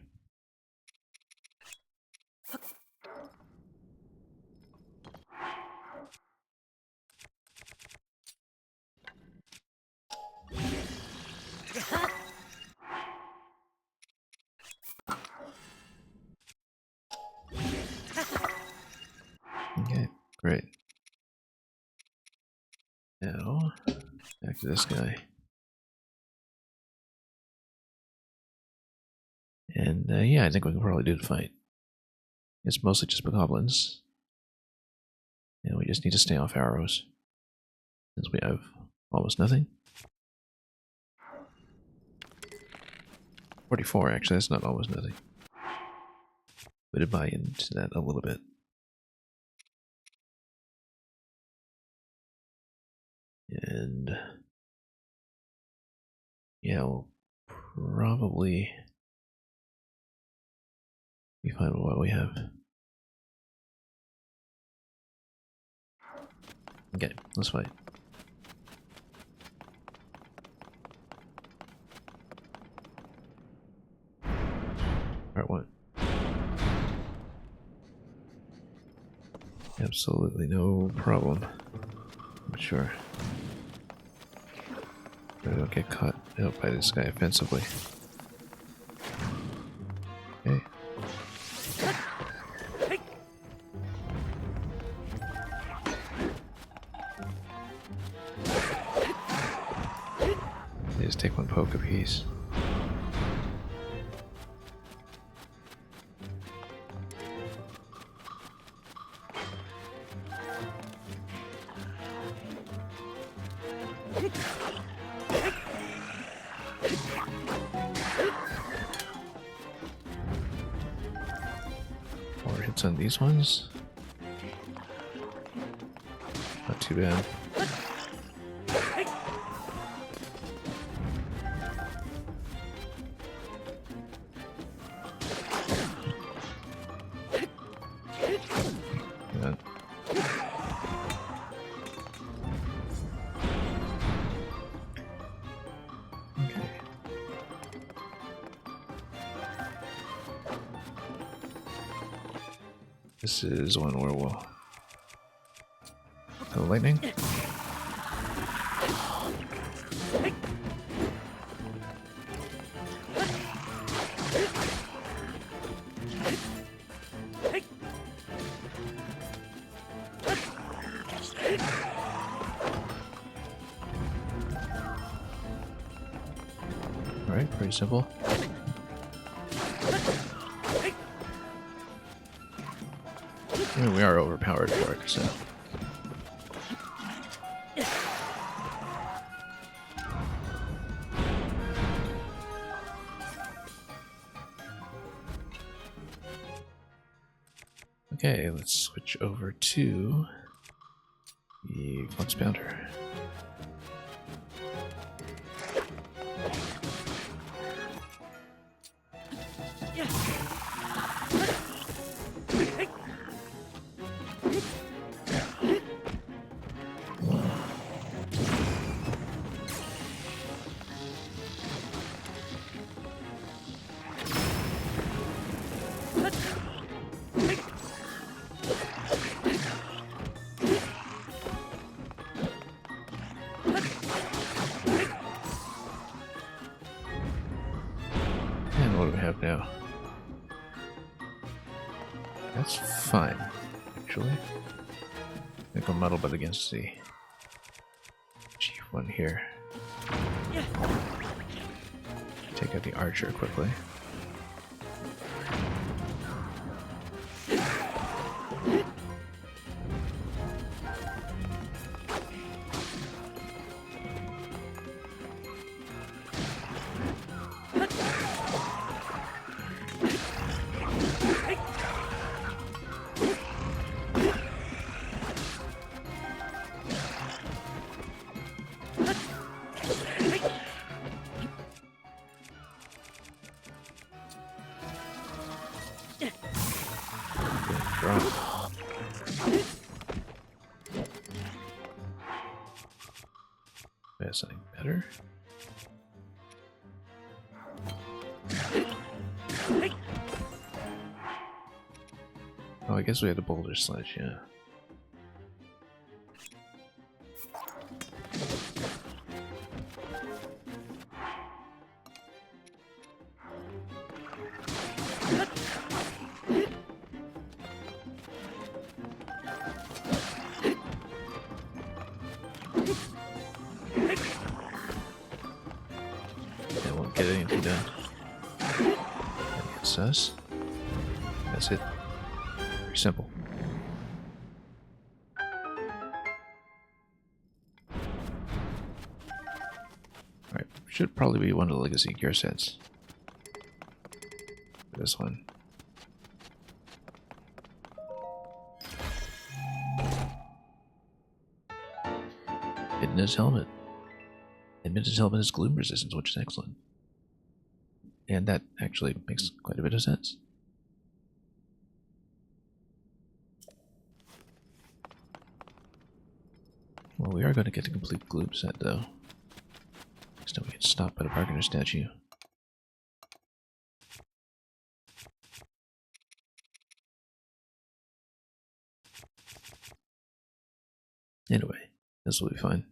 Okay, great. Now, back to this guy. And yeah, I think we can probably do the fight. It's mostly just goblins. And we just need to stay off arrows. Since we have almost nothing. 44, actually, that's not almost nothing. We did buy into that a little bit. And yeah, we'll probably be fine with what we have. Okay, let's fight. Part 1. Absolutely no problem. I'm sure. I don't get caught out by this guy offensively. Okay. They just take one poke apiece. More hits on these ones. Not too bad. Good. Okay. This is one where we'll... The lightning? Alright, pretty simple. I mean, we are overpowered for it, so... Okay, let's switch over to the Flux Pounder. And what do we have now? That's fine, actually. I think I'll muddle but against the chief one here. Take out the archer quickly. Drop. There's something better. Oh, I guess we had a boulder sledge, yeah. That won't get anything done. That's us. That's it. Very simple. Alright, should probably be one of the legacy gear sets. This one. Midness helmet. And Midness helmet is gloom resistance, which is excellent. And that actually makes quite a bit of sense. Well, we are going to get a complete gloom set, though. Next time we get stopped by the bargainer statue. Anyway, this will be fine.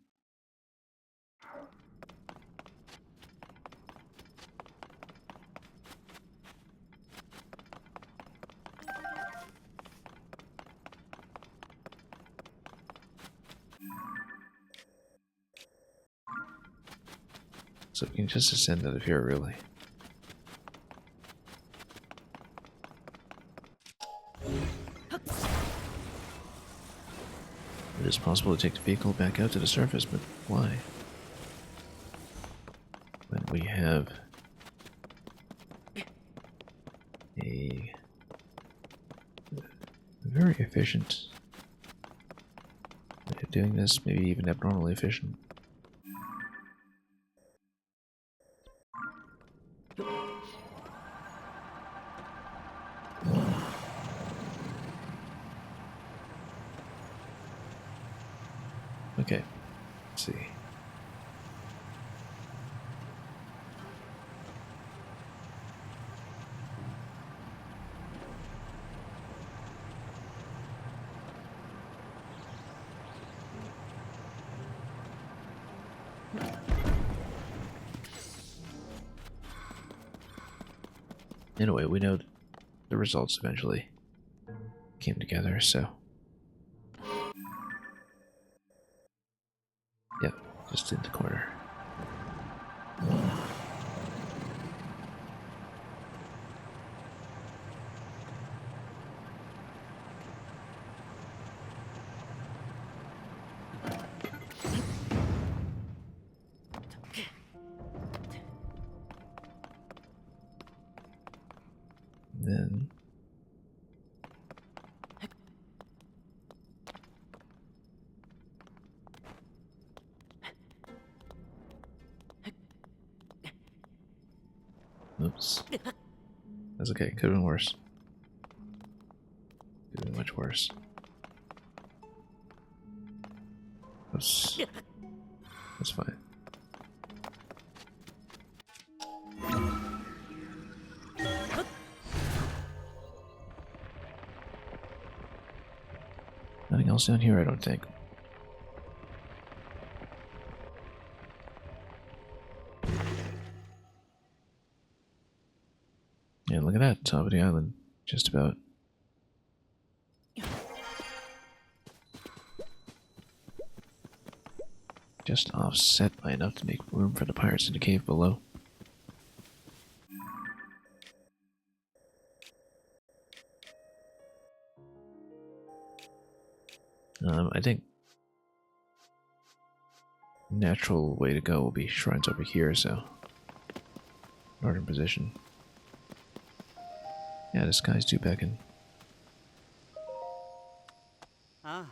So we can just ascend out of here, really. It is possible to take the vehicle back out to the surface, but why? When we have a very efficient way of doing this, maybe even abnormally efficient. Okay, let's see. Anyway, we know the results eventually came together, so. Yep, just in the corner. Then oops. That's okay, could have been worse. Could have been much worse. Oops. That's fine. Nothing else down here, I don't think. And look at that, top of the island. Just about. Just offset by enough to make room for the pirates in the cave below. I think natural way to go will be shrines over here, so northern position. Yeah, the skies do beckon. Ah.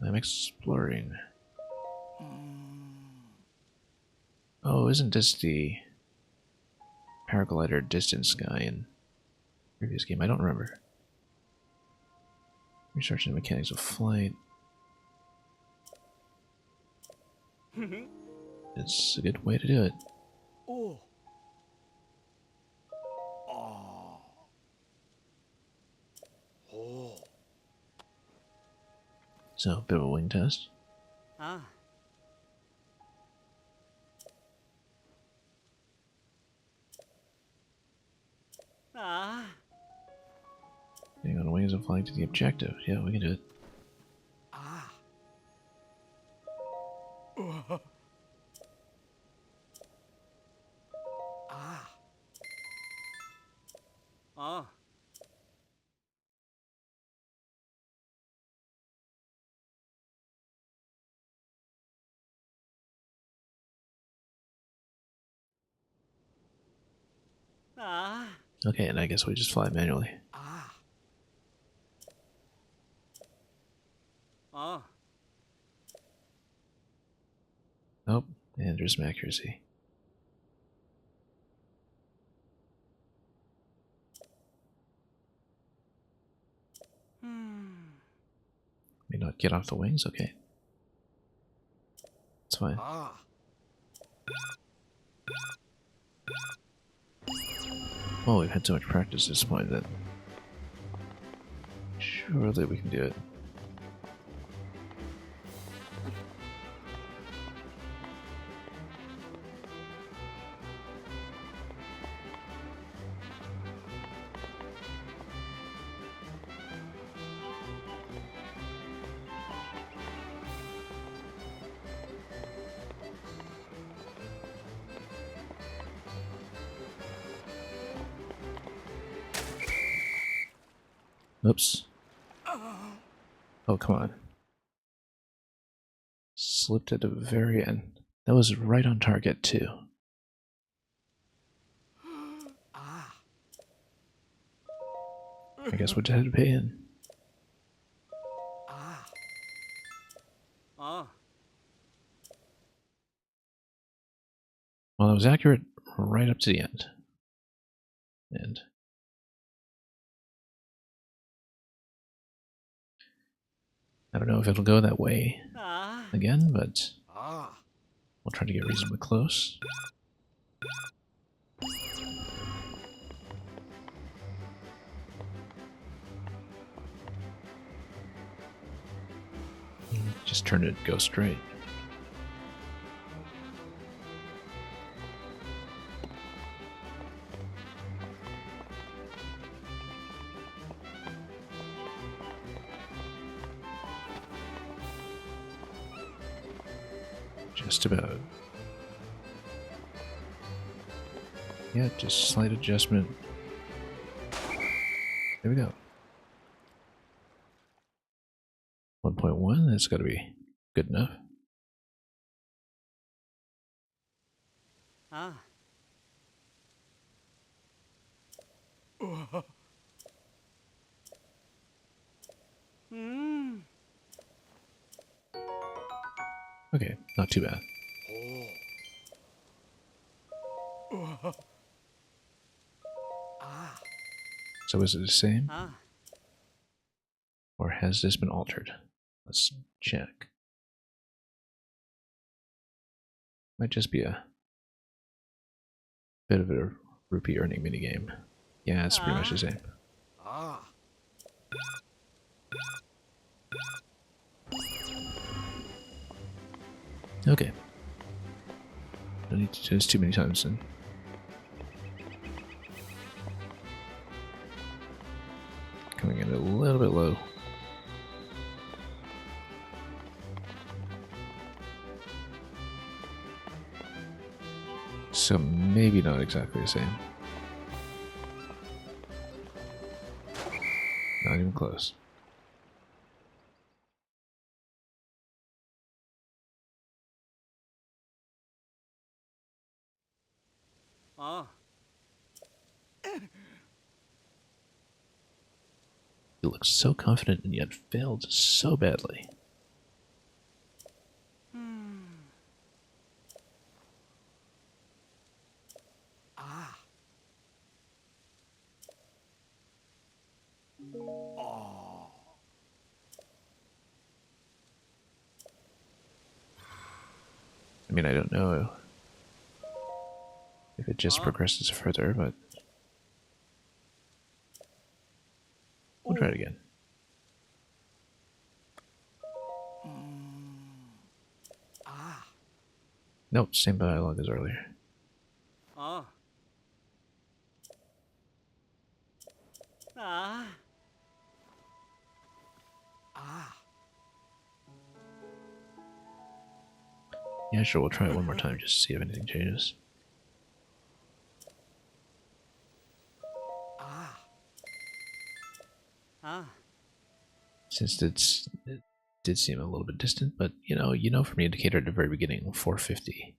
I'm exploring. Oh, isn't this the paraglider distance guy in previous game? I don't remember. Researching the mechanics of flight. It's a good way to do it. Oh. Oh. Oh. So, a bit of a wing test. Ah. Ah. Getting on wings and flying to the objective. Yeah, we can do it. Ah. Ah. Ah. Ah. Okay, and I guess we just fly manually. Ah. Ah. Oh, and there's some accuracy. May not get off the wings, okay. It's fine. Ah. Oh, we've had so much practice at this point that surely we can do it. Oops. Oh, come on. Slipped at the very end. That was right on target, too. Ah. I guess we'll just have to pay in. Ah. Ah. Well, it was accurate right up to the end. And I don't know if it'll go that way Ah. again, but Ah. we'll try to get reasonably close. Just turn it, go straight. Just about. Yeah, just slight adjustment. There we go. 1.1, that's got to be good enough. Ah. Hmm. Okay, not too bad. Ah. So is it the same? Ah. Or has this been altered? Let's check. Might just be a bit of a rupee earning minigame. Yeah, it's pretty much the same. Ah. Okay. Don't need to do this too many times then. Coming in a little bit low. So maybe not exactly the same. Not even close. Ah. He looks so confident and yet failed so badly. Ah. Oh. I mean, I don't know if it just Ah. progresses further, but we'll try it again. Ah. Nope, same dialogue as earlier. Ah. Ah. Ah. Yeah, sure, we'll try it one more time just to see if anything changes. Ah. Ah. Since it did seem a little bit distant, but you know from the indicator at the very beginning, 450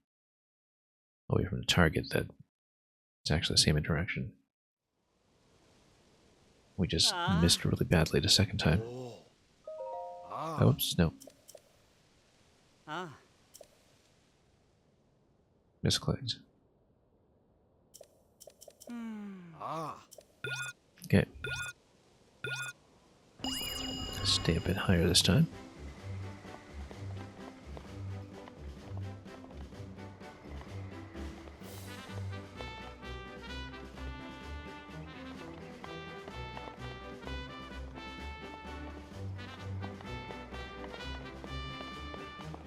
away from the target, that it's actually the same interaction. We just Ah. missed really badly the second time. Oh. Ah. Oops, no, Ah. misclicked. Ah. Okay. Stay a bit higher this time.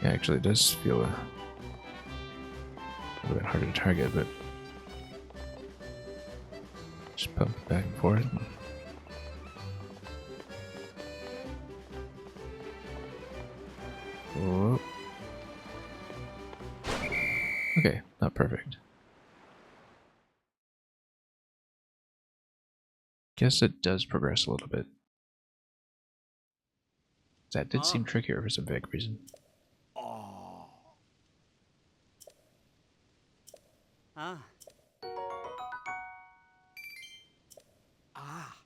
Yeah, actually, it does feel a little bit harder to target, but just pump it back and forth. Whoa. Okay, not perfect. Guess it does progress a little bit. That did seem trickier for some vague reason. Oh. Ah. Ah.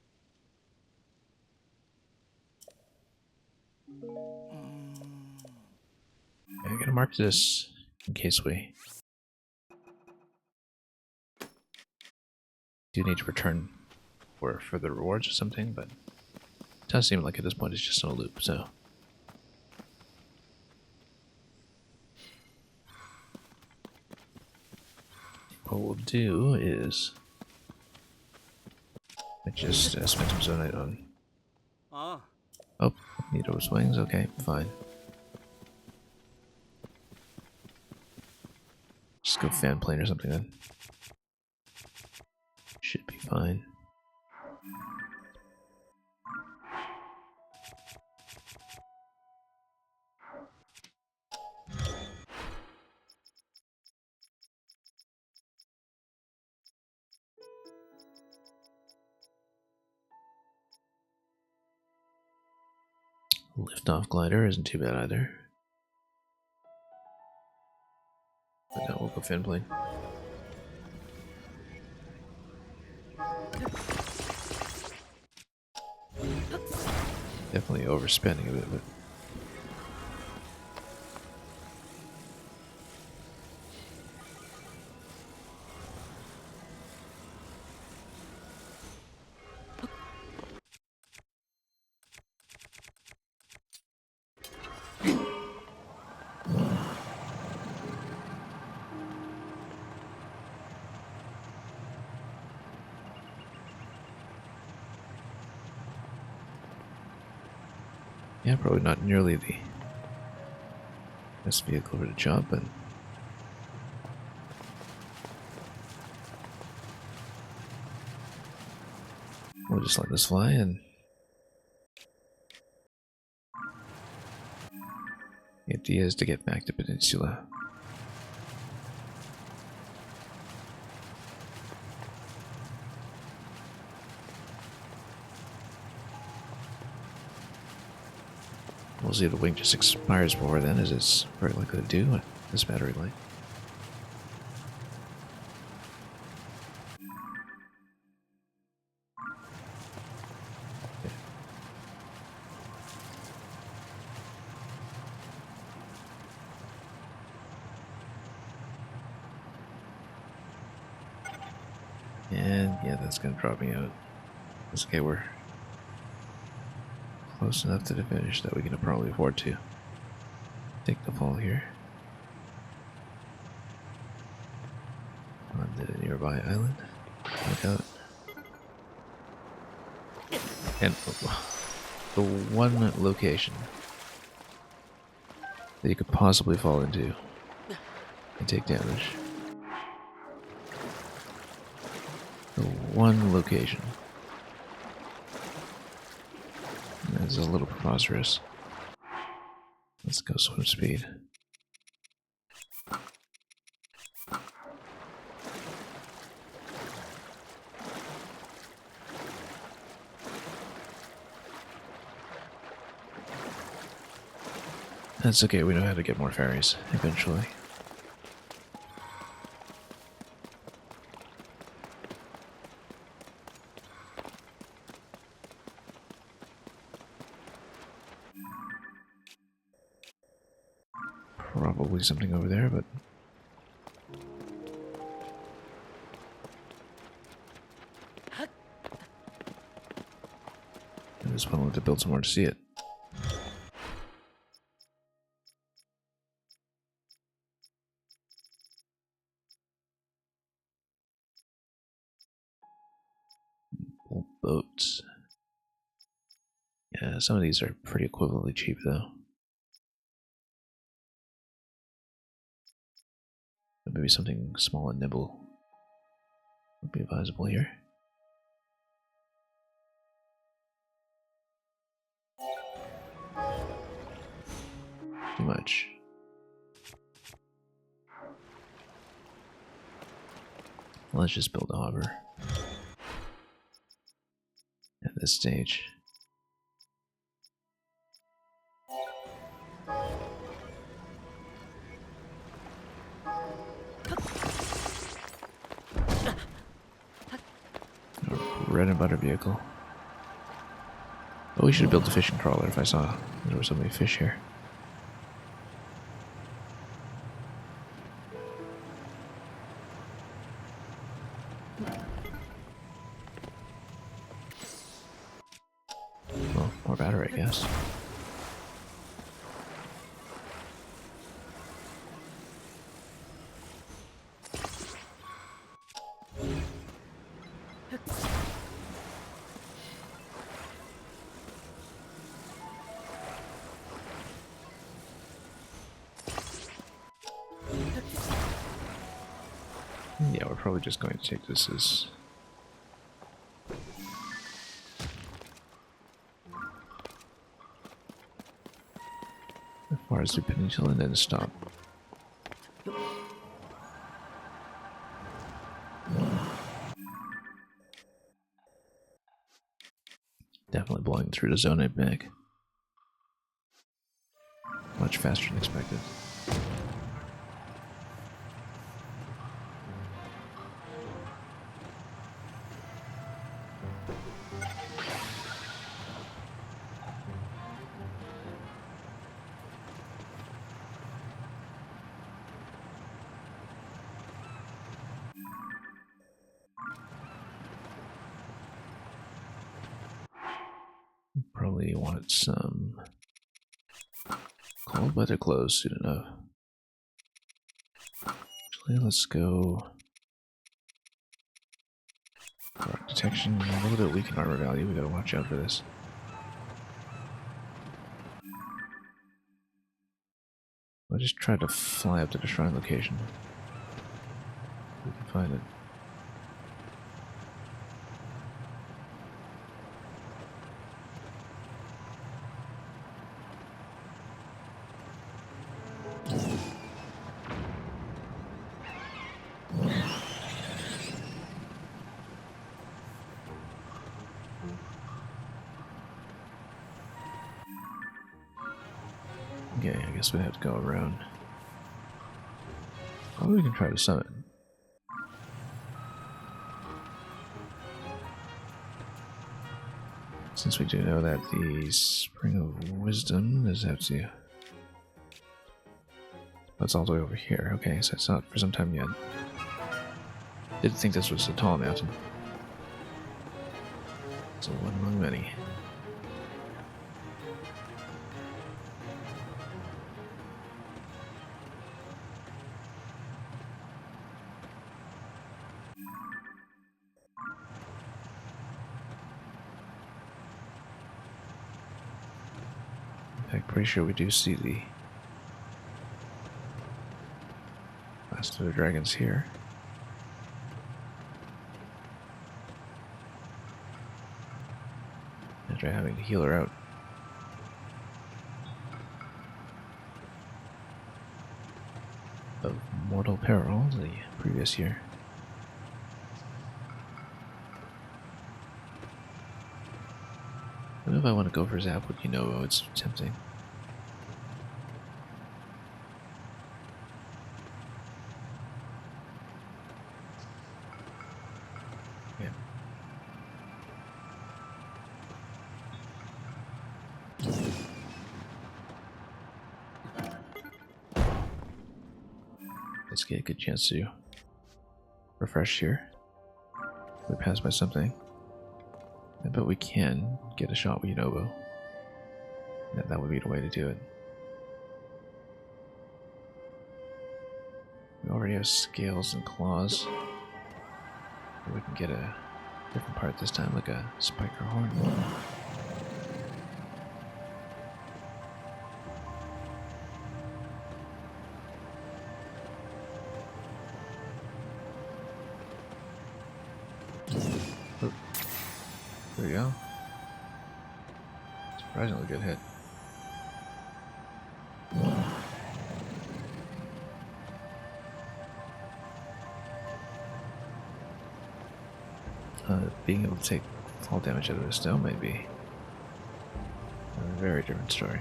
I'm gonna mark this in case we do need to return for the rewards or something, but it does seem like at this point it's just in a loop, so. What we'll do is I just spent some zonite on. Ah. Oh, need those wings. Okay, fine. Just go fan plane or something then. Should be fine. Lift-off glider isn't too bad either. But now we'll go fan plane. Definitely overspending a bit, but yeah, probably not nearly the best vehicle for the job, but we'll just let this fly, and the idea is to get back to Peninsula. We'll see if the wing just expires before then, as it's very likely to do with this battery life. And yeah, that's gonna drop me out. It's okay, we're close enough to the finish that we can probably afford to take the fall here. On the nearby island. Look out. And the one location that you could possibly fall into and take damage. The one location. That's a little preposterous. Let's go swim speed. That's okay, we know how to get more ferries eventually. Probably something over there, but I just want to build somewhere to see it. Old boats. Yeah, some of these are pretty equivalently cheap though. maybe something small and nimble would be advisable here. Too much. Let's just build a hover at this stage. Bread and butter vehicle. Oh, we should have built a fishing trawler if I saw there were so many fish here. Well, more battery, I guess. Yeah, we're probably just going to take this as far as the peninsula and then stop. Definitely blowing through the zone back. Much faster than expected. Probably wanted some cold weather clothes soon enough. Actually, let's go. Rock detection, a little bit weak in armor value. We gotta watch out for this. I'll just try to fly up to the shrine location. We can find it. Okay, I guess we have to go around. Oh, we can try to summit. Since we do know that the Spring of Wisdom is out to... Oh, it's all the way over here. Okay, so it's not for some time yet. Didn't think this was a tall mountain. It's one among many. In fact, pretty sure we do see the last of the dragons here. After having to heal her out. Of mortal peril the previous year. I don't know if I want to go for Zap with Unova, it's tempting. Yeah. Let's get a good chance to refresh here. We pass by something. I bet we can get a shot with Unova. That would be the way to do it. We already have scales and claws. We can get a different part this time, like a spike or horn. There you go. Surprisingly good hit. Being able to take fall damage out of the snow may be a very different story.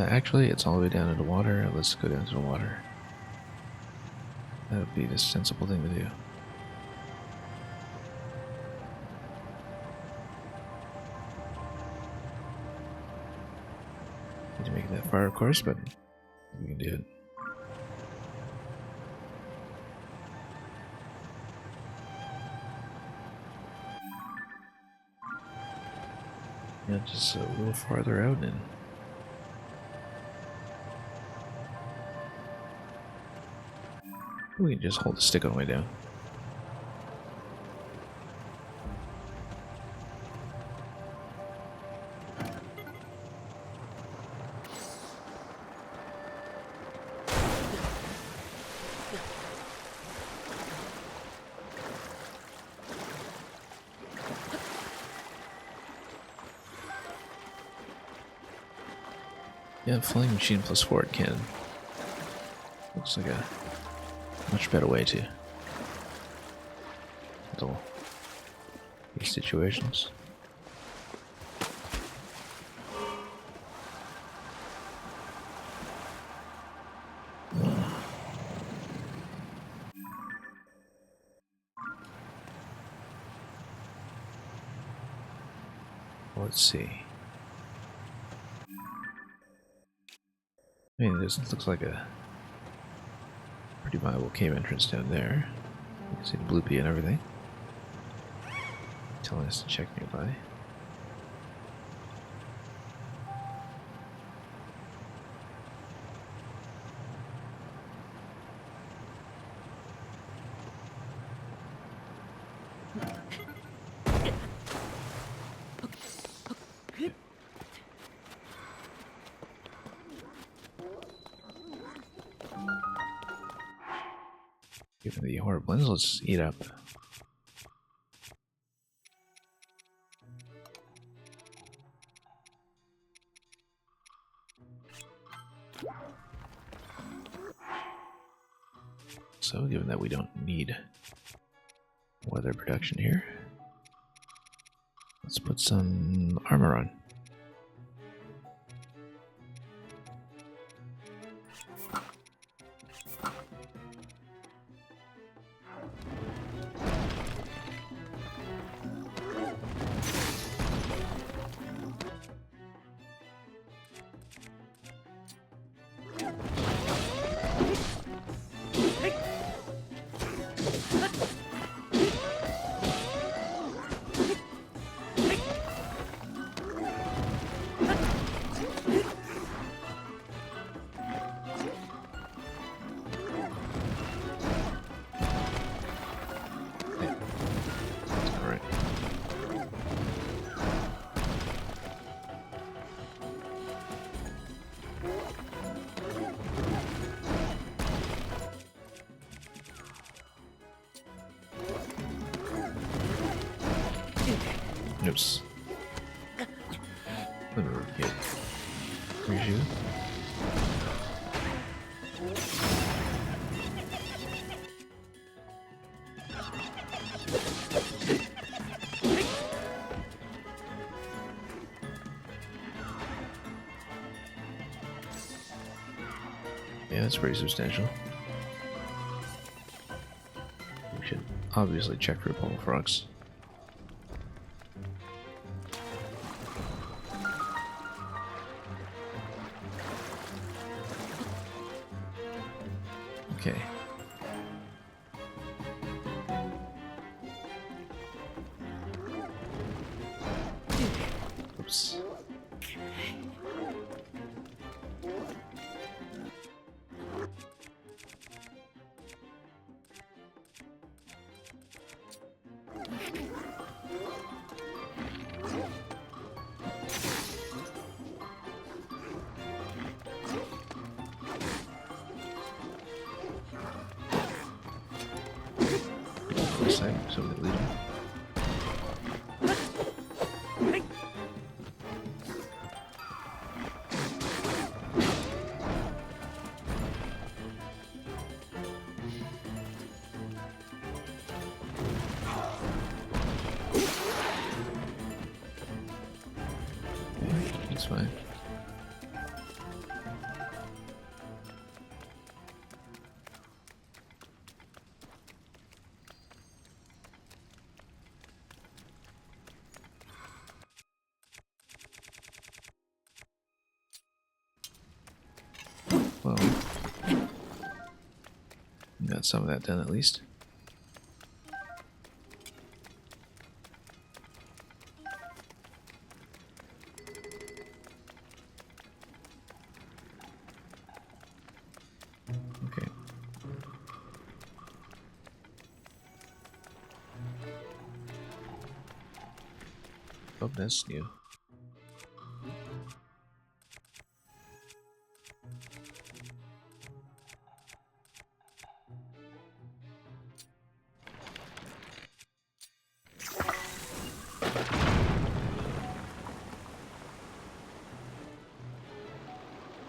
Actually, it's all the way down into water. Let's go down to the water. That would be the sensible thing to do. Need to make it that far, of course, but we can do it. Yeah, just a little farther out and we can just hold the stick on the way down. Yeah, flying machine plus 4 can. Looks like a much better way to handle these situations. Let's see. I mean, this looks like a pretty viable cave entrance down there. You can see the bloopy and everything. Telling us to check nearby. Given the horrible blends, let's eat up. So, given that we don't need weather protection here, let's put some armor on. Oops. Let me get reshoot. Yeah, that's pretty substantial. We should obviously check for bullfrogs. Okay. Oops. So they lead him. That's fine. Well, got some of that done at least. Okay. Oh, that's new.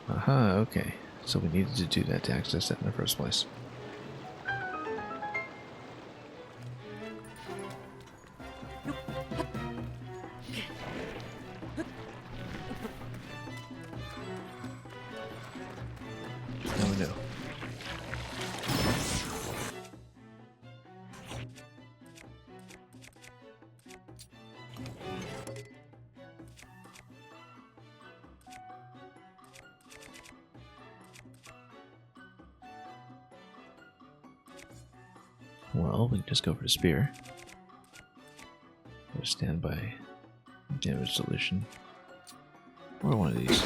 Aha, okay. So we needed to do that to access that in the first place. Now we know. Well, we can just go for the spear. Or standby damage solution. Or one of these.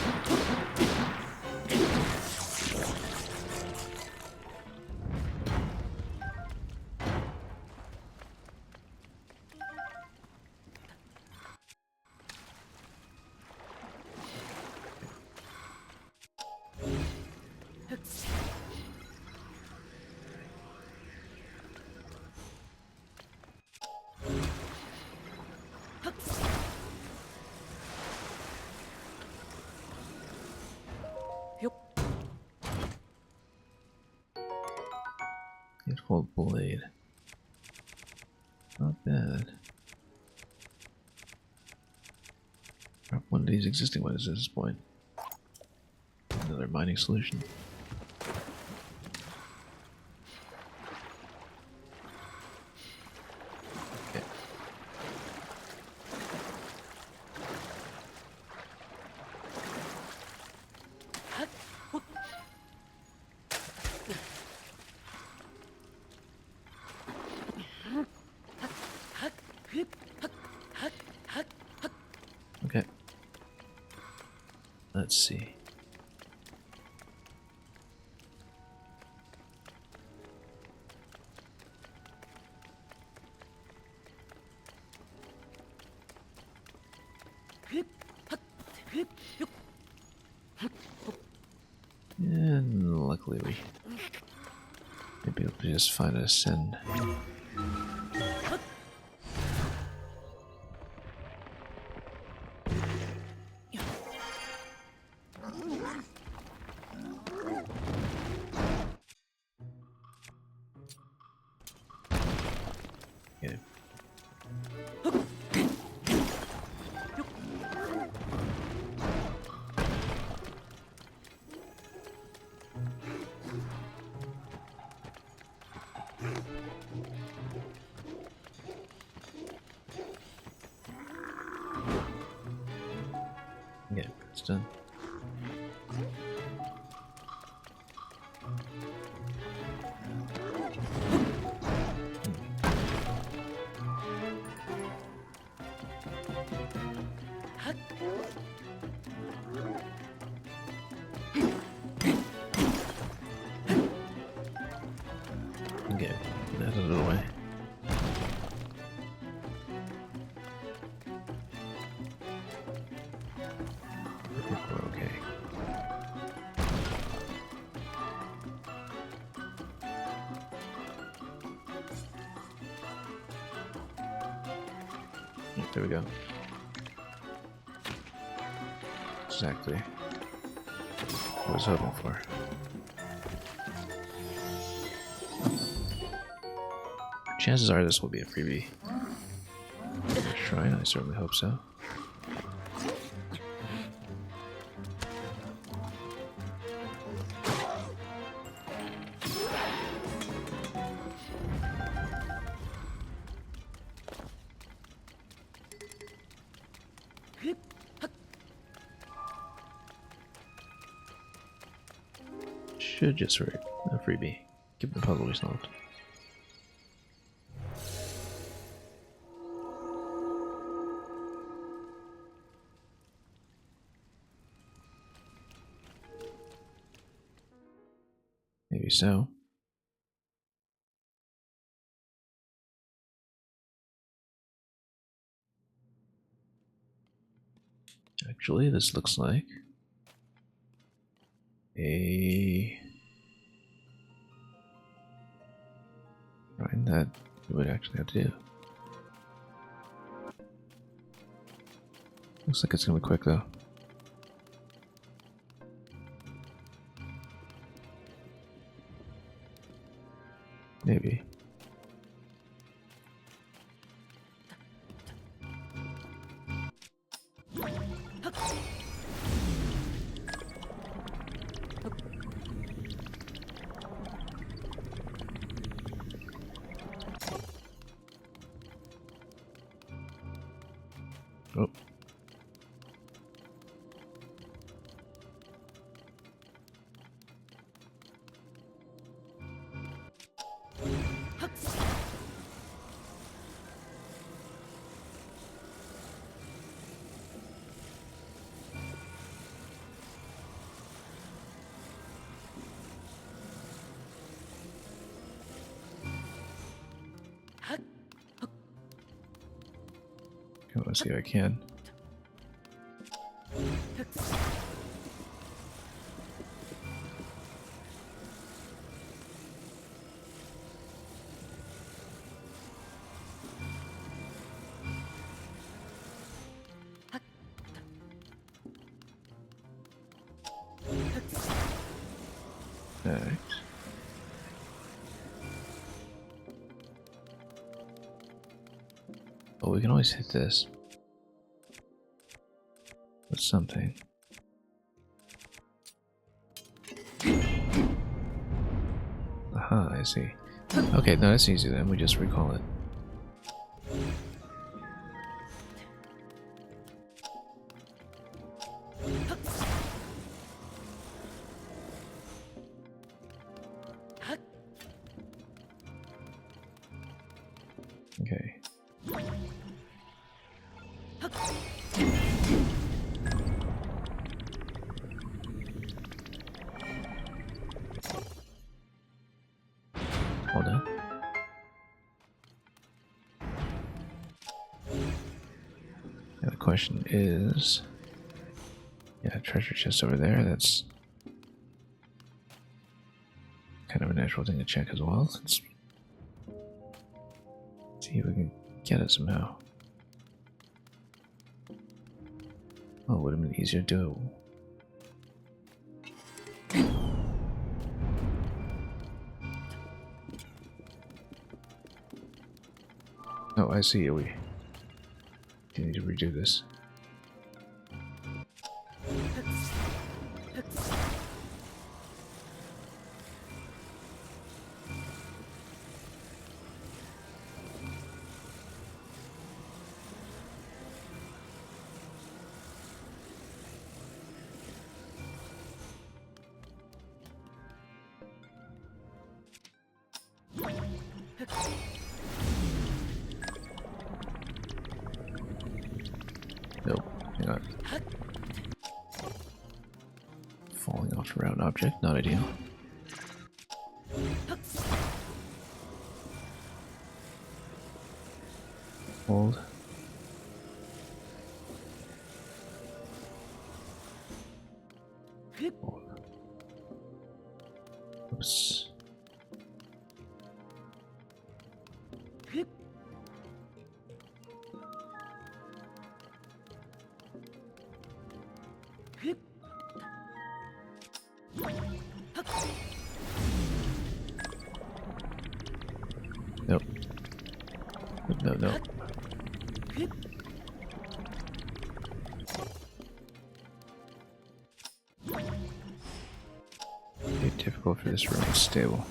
Hold blade. Not bad. Grab one of these existing ones at this point. Another mining solution. Okay. Okay. Let's see. And luckily we may be able to just find a send. Okay. Yeah, it's done. Okay, that out of the way. I think we're okay. There we go. Exactly what I was hoping for. Chances are this will be a freebie. Shrine, I certainly hope so. Should just for a freebie. Give the puzzle resolved. Maybe so. Actually, this looks like a shrine that we would actually have to do. Looks like it's gonna be quick though. Maybe. Oh. Let's see if I can. Alright. Oh, we can always hit this with something. Aha, I see. Okay, no, that's easy then. We just recall it. Okay. Hold on. Now the question is, yeah, treasure chest over there. That's kind of a natural thing to check as well. Let's see if we can get it somehow. Oh, it would have been easier to do it. Oh, I see. We do need to redo this. Nope, hang on. Falling off a round object, not ideal. Hold. Hold. Oops. Nope. No, no. Very difficult for this to remain stable.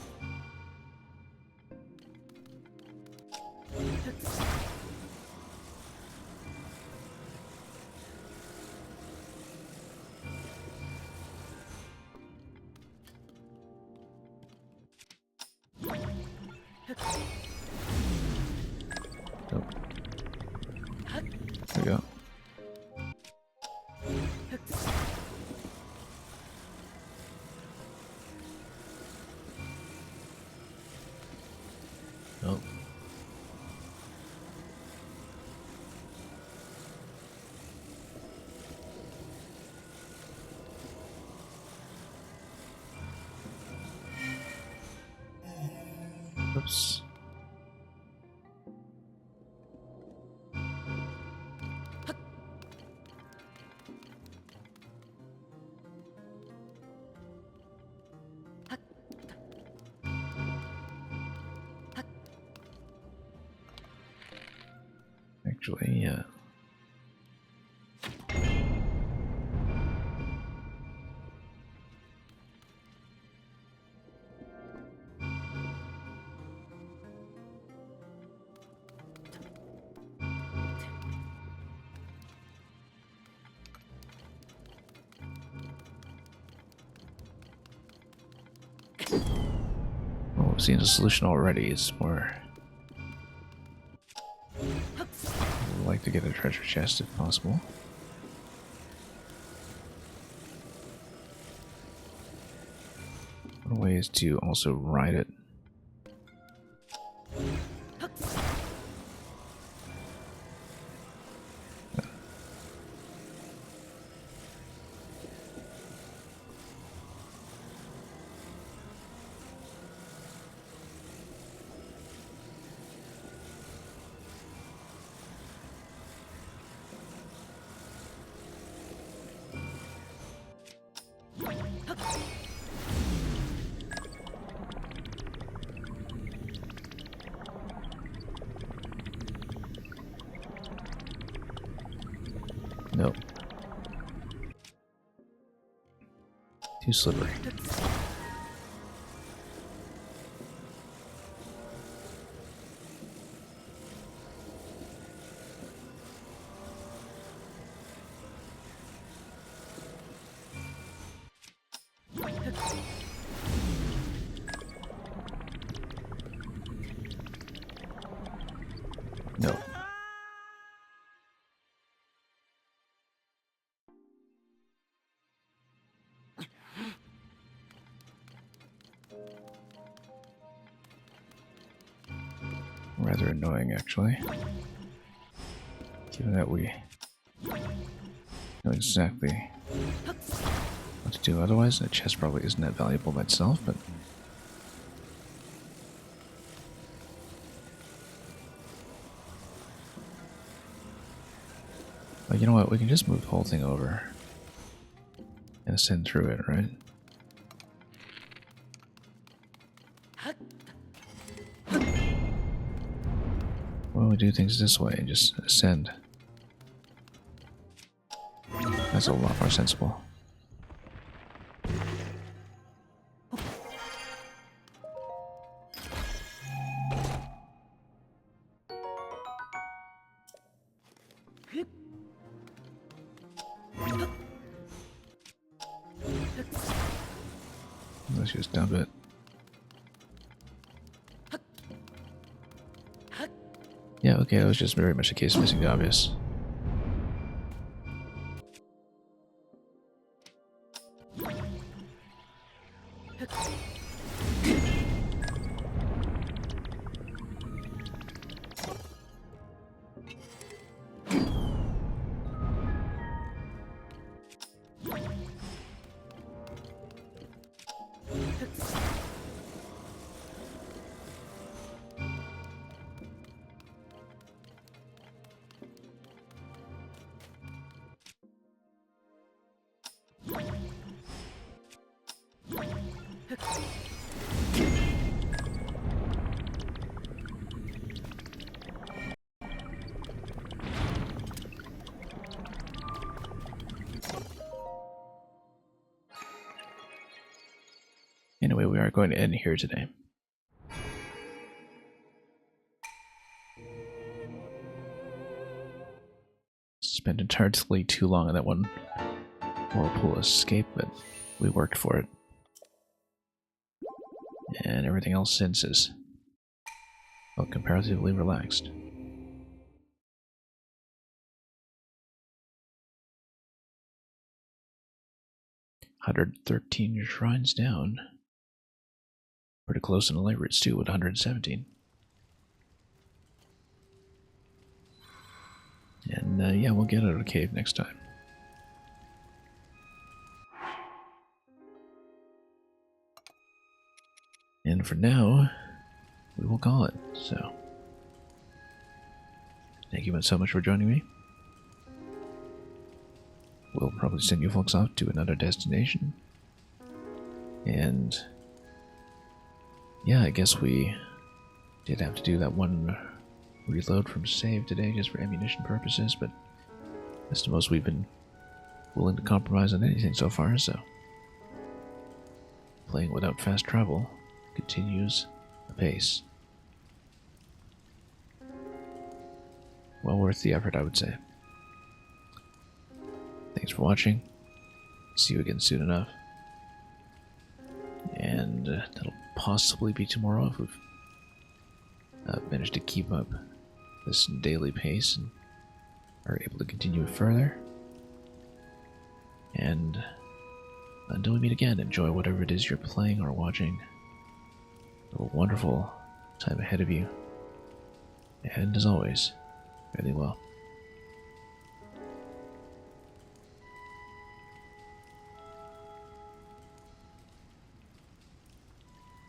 Nope. There we go. Nope. Oops. Actually, yeah. Well, we've seen the solution already. It's more. I'd like to get a treasure chest if possible. One way is to also ride it. Nope. Too slippery. Nope. Rather annoying, actually. Given that we know exactly what to do otherwise, that chest probably isn't that valuable by itself, but... But you know what, we can just move the whole thing over and ascend through it, right? Why don't we do things this way and just ascend? That's a lot more sensible. Let's just dump it. Yeah, okay, that was just very much a case of missing the obvious. Anyway, we are going to end here today. Spent entirely too long on that one whirlpool escape, but we worked for it. And everything else since is, well, comparatively relaxed. $113 shrines down. Pretty close in the light routes too, with 117. And yeah, we'll get out of the cave next time. And for now, we will call it. So, thank you so much for joining me. We'll probably send you folks off to another destination. And yeah, I guess we did have to do that one reload from save today just for ammunition purposes, but that's the most we've been willing to compromise on anything so far, so playing without fast travel continues apace. Well worth the effort, I would say. Thanks for watching. See you again soon enough. And that'll possibly be tomorrow if we've managed to keep up this daily pace and are able to continue it further. And until we meet again, enjoy whatever it is you're playing or watching. Have a wonderful time ahead of you. And as always, fare thee well.